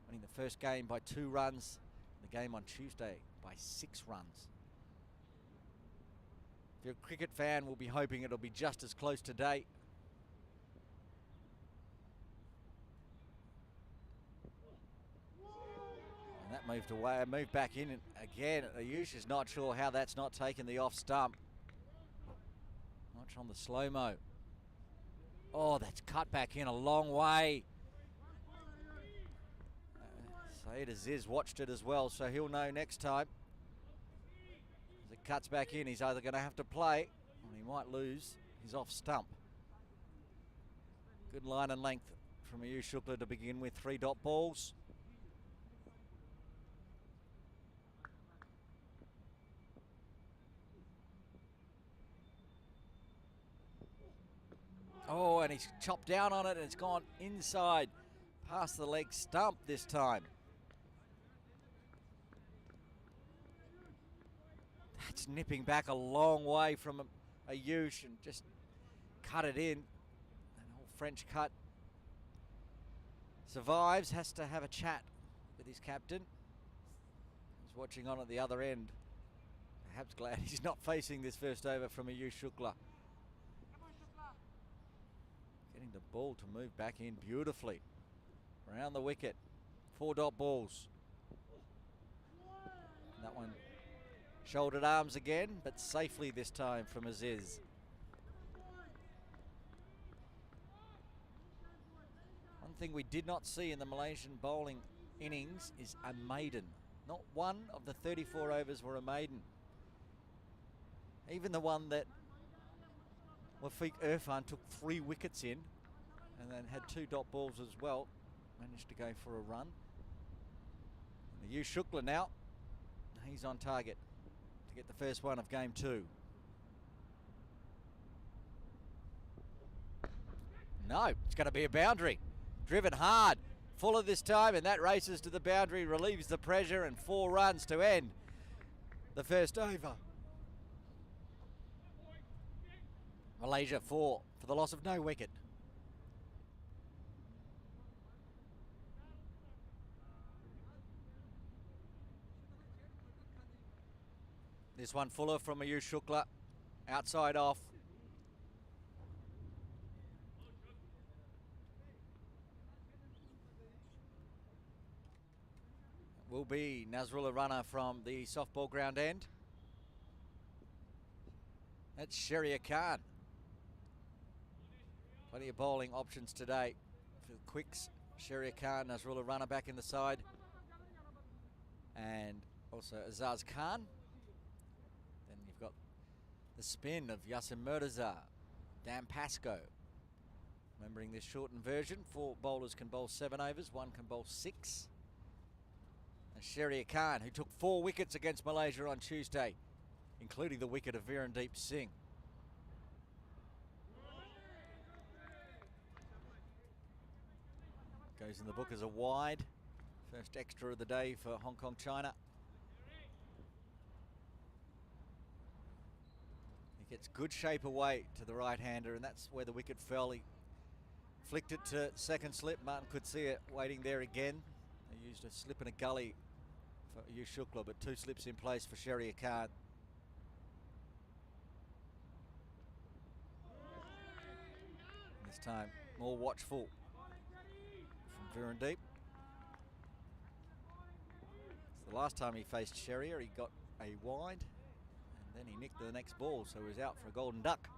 Winning the first game by 2 runs. The game on Tuesday by 6 runs. If you're a cricket fan, we'll be hoping it'll be just as close today. And that moved away, moved back in again. Ayush is not sure how that's not taken the off stump. Watch on the slow-mo. Oh, that's cut back in a long way. Syed Aziz watched it as well, so he'll know next time. As it cuts back in, he's either going to have to play or he might lose his off stump. Good line and length from Ayush Shukla to begin with. 3 dot balls. Oh, and he's chopped down on it and it's gone inside past the leg stump this time. That's nipping back a long way from Ayush and just cut it in. An old French cut. Survives, has to have a chat with his captain. He's watching on at the other end. Perhaps glad he's not facing this first over from Ayush Shukla. Getting the ball to move back in beautifully. Around the wicket. 4 dot balls. That one shouldered arms again, but safely this time from Aziz. One thing we did not see in the Malaysian bowling innings is a maiden. Not one of the 34 overs were a maiden. Even the one that Wafiq Irfan took 3 wickets in and then had 2 dot balls as well. Managed to go for a run. And Ayush Shukla now, he's on target to get the first one of game 2. No, it's going to be a boundary. Driven hard. Fuller this time, and that races to the boundary, relieves the pressure, and 4 runs to end the first over. Malaysia 4 for the loss of no wicket. This one fuller from Ayush Shukla. Outside off. Will be Nazrullah runner from the softball ground end. That's Sharia Khan. Plenty of bowling options today for the quicks. Sharia Khan, Nazrullah runner back in the side. And also Azaz Khan. Then you've got the spin of Yassin Murtaza, Dan Pascoe. Remembering this shortened version, 4 bowlers can bowl 7 overs, 1 can bowl 6. And Sharia Khan, who took 4 wickets against Malaysia on Tuesday, including the wicket of Virendeep Singh. Goes in the book as a wide. First extra of the day for Hong Kong, China. He gets good shape away to the right-hander, and that's where the wicket fell. He flicked it to second slip. Martin could see it waiting there again. They used a slip and a gully for Ayush Shukla, but 2 slips in place for Sharia Khan. This time more watchful from Virendeep. The last time he faced Sharia, he got a wide, and then he nicked the next ball, so he was out for a golden duck.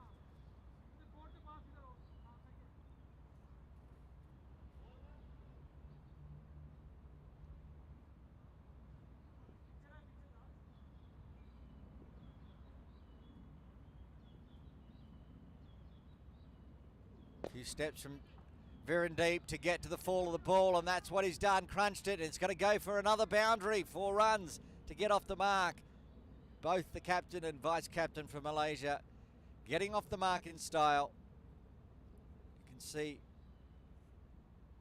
A few steps from Virendeep to get to the fall of the ball, and that's what he's done. Crunched it, and it's going to go for another boundary. 4 runs to get off the mark. Both the captain and vice captain from Malaysia getting off the mark in style. You can see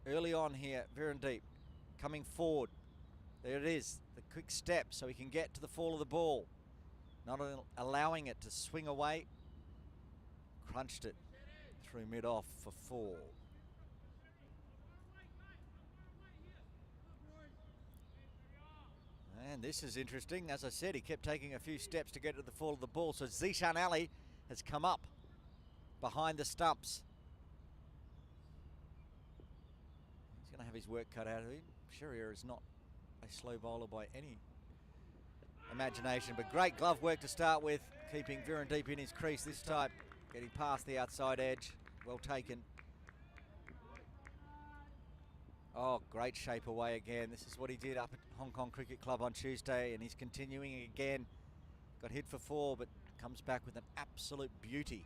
early on here, Virendeep coming forward. There it is, the quick step so he can get to the fall of the ball. Not allowing it to swing away. Crunched it through mid-off for 4. And this is interesting. As I said, he kept taking a few steps to get to the fall of the ball. So Zishan Ali has come up behind the stumps. He's going to have his work cut out of him. Sharia is not a slow bowler by any imagination, but great glove work to start with, keeping Virendeep in his crease this time, getting past the outside edge. Well taken. Oh, great shape away again. This is what he did up at Hong Kong Cricket Club on Tuesday, and he's continuing again. Got hit for 4, but comes back with an absolute beauty.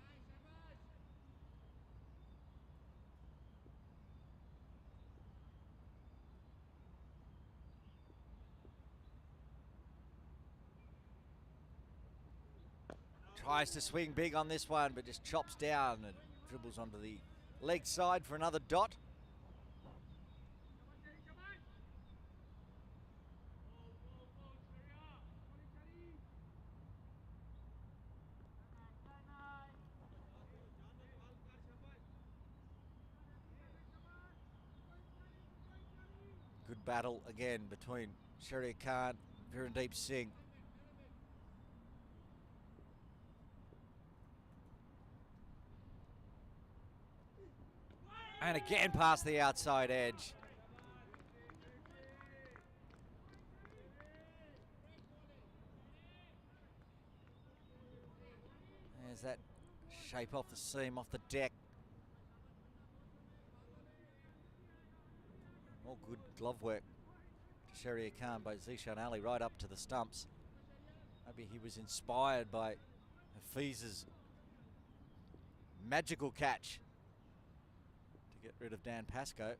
Tries to swing big on this one, but just chops down and dribbles onto the leg side for another dot. Good battle again between Sharia Khan and Virendeep Singh. And again past the outside edge. There's that shape off the seam, off the deck. All good glove work to Sharia Khan by Zishan Ali right up to the stumps. Maybe he was inspired by Hafiz's magical catch to get rid of Dan Pascoe.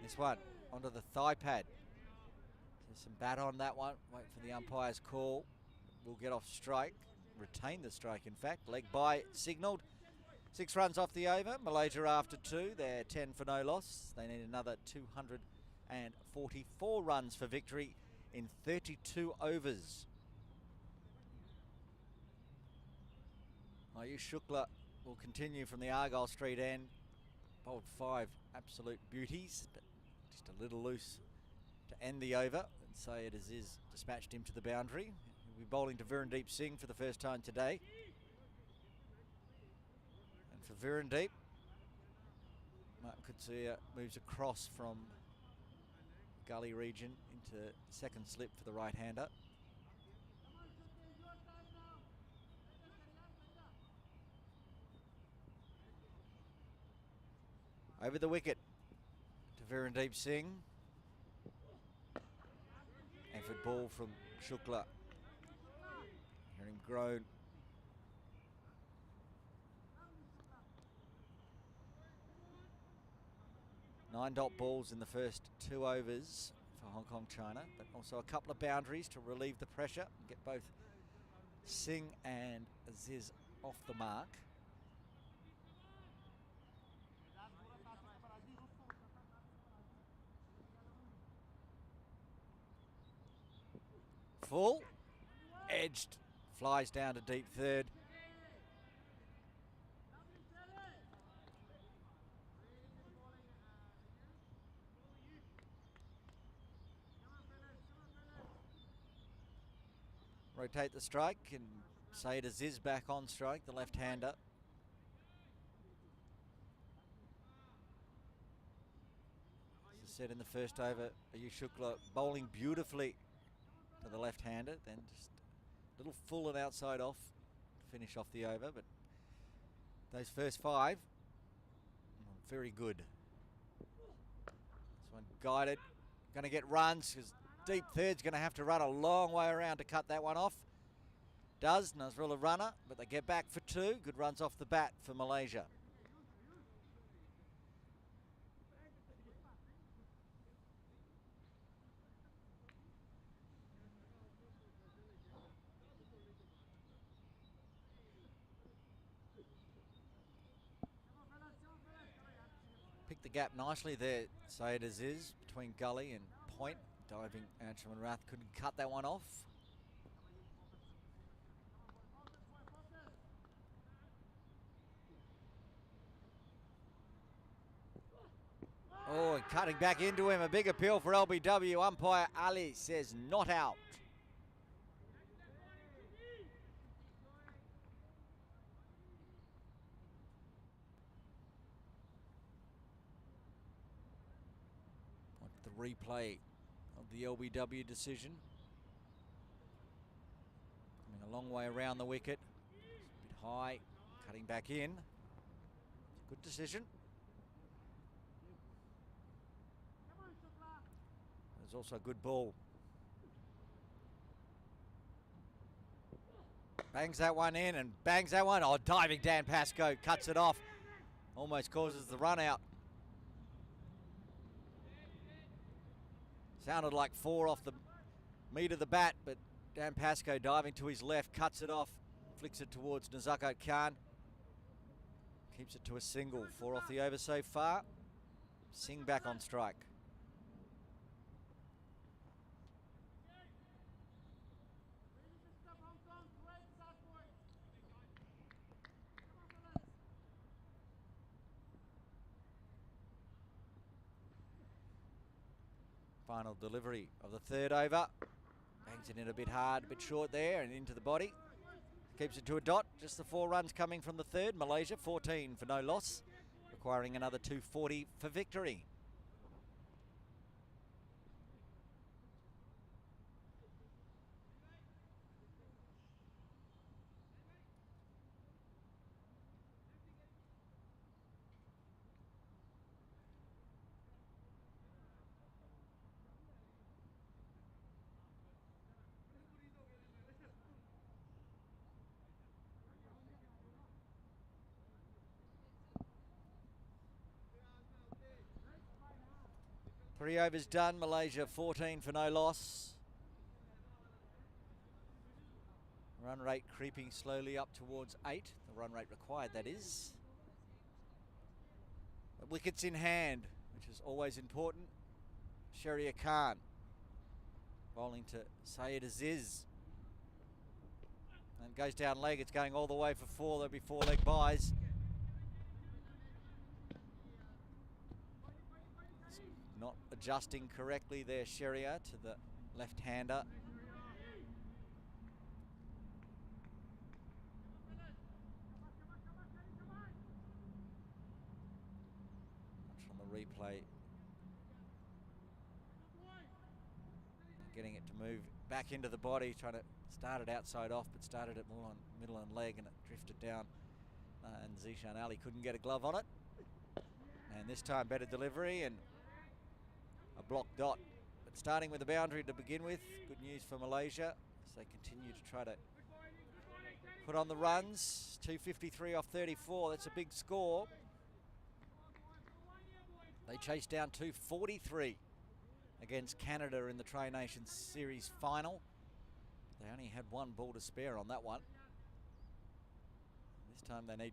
This one onto the thigh pad. There's some bat on that one. Wait for the umpire's call. We'll get off strike. Retain the strike, in fact. Leg by signalled. 6 runs off the over. Malaysia after 2. They're 10 for no loss. They need another 244 runs for victory in 32 overs. Ayush Shukla will continue from the Argyle Street end. Bowled 5 absolute beauties, but just a little loose to end the over. Sayed Aziz dispatched him to the boundary. He'll be bowling to Virendeep Singh for the first time today. And for Virendeep, Mark Kutsuya moves across from gully region into second slip for the right-hander. Over the wicket to Virendeep Singh. Effort ball from Shukla. Hear him groan. Nine dot balls in the first 2 overs for Hong Kong China, but also a couple of boundaries to relieve the pressure and get both Singh and Aziz off the mark. Full, edged, flies down to deep third. Rotate the strike and Sayed Aziz back on strike, the left-hander. As I said in the first over, Ayush Shukla bowling beautifully to the left-hander, then just a little full and outside off to finish off the over, but those first 5, very good. This one guided, going to get runs because deep third's going to have to run a long way around to cut that one off. Does, Nazrullah runner, but they get back for 2. Good runs off the bat for Malaysia. Picked the gap nicely there, Sayed Aziz, between gully and point. Diving Anshuman Rath couldn't cut that one off. Oh, and cutting back into him, a big appeal for LBW. Umpire Ali says not out. The replay of the LBW decision. Coming a long way around the wicket. A bit high, cutting back in. Good decision. There's also a good ball. Bangs that one in and bangs that one. Oh, diving Dan Pascoe cuts it off. Almost causes the run out. Sounded like 4 off the meat of the bat, but Dan Pascoe diving to his left, cuts it off, flicks it towards Nazakat Khan. Keeps it to a single. 4 off the over so far. Singh back on strike. Final delivery of the 3rd over. Bangs it in a bit hard, a bit short there, and into the body. Keeps it to a dot. Just the 4 runs coming from the 3rd. Malaysia 14 for no loss, requiring another 240 for victory. Three overs done, Malaysia 14 for no loss. Run rate creeping slowly up towards 8, the run rate required that is. But wickets in hand, which is always important. Sharia Khan bowling to Sayed Aziz. And goes down leg, it's going all the way for 4, there'll be 4 leg buys. Not adjusting correctly there, Sharia, to the left-hander. Watch on the replay. Getting it to move back into the body, trying to start it outside off, but started it more on middle and leg, and it drifted down. And Zishan Ali couldn't get a glove on it. And this time better delivery and a block dot. But starting with the boundary to begin with, good news for Malaysia as they continue to try to put on the runs. 253 off 34, that's a big score. They chased down 243 against Canada in the Tri Nations Series final. They only had one ball to spare on that one. This time they need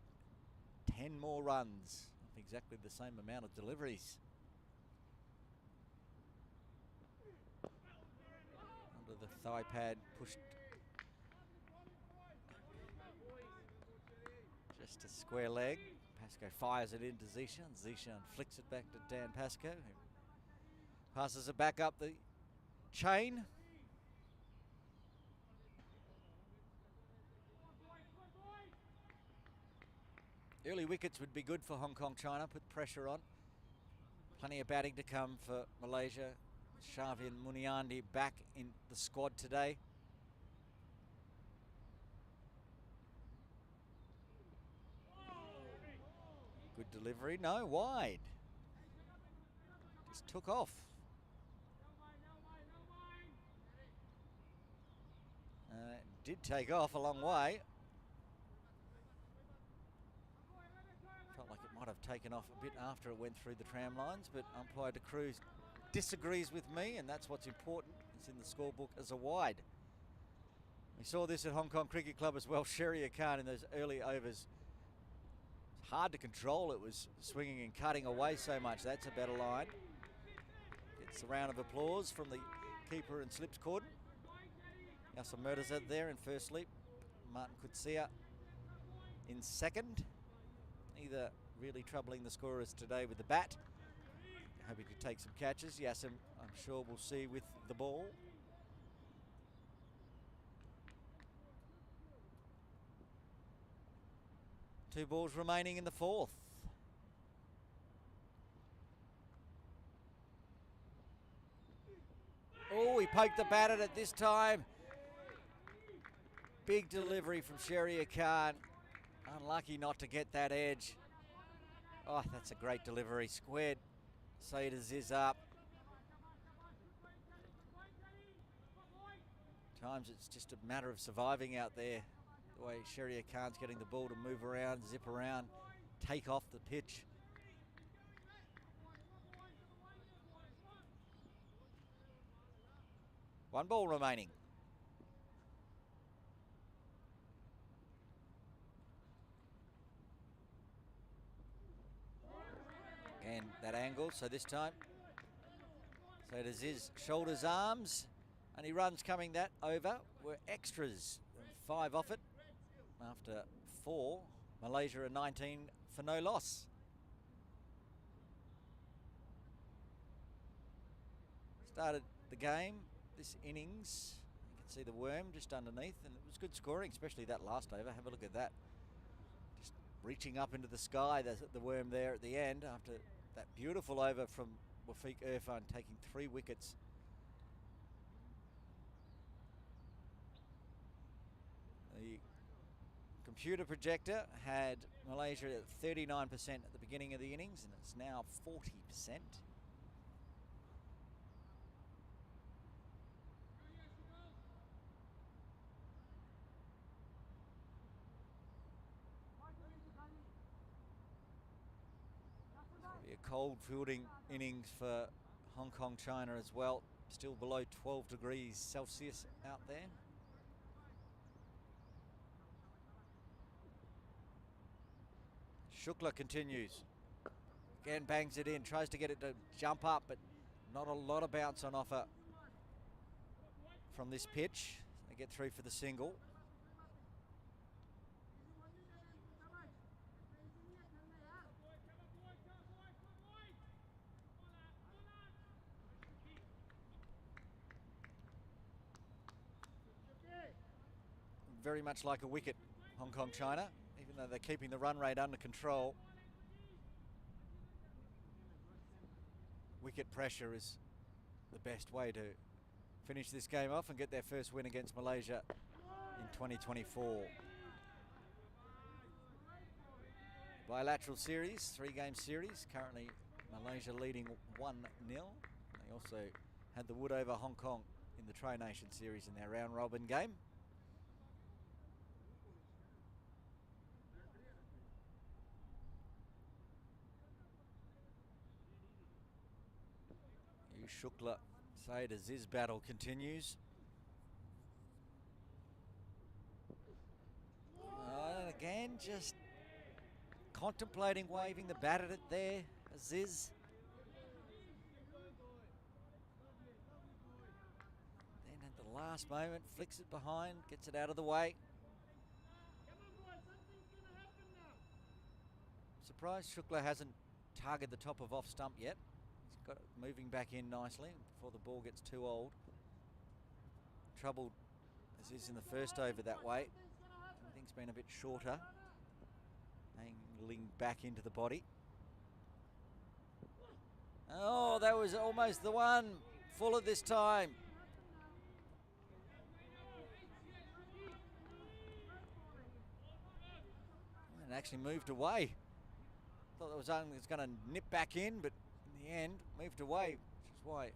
10 more runs, exactly the same amount of deliveries. Under the thigh pad, pushed just a square leg. Pascoe fires it into Zishan. Zishan flicks it back to Dan Pascoe, who passes it back up the chain. Early wickets would be good for Hong Kong China, put pressure on. Plenty of batting to come for Malaysia. Shavian Muniandi back in the squad today. Good delivery, no, wide. Just took off. Did take off a long way. Felt like it might have taken off a bit after it went through the tram lines, but umpire De Cruz disagrees with me, and that's what's important. It's in the scorebook as a wide. We saw this at Hong Kong Cricket Club as well. Sharia Khan in those early overs. It's hard to control. It was swinging and cutting away so much. That's a better line. Gets a round of applause from the keeper and slips Corden. Yasser Murtaza there in first slip. Martin Kutsia in second. Neither really troubling the scorers today with the bat. Hoping to take some catches. Yasser, I'm sure we'll see with the ball. Two balls remaining in the fourth. Oh, he poked the bat at it this time. Big delivery from Sharia Khan. Unlucky not to get that edge. Oh, that's a great delivery. Squared Sayyid Aziz up. Times it's just a matter of surviving out there. The way Sharia Khan's getting the ball to move around, zip around, take off the pitch. One ball remaining. And that angle, so this time, so it is his shoulders, arms, and he runs coming that over. Were extras, 5 off it. After 4, Malaysia are 19 for no loss. Started the game, this innings, you can see the worm just underneath, and it was good scoring, especially that last over. Have a look at that. Just reaching up into the sky, there's the worm there at the end after that beautiful over from Wafiq Irfan taking 3 wickets. The computer projector had Malaysia at 39% at the beginning of the innings, and it's now 40%. Be a cold fielding innings for Hong Kong China as well. Still below 12 degrees Celsius out there. Shukla continues. Again bangs it in, tries to get it to jump up, but not a lot of bounce on offer from this pitch. They get through for the single. very much like a wicket, Hong Kong China, even though they're keeping the run rate under control. Wicket pressure is the best way to finish this game off and get their first win against Malaysia in 2024. Bilateral series, 3-game series. Currently Malaysia leading 1-0. They also had the wood over Hong Kong in the Tri Nation series in their round robin game. Shukla Said Aziz battle continues. Again, just contemplating waving the bat at it there, Aziz. Then at the last moment, flicks it behind, gets it out of the way. Surprised Shukla hasn't targeted the top of off stump yet. He's got it moving back in nicely before the ball gets too old. Troubled Aziz in the first over that way. Everything's been a bit shorter. Angling back into the body. Oh, that was almost the one. Fuller this time. And actually moved away. Thought it was going to nip back in, but in the end, moved away, which is why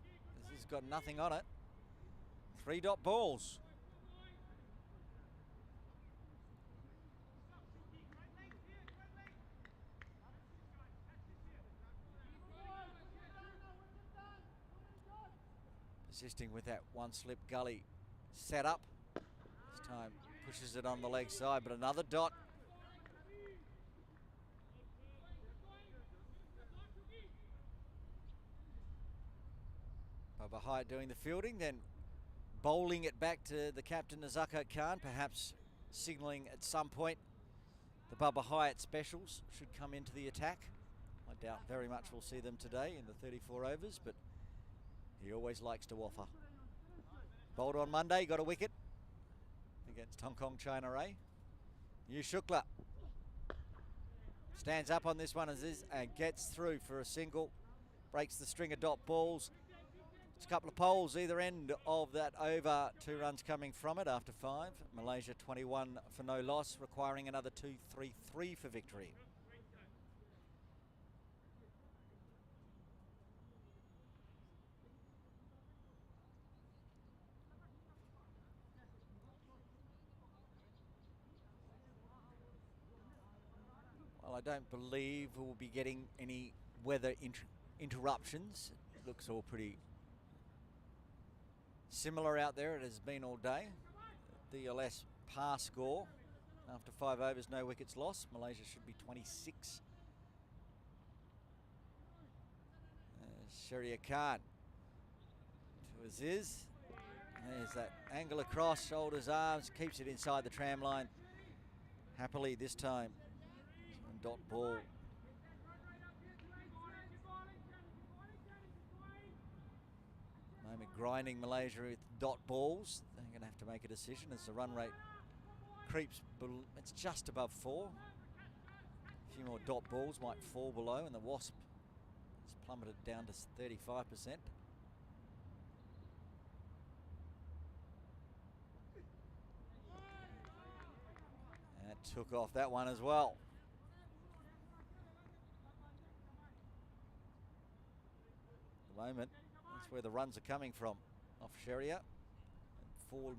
this has got nothing on it. 3-dot balls. Persisting with that one slip gully set up. This time pushes it on the leg side, but another dot. Baba Hyatt doing the fielding, then bowling it back to the captain Nazaka Khan, perhaps signalling at some point the Baba Hyatt specials should come into the attack. I doubt very much we'll see them today in the 34 overs, but he always likes to offer. Bowled on Monday, got a wicket against Hong Kong China Ray. Yu Shukla stands up on this one and gets through for a single. Breaks the string of dot balls. It's a couple of poles either end of that over. 2 runs coming from it after 5. Malaysia 21 for no loss, requiring another 2-3-3 for victory. Well, I don't believe we'll be getting any weather interruptions. It looks all pretty similar out there. It has been all day. DLS par score after 5 overs, no wickets lost. Malaysia should be 26. Sharia Khan to Aziz. There's that angle across, shoulders, arms, keeps it inside the tram line. Happily this time. Dot ball. Moment grinding Malaysia with dot balls. They're going to have to make a decision as the run rate creeps. It's just above 4. A few more dot balls might fall below, and the Wasp has plummeted down to 35%. That took off that one as well. At the moment, that's where the runs are coming from. Off Sharia. 4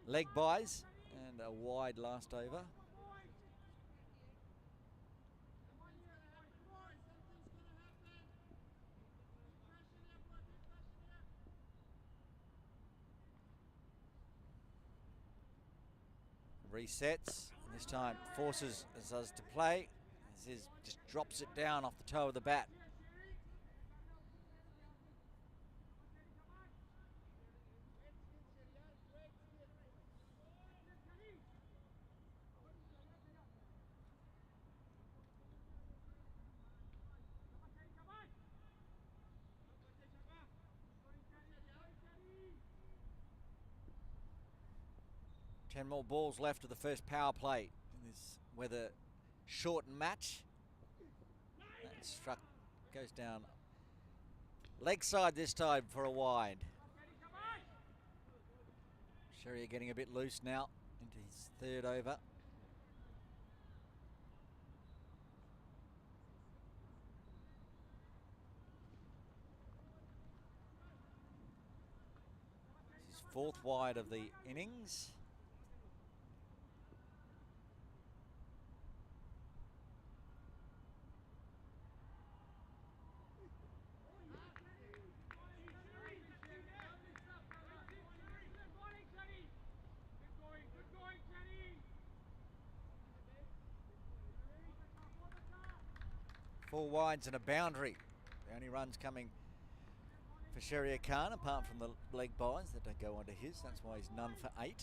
leg buys and a wide last over. Resets. This time forces Azaz to play. Aziz just drops it down off the toe of the bat. 10 more balls left of the first power play in this weather shortened match. That struck, goes down leg side this time for a wide. Sherrier getting a bit loose now into his third over. This is fourth wide of the innings. Four wides and a boundary. The only runs coming for Sherrier Khan, apart from the leg byes that don't go onto his. That's why he's none for 8.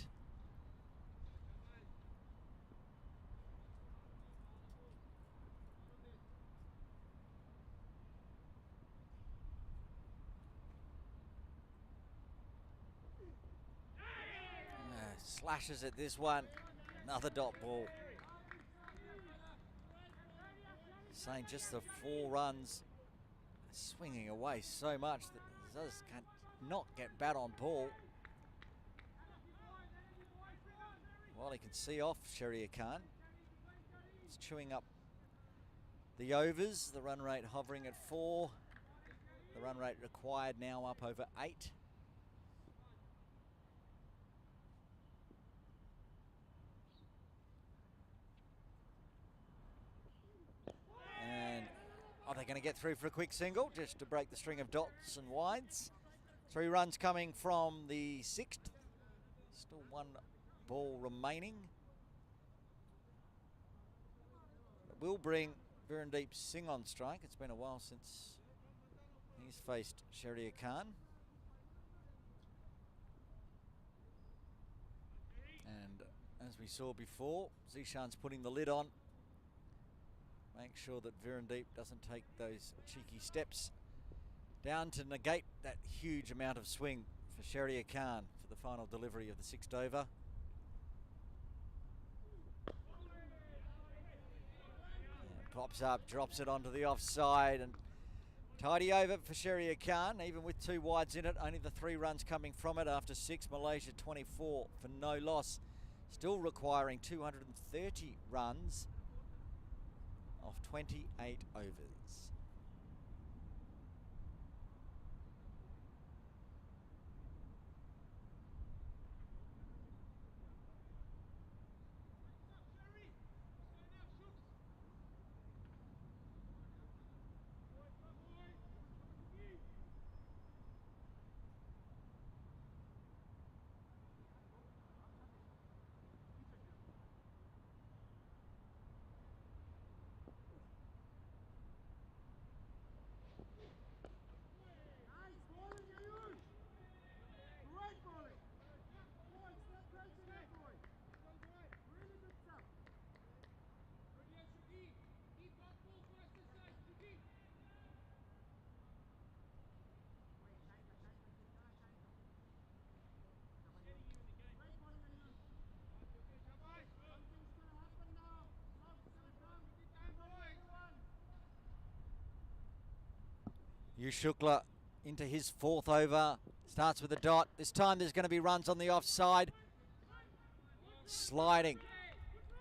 Slashes at this one. Another dot ball. Saying just the 4 runs, swinging away so much that Zuz can't not get bat on ball. While he can see off Sherrier Khan. He's chewing up the overs, the run rate hovering at 4. The run rate required now up over 8. And are they going to get through for a quick single just to break the string of dots and wides? 3 runs coming from the 6th. Still 1 ball remaining. It will bring Virendeep Singh on strike. It's been a while since he's faced Sherrier Khan. And as we saw before, Zishan's putting the lid on. Make sure that Virendeep doesn't take those cheeky steps down to negate that huge amount of swing for Sherrier Khan for the final delivery of the 6th over. And pops up, drops it onto the offside, and tidy over for Sherrier Khan, even with 2 wides in it. Only the 3 runs coming from it after 6. Malaysia 24 for no loss. Still requiring 230 runs of 28 overs. Shukla into his 4th over. Starts with a dot. This time there's going to be runs on the offside. Sliding.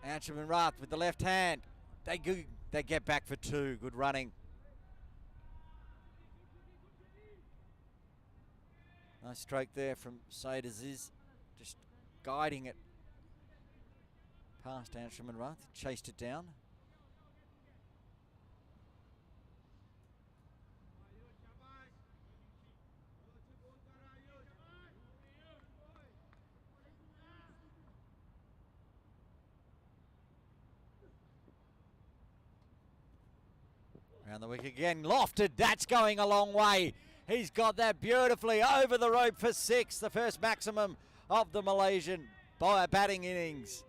Anshuman Rath with the left hand. They get back for 2. Good running. Nice stroke there from Said Aziz. Just guiding it past Anshuman Rath. Chased it down. Around the wicket again, lofted, that's going a long way. He's got that beautifully over the rope for 6, the first maximum of the Malaysian batting innings.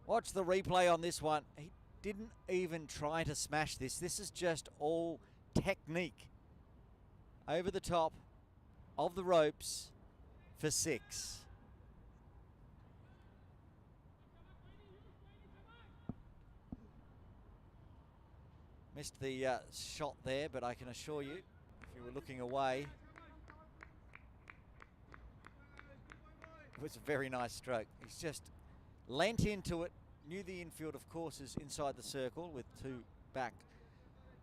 Watch the replay on this one. He didn't even try to smash this. This is just all technique. Over the top of the ropes for 6. Missed the shot there, but I can assure you, if you were looking away, it was a very nice stroke. He's just leant into it, knew the infield, of course, is inside the circle with 2 back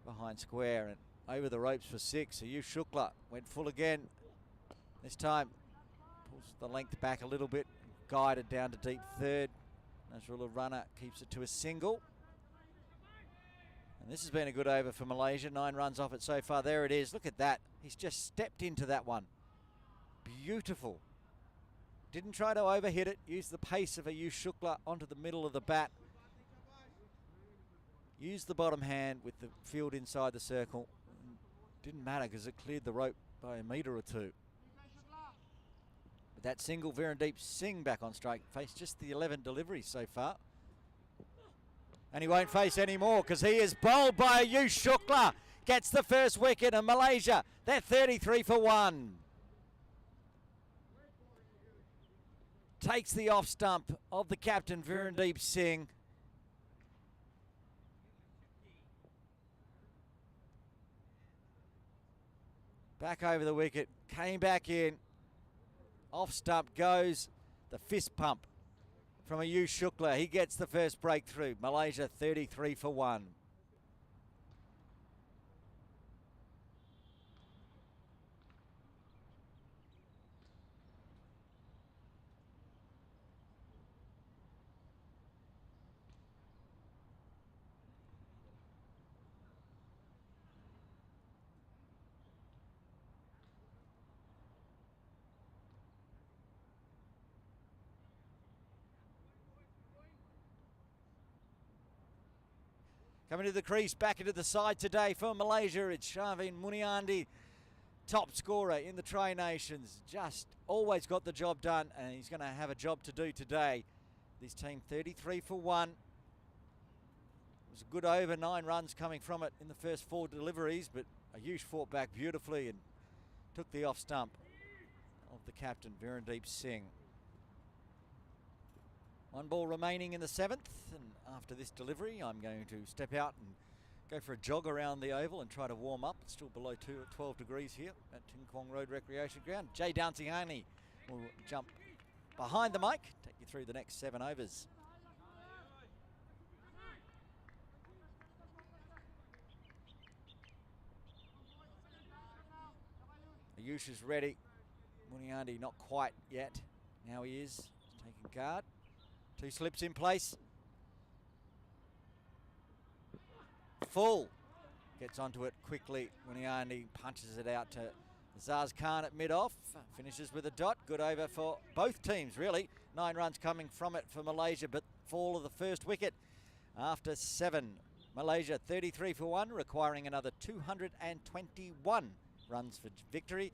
behind square, and over the ropes for 6. Ayush Shukla went full again. This time pulls the length back a little bit, guided down to deep third. Nasrullah runner keeps it to a single. And this has been a good over for Malaysia. 9 runs off it so far. There it is. Look at that. He's just stepped into that one. Beautiful. Didn't try to overhit it. Used the pace of Ayush Shukla onto the middle of the bat. Used the bottom hand with the field inside the circle. Didn't matter because it cleared the rope by a metre or 2. But that single, Virendeep Singh back on strike. Faced just the 11 deliveries so far. And he won't face any more because he is bowled by Ayush Shukla. Gets the first wicket, and Malaysia, they're 33 for 1. Takes the off stump of the captain, Virendeep Singh. Back over the wicket, came back in. Off stump goes the fist pump from Ayush Shukla. He gets the first breakthrough. Malaysia 33 for 1. Coming to the crease, back into the side today for Malaysia, it's Shavin Muniandi, top scorer in the Tri Nations. Just always got the job done, and he's going to have a job to do today. This team 33 for 1. It was a good over, 9 runs coming from it in the first 4 deliveries, but Ayush fought back beautifully and took the off stump of the captain, Virendeep Singh. 1 ball remaining in the 7th, and after this delivery I'm going to step out and go for a jog around the oval and try to warm up. It's still below 12 degrees here at Ting Kwong Road Recreation Ground. Jay Dancihani will jump behind the mic, take you through the next 7 overs. Ayush is ready. Muniandi not quite yet. Now he is. He's taking guard. 2 slips in place. Full. Gets onto it quickly. Muniandi punches it out to Zaz Khan at mid-off. Finishes with a dot. Good over for both teams, really. 9 runs coming from it for Malaysia, but fall of the first wicket after 7. Malaysia 33 for 1, requiring another 221 runs for victory.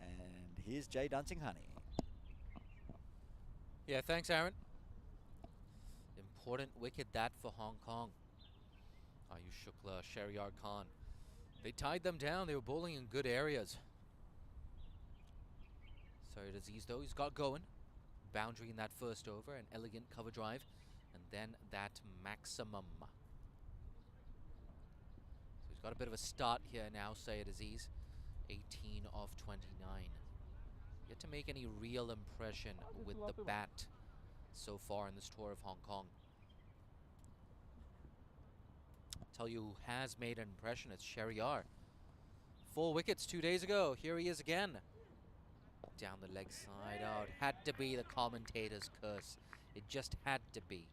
And here's Jay Dancihani. Yeah, thanks, Aaron. Important wicket that for Hong Kong. Ayush Shukla, Shahryar Khan. They tied them down. They were bowling in good areas. Sorry, Aziz though, he's got going. Boundary in that first over, an elegant cover drive, and then that maximum. So he's got a bit of a start here now, Syed Aziz. 18 of 29. Yet to make any real impression with the bat so far in this tour of Hong Kong. Tell you who has made an impression, it's Shahryar. 4 wickets 2 days ago. Here he is again. Down the leg side. Oh, it had to be the commentator's curse. It just had to be.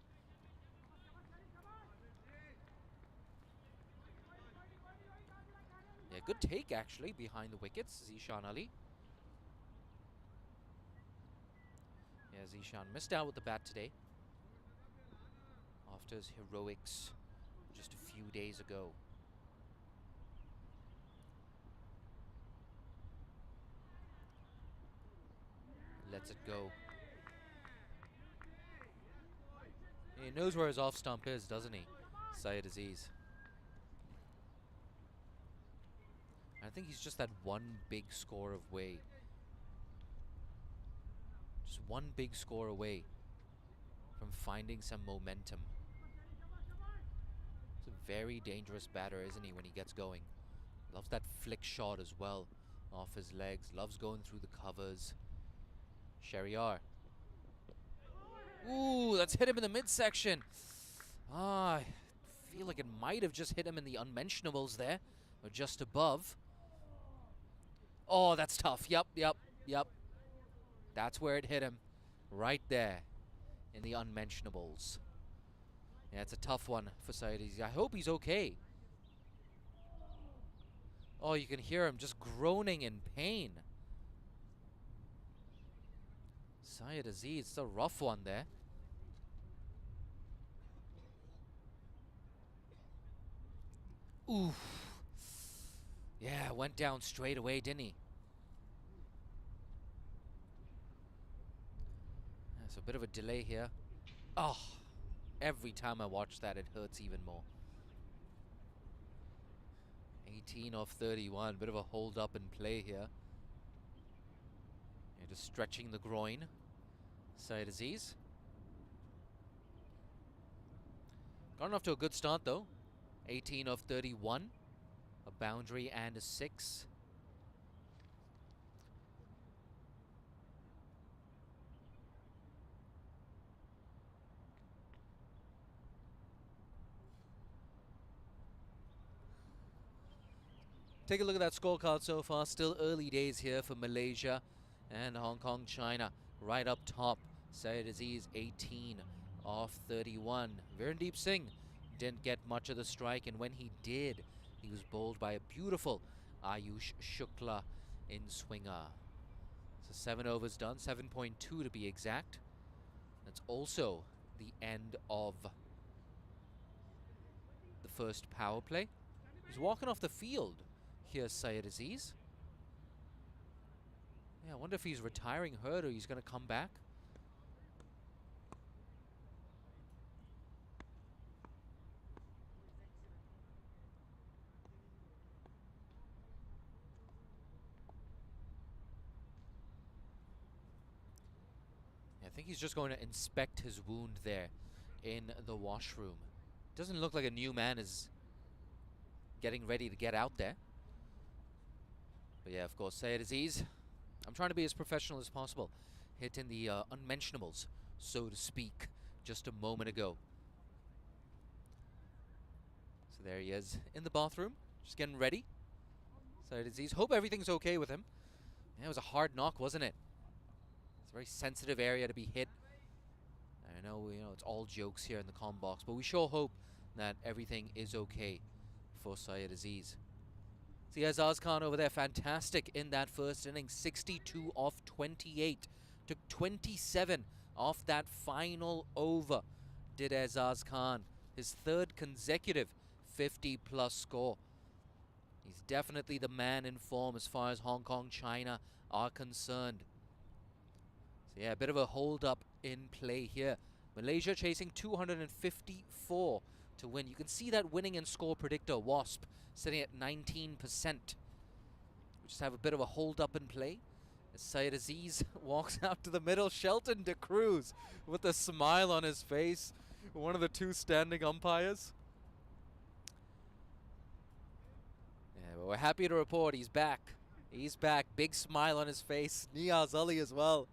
Yeah, good take actually behind the wickets, Zishan Ali. Yeah, Zishan missed out with the bat today after his heroics just a few days ago. Lets it go. He knows where his off stump is, doesn't he? Syed Aziz. I think he's just that one big score away. Just one big score away from finding some momentum. It's a Very dangerous batter, isn't he, when he gets going? Loves that flick shot as well off his legs. Loves going through the covers. Shahryar. Ooh, that's hit him in the midsection. I feel like it might have just hit him in the unmentionables there, or just above. Oh, that's tough. Yep. That's where it hit him. Right there in the unmentionables. Yeah, it's a tough one for Syed Aziz. I hope he's okay. Oh, you can hear him just groaning in pain. Syed Aziz, it's a rough one there. Oof. Yeah, went down straight away, didn't he? There's a bit of a delay here. Oh, every time I watch that, it hurts even more. 18 off 31, bit of a hold up in play here. Yeah, just stretching the groin. Syed Aziz. Gotten off to a good start though. 18 of 31. A boundary and a 6. Take a look at that scorecard so far. Still early days here for Malaysia and Hong Kong, China. Right up top, Syed Aziz 18 off 31. Virendeep Singh didn't get much of the strike, and when he did, he was bowled by a beautiful Ayush Shukla in swinger. So 7 overs done, 7.2 to be exact. That's also the end of the first power play. He's walking off the field. Here's Syed Aziz. Yeah, I wonder if he's retiring hurt or he's going to come back. I think he's just going to inspect his wound there in the washroom. Doesn't look like a new man is getting ready to get out there. But yeah, of course, Syed Aziz, I'm trying to be as professional as possible. Hit in the unmentionables, so to speak, just a moment ago. So there he is in the bathroom, just getting ready. Syed Aziz, hope everything's okay with him. Yeah, it was a hard knock, wasn't it? It's a very sensitive area to be hit. I know, it's all jokes here in the comm box, but we sure hope that everything is okay for Syed Aziz. See Azaz Khan over there, fantastic in that first inning. 62 off 28. Took 27 off that final over, did Azaz Khan. His third consecutive 50-plus score. He's definitely the man in form as far as Hong Kong, China are concerned. So yeah, a bit of a hold-up in play here. Malaysia chasing 254 to win. You can see that winning in score predictor, WASP, sitting at 19%. We just have a bit of a hold-up in play as Syed Aziz walks out to the middle. Shelton De Cruz with a smile on his face. One of the two standing umpires. Yeah, but we're happy to report he's back. He's back. Big smile on his face. Niaz Ali as well,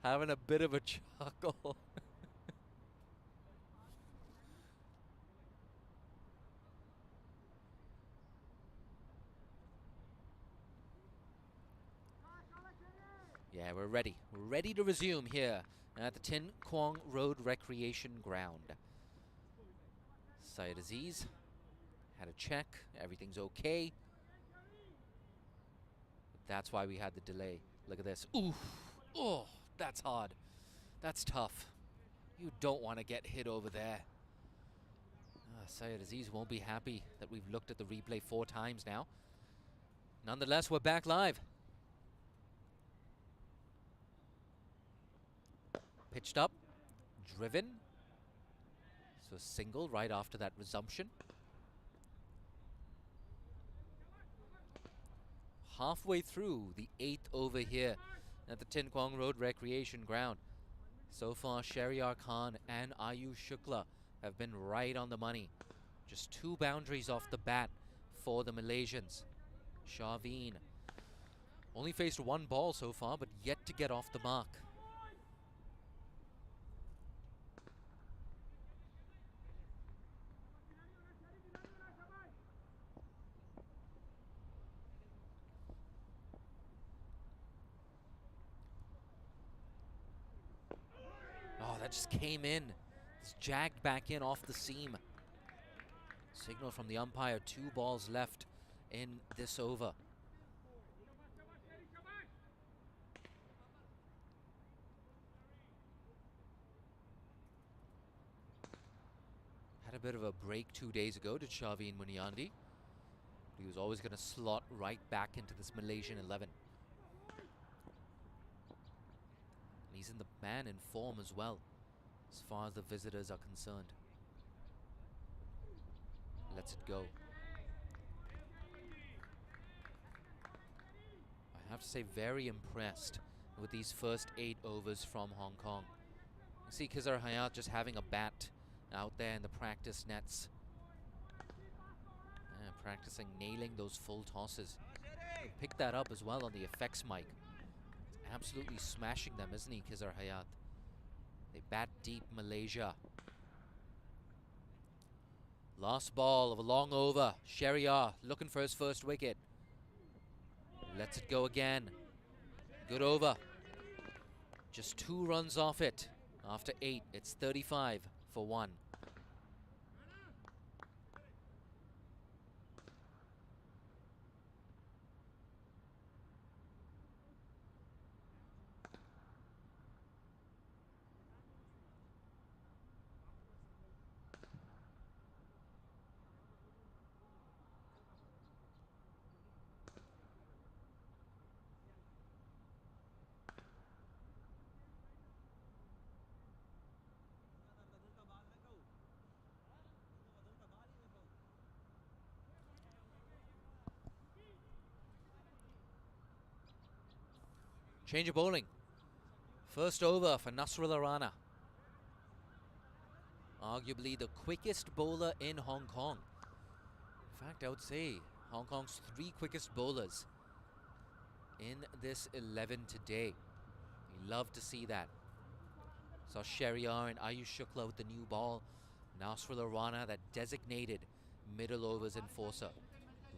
having a bit of a chuckle. Yeah, we're ready. We're ready to resume here at the Tin Kwong Road Recreation Ground. Syed Aziz had a check. Everything's okay. That's why we had the delay. Look at this. Ooh. Oh, that's hard. That's tough. You don't want to get hit over there. Syed Aziz won't be happy that we've looked at the replay 4 times now. Nonetheless, we're back live. Pitched up, driven. So single right after that resumption. Halfway through the 8th over here at the Tin Kwong Road Recreation Ground. So far, Shahryar Khan and Ayush Shukla have been right on the money. Just 2 boundaries off the bat for the Malaysians. Shaveen only faced 1 ball so far, but yet to get off the mark. Oh, that just came in. It's jagged back in off the seam. Signal from the umpire, 2 balls left in this over. Had a bit of a break 2 days ago, did Shaveen Muniandi. He was always going to slot right back into this Malaysian 11. And he's in the man in form as well, as far as the visitors are concerned. Lets it go. I have to say, very impressed with these first 8 overs from Hong Kong. You see Khizar Hayat just having a bat out there in the practice nets. Yeah, practicing nailing those full tosses. You pick that up as well on the effects mic. He's absolutely smashing them, isn't he, Khizar Hayat? They bat deep, Malaysia. Last ball of a long over. Sheriar looking for his first wicket. Lets it go again. Good over. Just 2 runs off it. After 8, it's 35 for 1. Change of bowling. First over for Nasrullah Rana. Arguably the quickest bowler in Hong Kong. In fact, I would say Hong Kong's 3 quickest bowlers in this 11 today. We love to see that. Saw Sheriar and Ayush Shukla with the new ball. Nasrullah Rana, that designated middle overs enforcer,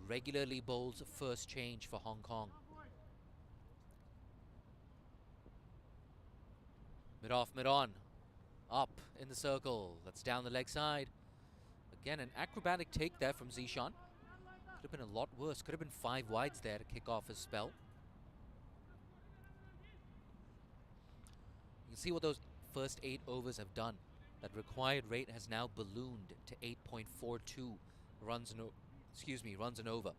regularly bowls first change for Hong Kong. Mid off, mid on. Up in the circle. That's down the leg side. Again, an acrobatic take there from Zishan. Could have been a lot worse. Could have been 5 wides there to kick off his spell. You can see what those first 8 overs have done. That required rate has now ballooned to 8.42 runs an over.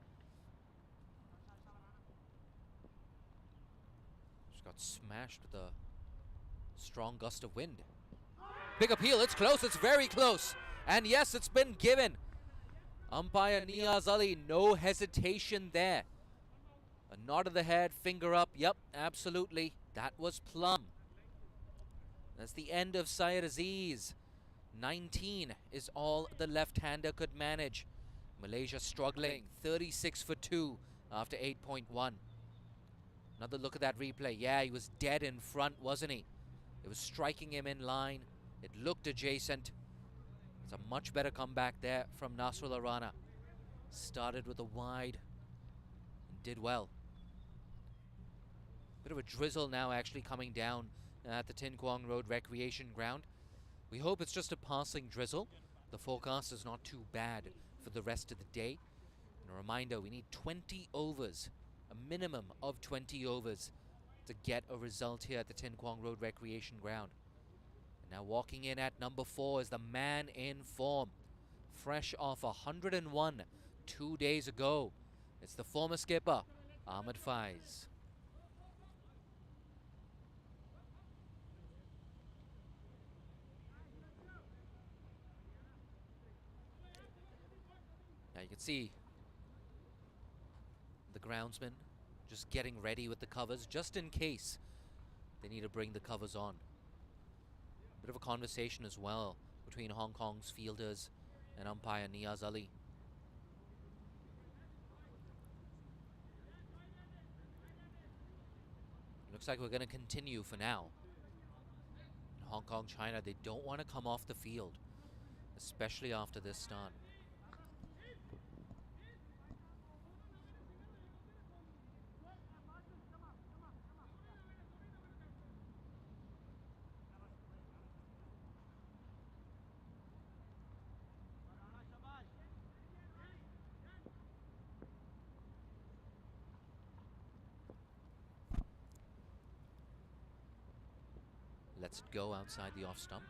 Just got smashed with a strong gust of wind. Big appeal, it's close, it's very close. And yes, it's been given. Umpire Niaz Ali, no hesitation there. A nod of the head, finger up, yep, absolutely. That was plumb. That's the end of Syed Aziz. 19 is all the left-hander could manage. Malaysia struggling, 36 for 2 after 8.1. Another look at that replay. Yeah, he was dead in front, wasn't he? It was striking him in line. It looked adjacent. It's a much better comeback there from Nasrullah Rana. Started with a wide and did well. Bit of a drizzle now actually coming down at the Tin Kwong Road Recreation Ground. We hope it's just a passing drizzle. The forecast is not too bad for the rest of the day. And a reminder, we need 20 overs, a minimum of 20 overs to get a result here at the Tin Kwong Road Recreation Ground. And now walking in at number 4 is the man in form. Fresh off 101 2 days ago. It's the former skipper, Ahmed Faiz. Now you can see the groundsman just getting ready with the covers, just in case they need to bring the covers on. Bit of a conversation as well between Hong Kong's fielders and umpire Niaz Ali. Looks like we're going to continue for now. In Hong Kong, China, they don't want to come off the field, especially after this start. Lets it go outside the off stump.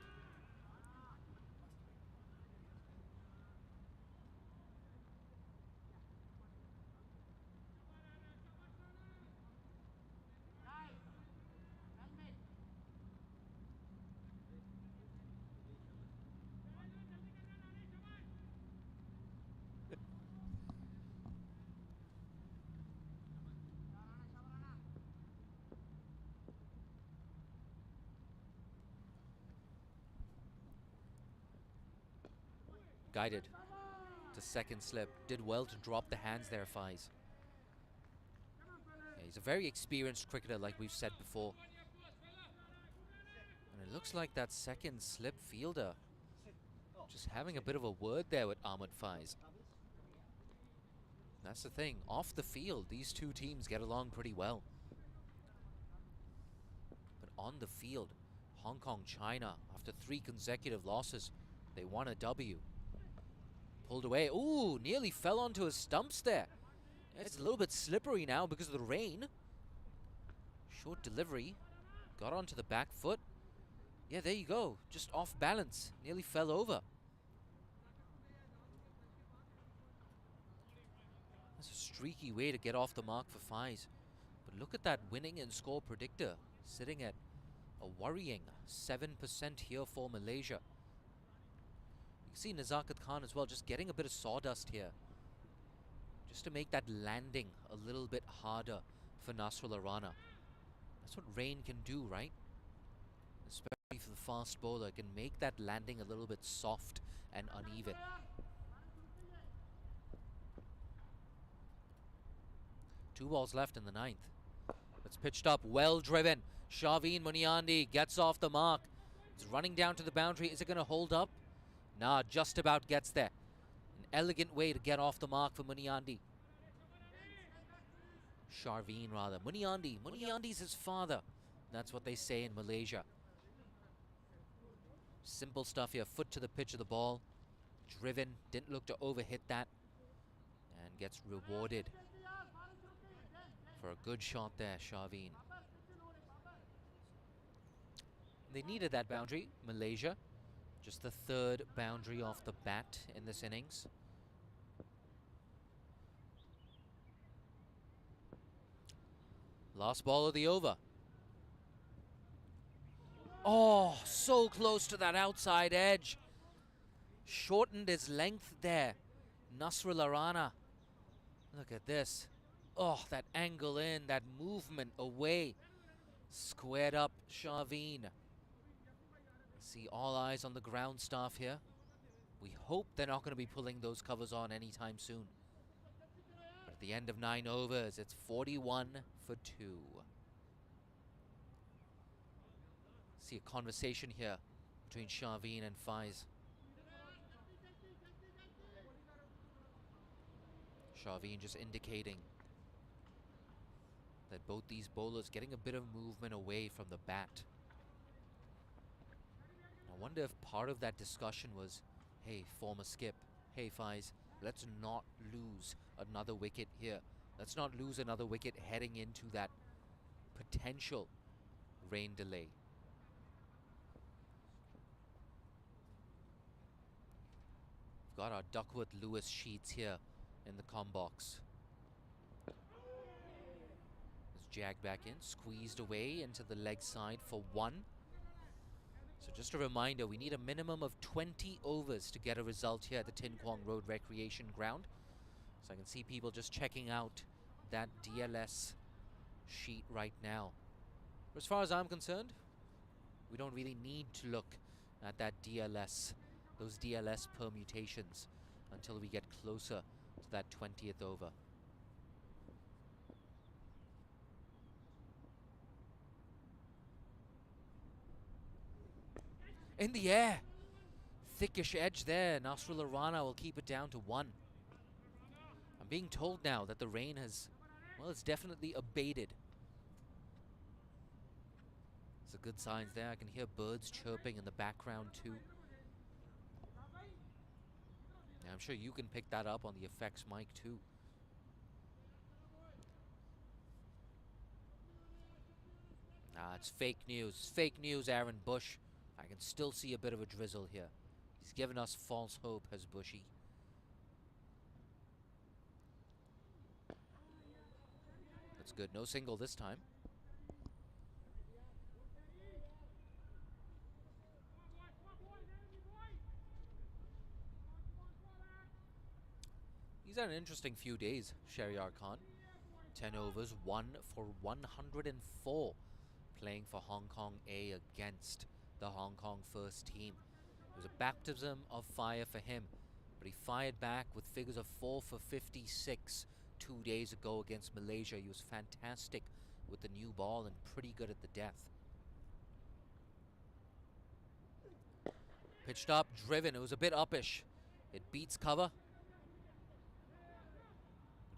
Guided to second slip. Did well to drop the hands there, Faiz. Yeah, he's a very experienced cricketer, like we've said before. And it looks like that second slip fielder just having a bit of a word there with Ahmed Faiz. That's the thing. Off the field, these two teams get along pretty well. But on the field, Hong Kong, China, after 3 consecutive losses, they won a W. Pulled away. Ooh, nearly fell onto his stumps there. It's a little bit slippery now because of the rain. Short delivery. Got onto the back foot. Yeah, there you go. Just off balance. Nearly fell over. That's a streaky way to get off the mark for Faiz. But look at that winning and score predictor. Sitting at a worrying 7% here for Malaysia. You can see Nazakat Khan as well, just getting a bit of sawdust here. Just to make that landing a little bit harder for Nasrul Arana. That's what rain can do, right? Especially for the fast bowler. It can make that landing a little bit soft and uneven. Two balls left in the 9th. It's pitched up, well driven. Shaveen Muniandi gets off the mark. It's running down to the boundary. Is it going to hold up? Nah, just about gets there. An elegant way to get off the mark for Muniandi. Sharveen, rather. Muniandi. Muniandi's his father. That's what they say in Malaysia. Simple stuff here. Foot to the pitch of the ball. Driven. Didn't look to overhit that. And gets rewarded for a good shot there, Sharveen. They needed that boundary, Malaysia. Just the 3rd boundary off the bat in this innings. Last ball of the over. Oh, so close to that outside edge. Shortened his length there. Nasrul Arana. Look at this. Oh, that angle in, that movement away. Squared up Shaveen. See all eyes on the ground staff here. We hope they're not going to be pulling those covers on anytime soon. But at the end of 9 overs, it's 41 for 2. See a conversation here between Shaveen and Faiz. Shaveen just indicating that both these bowlers getting a bit of movement away from the bat. I wonder if part of that discussion was, hey, former skip, hey, Faiz, let's not lose another wicket here. Let's not lose another wicket heading into that potential rain delay. We've got our Duckworth-Lewis sheets here in the comm box. It's jagged back in, squeezed away into the leg side for 1. So just a reminder, we need a minimum of 20 overs to get a result here at the Tin Kwong Road Recreation Ground. So I can see people just checking out that DLS sheet right now. But as far as I'm concerned, we don't really need to look at that DLS those DLS permutations until we get closer to that 20th over. In the air. Thickish edge there. Nasrullah Rana will keep it down to 1. I'm being told now that the rain has, well, it's definitely abated. It's a good signs there. I can hear birds chirping in the background too. Yeah, I'm sure you can pick that up on the effects mic too. Ah, it's fake news. Fake news, Aaron Bush. I can still see a bit of a drizzle here. He's given us false hope, has Bushy. That's good. No single this time. He's had an interesting few days, Shahryar Khan. 10 overs, 1 for 104. Playing for Hong Kong A against the Hong Kong first team. It was a baptism of fire for him, but he fired back with figures of 4 for 56 2 days ago against Malaysia. He was fantastic with the new ball and pretty good at the death. Pitched up, driven. It was a bit uppish. It beats cover.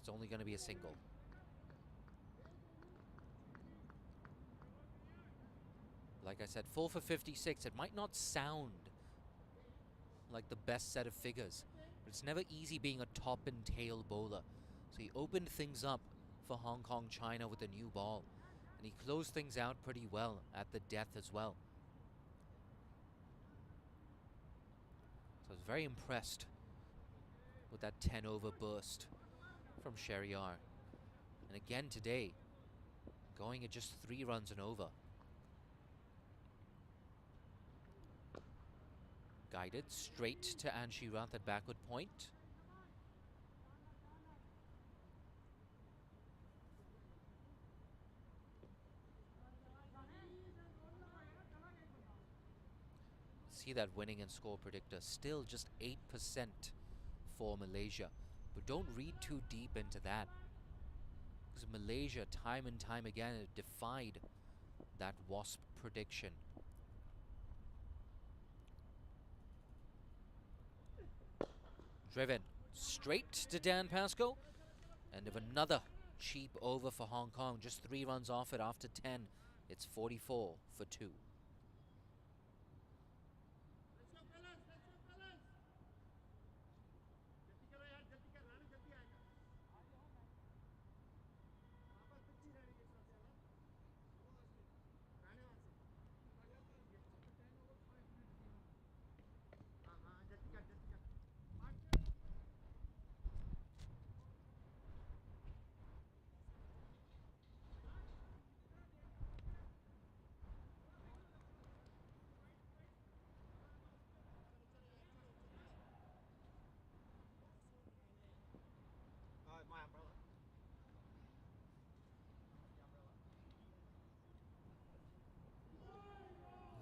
It's only going to be a single. Like I said, 4 for 56. It might not sound like the best set of figures, but it's never easy being a top and tail bowler. So he opened things up for Hong Kong China with a new ball, and he closed things out pretty well at the death as well. So I was very impressed with that 10 over burst from Shahryar. And again today, going at just 3 runs and over. Guided straight to Anshi Rath at backward point. See that winning and score predictor, still just 8% for Malaysia. But don't read too deep into that, because Malaysia time and time again have defied that WASP prediction. Driven straight to Dan Pascoe, and if another cheap over for Hong Kong, just 3 runs off it after 10, it's 44 for 2.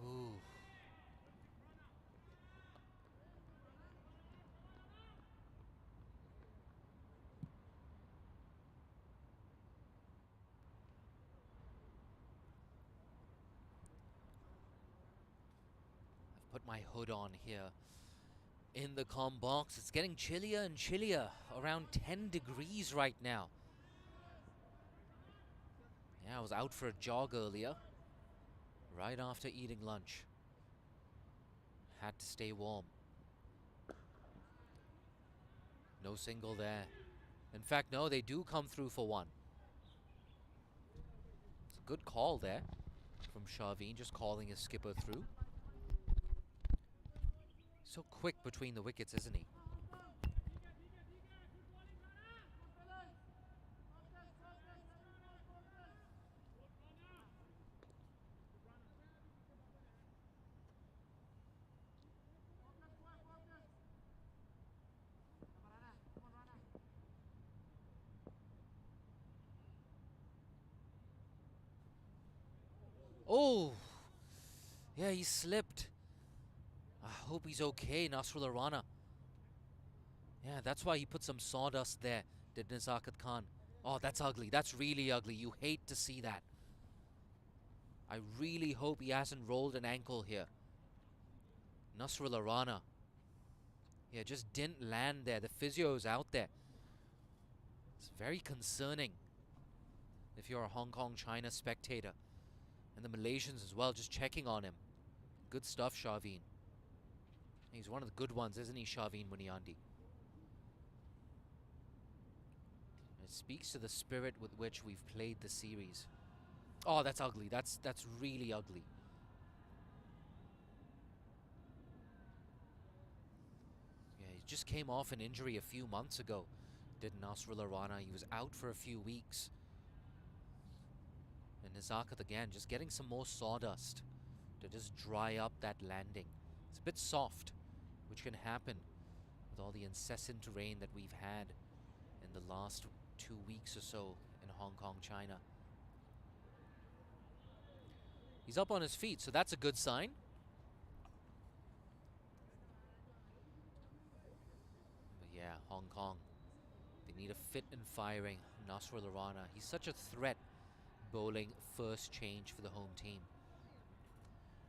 Ooh. I've put my hood on here in the comm box. It's getting chillier and chillier, around 10 degrees right now. Yeah, I was out for a jog earlier, right after eating lunch. Had to stay warm. No single there. In fact, no, they do come through for 1. It's a good call there from Shaveen, just calling his skipper through. So quick between the wickets, isn't he? Oh, yeah, he slipped. I hope he's okay, Nasrullah Rana. Yeah, that's why he put some sawdust there, did Nizakat Khan. Oh, that's ugly. That's really ugly. You hate to see that. I really hope he hasn't rolled an ankle here. Nasrullah Rana. Yeah, just didn't land there. The physio's out there. It's very concerning if you're a Hong Kong China spectator. And the Malaysians as well, just checking on him. Good stuff, Shaveen. He's one of the good ones, isn't he, Shaveen Muniandi? It speaks to the spirit with which we've played the series. Oh, that's ugly. That's really ugly. Yeah, he just came off an injury a few months ago, did Nasrullah Rana. He was out for a few weeks. And Nizakat again, just getting some more sawdust to just dry up that landing. It's a bit soft, which can happen with all the incessant rain that we've had in the last 2 weeks or so in Hong Kong, China. He's up on his feet, so that's a good sign. But yeah, Hong Kong, they need a fit and firing Nasrullah Rana. He's such a threat bowling first change for the home team.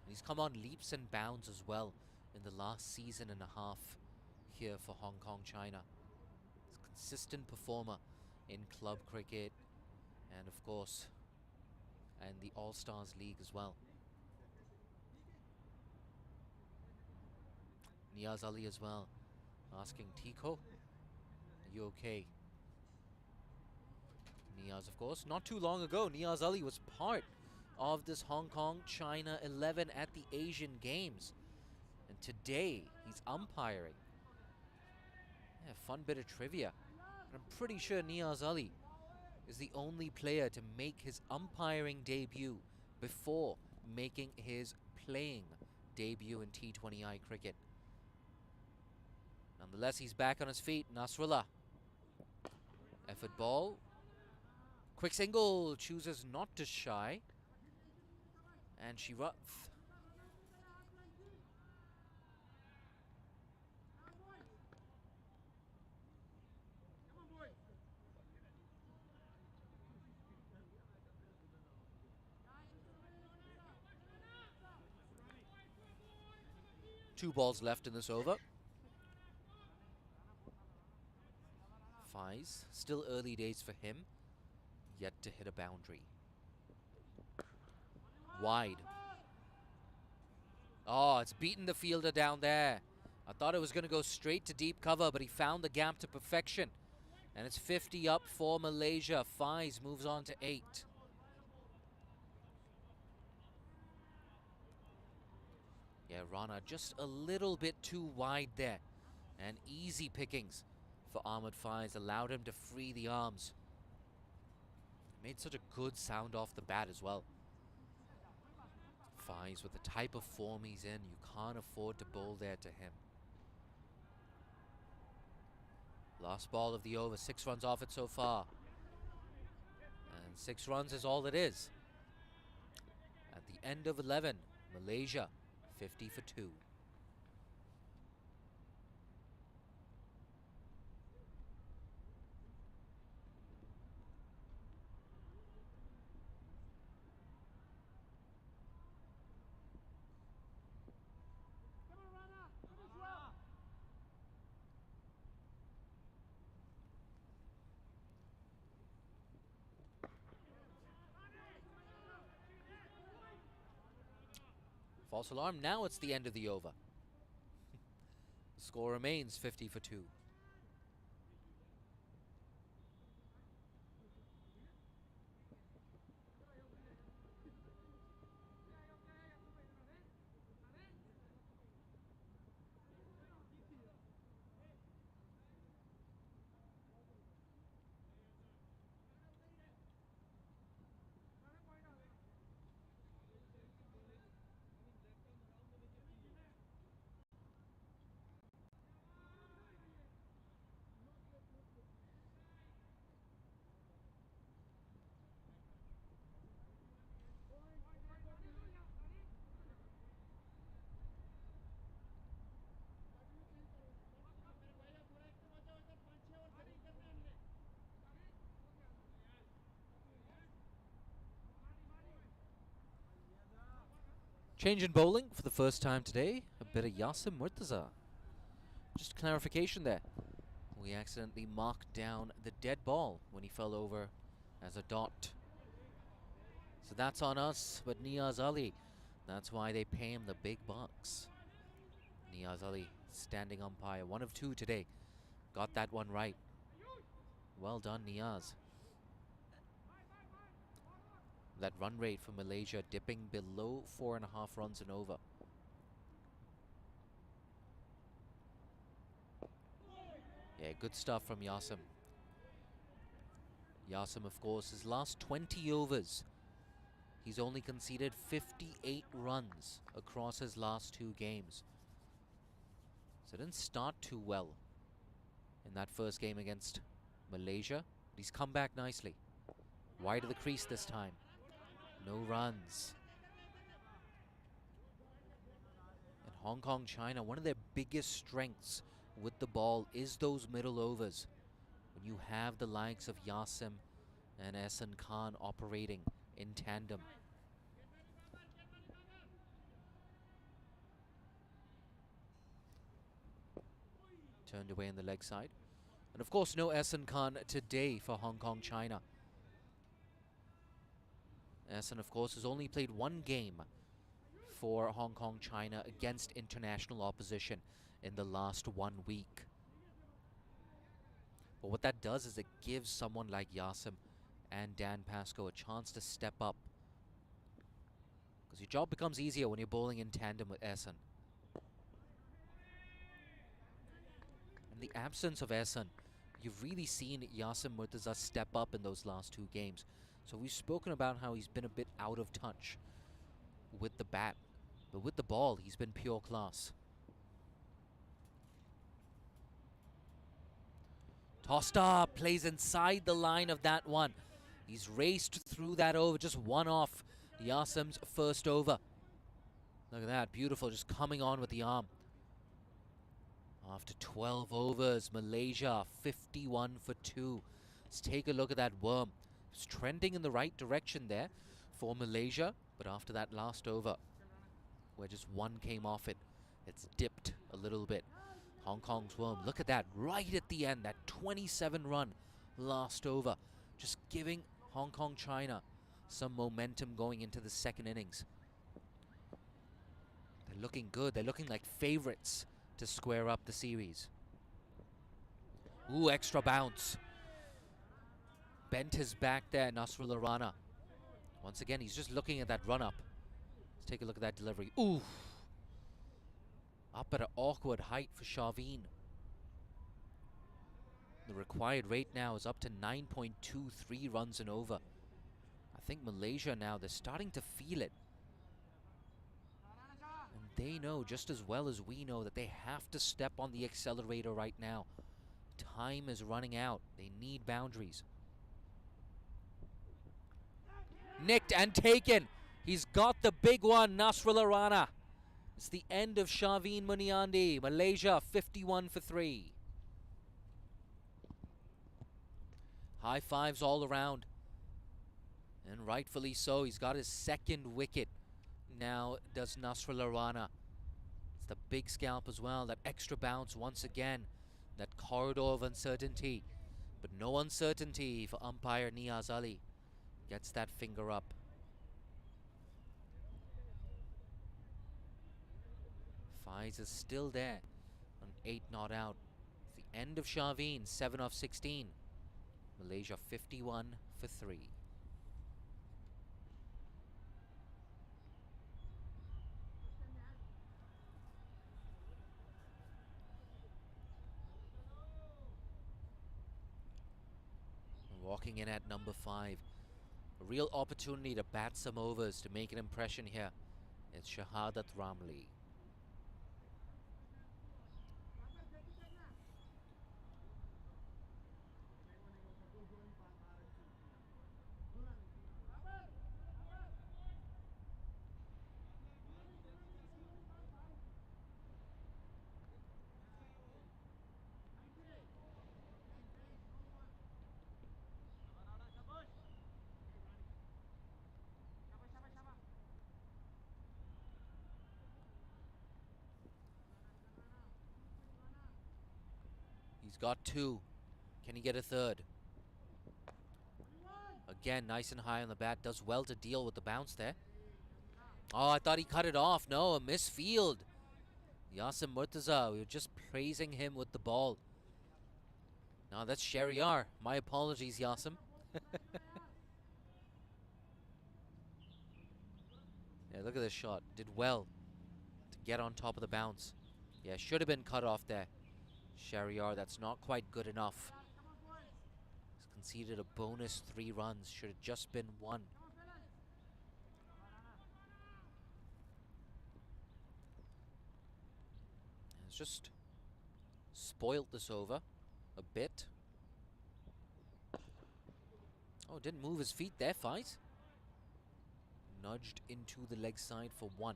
And he's come on leaps and bounds as well in the last season and a half here for Hong Kong, China. He's a consistent performer in club cricket and of course and the All-Stars League as well. Niaz Ali as well, asking Tiko, are you okay? Niaz, of course, not too long ago, Niaz Ali was part of this Hong Kong China 11 at the Asian Games. And today, he's umpiring. Yeah, fun bit of trivia. And I'm pretty sure Niaz Ali is the only player to make his umpiring debut before making his playing debut in T20I cricket. Nonetheless, he's back on his feet. Nasrullah. Effort ball. Quick single. Chooses not to shy. And she runs. Two balls left in this over. Fies, still early days for him. Yet to hit a boundary. Wide. Oh, it's beaten the fielder down there. I thought it was going to go straight to deep cover, but he found the gap to perfection. And it's 50 up for Malaysia. Fies moves on to 8. Yeah, Rana just a little bit too wide there. And easy pickings for Ahmed Fies allowed him to free the arms. Made such a good sound off the bat as well. Fies, with the type of form he's in, you can't afford to bowl there to him. Last ball of the over, 6 runs off it so far. And 6 runs is all it is. At the end of 11, Malaysia 50 for 2. False alarm. Now it's the end of the over. The score remains 50 for 2. Change in bowling for the first time today. A bit of Yasim Murtaza. Just clarification there. We accidentally marked down the dead ball when he fell over as a dot. So that's on us, but Niaz Ali, that's why they pay him the big bucks. Niaz Ali, standing umpire, 1 of 2 today. Got that one right. Well done, Niaz. That run rate for Malaysia dipping below 4.5 runs and over. Yeah, good stuff from Yasim. Yasim, of course, his last 20 overs, he's only conceded 58 runs across his last 2 games. So didn't start too well in that first game against Malaysia. But he's come back nicely. Wide of the crease this time. No runs. And Hong Kong, China, one of their biggest strengths with the ball is those middle overs. When you have the likes of Yasim and Ehsan Khan operating in tandem. Turned away on the leg side. And of course, no Ehsan Khan today for Hong Kong, China. Ehsan, of course, has only played 1 game for Hong Kong, China against international opposition in the last 1 week. But what that does is it gives someone like Yasim and Dan Pascoe a chance to step up. Because your job becomes easier when you're bowling in tandem with Ehsan. In the absence of Ehsan, you've really seen Yasim Murtaza step up in those last 2 games. So we've spoken about how he's been a bit out of touch with the bat. But with the ball, he's been pure class. Tossed up, plays inside the line of that one. He's raced through that over, just 1 off Yasim's first over. Look at that, beautiful, just coming on with the arm. After 12 overs, Malaysia 51 for 2. Let's take a look at that worm. It's trending in the right direction there for Malaysia, but after that last over, where just 1 came off it, it's dipped a little bit. Hong Kong's worm, look at that, right at the end, that 27-run last over, just giving Hong Kong, China some momentum going into the second innings. They're looking good, they're looking like favorites to square up the series. Ooh, extra bounce. Bent his back there, Nasrullah Rana. Once again, he's just looking at that run-up. Let's take a look at that delivery. Ooh! Up at an awkward height for Shaveen. The required rate now is up to 9.23 runs and over. I think Malaysia now, they're starting to feel it. And they know just as well as we know that they have to step on the accelerator right now. Time is running out. They need boundaries. Nicked and taken. He's got the big one, Nasrullah Rana. It's the end of Shaveen Muniandi. Malaysia 51 for 3. High fives all around. And rightfully so. He's got his 2nd wicket. Now does Nasrullah Rana. It's the big scalp as well. That extra bounce once again. That corridor of uncertainty. But no uncertainty for umpire Niaz Ali. Gets that finger up. Fies is still there on 8 not out. It's the end of Shaveen, 7 off 16. Malaysia 51 for 3. Walking in at number 5. A real opportunity to bat some overs to make an impression here. It's Shahadat Ramli. got 2. Can he get a third? Again, nice and high on the bat. Does well to deal with the bounce there. Oh, I thought he cut it off. No, a misfield. Yasim Murtaza, we were just praising him with the ball. No, that's Shariar. My apologies, Yasim. Yeah, look at this shot. Did well to get on top of the bounce. Yeah, should have been cut off there. Shariar, that's not quite good enough. He's conceded a bonus 3 runs. Should have just been 1. He's just spoilt this over a bit. Oh, didn't move his feet there, Fight. Nudged into the leg side for 1.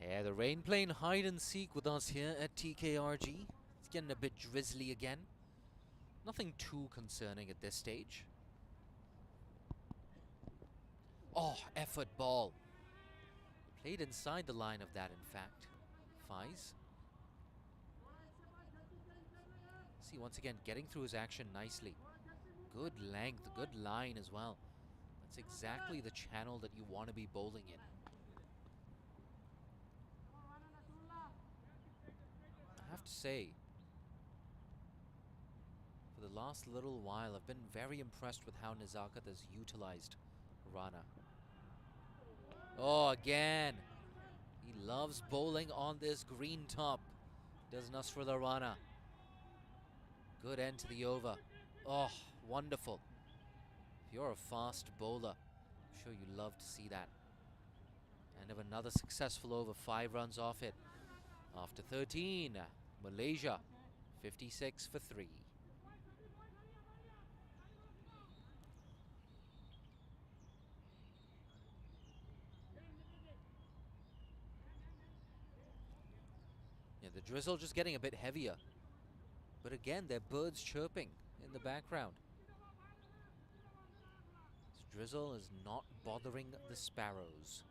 Yeah, the rain playing hide and seek with us here at TKRG. It's getting a bit drizzly again. Nothing too concerning at this stage. Oh, effort ball. Played inside the line of that, in fact. Fies. See, once again, getting through his action nicely. Good length, good line as well. That's exactly the channel that you want to be bowling in. I have to say, for the last little while, I've been very impressed with how Nizakat has utilized Rana. Oh, again. He loves bowling on this green top. Does Nasrullah Rana. Good end to the over. Oh, wonderful. If you're a fast bowler, I'm sure you love to see that. End of another successful over. 5 runs off it. After 13, Malaysia 56 for 3. Yeah, the drizzle just getting a bit heavier. But again, there are birds chirping in the background. This drizzle is not bothering the sparrows.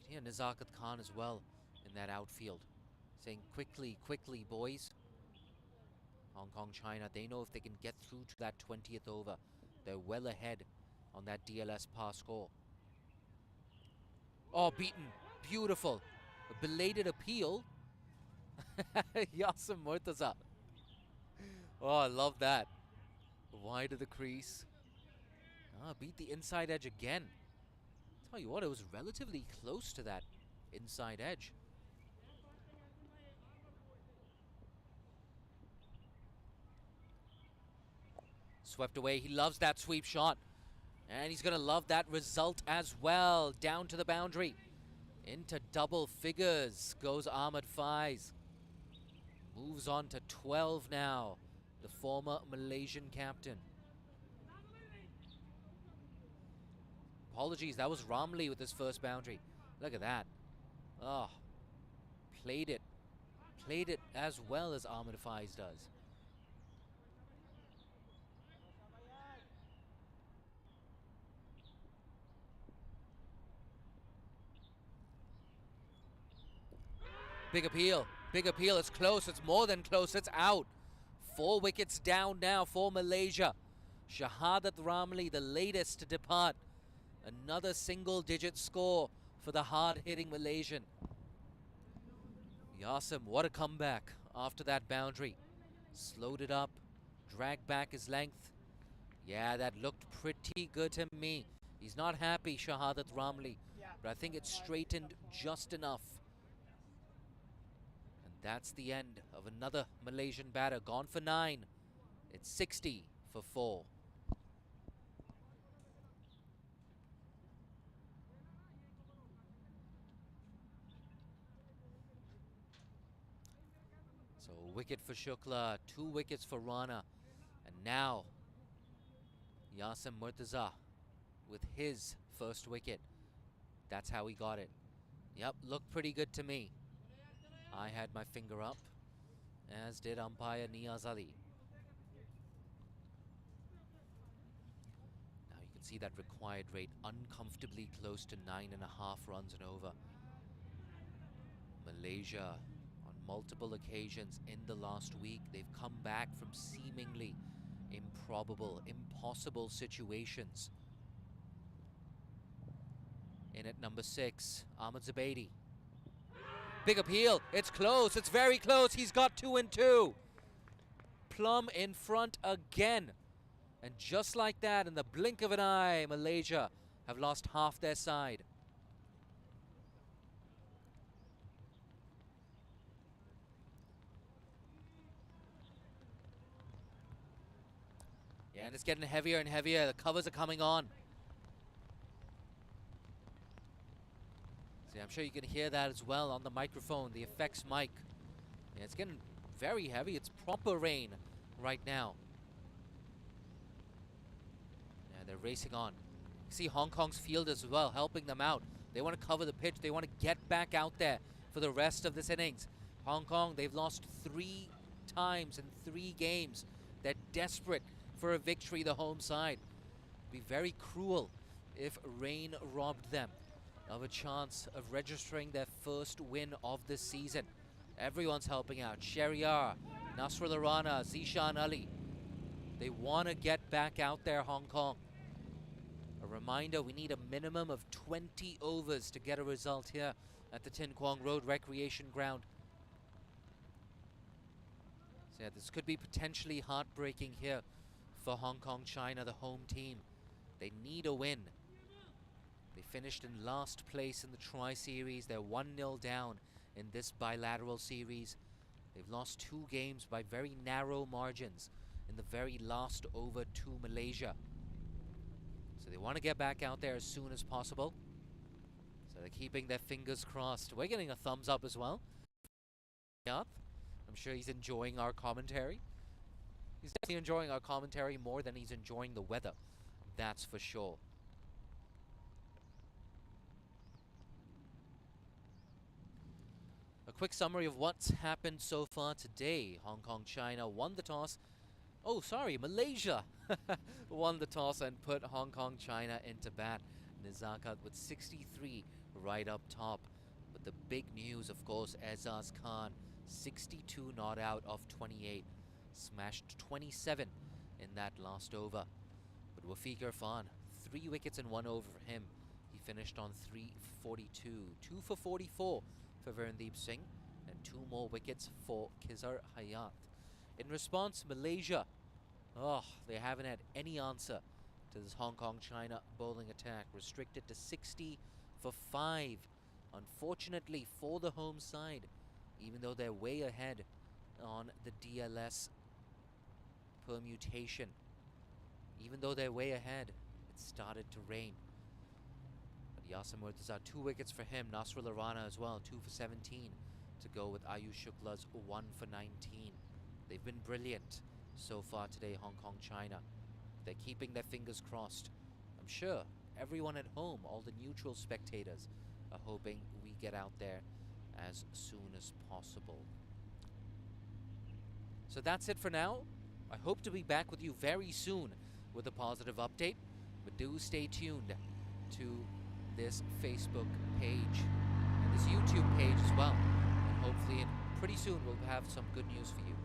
You can hear Nizakat Khan as well in that outfield, saying, quickly, quickly, boys. Hong Kong, China, they know if they can get through to that 20th over, they're well ahead on that DLS par score. Oh, beaten. Beautiful. A belated appeal. Yasim Murtaza. Oh, I love that. Wide of the crease. Ah, beat the inside edge again. Tell you what, it was relatively close to that inside edge. Swept away. He loves that sweep shot. And he's going to love that result as well. Down to the boundary. Into double figures goes Ahmed Faiz. Moves on to 12 now. The former Malaysian captain. Apologies, that was Ramli with his first boundary. Look at that. Oh, played it. Played it as well as Ahmed Faiz does. Big appeal. Big appeal. It's close. It's more than close. It's out. 4 wickets down now for Malaysia. Shahadat Ramli, the latest to depart. Another single-digit score for the hard-hitting Malaysian. Yasim, what a comeback after that boundary. Slowed it up. Dragged back his length. Yeah, that looked pretty good to me. He's not happy, Shahadat Ramli. But I think it straightened just enough. That's the end of another Malaysian batter. Gone for 9. It's 60 for 4. So a wicket for Shukla, 2 wickets for Rana. And now Yasim Murtaza with his first wicket. That's how he got it. Yep, looked pretty good to me. I had my finger up, as did umpire Niaz Ali. Now you can see that required rate uncomfortably close to 9.5 runs and over. Malaysia, on multiple occasions in the last week, they've come back from seemingly improbable, impossible situations. In at number 6, Ahmed Zubaidi. Big appeal, it's close, it's very close, he's got 2 and 2. Plum in front again. And just like that, in the blink of an eye, Malaysia have lost half their side. Yeah, and it's getting heavier and heavier. The covers are coming on. See, I'm sure you can hear that as well on the microphone, the effects mic. Yeah, it's getting very heavy. It's proper rain right now. Yeah, they're racing on. You see Hong Kong's field as well, helping them out. They want to cover the pitch. They want to get back out there for the rest of this innings. Hong Kong, they've lost 3 times in 3 games. They're desperate for a victory, the home side. It'd be very cruel if rain robbed them of a chance of registering their first win of the season. Everyone's helping out. Shehryar, Nasrullah Rana, Zishan Ali. They want to get back out there, Hong Kong. A reminder, we need a minimum of 20 overs to get a result here at the Tin Kwong Road Recreation Ground. So yeah, this could be potentially heartbreaking here for Hong Kong China, the home team. They need a win. They finished in last place in the Tri-Series. They're 1-0 down in this bilateral series. They've lost 2 games by very narrow margins in the very last over to Malaysia. So they want to get back out there as soon as possible. So they're keeping their fingers crossed. We're getting a thumbs up as well. I'm sure he's enjoying our commentary. He's definitely enjoying our commentary more than he's enjoying the weather. That's for sure. A quick summary of what's happened so far today. Hong Kong China won the toss. Oh, sorry, Malaysia won the toss and put Hong Kong China into bat. Nizakat with 63 right up top. But the big news, of course, Azaz Khan, 62 not out of 28. Smashed 27 in that last over. But Wafiq Irfan, 3 wickets and 1 over for him. He finished on 342. 2 for 44 for Virendeep Singh. And 2 more wickets for Khizar Hayat. In response, Malaysia, they haven't had any answer to this Hong Kong China bowling attack. Restricted to 60 for 5. Unfortunately for the home side, even though they're way ahead on the DLS permutation. Even though they're way ahead, it started to rain. But Yasim Murtaza, 2 wickets for him. Nasrullah Rana as well, 2 for 17 to go with Ayush Shukla's 1 for 19. They've been brilliant so far today, Hong Kong China. They're keeping their fingers crossed. I'm sure everyone at home, all the neutral spectators, are hoping we get out there as soon as possible. So that's it for now. I hope to be back with you very soon with a positive update, but do stay tuned to this Facebook page and this YouTube page as well. And hopefully pretty soon we'll have some good news for you.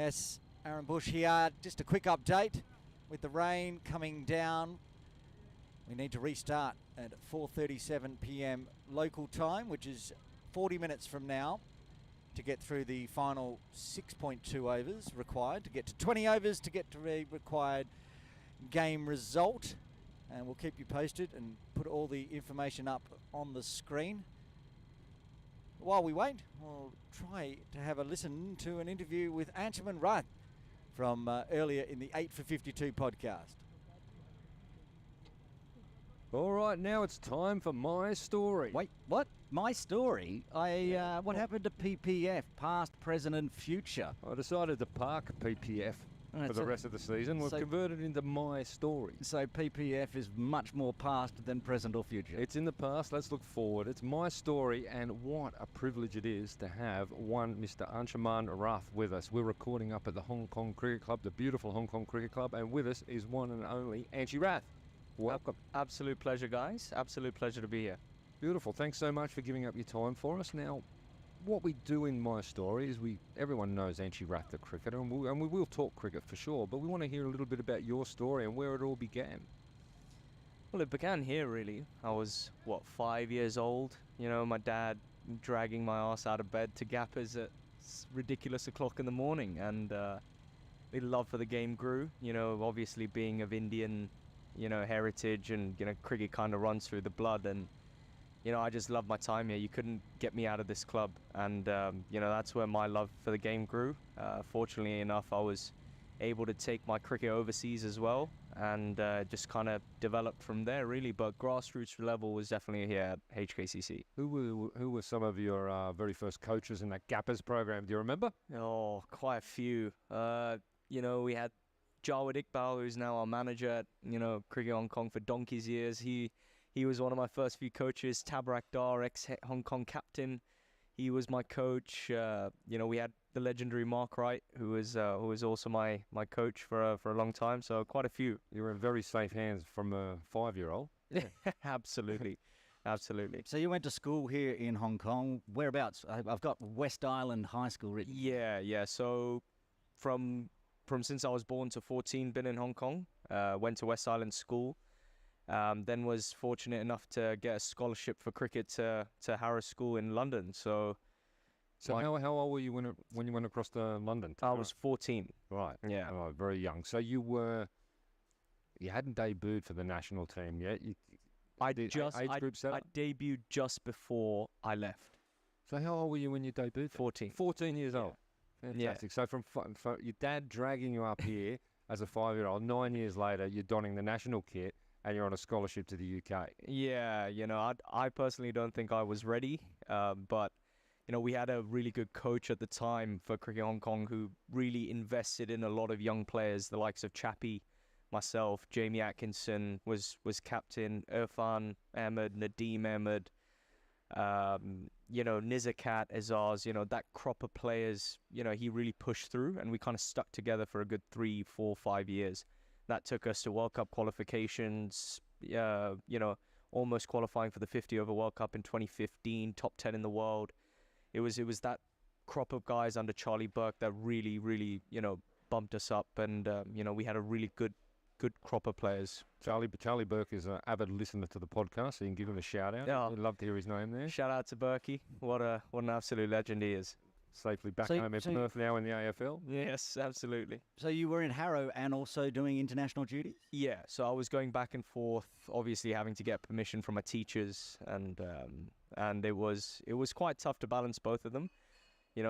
Yes, Aaron Bush here. Just a quick update with the rain coming down. We need to restart at 4:37 p.m. local time, which is 40 minutes from now, to get through the final 6.2 overs required, to get to 20 overs to get to the required game result. And we'll keep you posted and put all the information up on the screen. While we wait, we'll try to have a listen to an interview with Anshuman Rath from earlier in the 8 for 52 podcast. All right, now it's time for my story. Wait, what? My story? What happened to PPF, past, present and future? I decided to park PPF for the rest of the season. We've converted into my story. So PPF is much more past than present or future? It's in the past. Let's look forward. It's my story, and what a privilege it is to have one Mr. Anshuman Rath with us. We're recording up at the Hong Kong Cricket Club, the beautiful Hong Kong Cricket Club, and with us is one and only Anshu Rath. Welcome. Absolute pleasure, guys. Absolute pleasure to be here. Beautiful. Thanks so much for giving up your time for us. Now, what we do in my story is everyone knows Anshu Rath, the cricketer, and we will talk cricket for sure, but we want to hear a little bit about your story and where it all began. Well, it began here, really. I was, 5 years old. You know, my dad dragging my ass out of bed to gappers at ridiculous o'clock in the morning, and the love for the game grew. You know, obviously being of Indian, heritage, and, cricket kind of runs through the blood, and I just love my time here. You couldn't get me out of this club, and that's where my love for the game grew. Fortunately enough, I was able to take my cricket overseas as well, and just kind of developed from there, really. But grassroots level was definitely here at HKCC. Who were some of your very first coaches in that Gappers program? Do you remember? Oh, quite a few. We had Jawad Iqbal, who's now our manager at Cricket Hong Kong for donkey's years. He was one of my first few coaches. Tabarak Dar, ex-Hong Kong captain, he was my coach. We had the legendary Mark Wright, who was also my coach for a long time. So quite a few. You were in very safe hands from a 5-year-old. Absolutely. Absolutely. So you went to school here in Hong Kong. Whereabouts? I've got West Island High School written. Yeah. So from since I was born to 14, been in Hong Kong. Went to West Island School. Then was fortunate enough to get a scholarship for cricket to Harrow School in London. So how old were you when you went across to London? I was 14. Right. Yeah. Oh, very young. So you hadn't debuted for the national team yet. I debuted just before I left. So how old were you when you debuted? 14. 14 years old. Fantastic. Yeah. So from your dad dragging you up here as a 5-year-old, 9 years later, you're donning the national kit and you're on a scholarship to the UK. Yeah, I personally don't think I was ready, but we had a really good coach at the time for Cricket Hong Kong who really invested in a lot of young players, the likes of Chappie, myself, Jamie Atkinson was captain, Irfan Ahmed, Nadeem Ahmed, Nizakat, Azaz, that crop of players, he really pushed through, and we kind of stuck together for a good 3, 4, 5 years. That took us to World Cup qualifications, almost qualifying for the 50-over World Cup in 2015, top 10 in the world. It was that crop of guys under Charlie Burke that really, really, bumped us up, and we had a really good crop of players. Charlie Burke is an avid listener to the podcast, so you can give him a shout out. Yeah. I'd love to hear his name there. Shout out to Burkey. What an absolute legend he is. Safely back home in Perth now in the AFL. Yes, absolutely. So you were in Harrow and also doing international duties? Yeah, so I was going back and forth, obviously having to get permission from my teachers, and it was quite tough to balance both of them.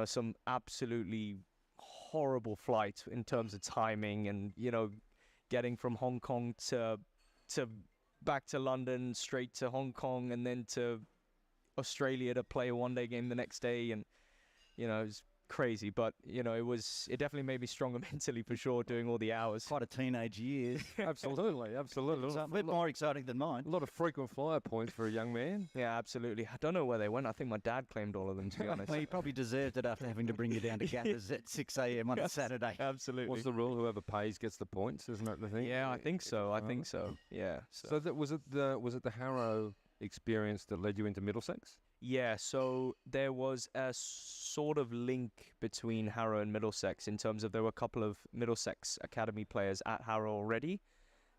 Some absolutely horrible flights in terms of timing, and getting from Hong Kong to back to London, straight to Hong Kong, and then to Australia to play a one-day game the next day, and it was crazy, but it definitely made me stronger mentally for sure, doing all the hours. Quite a teenage years. Absolutely. So a bit more exciting than mine. A lot of frequent flyer points for a young man. Yeah, absolutely. I don't know where they went. I think my dad claimed all of them, to be honest. Well, he probably deserved it after having to bring you down to Gappers at 6 a.m. on a Saturday. Absolutely. What's the rule? Whoever pays gets the points, isn't that the thing? Yeah, I think so. I think so. Yeah. So that was it the Harrow experience that led you into Middlesex? Yeah, so there was a sort of link between Harrow and Middlesex in terms of there were a couple of Middlesex Academy players at Harrow already,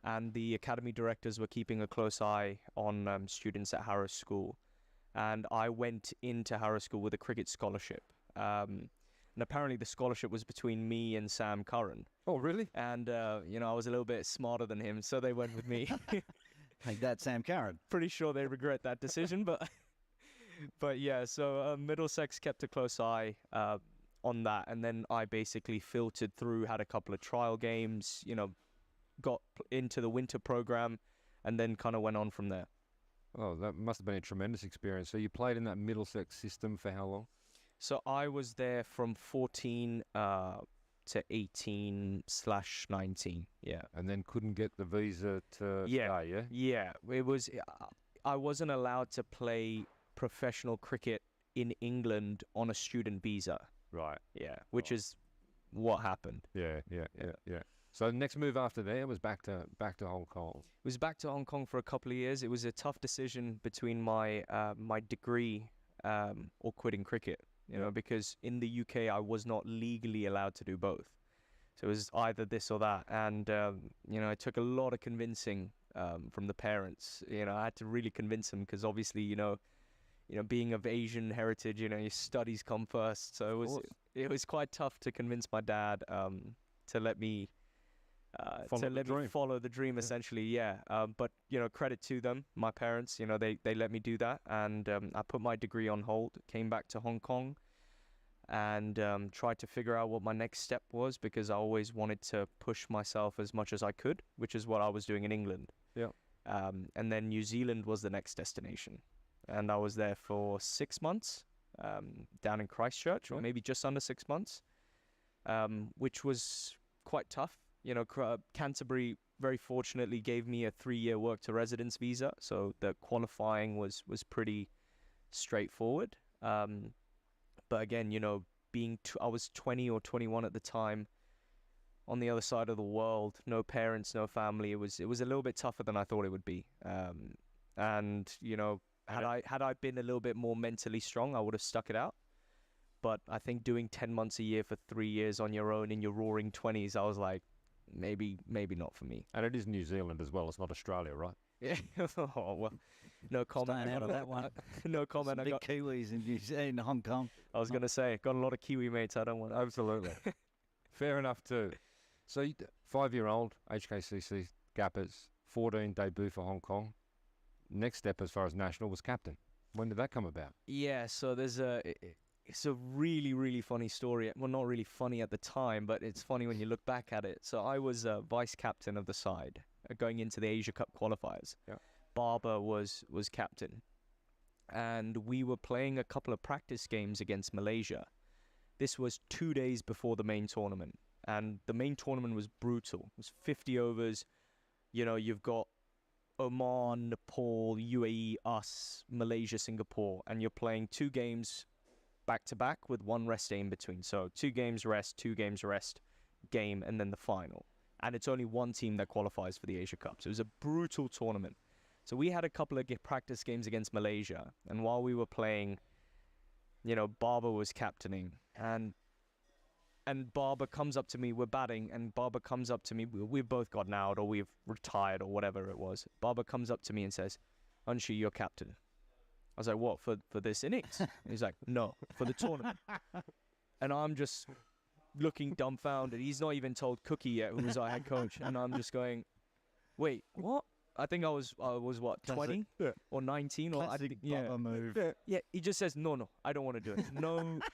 and the academy directors were keeping a close eye on students at Harrow School. And I went into Harrow School with a cricket scholarship. And apparently the scholarship was between me and Sam Curran. Oh, really? And, I was a little bit smarter than him, so they went with me. Take that, Sam Curran. Pretty sure they regret that decision, but... But yeah, so Middlesex kept a close eye on that, and then I basically filtered through, had a couple of trial games, got into the winter program, and then kind of went on from there. Oh, that must have been a tremendous experience. So you played in that Middlesex system for how long? So I was there from 14 to 18/19, yeah. And then couldn't get the visa to stay, yeah? Yeah, it was... I wasn't allowed to play professional cricket in England on a student visa. Right. Yeah, which is what happened. Yeah. So the next move after there was back to Hong Kong. It was back to Hong Kong for a couple of years. It was a tough decision between my my degree or quitting cricket, because in the UK I was not legally allowed to do both. So it was either this or that, and it took a lot of convincing from the parents. I had to really convince them because obviously, being of Asian heritage, your studies come first. So it was quite tough to convince my dad to let me follow the dream, essentially. Yeah. But credit to them, my parents. They let me do that, and I put my degree on hold. Came back to Hong Kong, and tried to figure out what my next step was because I always wanted to push myself as much as I could, which is what I was doing in England. Yeah. And then New Zealand was the next destination. And I was there for 6 months, down in Christchurch, or maybe just under 6 months, which was quite tough. Canterbury very fortunately gave me a 3-year work to residence visa, so the qualifying was pretty straightforward. But again, I was 20 or 21 at the time, on the other side of the world, no parents, no family. It was a little bit tougher than I thought it would be. Had I been a little bit more mentally strong, I would have stuck it out. But I think doing 10 months a year for 3 years on your own in your roaring 20s, I was like, maybe not for me. And it is New Zealand as well. It's not Australia, right? Yeah. Oh, well, no comment. Staying out of that one. No comment. Some big Kiwis in Hong Kong. I was going to say, got a lot of Kiwi mates. I don't want. Absolutely. Fair enough too. So 5-year-old, HKCC Gappers, 14 debut for Hong Kong. Next step as far as national was captain. When did that come about? Yeah, so it's a really, really funny story. Well, not really funny at the time, but it's funny when you look back at it. So I was vice captain of the side going into the Asia Cup qualifiers. Yeah. Barber was captain. And we were playing a couple of practice games against Malaysia. This was 2 days before the main tournament. And the main tournament was brutal. It was 50 overs. You've got Oman, Nepal, UAE, us, Malaysia, Singapore, and you're playing 2 games back-to-back with 1 rest day in between. So 2 games rest, 2 games rest, game, and then the final. And it's only 1 team that qualifies for the Asia Cup. So it was a brutal tournament. So we had a couple of practice games against Malaysia, and while we were playing, Barber was captaining, and Barber comes up to me, we're batting, and Barber comes up to me, we've both gotten out, or we've retired, or whatever it was. Barber comes up to me and says, Anshu, you're captain. I was like, what, for this innings? He's like, no, for the tournament. And I'm just looking dumbfounded. He's not even told Cookie yet, who was our head coach, and I'm just going, wait, what? I think I was what, 20 or 19? Classic Barber move. Yeah, he just says, no, I don't want to do it.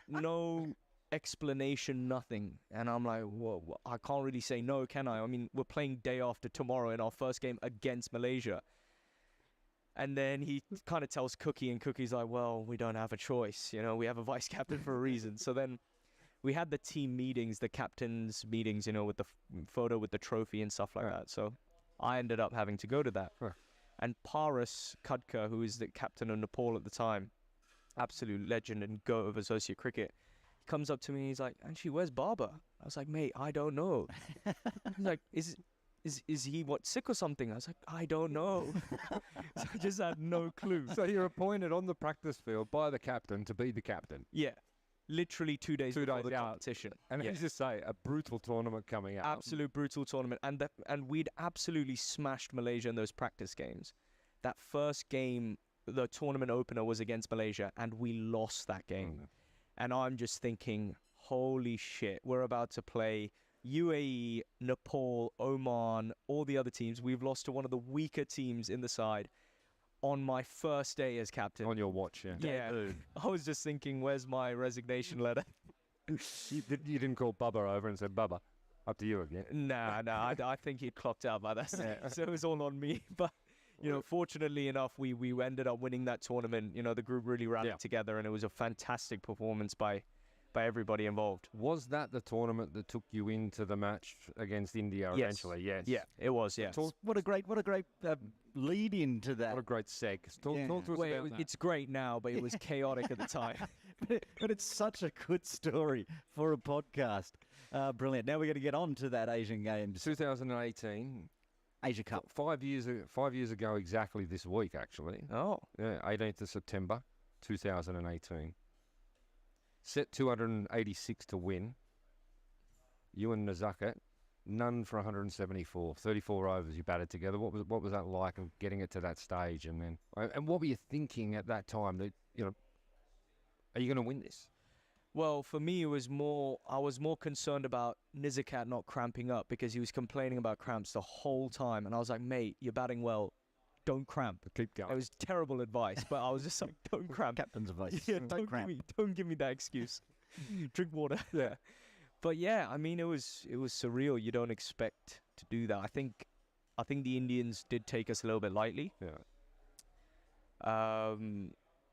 No explanation, nothing. And I'm like, whoa, I can't really say no, can I? I mean, we're playing day after tomorrow in our first game against Malaysia. And then he kind of tells Cookie, and Cookie's like, well, we don't have a choice. We have a vice captain for a reason. So then we had the team meetings, the captains meetings, with the photo with the trophy and stuff like that. So I ended up having to go to that. And Paras Khadka, who is the captain of Nepal at the time, absolute legend and GOAT of associate cricket, he comes up to me, he's like, Anshu, where's Barber? I was like, mate, I don't know. He's like, is he sick or something? I was like, I don't know. So I just had no clue. So you're appointed on the practice field by the captain to be the captain. Yeah, literally 2 days before the out. competition. And yeah. as you say, a brutal tournament coming up. Absolute brutal tournament, and we'd absolutely smashed Malaysia in those practice games. That first game, the tournament opener was against Malaysia, and we lost that game. And I'm just thinking, holy shit, we're about to play UAE, Nepal, Oman, all the other teams. We've lost to one of the weaker teams in the side on my first day as captain. On your watch, yeah. Yeah. I was just thinking, where's my resignation letter? You didn't call Bubba over and said, Bubba, up to you again. No, I think he'd clocked out by that stage, so it was all on me. But, you know, fortunately enough, we ended up winning that tournament. You know, the group really rallied together, and it was a fantastic performance by everybody involved. Was that the tournament that took you into the match against India eventually? Yes. Yeah, it was, yes. What a great lead into that. What a great seg. Talk to us about that. It's great now, but it was chaotic at the time. But it's such a good story for a podcast. Brilliant. Now we're going to get on to that Asian Games. 2018. Asia Cup. 5 years ago exactly this week, actually. Oh. Yeah, 18th of September, 2018. Set 286 to win. You and Nazaket, none for 174. 34 overs you batted together. What was that like of getting it to that stage? And what were you thinking at that time that, you know, are you going to win this? Well, for me, I was more concerned about Nizakat not cramping up, because he was complaining about cramps the whole time. And I was like, mate, you're batting well. Don't cramp. Keep going. It was terrible advice, but I was just like, don't cramp. Captain's advice. Yeah, don't cramp. Don't give me that excuse. Drink water. Yeah. But yeah, I mean, it was surreal. You don't expect to do that. I think the Indians did take us a little bit lightly. Yeah.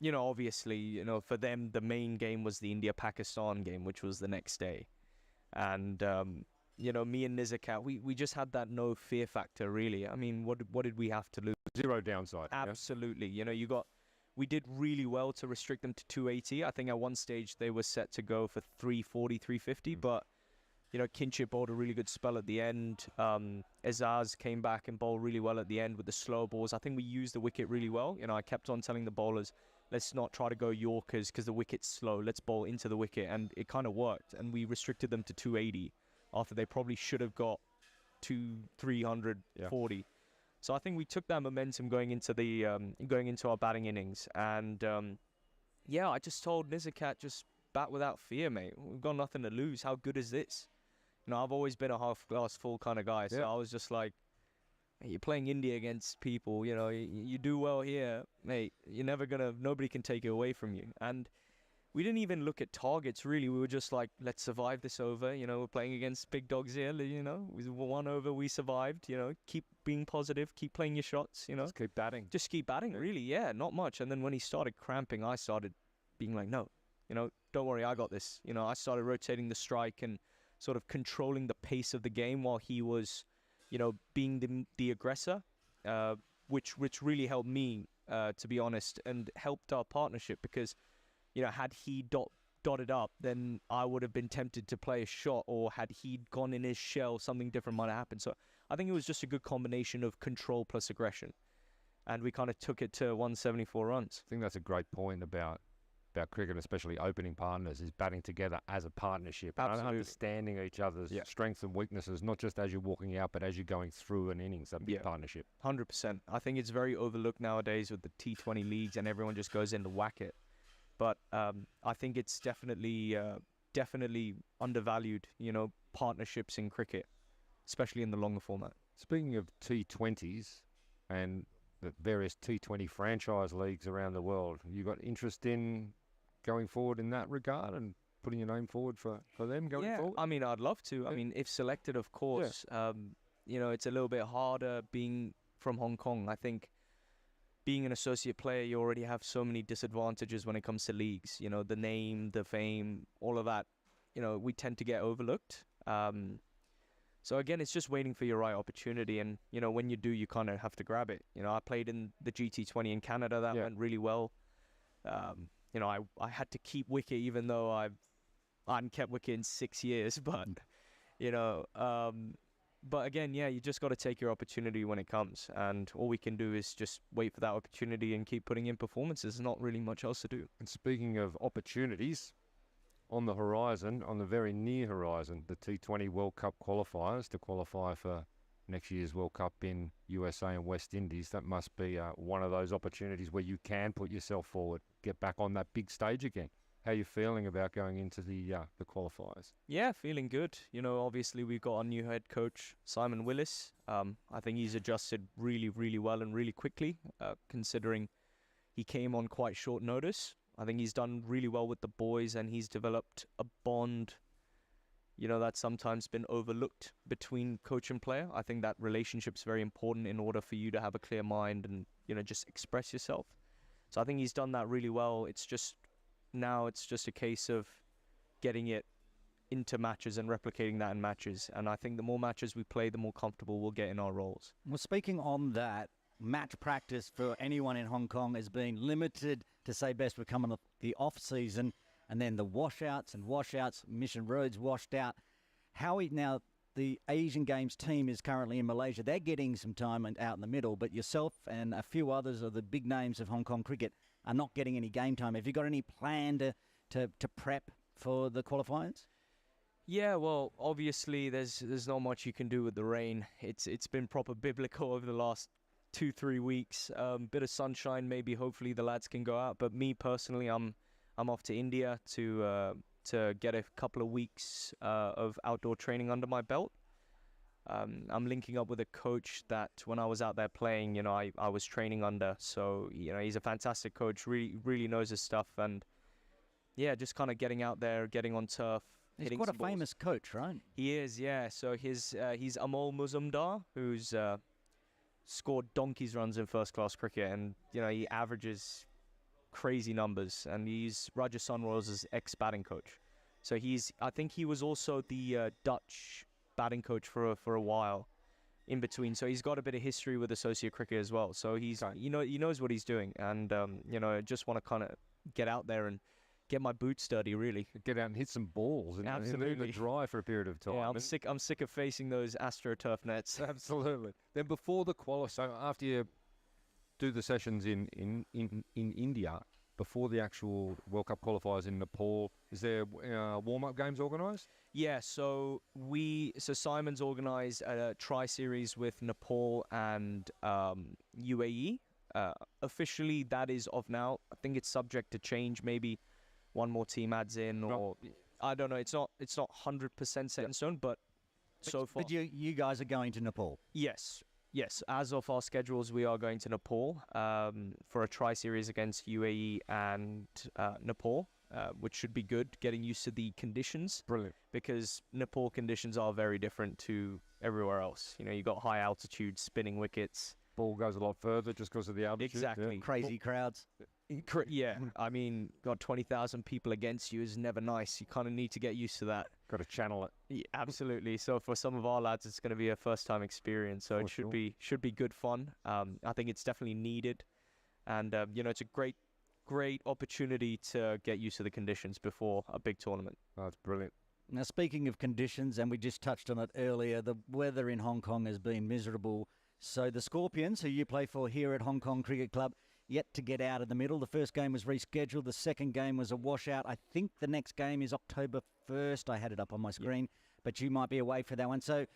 You know, obviously, you know, for them, the main game was the India-Pakistan game, which was the next day. And, you know, me and Nizakat, we just had that no fear factor, really. I mean, what did we have to lose? Zero downside. Absolutely. You know, we did really well to restrict them to 280. I think at one stage they were set to go for 340, 350, but, you know, Kinship bowled a really good spell at the end. Azaz came back and bowled really well at the end with the slow balls. I think we used the wicket really well. You know, I kept on telling the bowlers, let's not try to go Yorkers because the wicket's slow. Let's bowl into the wicket. And it kind of worked. And we restricted them to 280 after they probably should have got 340. Yeah. So I think we took that momentum going into our batting innings. And, yeah, I just told Nizakat, just bat without fear, mate. We've got nothing to lose. How good is this? You know, I've always been a half glass full kind of guy. So I was just like, hey, you're playing India against people, you know, you do well here, mate. Nobody can take it away from you. And we didn't even look at targets, really. We were just like, let's survive this over. You know, we're playing against big dogs here, you know. With one over, we survived, you know. Keep being positive, keep playing your shots, you know. Just keep batting. Just keep batting, really, yeah, not much. And then when he started cramping, I started being like, no, you know, don't worry, I got this. You know, I started rotating the strike and sort of controlling the pace of the game while he was, you know, being the aggressor, which really helped me, to be honest, and helped our partnership because, you know, had he dotted up, then I would have been tempted to play a shot, or had he gone in his shell, something different might have happened. So I think it was just a good combination of control plus aggression, and we kind of took it to 174 runs. I think that's a great point about cricket, especially opening partners, is batting together as a partnership. Absolutely. Understanding each other's strengths and weaknesses, not just as you're walking out, but as you're going through an innings, a big partnership. 100%. I think it's very overlooked nowadays with the T20 leagues and everyone just goes in to whack it. But I think it's definitely undervalued, you know, partnerships in cricket, especially in the longer format. Speaking of T20s and the various T20 franchise leagues around the world, you got interest in going forward in that regard and putting your name forward for them going forward? I mean, I'd love to. I mean, if selected, of course. You know, it's a little bit harder being from Hong Kong. I think being an associate player, you already have so many disadvantages when it comes to leagues. You know, the name, the fame, all of that. You know, we tend to get overlooked. So again, it's just waiting for your right opportunity. And, you know, when you do, you kind of have to grab it. You know, I played in the GT20 in Canada. That went really well. You know, I had to keep wicket even though I hadn't kept wicket in 6 years. But, you know, But again, yeah, you just got to take your opportunity when it comes, and all we can do is just wait for that opportunity and keep putting in performances. There's not really much else to do. And speaking of opportunities, on the horizon, on the very near horizon, the T20 World Cup qualifiers to qualify for next year's World Cup in USA and West Indies. That must be one of those opportunities where you can put yourself forward, get back on that big stage again. How are you feeling about going into the qualifiers? Yeah, feeling good. You know, obviously we've got our new head coach, Simon Willis. I think he's adjusted really, really well and really quickly, considering he came on quite short notice. I think he's done really well with the boys, and he's developed a bond, you know, that's sometimes been overlooked between coach and player. I think that relationship's very important in order for you to have a clear mind and, you know, just express yourself. So I think he's done that really well. It's just a case of getting it into matches and replicating that in matches. And I think the more matches we play, the more comfortable we'll get in our roles. Well, speaking on that, match practice for anyone in Hong Kong has been limited, to say best. We're coming off the off-season, and then the washouts, Mission Roads washed out. Now the Asian Games team is currently in Malaysia. They're getting some time out in the middle, but yourself and a few others of the big names of Hong Kong cricket are not getting any game time. Have you got any plan to prep for the qualifiers? Yeah, well, obviously there's not much you can do with the rain. It's been proper biblical over the last 2-3 weeks. Bit of sunshine, maybe. Hopefully the lads can go out. But me personally, I'm off to India to get a couple of weeks of outdoor training under my belt. I'm linking up with a coach that when I was out there playing, you know, I was training under. So, you know, he's a fantastic coach, really knows his stuff. And yeah, just kind of getting out there, getting on turf. He's quite a famous coach, right? He is, yeah. So he's Amol Muzumdar, who's scored donkey's runs in first-class cricket. And, you know, he averages crazy numbers. And he's Raja Sunrose's ex-batting coach. So I think he was also the Dutch batting coach for a while in between, so he's got a bit of history with associate cricket as well. So he knows what he's doing, and you know, I just want to kind of get out there and get my boots dirty, really. Get out and hit some balls and leave it dry for a period of time. Yeah, I'm sick of facing those AstroTurf nets. Absolutely. Then before the so after you do the sessions in India, before the actual World Cup qualifiers in Nepal, is there warm-up games organised? Yeah, so Simon's organised a tri-series with Nepal and UAE. Officially, that is off now. I think it's subject to change. Maybe one more team adds in, or I don't know. It's not 100% set in stone, but so far. But you guys are going to Nepal? Yes, as of our schedules, we are going to Nepal for a tri-series against UAE and Nepal, which should be good, getting used to the conditions. Brilliant. Because Nepal conditions are very different to everywhere else. You know, you got high altitude, spinning wickets. Ball goes a lot further just because of the altitude. Exactly. Yeah. Crazy crowds. Yeah, I mean, got 20,000 people against you is never nice. You kind of need to get used to that. Got to channel it. Yeah, absolutely. So for some of our lads, it's going to be a first-time experience. So it should be good fun. I think it's definitely needed, and you know, it's a great opportunity to get used to the conditions before a big tournament. Oh, that's brilliant. Now, speaking of conditions, and we just touched on it earlier, the weather in Hong Kong has been miserable. So the Scorpions, who you play for here at Hong Kong Cricket Club, yet to get out of the middle. The first game was rescheduled. The second game was a washout. I think the next game is October 1st. I had it up on my screen, but you might be away for that one. So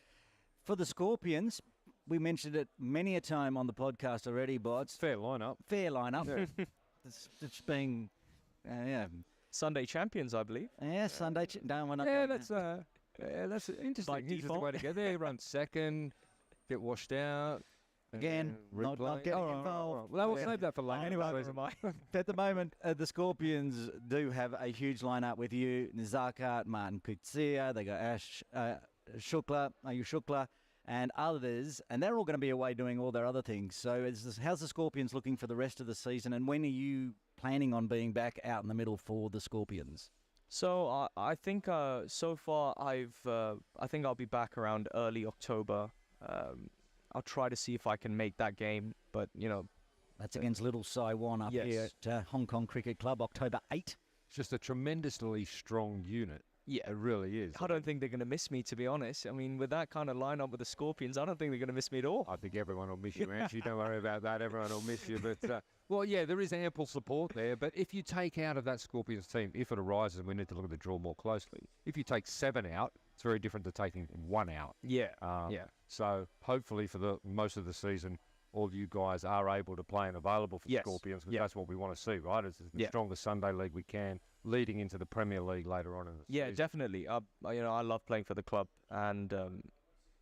for the Scorpions, we mentioned it many a time on the podcast already, Bods. Fair lineup. Yeah. It's being, Sunday champions, I believe. Yeah, Sunday. That's interesting. By Interesting default. way to go there. Run second, get washed out. Again, not getting involved. Well, we'll save that for later. Anyway, at the moment, the Scorpions do have a huge lineup with you. Nizakat, Martin Kutsia, they got Ash Shukla, Ayush Shukla, and others, and they're all going to be away doing all their other things. So how's the Scorpions looking for the rest of the season, and when are you planning on being back out in the middle for the Scorpions? So I think so far I think I'll be back around early October. I'll try to see if I can make that game, but you know, that's against Little Saiwan up here at Hong Kong Cricket Club, October 8. It's just a tremendously strong unit. Yeah, it really is. I don't think they're going to miss me, to be honest. I mean, with that kind of lineup with the Scorpions, I don't think they're going to miss me at all. I think everyone will miss you, Angie. Don't worry about that. Everyone will miss you. But, well, yeah, there is ample support there. But if you take out of that Scorpions team, if it arises, and we need to look at the draw more closely, if you take 7 out, it's very different to taking 1 out. Yeah, yeah. So hopefully for the most of the season, all you guys are able to play and available for Scorpions, because that's what we want to see, right? It's the strongest Sunday league we can, leading into the Premier League later on in the season. Definitely. You know, I love playing for the club, and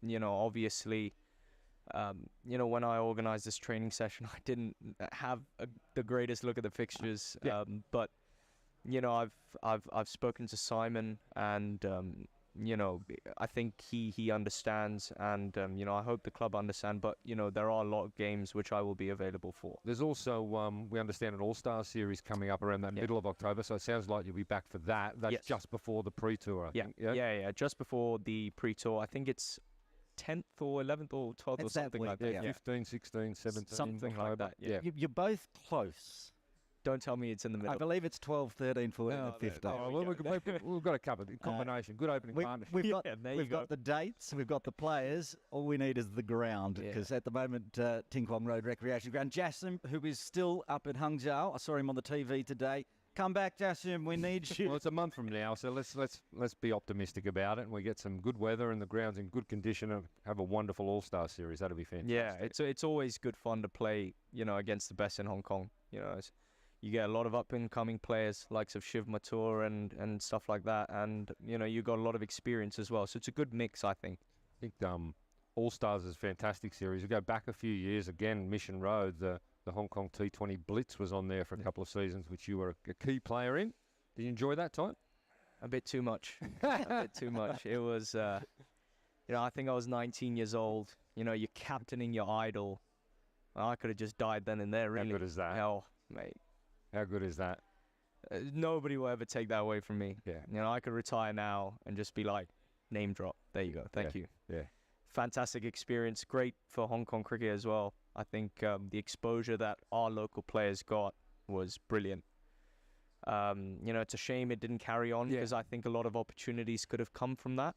you know, obviously, you know, when I organised this training session, I didn't have the greatest look at the fixtures, but you know, I've spoken to Simon, and you know, I think he understands, and you know, I hope the club understand. But you know, there are a lot of games which I will be available for. There's also we understand an All-Star series coming up around that middle of October, so it sounds like you'll be back for that. That's just before the pre-tour, I think. Yeah, just before the pre-tour. I think it's 10th or 11th or 12th or something like that. 15, 16, 17, something like that. Yeah. You're both close. Don't tell me it's in the middle. I believe it's 12, 13, 14, and 15. We've got a combination. Good opening partnership. We've got the dates, we've got the players. All we need is the ground, because at the moment, Ting Kwong Road Recreation Ground. Jassim, who is still up at Hangzhou, I saw him on the TV today. Come back, Jassim. We need you. Well, it's a month from now, so let's be optimistic about it, and we get some good weather and the ground's in good condition, and have a wonderful All-Star series. That'll be fantastic. Yeah, it's always good fun to play, you know, against the best in Hong Kong. You know, you get a lot of up-and-coming players, likes of Shiv Mathur and stuff like that, and you know, you got a lot of experience as well. So it's a good mix, I think. I think All-Stars is a fantastic series. We go back a few years, again, Mission Road, the Hong Kong T20 Blitz was on there for a couple of seasons, which you were a key player in. Did you enjoy that time? A bit too much. A bit too much. It was, you know, I think I was 19 years old. You know, you're captaining your idol. Well, I could have just died then and there, really. How good is that? Oh, mate. How good is that? Nobody will ever take that away from me. Yeah. You know, I could retire now and just be like, name drop. There you go. Thank you. Yeah. Fantastic experience. Great for Hong Kong cricket as well. I think the exposure that our local players got was brilliant. You know, it's a shame it didn't carry on, because I think a lot of opportunities could have come from that.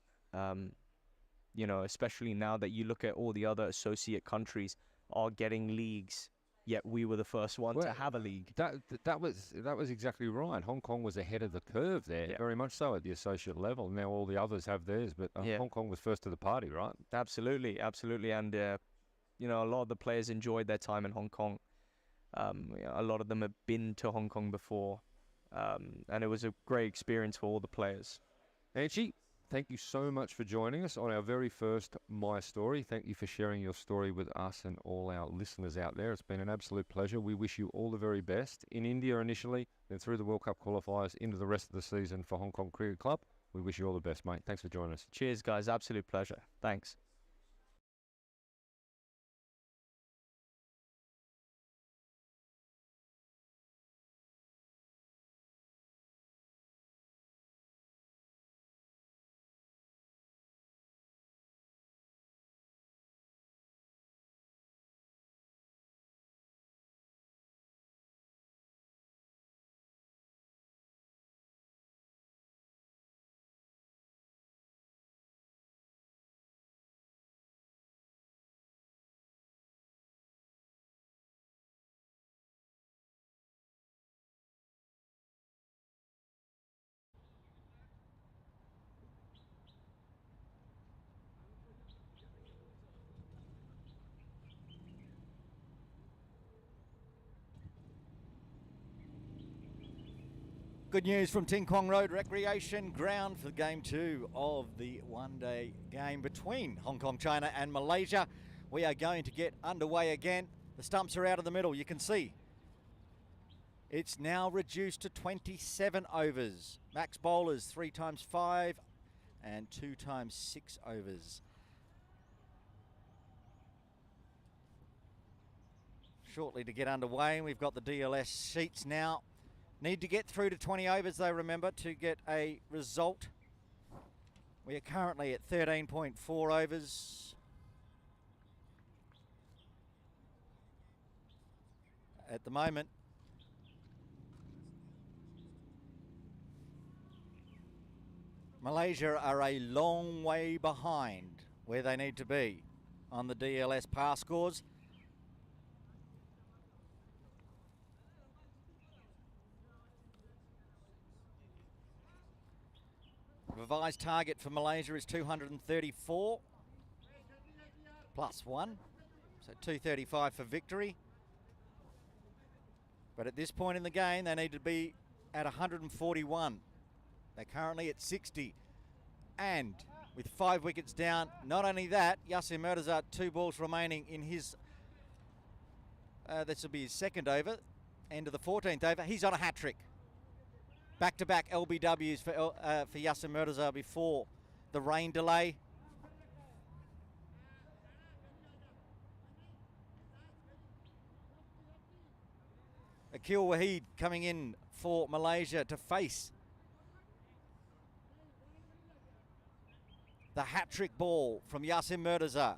You know, especially now that you look at all the other associate countries are getting leagues, yet we were the first one to have a league. That was exactly right. Hong Kong was ahead of the curve there, very much so at the associate level. Now all the others have theirs, but Hong Kong was first to the party, right? Absolutely, absolutely. And, you know, a lot of the players enjoyed their time in Hong Kong. You know, a lot of them have been to Hong Kong before, and it was a great experience for all the players. Angie, thank you so much for joining us on our very first My Story. Thank you for sharing your story with us and all our listeners out there. It's been an absolute pleasure. We wish you all the very best in India initially, then through the World Cup qualifiers into the rest of the season for Hong Kong Cricket Club. We wish you all the best, mate. Thanks for joining us. Cheers, guys. Absolute pleasure. Thanks. Good news from Ting Kwong Road Recreation Ground for Game 2 of the one-day game between Hong Kong, China and Malaysia. We are going to get underway again. The stumps are out of the middle, you can see. It's now reduced to 27 overs. Max bowlers 3 times 5 and 2 times 6 overs. Shortly to get underway, and we've got the DLS sheets now. Need to get through to 20 overs though, remember, to get a result. We are currently at 13.4 overs. At the moment. Malaysia are a long way behind where they need to be on the DLS pass scores. Revised target for Malaysia is 234 plus 1, so 235 for victory. But at this point in the game, they need to be at 141. They're currently at 60. And with 5 wickets down, not only that, Yasser Murtaza, 2 balls remaining in his, this will be his second over, end of the 14th over. He's on a hat-trick. Back-to-back LBWs for Yasser Murtaza before the rain delay. Akil Wahid coming in for Malaysia to face the hat-trick ball from Yasser Murtaza.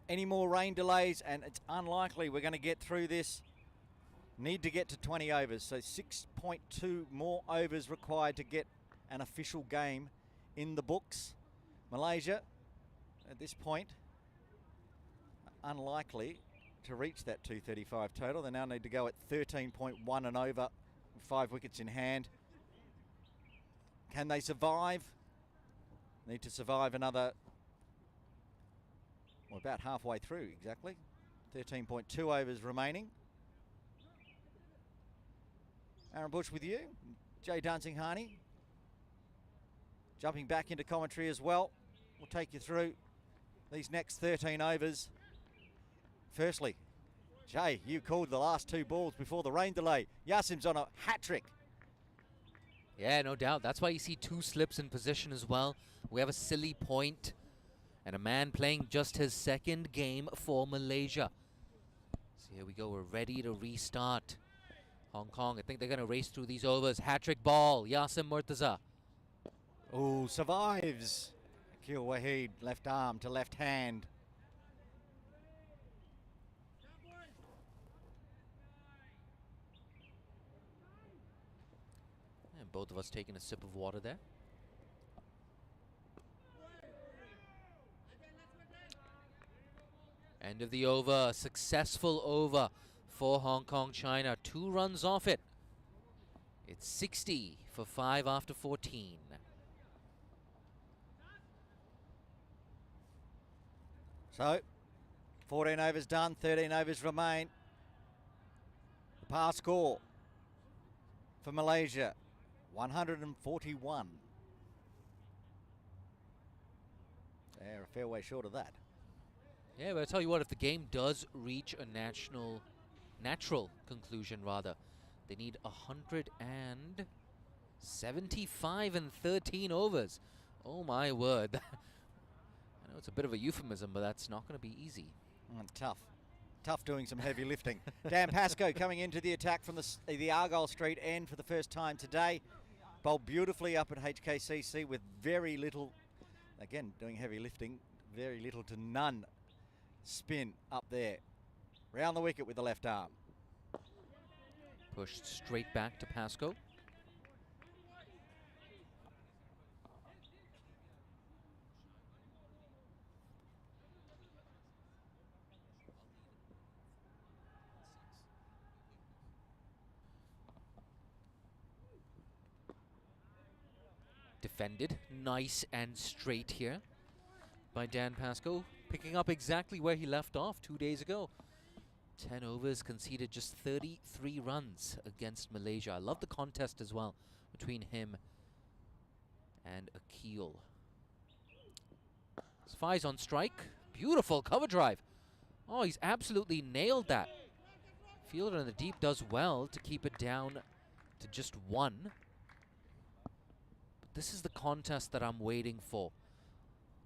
Any more rain delays, and it's unlikely we're going to get through this. Need to get to 20 overs, so 6.2 more overs required to get an official game in the books. Malaysia, at this point, unlikely to reach that 235 total. They now need to go at 13.1 and over, with 5 wickets in hand. Can they survive? Need to survive another, well, about halfway through exactly. 13.2 overs remaining. Aaron Bush with you, Jay Dunsing-Harney. Jumping back into commentary as well. We'll take you through these next 13 overs. Firstly, Jay, you called the last 2 balls before the rain delay. Yassim's on a hat-trick. Yeah, no doubt. That's why you see 2 slips in position as well. We have a silly point and a man playing just his second game for Malaysia. So here we go. We're ready to restart. Hong Kong, I think they're going to race through these overs. Hat-trick ball, Yasser Murtaza. Oh, survives. Akil Wahid, left arm to left hand. And both of us taking a sip of water there. End of the over, successful over for Hong Kong, China. 2 runs off it. It's 60 for 5 after 14. So, 14 overs done, 13 overs remain. The pass score for Malaysia, 141. They're a fair way short of that. Yeah, but I tell you what, if the game does reach a natural conclusion, rather, they need 175 in 13 overs. Oh my word. I know it's a bit of a euphemism, but that's not going to be easy. Tough. Tough doing some heavy lifting. Dan Pascoe coming into the attack from the Argyle Street end for the first time today. Bowled beautifully up at HKCC with very little, again, doing heavy lifting, very little to none spin up there. Round the wicket with the left arm. Pushed straight back to Pascoe. Defended nice and straight here by Dan Pascoe, picking up exactly where he left off 2 days ago. 10 overs, conceded just 33 runs against Malaysia. I love the contest as well between him and Akil. Sfai's on strike. Beautiful cover drive. Oh, he's absolutely nailed that. Fielder in the deep does well to keep it down to just 1. But this is the contest that I'm waiting for.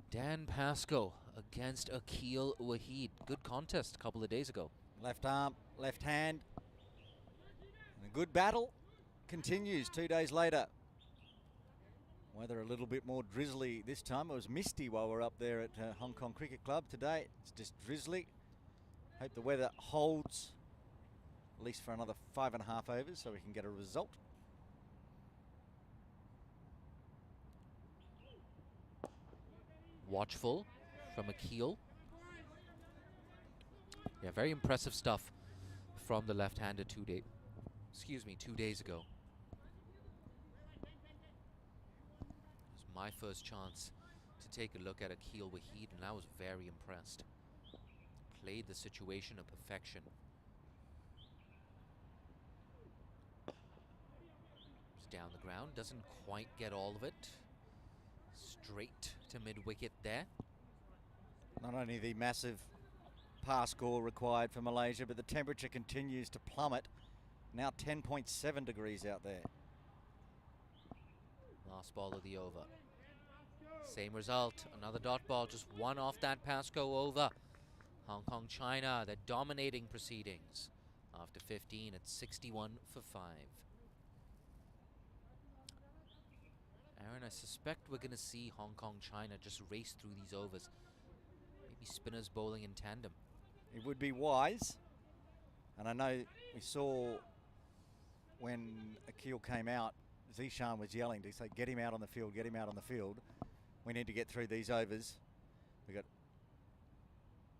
Dan Pascoe against Akil Wahid. Good contest a couple of days ago. Left arm, left hand. And a good battle continues 2 days later. Weather a little bit more drizzly this time. It was misty while we're up there at Hong Kong Cricket Club today. It's just drizzly. Hope the weather holds at least for another 5.5 overs so we can get a result. Watchful from Akil. Yeah, very impressive stuff from the left-hander 2 days ago. It was my first chance to take a look at Akil Wahid, and I was very impressed. Played the situation of perfection. It's down the ground, doesn't quite get all of it. Straight to mid-wicket there. Not only the massive par score required for Malaysia, but the temperature continues to plummet. Now 10.7 degrees out there. Last ball of the over. Same result, another dot ball, just one off that Pasco over. Hong Kong, China, they're dominating proceedings. After 15, it's 61 for 5. Aaron, I suspect we're going to see Hong Kong, China just race through these overs. Maybe spinners bowling in tandem. It would be wise. And I know we saw when Akil came out, Zishan was yelling to say, get him out on the field, get him out on the field. We need to get through these overs. We've got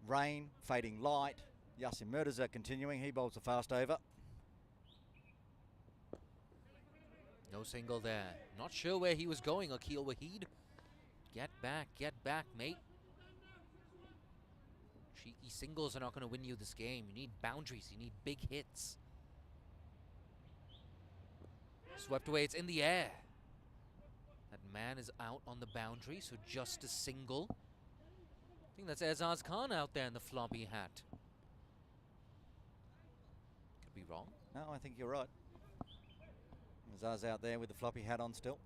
rain, fading light. Yasin Murtaza continuing. He bowls a fast over. No single there. Not sure where he was going, Akil Wahid. Get back, mate. Cheeky singles are not going to win you this game. You need boundaries, you need big hits. Swept away, it's in the air. That man is out on the boundary, so just a single. I think that's Azaz Khan out there in the floppy hat. Could be wrong. No, I think you're right. Azaz out there with the floppy hat on still.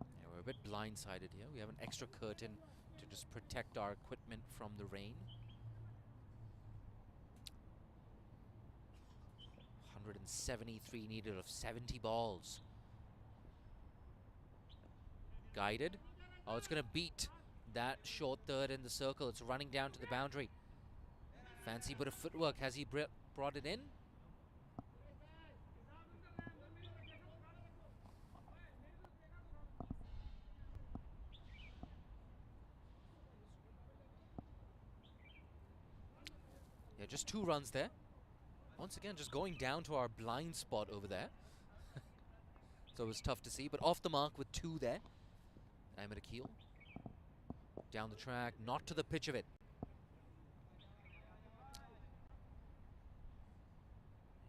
Yeah, we're a bit blindsided here. We have an extra curtain to just protect our equipment from the rain. 173 needed of 70 balls. Guided. Oh, it's going to beat that short third in the circle. It's running down to the boundary. Fancy bit of footwork. Has he brought it in? Yeah, just 2 runs there. Once again, just going down to our blind spot over there. So it was tough to see, but off the mark with 2 there. Ahmed Akil. Down the track, not to the pitch of it.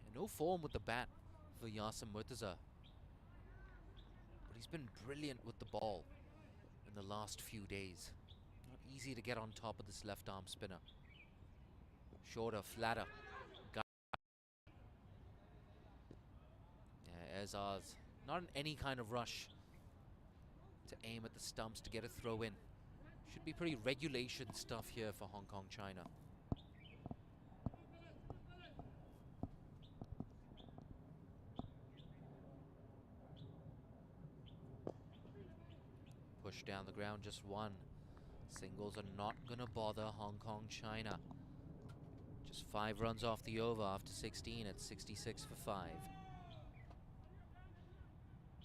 Yeah, no form with the bat for Yasin Murtaza. But he's been brilliant with the ball in the last few days. Not easy to get on top of this left arm spinner. Shorter, flatter. Yeah, Azaz, not in any kind of rush to aim at the stumps to get a throw in. Should be pretty regulation stuff here for Hong Kong, China. Push down the ground, just 1. Singles are not going to bother Hong Kong, China. Just 5 runs off the over after 16 at 66 for 5.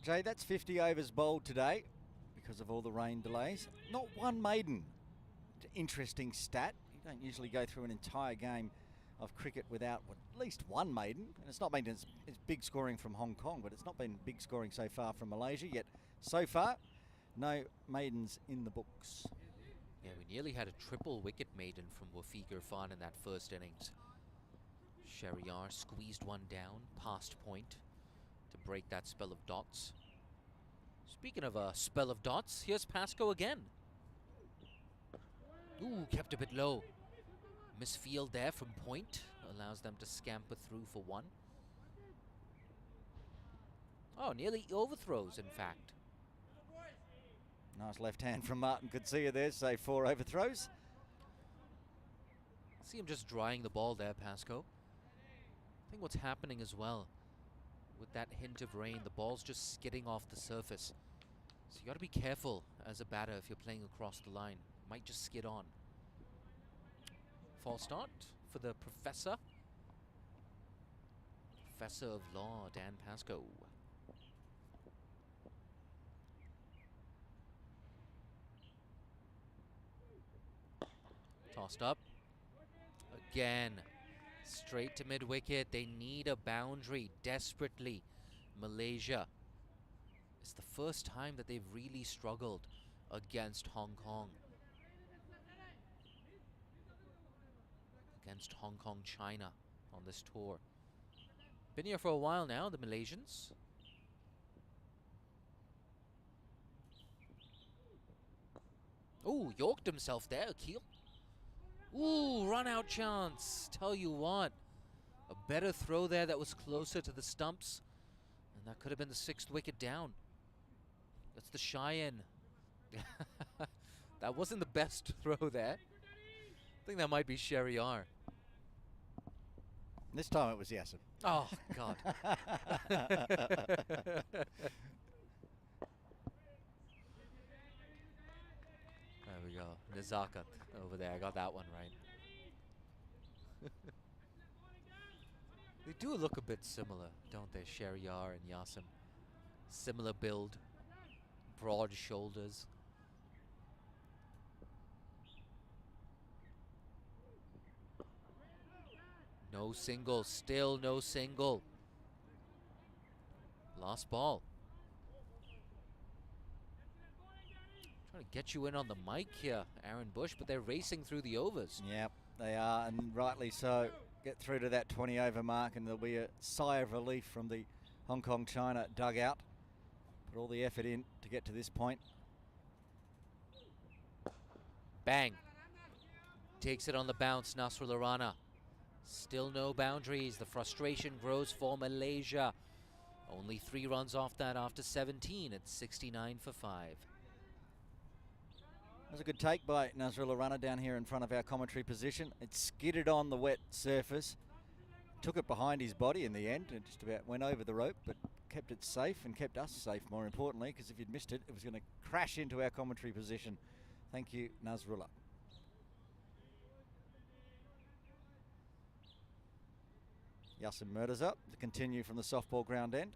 Jay, that's 50 overs bowled today because of all the rain delays. Not one maiden. Interesting stat. You don't usually go through an entire game of cricket without at least one maiden. And it's not been it's big scoring from Hong Kong, but it's not been big scoring so far from Malaysia yet. So far, no maidens in the books. Yeah, we nearly had a triple wicket maiden from Wafiq Irfan in that first innings. Shariar squeezed one down, past point, to break that spell of dots. Speaking of a spell of dots, here's Pasco again. Ooh, kept a bit low. Misfield there from point, allows them to scamper through for 1. Oh, nearly overthrows, in fact. Nice left hand from Martin Kutsia there, say 4 overthrows. See him just drying the ball there, Pasco. I think what's happening as well, with that hint of rain, the ball's just skidding off the surface. So you got to be careful as a batter if you're playing across the line. Might just skid on. False start for the Professor. Professor of Law, Dan Pasco. Tossed up. Again. Straight to mid-wicket. They need a boundary desperately. Malaysia. It's the first time that they've really struggled against Hong Kong. Against Hong Kong, China on this tour. Been here for a while now, the Malaysians. Ooh, yorked himself there, Akil. Ooh, run out chance. Tell you what, a better throw there that was closer to the stumps. And that could have been the 6th wicket down. That's the Cheyenne. That wasn't the best throw there. I think that might be Sheriar. This time it was Yasser. Oh, God. There we go. Nazakat over there. I got that one right. They do look a bit similar, don't they? Sheriar and Yasim. Similar build. Broad shoulders. No single. Still no single. Last ball. Trying to get you in on the mic here, Aaron Bush, but they're racing through the overs. Yep, they are, and rightly so. Get through to that 20 over mark and there'll be a sigh of relief from the Hong Kong China dugout. Put all the effort in to get to this point. Bang. Takes it on the bounce, Nasrullah Rana. Still no boundaries. The frustration grows for Malaysia. Only 3 runs off that after 17 at 69 for 5. That was a good take by Nasrullah Rana down here in front of our commentary position. It skidded on the wet surface. Took it behind his body in the end and just about went over the rope, but kept it safe and kept us safe, more importantly, because if you'd missed it, it was going to crash into our commentary position. Thank you, Nasrullah. Yasin Murtaza to continue from the softball ground end.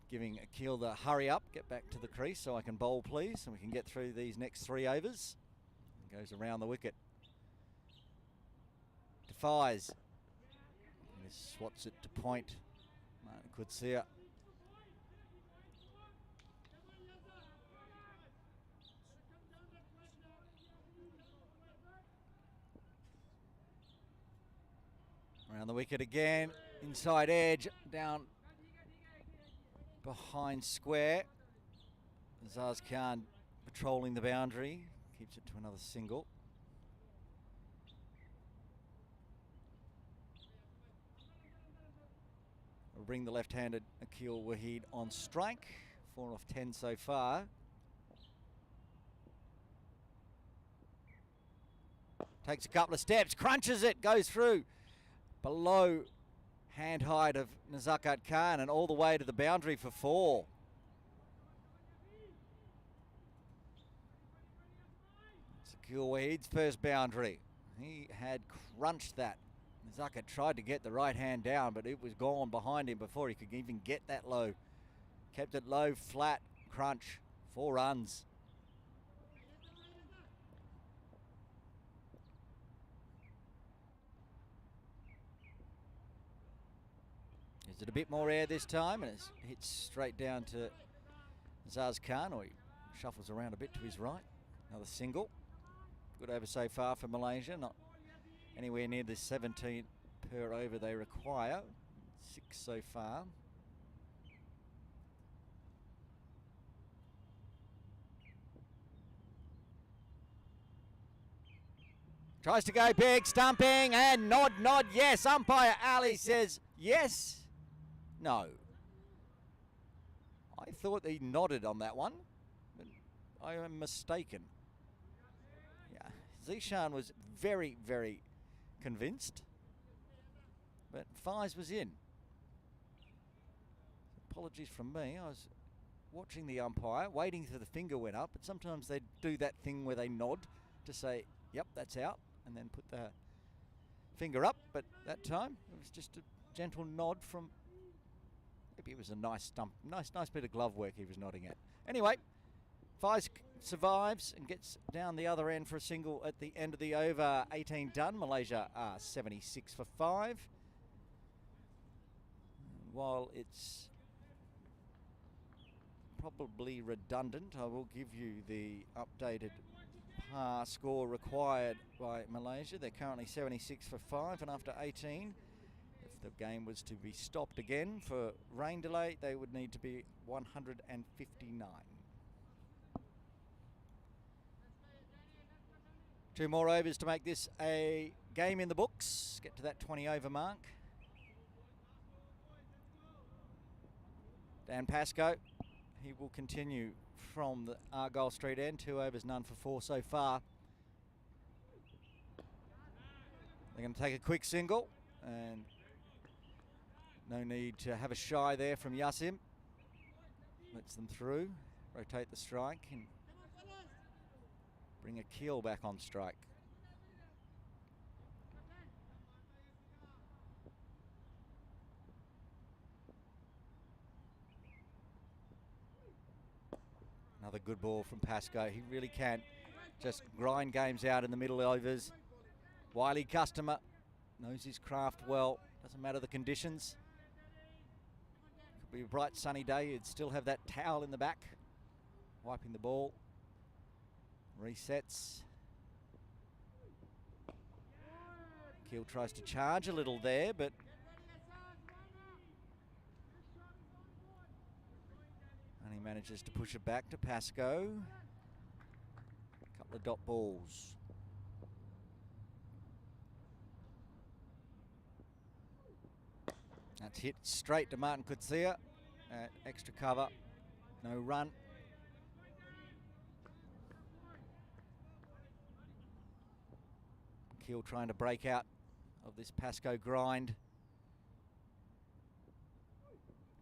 Giving Akil the hurry up, get back to the crease so I can bowl please, and we can get through these next 3 overs. Goes around the wicket. Defies. And he swats it to point. Could see it. Around the wicket again, inside edge, down behind square. Azaz Khan patrolling the boundary, keeps it to another single. We'll bring the left-handed Akil Wahid on strike, 4 off 10 so far. Takes a couple of steps, crunches it, goes through. Below hand height of Nazakat Khan and all the way to the boundary for 4. It's Akil Wahid's first boundary. He had crunched that. Nazakat tried to get the right hand down, but it was gone behind him before he could even get that low. Kept it low, flat, crunch, 4 runs. Is it a bit more air this time? And it hits straight down to Zaz Khan, or he shuffles around a bit to his right. Another single. Good over so far for Malaysia. Not anywhere near the 17 per over they require. 6 so far. Tries to go big, stumping, and nod, yes. Umpire Ali says yes. No. I thought he nodded on that one, but I am mistaken. Yeah, Zishan was very, very convinced, but Fies was in. Apologies from me. I was watching the umpire, waiting till the finger went up, but sometimes they do that thing where they nod to say, yep, that's out, and then put the finger up, but that time it was just a gentle nod from Maybe it was a nice stump, nice bit of glove work he was nodding at. Anyway, Faiz survives and gets down the other end for a single at the end of the over. 18 done. Malaysia are 76 for 5. While it's probably redundant, I will give you the updated par score required by Malaysia. They're currently 76 for 5, and after 18, if the game was to be stopped again for rain delay, they would need to be 159. 2 more overs to make this a game in the books. Get to that 20 over mark. Dan Pascoe, he will continue from the Argyle Street end. 2 overs, none for 4 so far. They're going to take a quick single, and no need to have a shy there from Yassim. Lets them through, rotate the strike, and bring Akil back on strike. Another good ball from Pascoe. He really can just grind games out in the middle overs. Wily customer, knows his craft well. Doesn't matter the conditions. Could be a bright sunny day, you'd still have that towel in the back, wiping the ball. Resets. Keel tries to charge a little there, but and he manages to push it back to Pascoe. A couple of dot balls. That's hit straight to Martin Kutsia at extra cover. No run. Keel trying to break out of this Pascoe grind.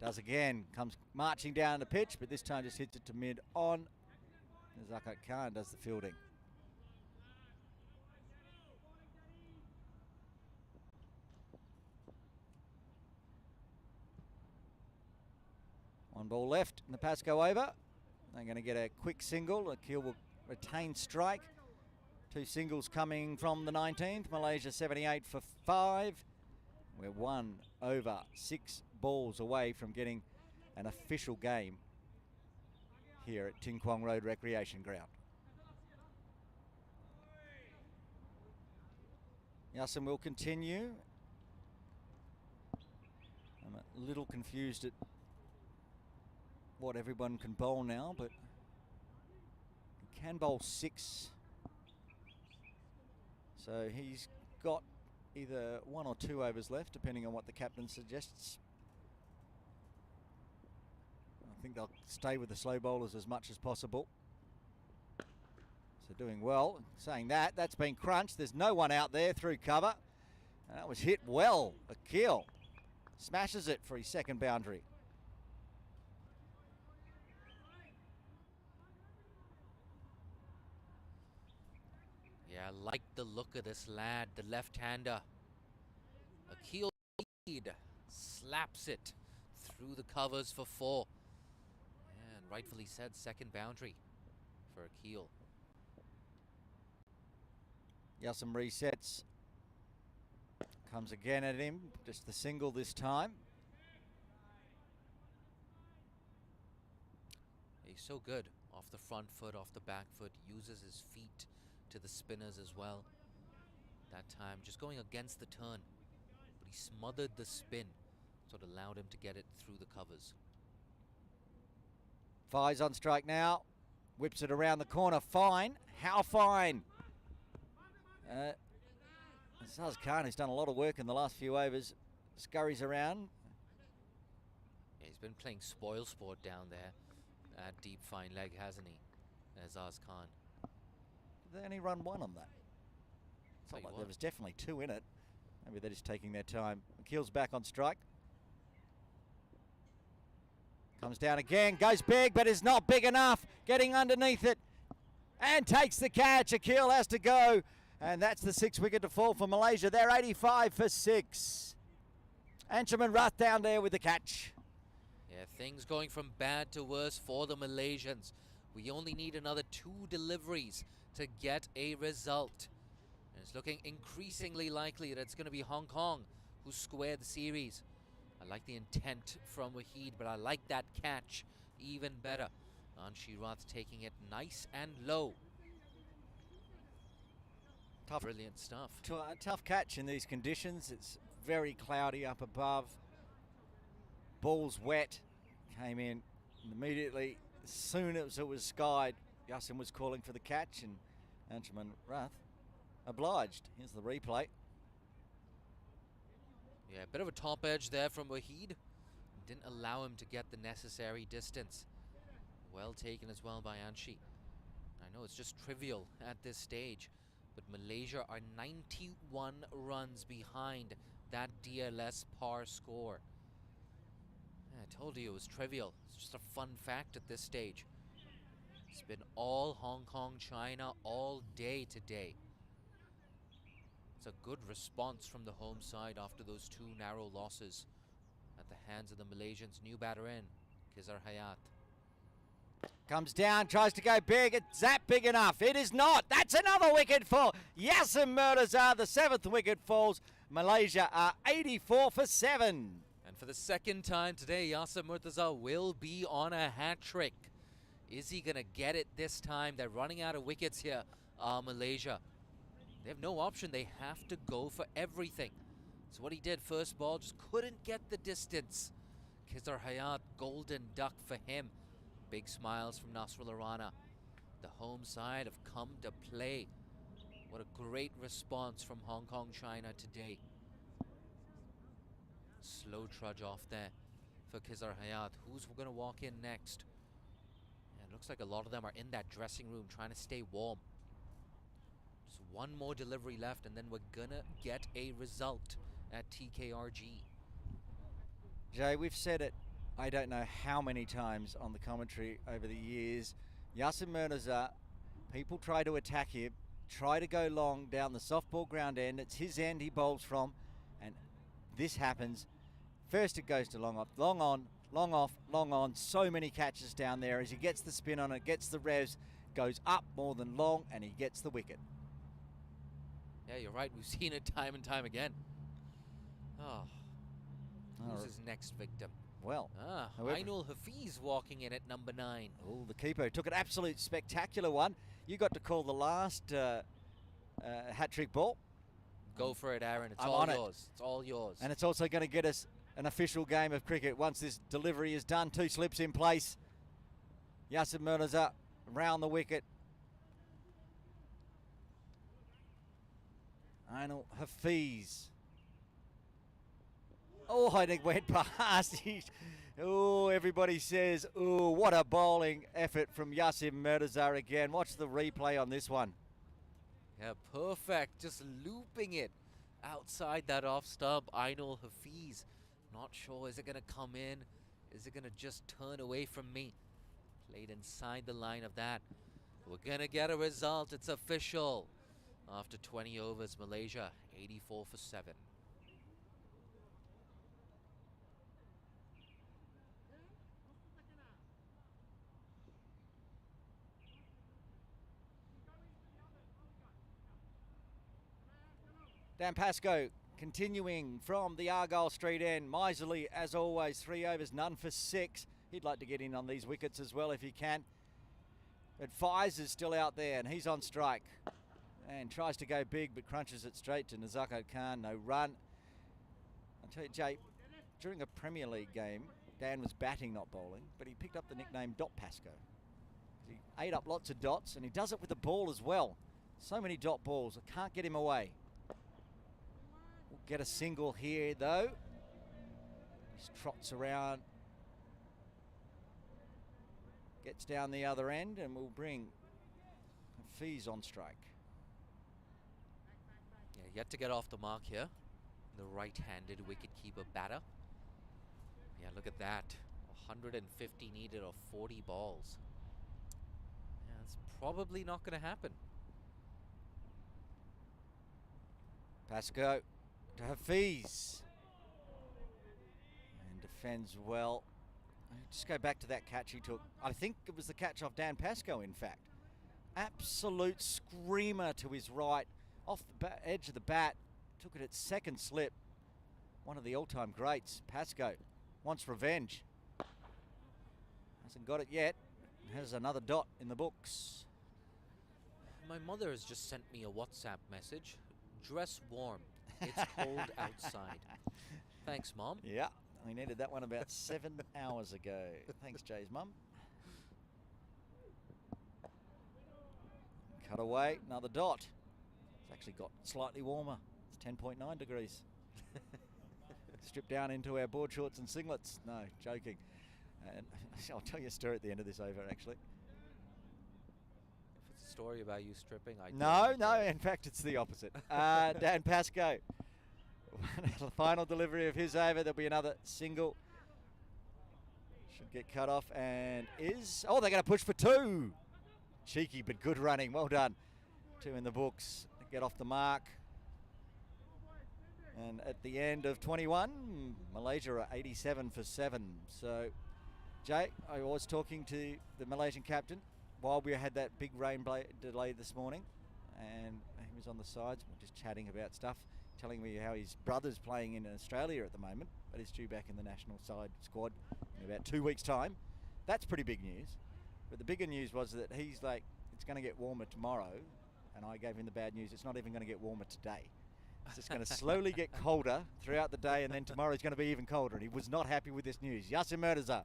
Does again, comes marching down the pitch, but this time just hits it to mid on. Zakat Khan does the fielding. One ball left in the Pascoe over. They're going to get a quick single. Akil will retain strike. 2 singles coming from the 19th. Malaysia 78 for 5. We're 1 over 6 balls away from getting an official game here at Ting Kwong Road Recreation Ground. Yassim will continue. I'm a little confused at what everyone can bowl now, but he can bowl 6. So he's got either 1 or 2 overs left, depending on what the captain suggests. I think they'll stay with the slow bowlers as much as possible. So doing well. Saying that, that's been crunched. There's no one out there through cover. And that was hit well. Akil smashes it for his second boundary. Yeah, I like the look of this lad, the left-hander. Akil slaps it through the covers for 4. And rightfully said, second boundary for Akil. Yassim resets. Comes again at him, just the single this time. He's so good off the front foot, off the back foot, uses his feet to the spinners as well. That time just going against the turn, but he smothered the spin, so it allowed him to get it through the covers. Fai's on strike now, whips it around the corner. Fine, how fine? Saz Khan, who's done a lot of work in the last few overs, scurries around. Yeah, he's been playing spoil sport down there at deep fine leg, hasn't he, Azaz Khan? They only run 1 on that. Felt like there was definitely 2 in it. Maybe they're just taking their time. Akil's back on strike. Comes down again, goes big, but is not big enough. Getting underneath it and takes the catch. Akil has to go, and that's the 6th wicket to fall for Malaysia. They're 85 for 6. Anshuman Rath down there with the catch. Yeah, things going from bad to worse for the Malaysians. We only need another 2 deliveries to get a result. And it's looking increasingly likely that it's going to be Hong Kong who square the series. I like the intent from Wahid, but I like that catch even better. Anshirat taking it nice and low. Tough, brilliant stuff. Tough catch in these conditions. It's very cloudy up above. Ball's wet. Came in immediately. As soon as it was skied, Yassin was calling for the catch, and Anshuman Rath obliged. Here's the replay. Yeah, a bit of a top edge there from Wahid. Didn't allow him to get the necessary distance. Well taken as well by Anshi. I know it's just trivial at this stage, but Malaysia are 91 runs behind that DLS par score. Yeah, I told you it was trivial. It's just a fun fact at this stage. It's been all Hong Kong, China all day today. It's a good response from the home side after those 2 narrow losses at the hands of the Malaysians. New batter in, Khizar Hayat. Comes down, tries to go big. Is that big enough? It is not. That's another wicket for Yassin Murtaza. The 7th wicket falls. Malaysia are 84 for 7. And for the second time today, Yassin Murtaza will be on a hat trick. Is he going to get it this time? They're running out of wickets here, Malaysia. They have no option. They have to go for everything. So what he did first ball, just couldn't get the distance. Khizar Hayat, golden duck for him. Big smiles from Nasrullah Rana. The home side have come to play. What a great response from Hong Kong, China today. Slow trudge off there for Khizar Hayat. Who's going to walk in next? Yeah, it looks like a lot of them are in that dressing room trying to stay warm. Just one more delivery left and then we're gonna get a result at TKRG. Jay, we've said it, I don't know how many times on the commentary over the years. Yassin Murtaza, people try to attack him, try to go long down the softball ground end. It's his end he bowls from, and this happens. First it goes to long off, long on, long off, long on. So many catches down there as he gets the spin on it, gets the revs, goes up more than long, and he gets the wicket. Yeah, you're right. We've seen it time and time again. Oh, who's his next victim? Well, Ainul Hafiz walking in at number 9. Oh, the keeper took an absolute spectacular one. You got to call the last hat-trick ball. Go for it, Aaron. It's I'm all on yours. It's all yours. And it's also going to get us an official game of cricket once this delivery is done. 2 slips in place. Yassin Murtaza round the wicket. Ainul Hafiz. Oh, I think went past. Oh, everybody says, oh, what a bowling effort from Yassin Murtaza again. Watch the replay on this one. Yeah, perfect. Just looping it outside that off stump. Ainul Hafiz. Not sure. Is it going to come in? Is it going to just turn away from me? Played inside the line of that. We're going to get a result. It's official. After 20 overs, Malaysia 84 for 7. Dan Pascoe continuing from the Argyle Street end. Miserly as always, 3 overs, none for 6. He'd like to get in on these wickets as well if he can. But Fies is still out there and he's on strike. And tries to go big but crunches it straight to Nazako Khan. No run. I'll tell you, Jay, during a Premier League game, Dan was batting, not bowling, but he picked up the nickname Dot Pascoe. He ate up lots of dots and he does it with the ball as well. So many dot balls, I can't get him away. We'll get a single here though. Just trots around. Gets down the other end and we'll bring Hafiz on strike. Yeah, yet to get off the mark here. The right-handed wicket-keeper batter. Yeah, look at that. 150 needed of 40 balls. Yeah, it's probably not going to happen. Pascoe to Hafiz. And defends well. Just go back to that catch he took. I think it was the catch off Dan Pascoe, in fact. Absolute screamer to his right, off the edge of the bat. Took it at second slip. One of the all-time greats, Pascoe, wants revenge. Hasn't got it yet. Has another dot in the books. My mother has just sent me a WhatsApp message. Dress warm. It's cold outside. Thanks, Mom. Yeah, we needed that one about 7 hours ago. Thanks, Jay's mum. Cut away, another dot. It's actually got slightly warmer. It's 10.9 degrees. Strip down into our board shorts and singlets. No, joking. And I'll tell you a story at the end of this over, actually. If it's a story about you stripping, I No, in fact, it's the opposite. Dan Pascoe. The final delivery of his over. There'll be another single. Should get cut off and is... Oh, they're going to push for two. Cheeky, but good running. Well done. Two in the books. Get off the mark. And at the end of 21, Malaysia are 87 for 7. So, Jay, I was talking to the Malaysian captain while we had that big rain delay this morning. And he was on the sides, just chatting about stuff, telling me how his brother's playing in Australia at the moment, but he's due back in the national side squad in about 2 weeks' time. That's pretty big news. But the bigger news was that he's like, it's going to get warmer tomorrow. And I gave him the bad news, it's not even going to get warmer today. It's just going to slowly get colder throughout the day, and then tomorrow is going to be even colder. And he was not happy with this news. Yasser Murtaza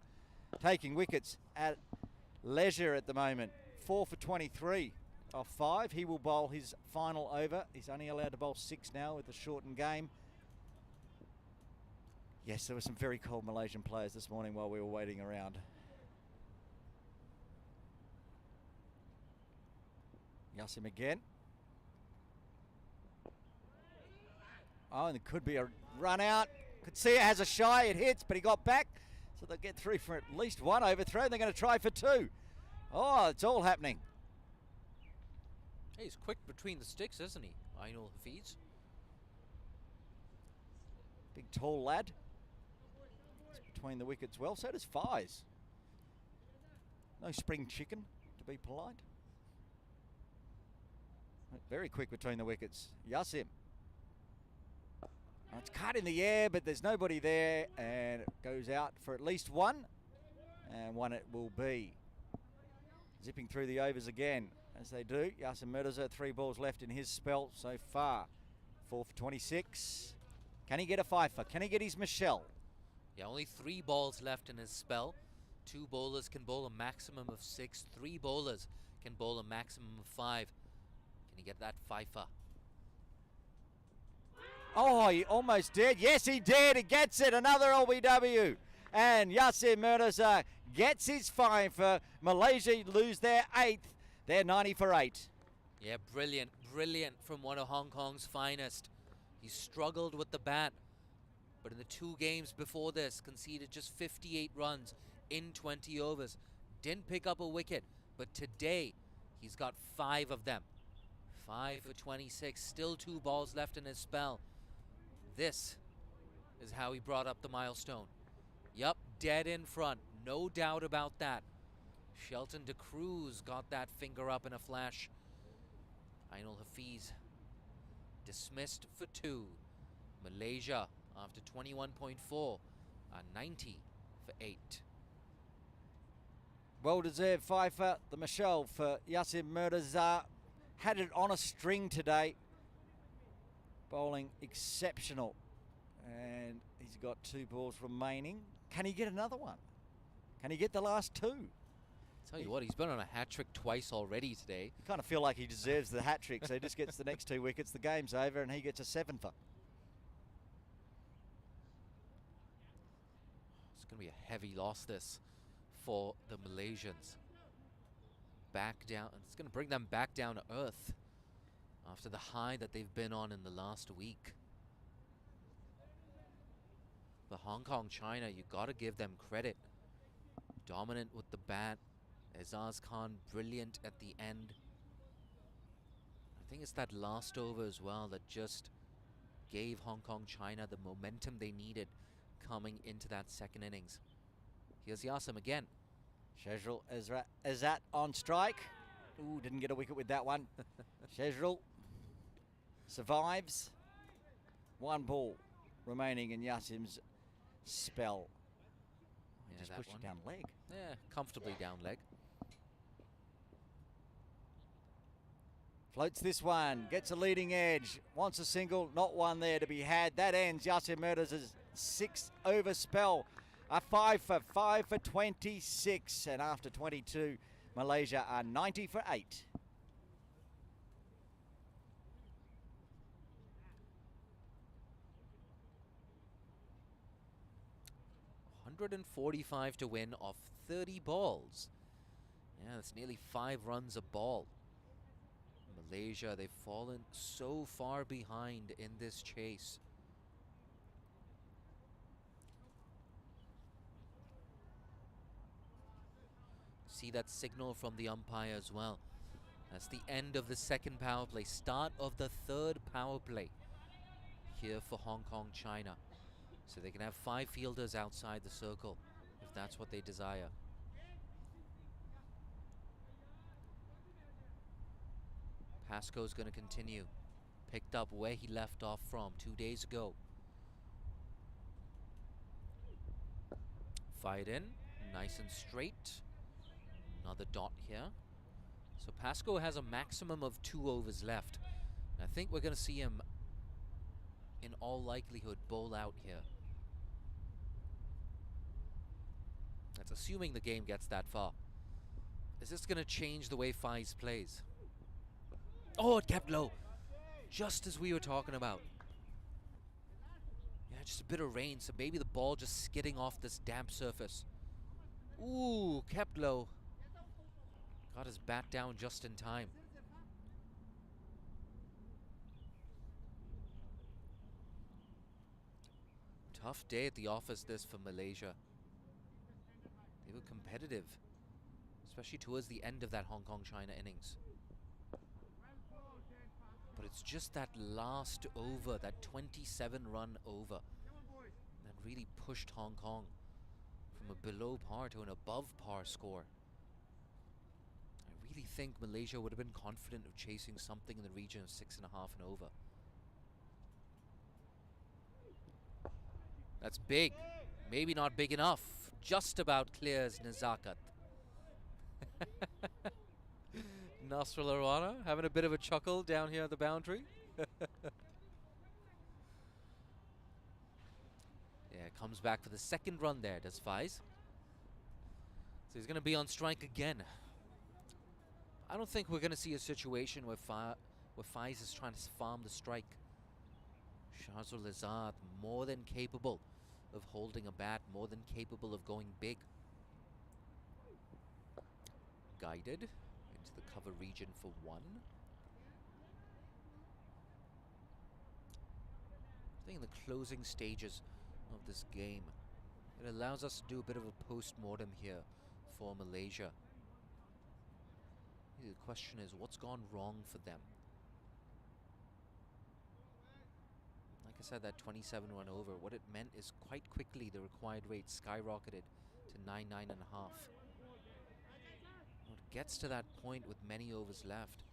taking wickets at leisure at the moment. 4 for 23 off 5. He will bowl his final over. He's only allowed to bowl 6 now with the shortened game. Yes, there were some very cold Malaysian players this morning while we were waiting around. Yassim again. Oh, and there could be a run out. Could see it has a shy. It hits, but he got back. So they'll get through for at least one overthrow. They're going to try for 2. Oh, it's all happening. Hey, he's quick between the sticks, isn't he? Ainul Hafiz. Big tall lad. It's between the wickets well. So does Fies. No spring chicken, to be polite. Very quick between the wickets. Yassim. It's cut in the air, but there's nobody there, and it goes out for at least 1, and 1 it will be. Zipping through the overs again, as they do. Yasser Murtaza, 3 balls left in his spell so far. 4 for 26. Can he get a fifer? Can he get his Michelle? Yeah, only 3 balls left in his spell. 2 bowlers can bowl a maximum of 6. 3 bowlers can bowl a maximum of 5. Can he get that fifer? Oh, he almost did. Yes, he did. He gets it. Another LBW. And Yasser Murtaza gets his fifer. Malaysia lose their 8th. They're 90 for 8. Yeah, brilliant. Brilliant from one of Hong Kong's finest. He struggled with the bat, but in the 2 games before this, conceded just 58 runs in 20 overs. Didn't pick up a wicket, but today he's got 5 of them. 5 for 26, still 2 balls left in his spell. This is how he brought up the milestone. Yup, dead in front, no doubt about that. Shelton de Cruz got that finger up in a flash. Ainul Hafiz dismissed for 2. Malaysia, after 21.4, are 90 for 8. Well-deserved fifer, the Michelle for Yasser Murtaza. Had it on a string today. Bowling exceptional. And he's got 2 balls remaining. Can he get another one? Can he get the last 2? Tell you what, he's been on a hat-trick twice already today. You kind of feel like he deserves the hat-trick, so he just gets the next 2 wickets, the game's over, and he gets a 7-fer. It's going to be a heavy loss, this, for the Malaysians. Back down, it's going to bring them back down to earth after the high that they've been on in the last week. The Hong Kong China, you got to give them credit. Dominant with the bat. Azaz Khan brilliant at the end. I think it's that last over as well that just gave Hong Kong China the momentum they needed coming into that second innings. Here's Yasim again. Shezril Izzat on strike. Ooh, didn't get a wicket with that one. Shezril survives. 1 ball remaining in Yasim's spell. He just that pushed one. it down leg. Yeah, comfortably down leg. Floats this one, gets a leading edge, wants a single, not one there to be had. That ends Yasim Murders' 6 over spell. A 5 for 26, and after 22, Malaysia are 90 for 8. $145 to win off 30 balls. Yeah, that's nearly 5 runs a ball. Malaysia, they've fallen so far behind in this chase. See that signal from the umpire as well. That's the end of the second power play, start of the third power play here for Hong Kong, China. So they can have 5 fielders outside the circle if that's what they desire. Pascoe's going to continue. Picked up where he left off from 2 days ago. Fired in, nice and straight. Another dot here. So Pascoe has a maximum of 2 overs left. I think we're going to see him, in all likelihood, bowl out here. That's assuming the game gets that far. Is this going to change the way Fies plays? Oh, it kept low. Just as we were talking about. Yeah, just a bit of rain, so maybe the ball just skidding off this damp surface. Ooh, kept low. Got his bat down just in time. Tough day at the office this for Malaysia. They were competitive, especially towards the end of that Hong Kong-China innings. But it's just that last over, that 27-run over, that really pushed Hong Kong from a below par to an above par score. I really think Malaysia would have been confident of chasing something in the region of 6.5 and over. That's big. Maybe not big enough. Just about clears Nazakat. Nasrul Arwana having a bit of a chuckle down here at the boundary. Yeah, comes back for the second run there, does Fies. So he's going to be on strike again. I don't think we're going to see a situation where Fies is trying to farm the strike. Shahzul Izzat more than capable of holding a bat, more than capable of going big. Guided into the cover region for 1. I think in the closing stages of this game, it allows us to do a bit of a post-mortem here for Malaysia. The question is, what's gone wrong for them? Like I said, that 27-run over, what it meant is quite quickly the required rate skyrocketed to 9.5. When it gets to that point with many overs left,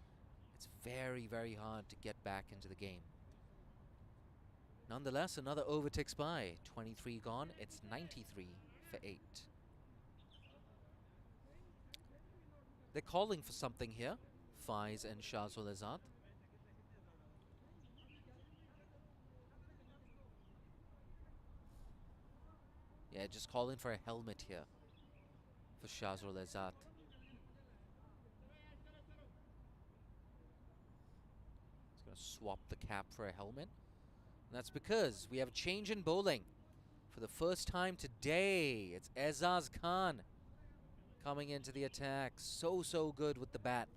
it's very, very hard to get back into the game. Nonetheless, another over ticks by. 23 gone, it's 93 for 8. They're calling for something here, Fies and Shahzul Izzat. Yeah, just calling for a helmet here for Shahzul Izzat. He's going to swap the cap for a helmet. And that's because we have a change in bowling. For the first time today, it's Ezaz Khan coming into the attack. So good with the bat.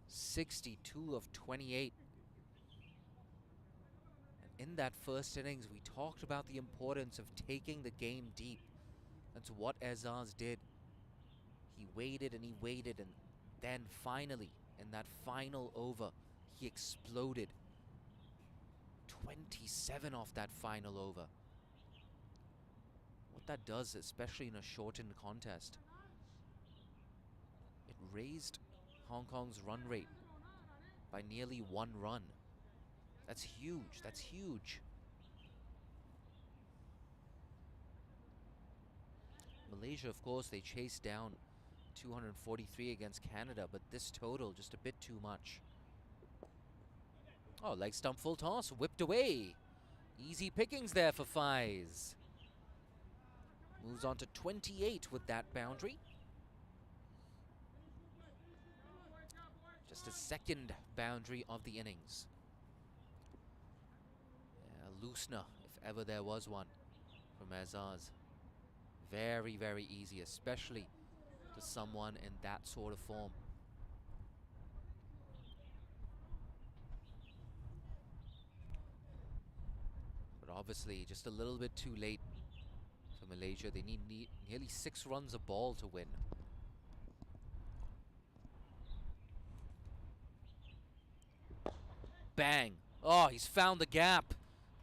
62 of 28. And in that first innings, we talked about the importance of taking the game deep. That's what Ezaz did. He waited and he waited, and then finally, in that final over, he exploded. 27 off that final over. What what that does, especially in a shortened contest, it raised Hong Kong's run rate by nearly 1 run. That's huge. That's huge. Malaysia, of course, they chased down 243 against Canada, but this total just a bit too much. Oh, leg stump full toss, whipped away. Easy pickings there for Fies. Moves on to 28 with that boundary. Just a second boundary of the innings. Yeah, loosener, if ever there was one, from Azaz. Very, very easy, especially to someone in that sort of form. But obviously, just a little bit too late for Malaysia. They need nearly 6 runs a ball to win. Bang! Oh, he's found the gap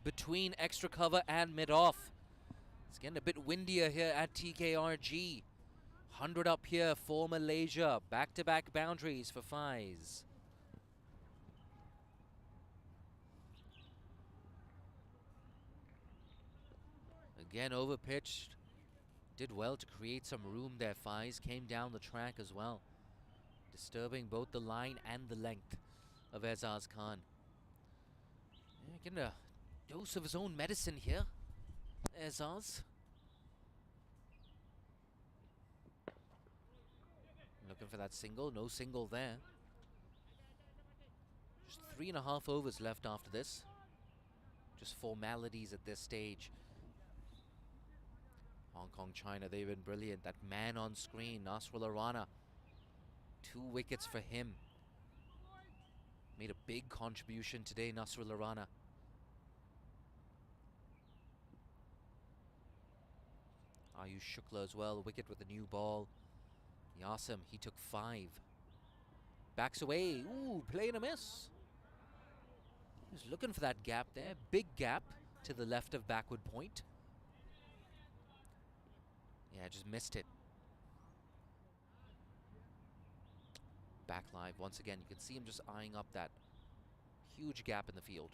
between extra cover and mid-off. It's getting a bit windier here at TKRG. 100 up here for Malaysia. Back-to-back boundaries for Fies. Again, overpitched. Did well to create some room there, Fies. Came down the track as well, disturbing both the line and the length of Ezaz Khan. Yeah, getting a dose of his own medicine here, Ezaz. Looking for that single. No single there. Just 3.5 overs left after this. Just formalities at this stage. Hong Kong, China, they've been brilliant. That man on screen, Nasrullah Rana. 2 wickets for him. Made a big contribution today, Nasrullah Rana. Ayush Shukla as well, wicket with the new ball. Yasim, he took 5. Backs away. Ooh, play and a miss. He was looking for that gap there. Big gap to the left of backward point. Yeah, just missed it. Back live once again. You can see him just eyeing up that huge gap in the field.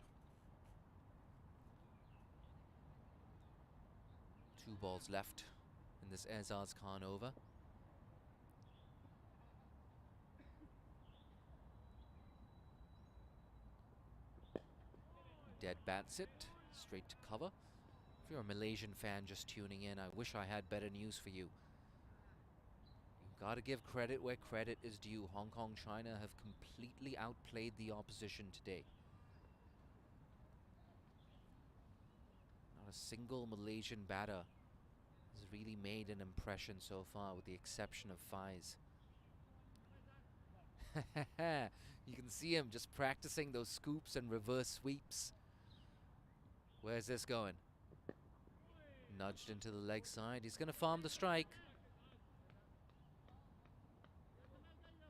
2 balls left in this Ezaz Khan over. Dead bats it, straight to cover. If you're a Malaysian fan just tuning in, I wish I had better news for you. You've got to give credit where credit is due. Hong Kong, China have completely outplayed the opposition today. Not a single Malaysian batter has really made an impression so far, with the exception of Fies. You can see him just practicing those scoops and reverse sweeps. Where's this going? Nudged into the leg side. He's going to farm the strike.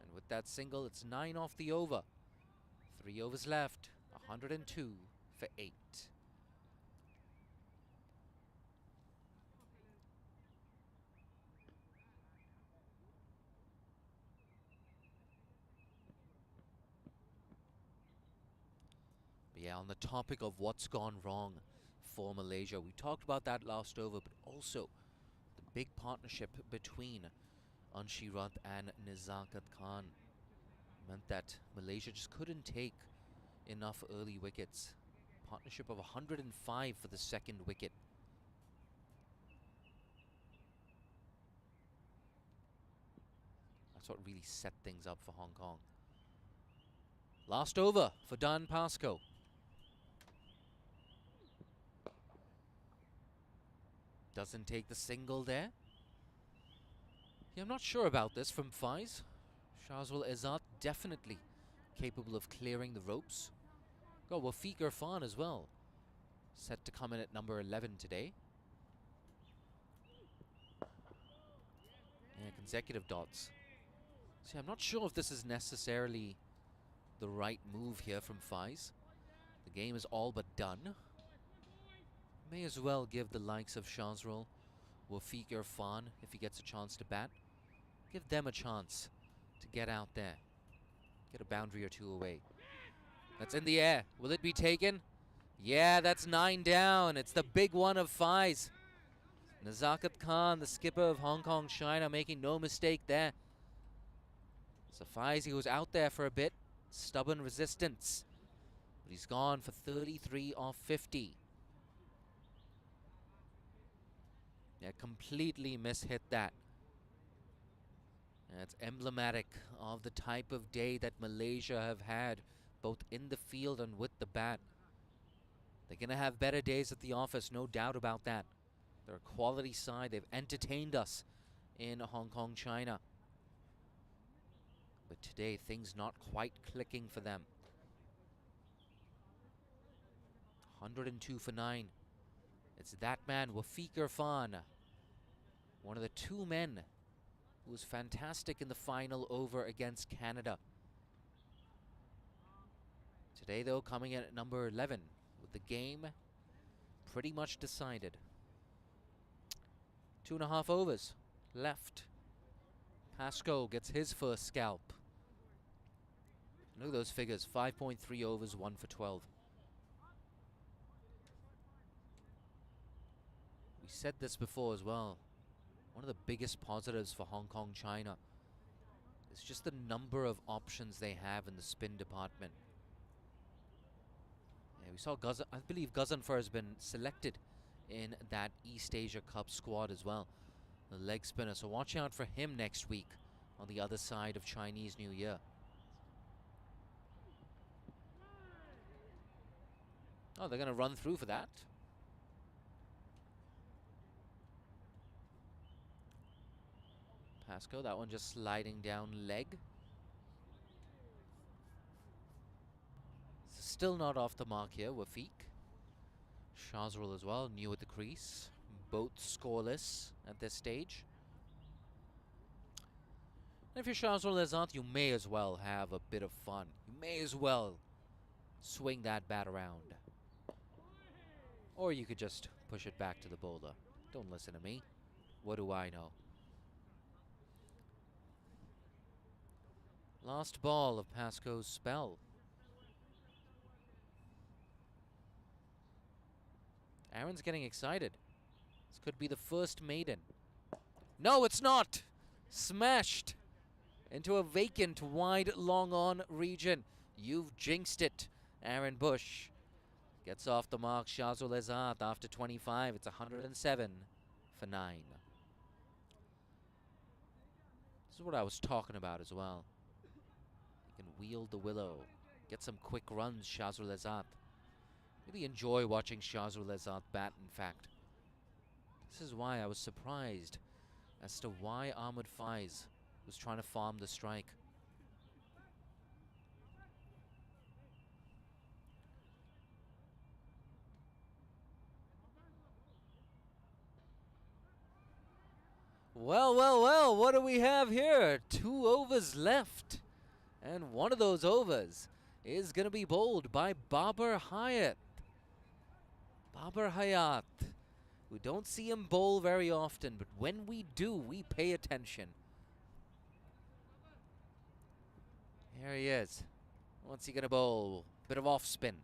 And with that single, it's 9 off the over. 3 overs left. 102 for 8. But yeah, on the topic of what's gone wrong for Malaysia, we talked about that last over, but also the big partnership between Anshirat and Nizakat Khan meant that Malaysia just couldn't take enough early wickets. Partnership of 105 for the second wicket. That's what really set things up for Hong Kong. Last over for Dan Pascoe. Doesn't take the single there. Yeah, I'm not sure about this from Fies. Shazwal Izzat definitely capable of clearing the ropes. Got Wafiq Irfan as well, set to come in at number 11 today. Yeah, consecutive dots. See, I'm not sure if this is necessarily the right move here from Fies. The game is all but done. May as well give the likes of Shazwal Wafiq Irfan, if he gets a chance to bat. Give them a chance to get out there. Get a boundary or two away. That's in the air. Will it be taken? Yeah, that's 9 down. It's the big one of Faiz. Nazakat Khan, the skipper of Hong Kong China, making no mistake there. So Faiz, he was out there for a bit. Stubborn resistance. But he's gone for 33 off 50. Yeah, completely mishit that. And it's emblematic of the type of day that Malaysia have had, both in the field and with the bat. They're going to have better days at the office, no doubt about that. They're a quality side. They've entertained us in Hong Kong, China. But today, things not quite clicking for them. 102 for 9. It's that man, Wafiq Irfan. One of the two men who was fantastic in the final over against Canada. Today, though, coming in at number 11 with the game pretty much decided. 2.5 overs left. Pascoe gets his first scalp. Look at those figures, 5.3 overs, 1 for 12. We said this before as well. One of the biggest positives for Hong Kong China is just the number of options they have in the spin department. Yeah, we saw I believe Gazanfar has been selected in that East Asia Cup squad as well. The leg spinner, so watch out for him next week on the other side of Chinese New Year. Oh, they're going to run through for that. Pascoe, that one just sliding down leg. Still not off the mark here, Wafiq. Shazrul as well, new at the crease. Both scoreless at this stage. And if you're Shazrul Azad, you may as well have a bit of fun. You may as well swing that bat around. Or you could just push it back to the bowler. Don't listen to me. What do I know? Last ball of Pascoe's spell. Aaron's getting excited. This could be the first maiden. No, it's not! Smashed into a vacant wide long on region. You've jinxed it, Aaron Bush. Gets off the mark, Shazul Azad after 25. It's 107 for 9. This is what I was talking about as well. He can wield the willow. Get some quick runs, Shazul Azad. Really enjoy watching Shazul Azad bat, in fact. This is why I was surprised as to why Ahmed Faiz was trying to farm the strike. Well, well, well, what do we have here? 2 overs left. And one of those overs is going to be bowled by Babar Hayat. Babar Hayat. We don't see him bowl very often, but when we do, we pay attention. Here he is. What's he going to bowl? Bit of off spin.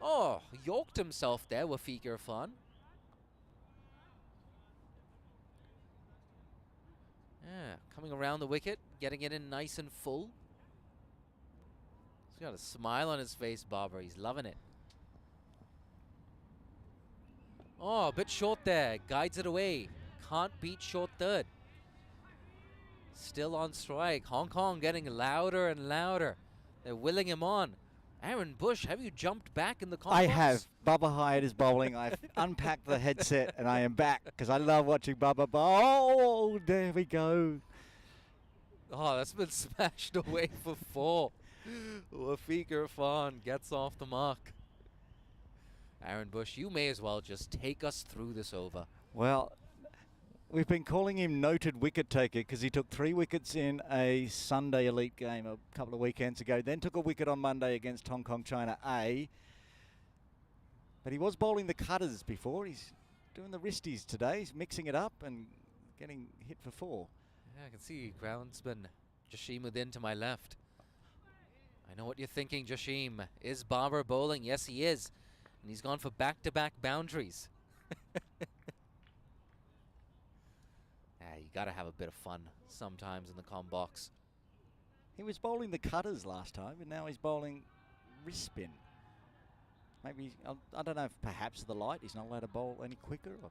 Oh, yoked himself there, Wafiq Irfan. Yeah, coming around the wicket, getting it in nice and full. He's got a smile on his face, Babar. He's loving it. Oh, a bit short there. Guides it away. Can't beat short third. Still on strike. Hong Kong getting louder and louder. They're willing him on. Aaron Bush, have you jumped back in the compost? I have. Bubba Hyatt is bowling. I've unpacked the headset and I am back because I love watching Bubba bowl. Oh, there we go. Oh, that's been smashed away for 4. Wafiq Irfan gets off the mark. Aaron Bush, you may as well just take us through this over. Well, we've been calling him noted wicket taker because he took 3 wickets in a Sunday Elite game a couple of weekends ago, then took a wicket on Monday against Hong Kong China A. But he was bowling the cutters before. He's doing the wristies today. He's mixing it up and getting hit for 4. Yeah, I can see groundsman Jashim Uddin to my left. I know what you're thinking, Jashim. Is Barber bowling? Yes, he is. And he's gone for back-to-back boundaries. You gotta have a bit of fun sometimes in the comm box. He was bowling the cutters last time, and now he's bowling wrist spin. Maybe, I don't know if perhaps the light, he's not allowed to bowl any quicker. Or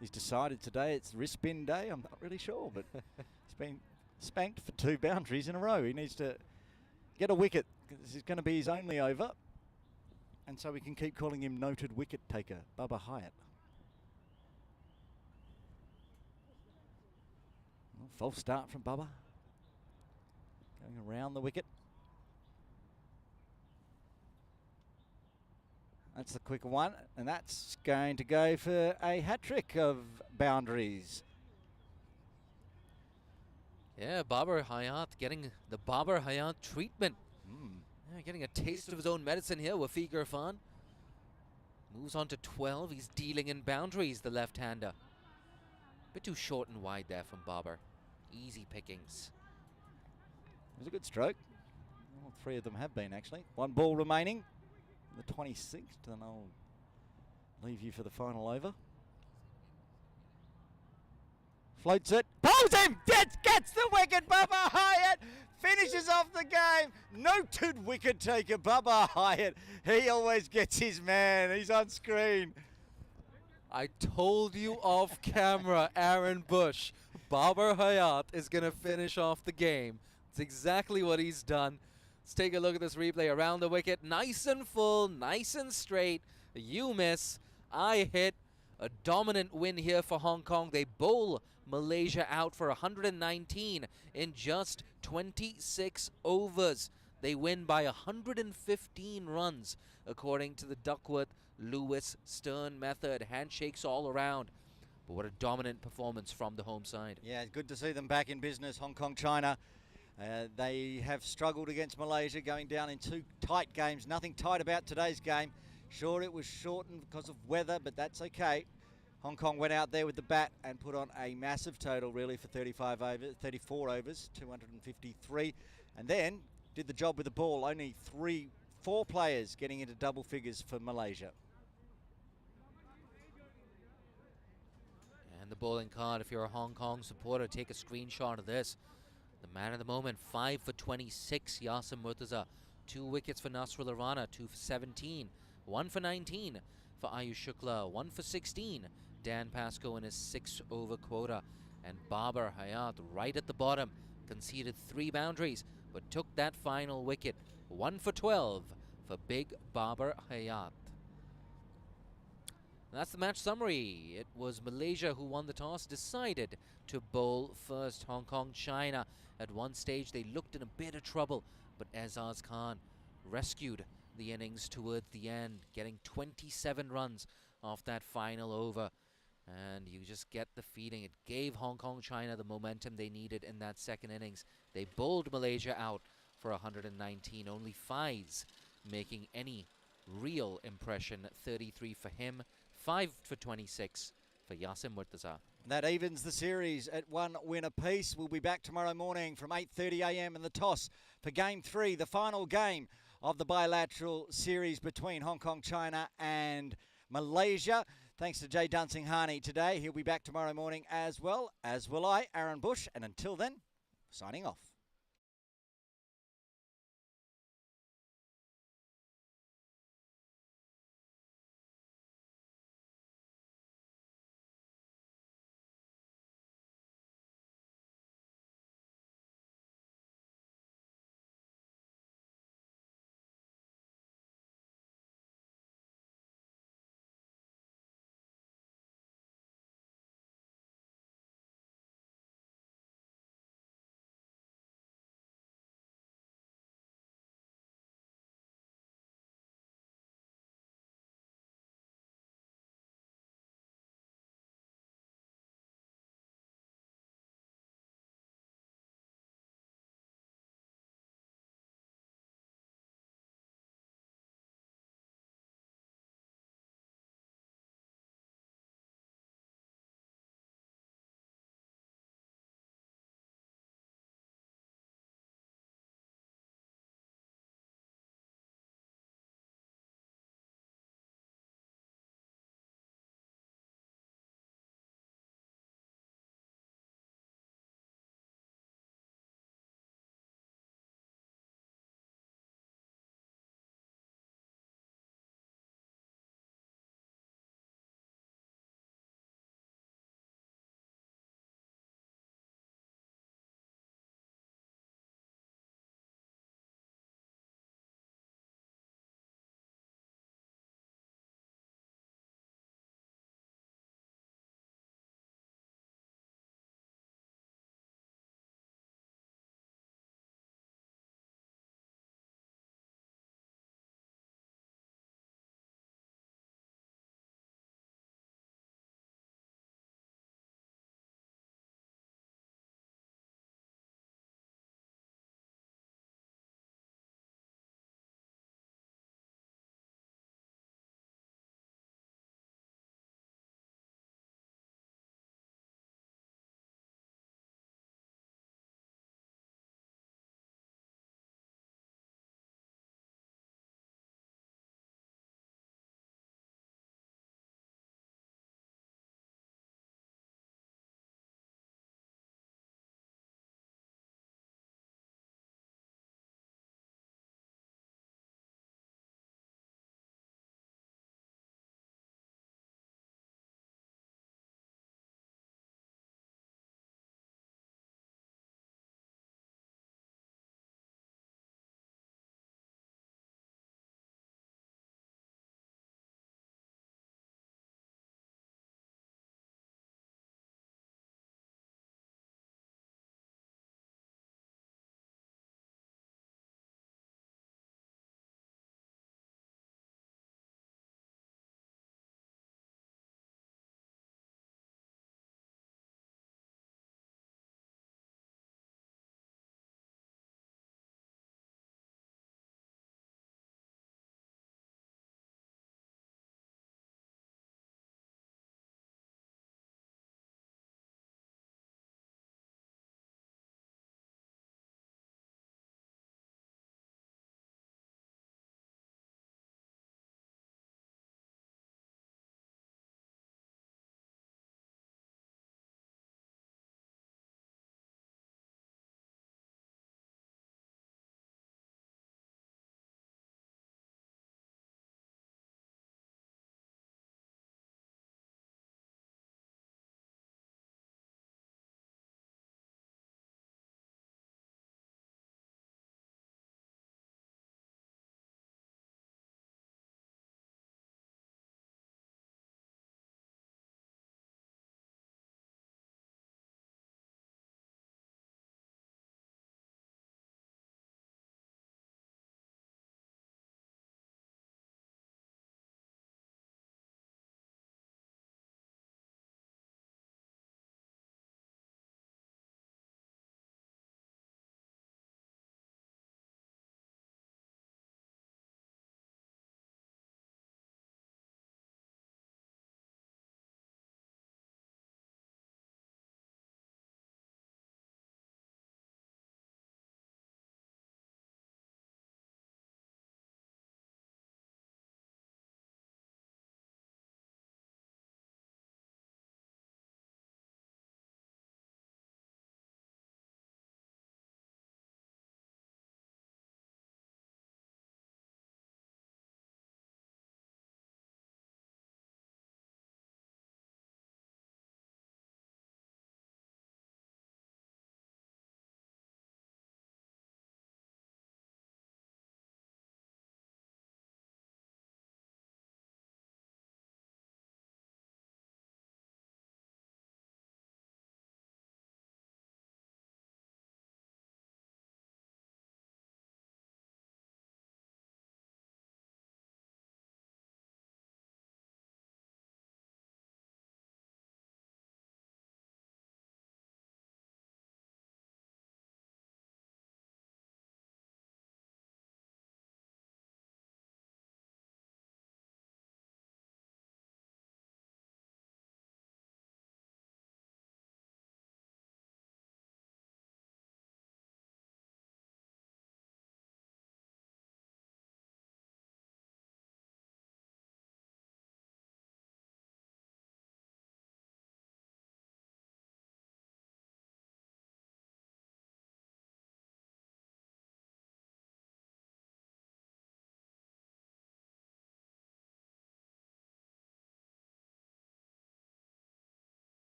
he's decided today it's wrist spin day. I'm not really sure, but he's been spanked for 2 boundaries in a row. He needs to get a wicket. This is going to be his only over. And so we can keep calling him noted wicket taker, Bubba Hyatt. Well, false start from Bubba. Going around the wicket. That's the quicker one, and that's going to go for a hat-trick of boundaries. Yeah, Babar Hayat getting the Babar Hayat treatment. Yeah, getting a taste of his own medicine here, Wafiq Irfan. Moves on to 12. He's dealing in boundaries, the left-hander. Bit too short and wide there from Babar. Easy pickings. It was a good stroke. All 3 of them have been, actually. 1 ball remaining. The 26th, and I'll leave you for the final over. Floats it. Pulls him! Gets the wicket! Bubba Hyatt finishes off the game. Noted wicket taker, Bubba Hyatt. He always gets his man. He's on screen. I told you off camera, Aaron Bush. Babar Hayat is going to finish off the game. It's exactly what he's done. Let's take a look at this replay around the wicket. Nice and full, nice and straight. You miss, I hit. A dominant win here for Hong Kong. They bowl Malaysia out for 119 in just 26 overs. They win by 115 runs, according to the Duckworth-Lewis-Stern method. Handshakes all around. But what a dominant performance from the home side. Yeah, good to see them back in business, Hong Kong, China. They have struggled against Malaysia, going down in 2 tight games. Nothing tight about today's game. Sure, it was shortened because of weather, but that's okay. Hong Kong went out there with the bat and put on a massive total, really, for 34 overs, 253, and then did the job with the ball. Only 4 players getting into double figures for Malaysia. And the bowling card, if you're a Hong Kong supporter, take a screenshot of this. The man of the moment, 5 for 26, Yasim Murtaza. 2 wickets for Nasrullah Rana, 2 for 17. 1 for 19 for Ayush Shukla. 1 for 16, Dan Pascoe in his 6-over quota. And Babar Hayat right at the bottom, conceded 3 boundaries, but took that final wicket. 1 for 12 for big Babar Hayat. That's the match summary. It was Malaysia who won the toss, decided to bowl first. Hong Kong, China. At one stage, they looked in a bit of trouble, but Azaz Khan rescued the innings towards the end, getting 27 runs off that final over. And you just get the feeling it gave Hong Kong, China the momentum they needed in that second innings. They bowled Malaysia out for 119, only Fies making any real impression. 33 for him, 5 for 26 for Yasim Murtaza. That evens the series at 1 win apiece. We'll be back tomorrow morning from 8:30 a.m. in the toss for Game 3, the final game of the bilateral series between Hong Kong, China and Malaysia. Thanks to Jay Dunsing-Harney today. He'll be back tomorrow morning as well, as will I, Aaron Bush. And until then, signing off.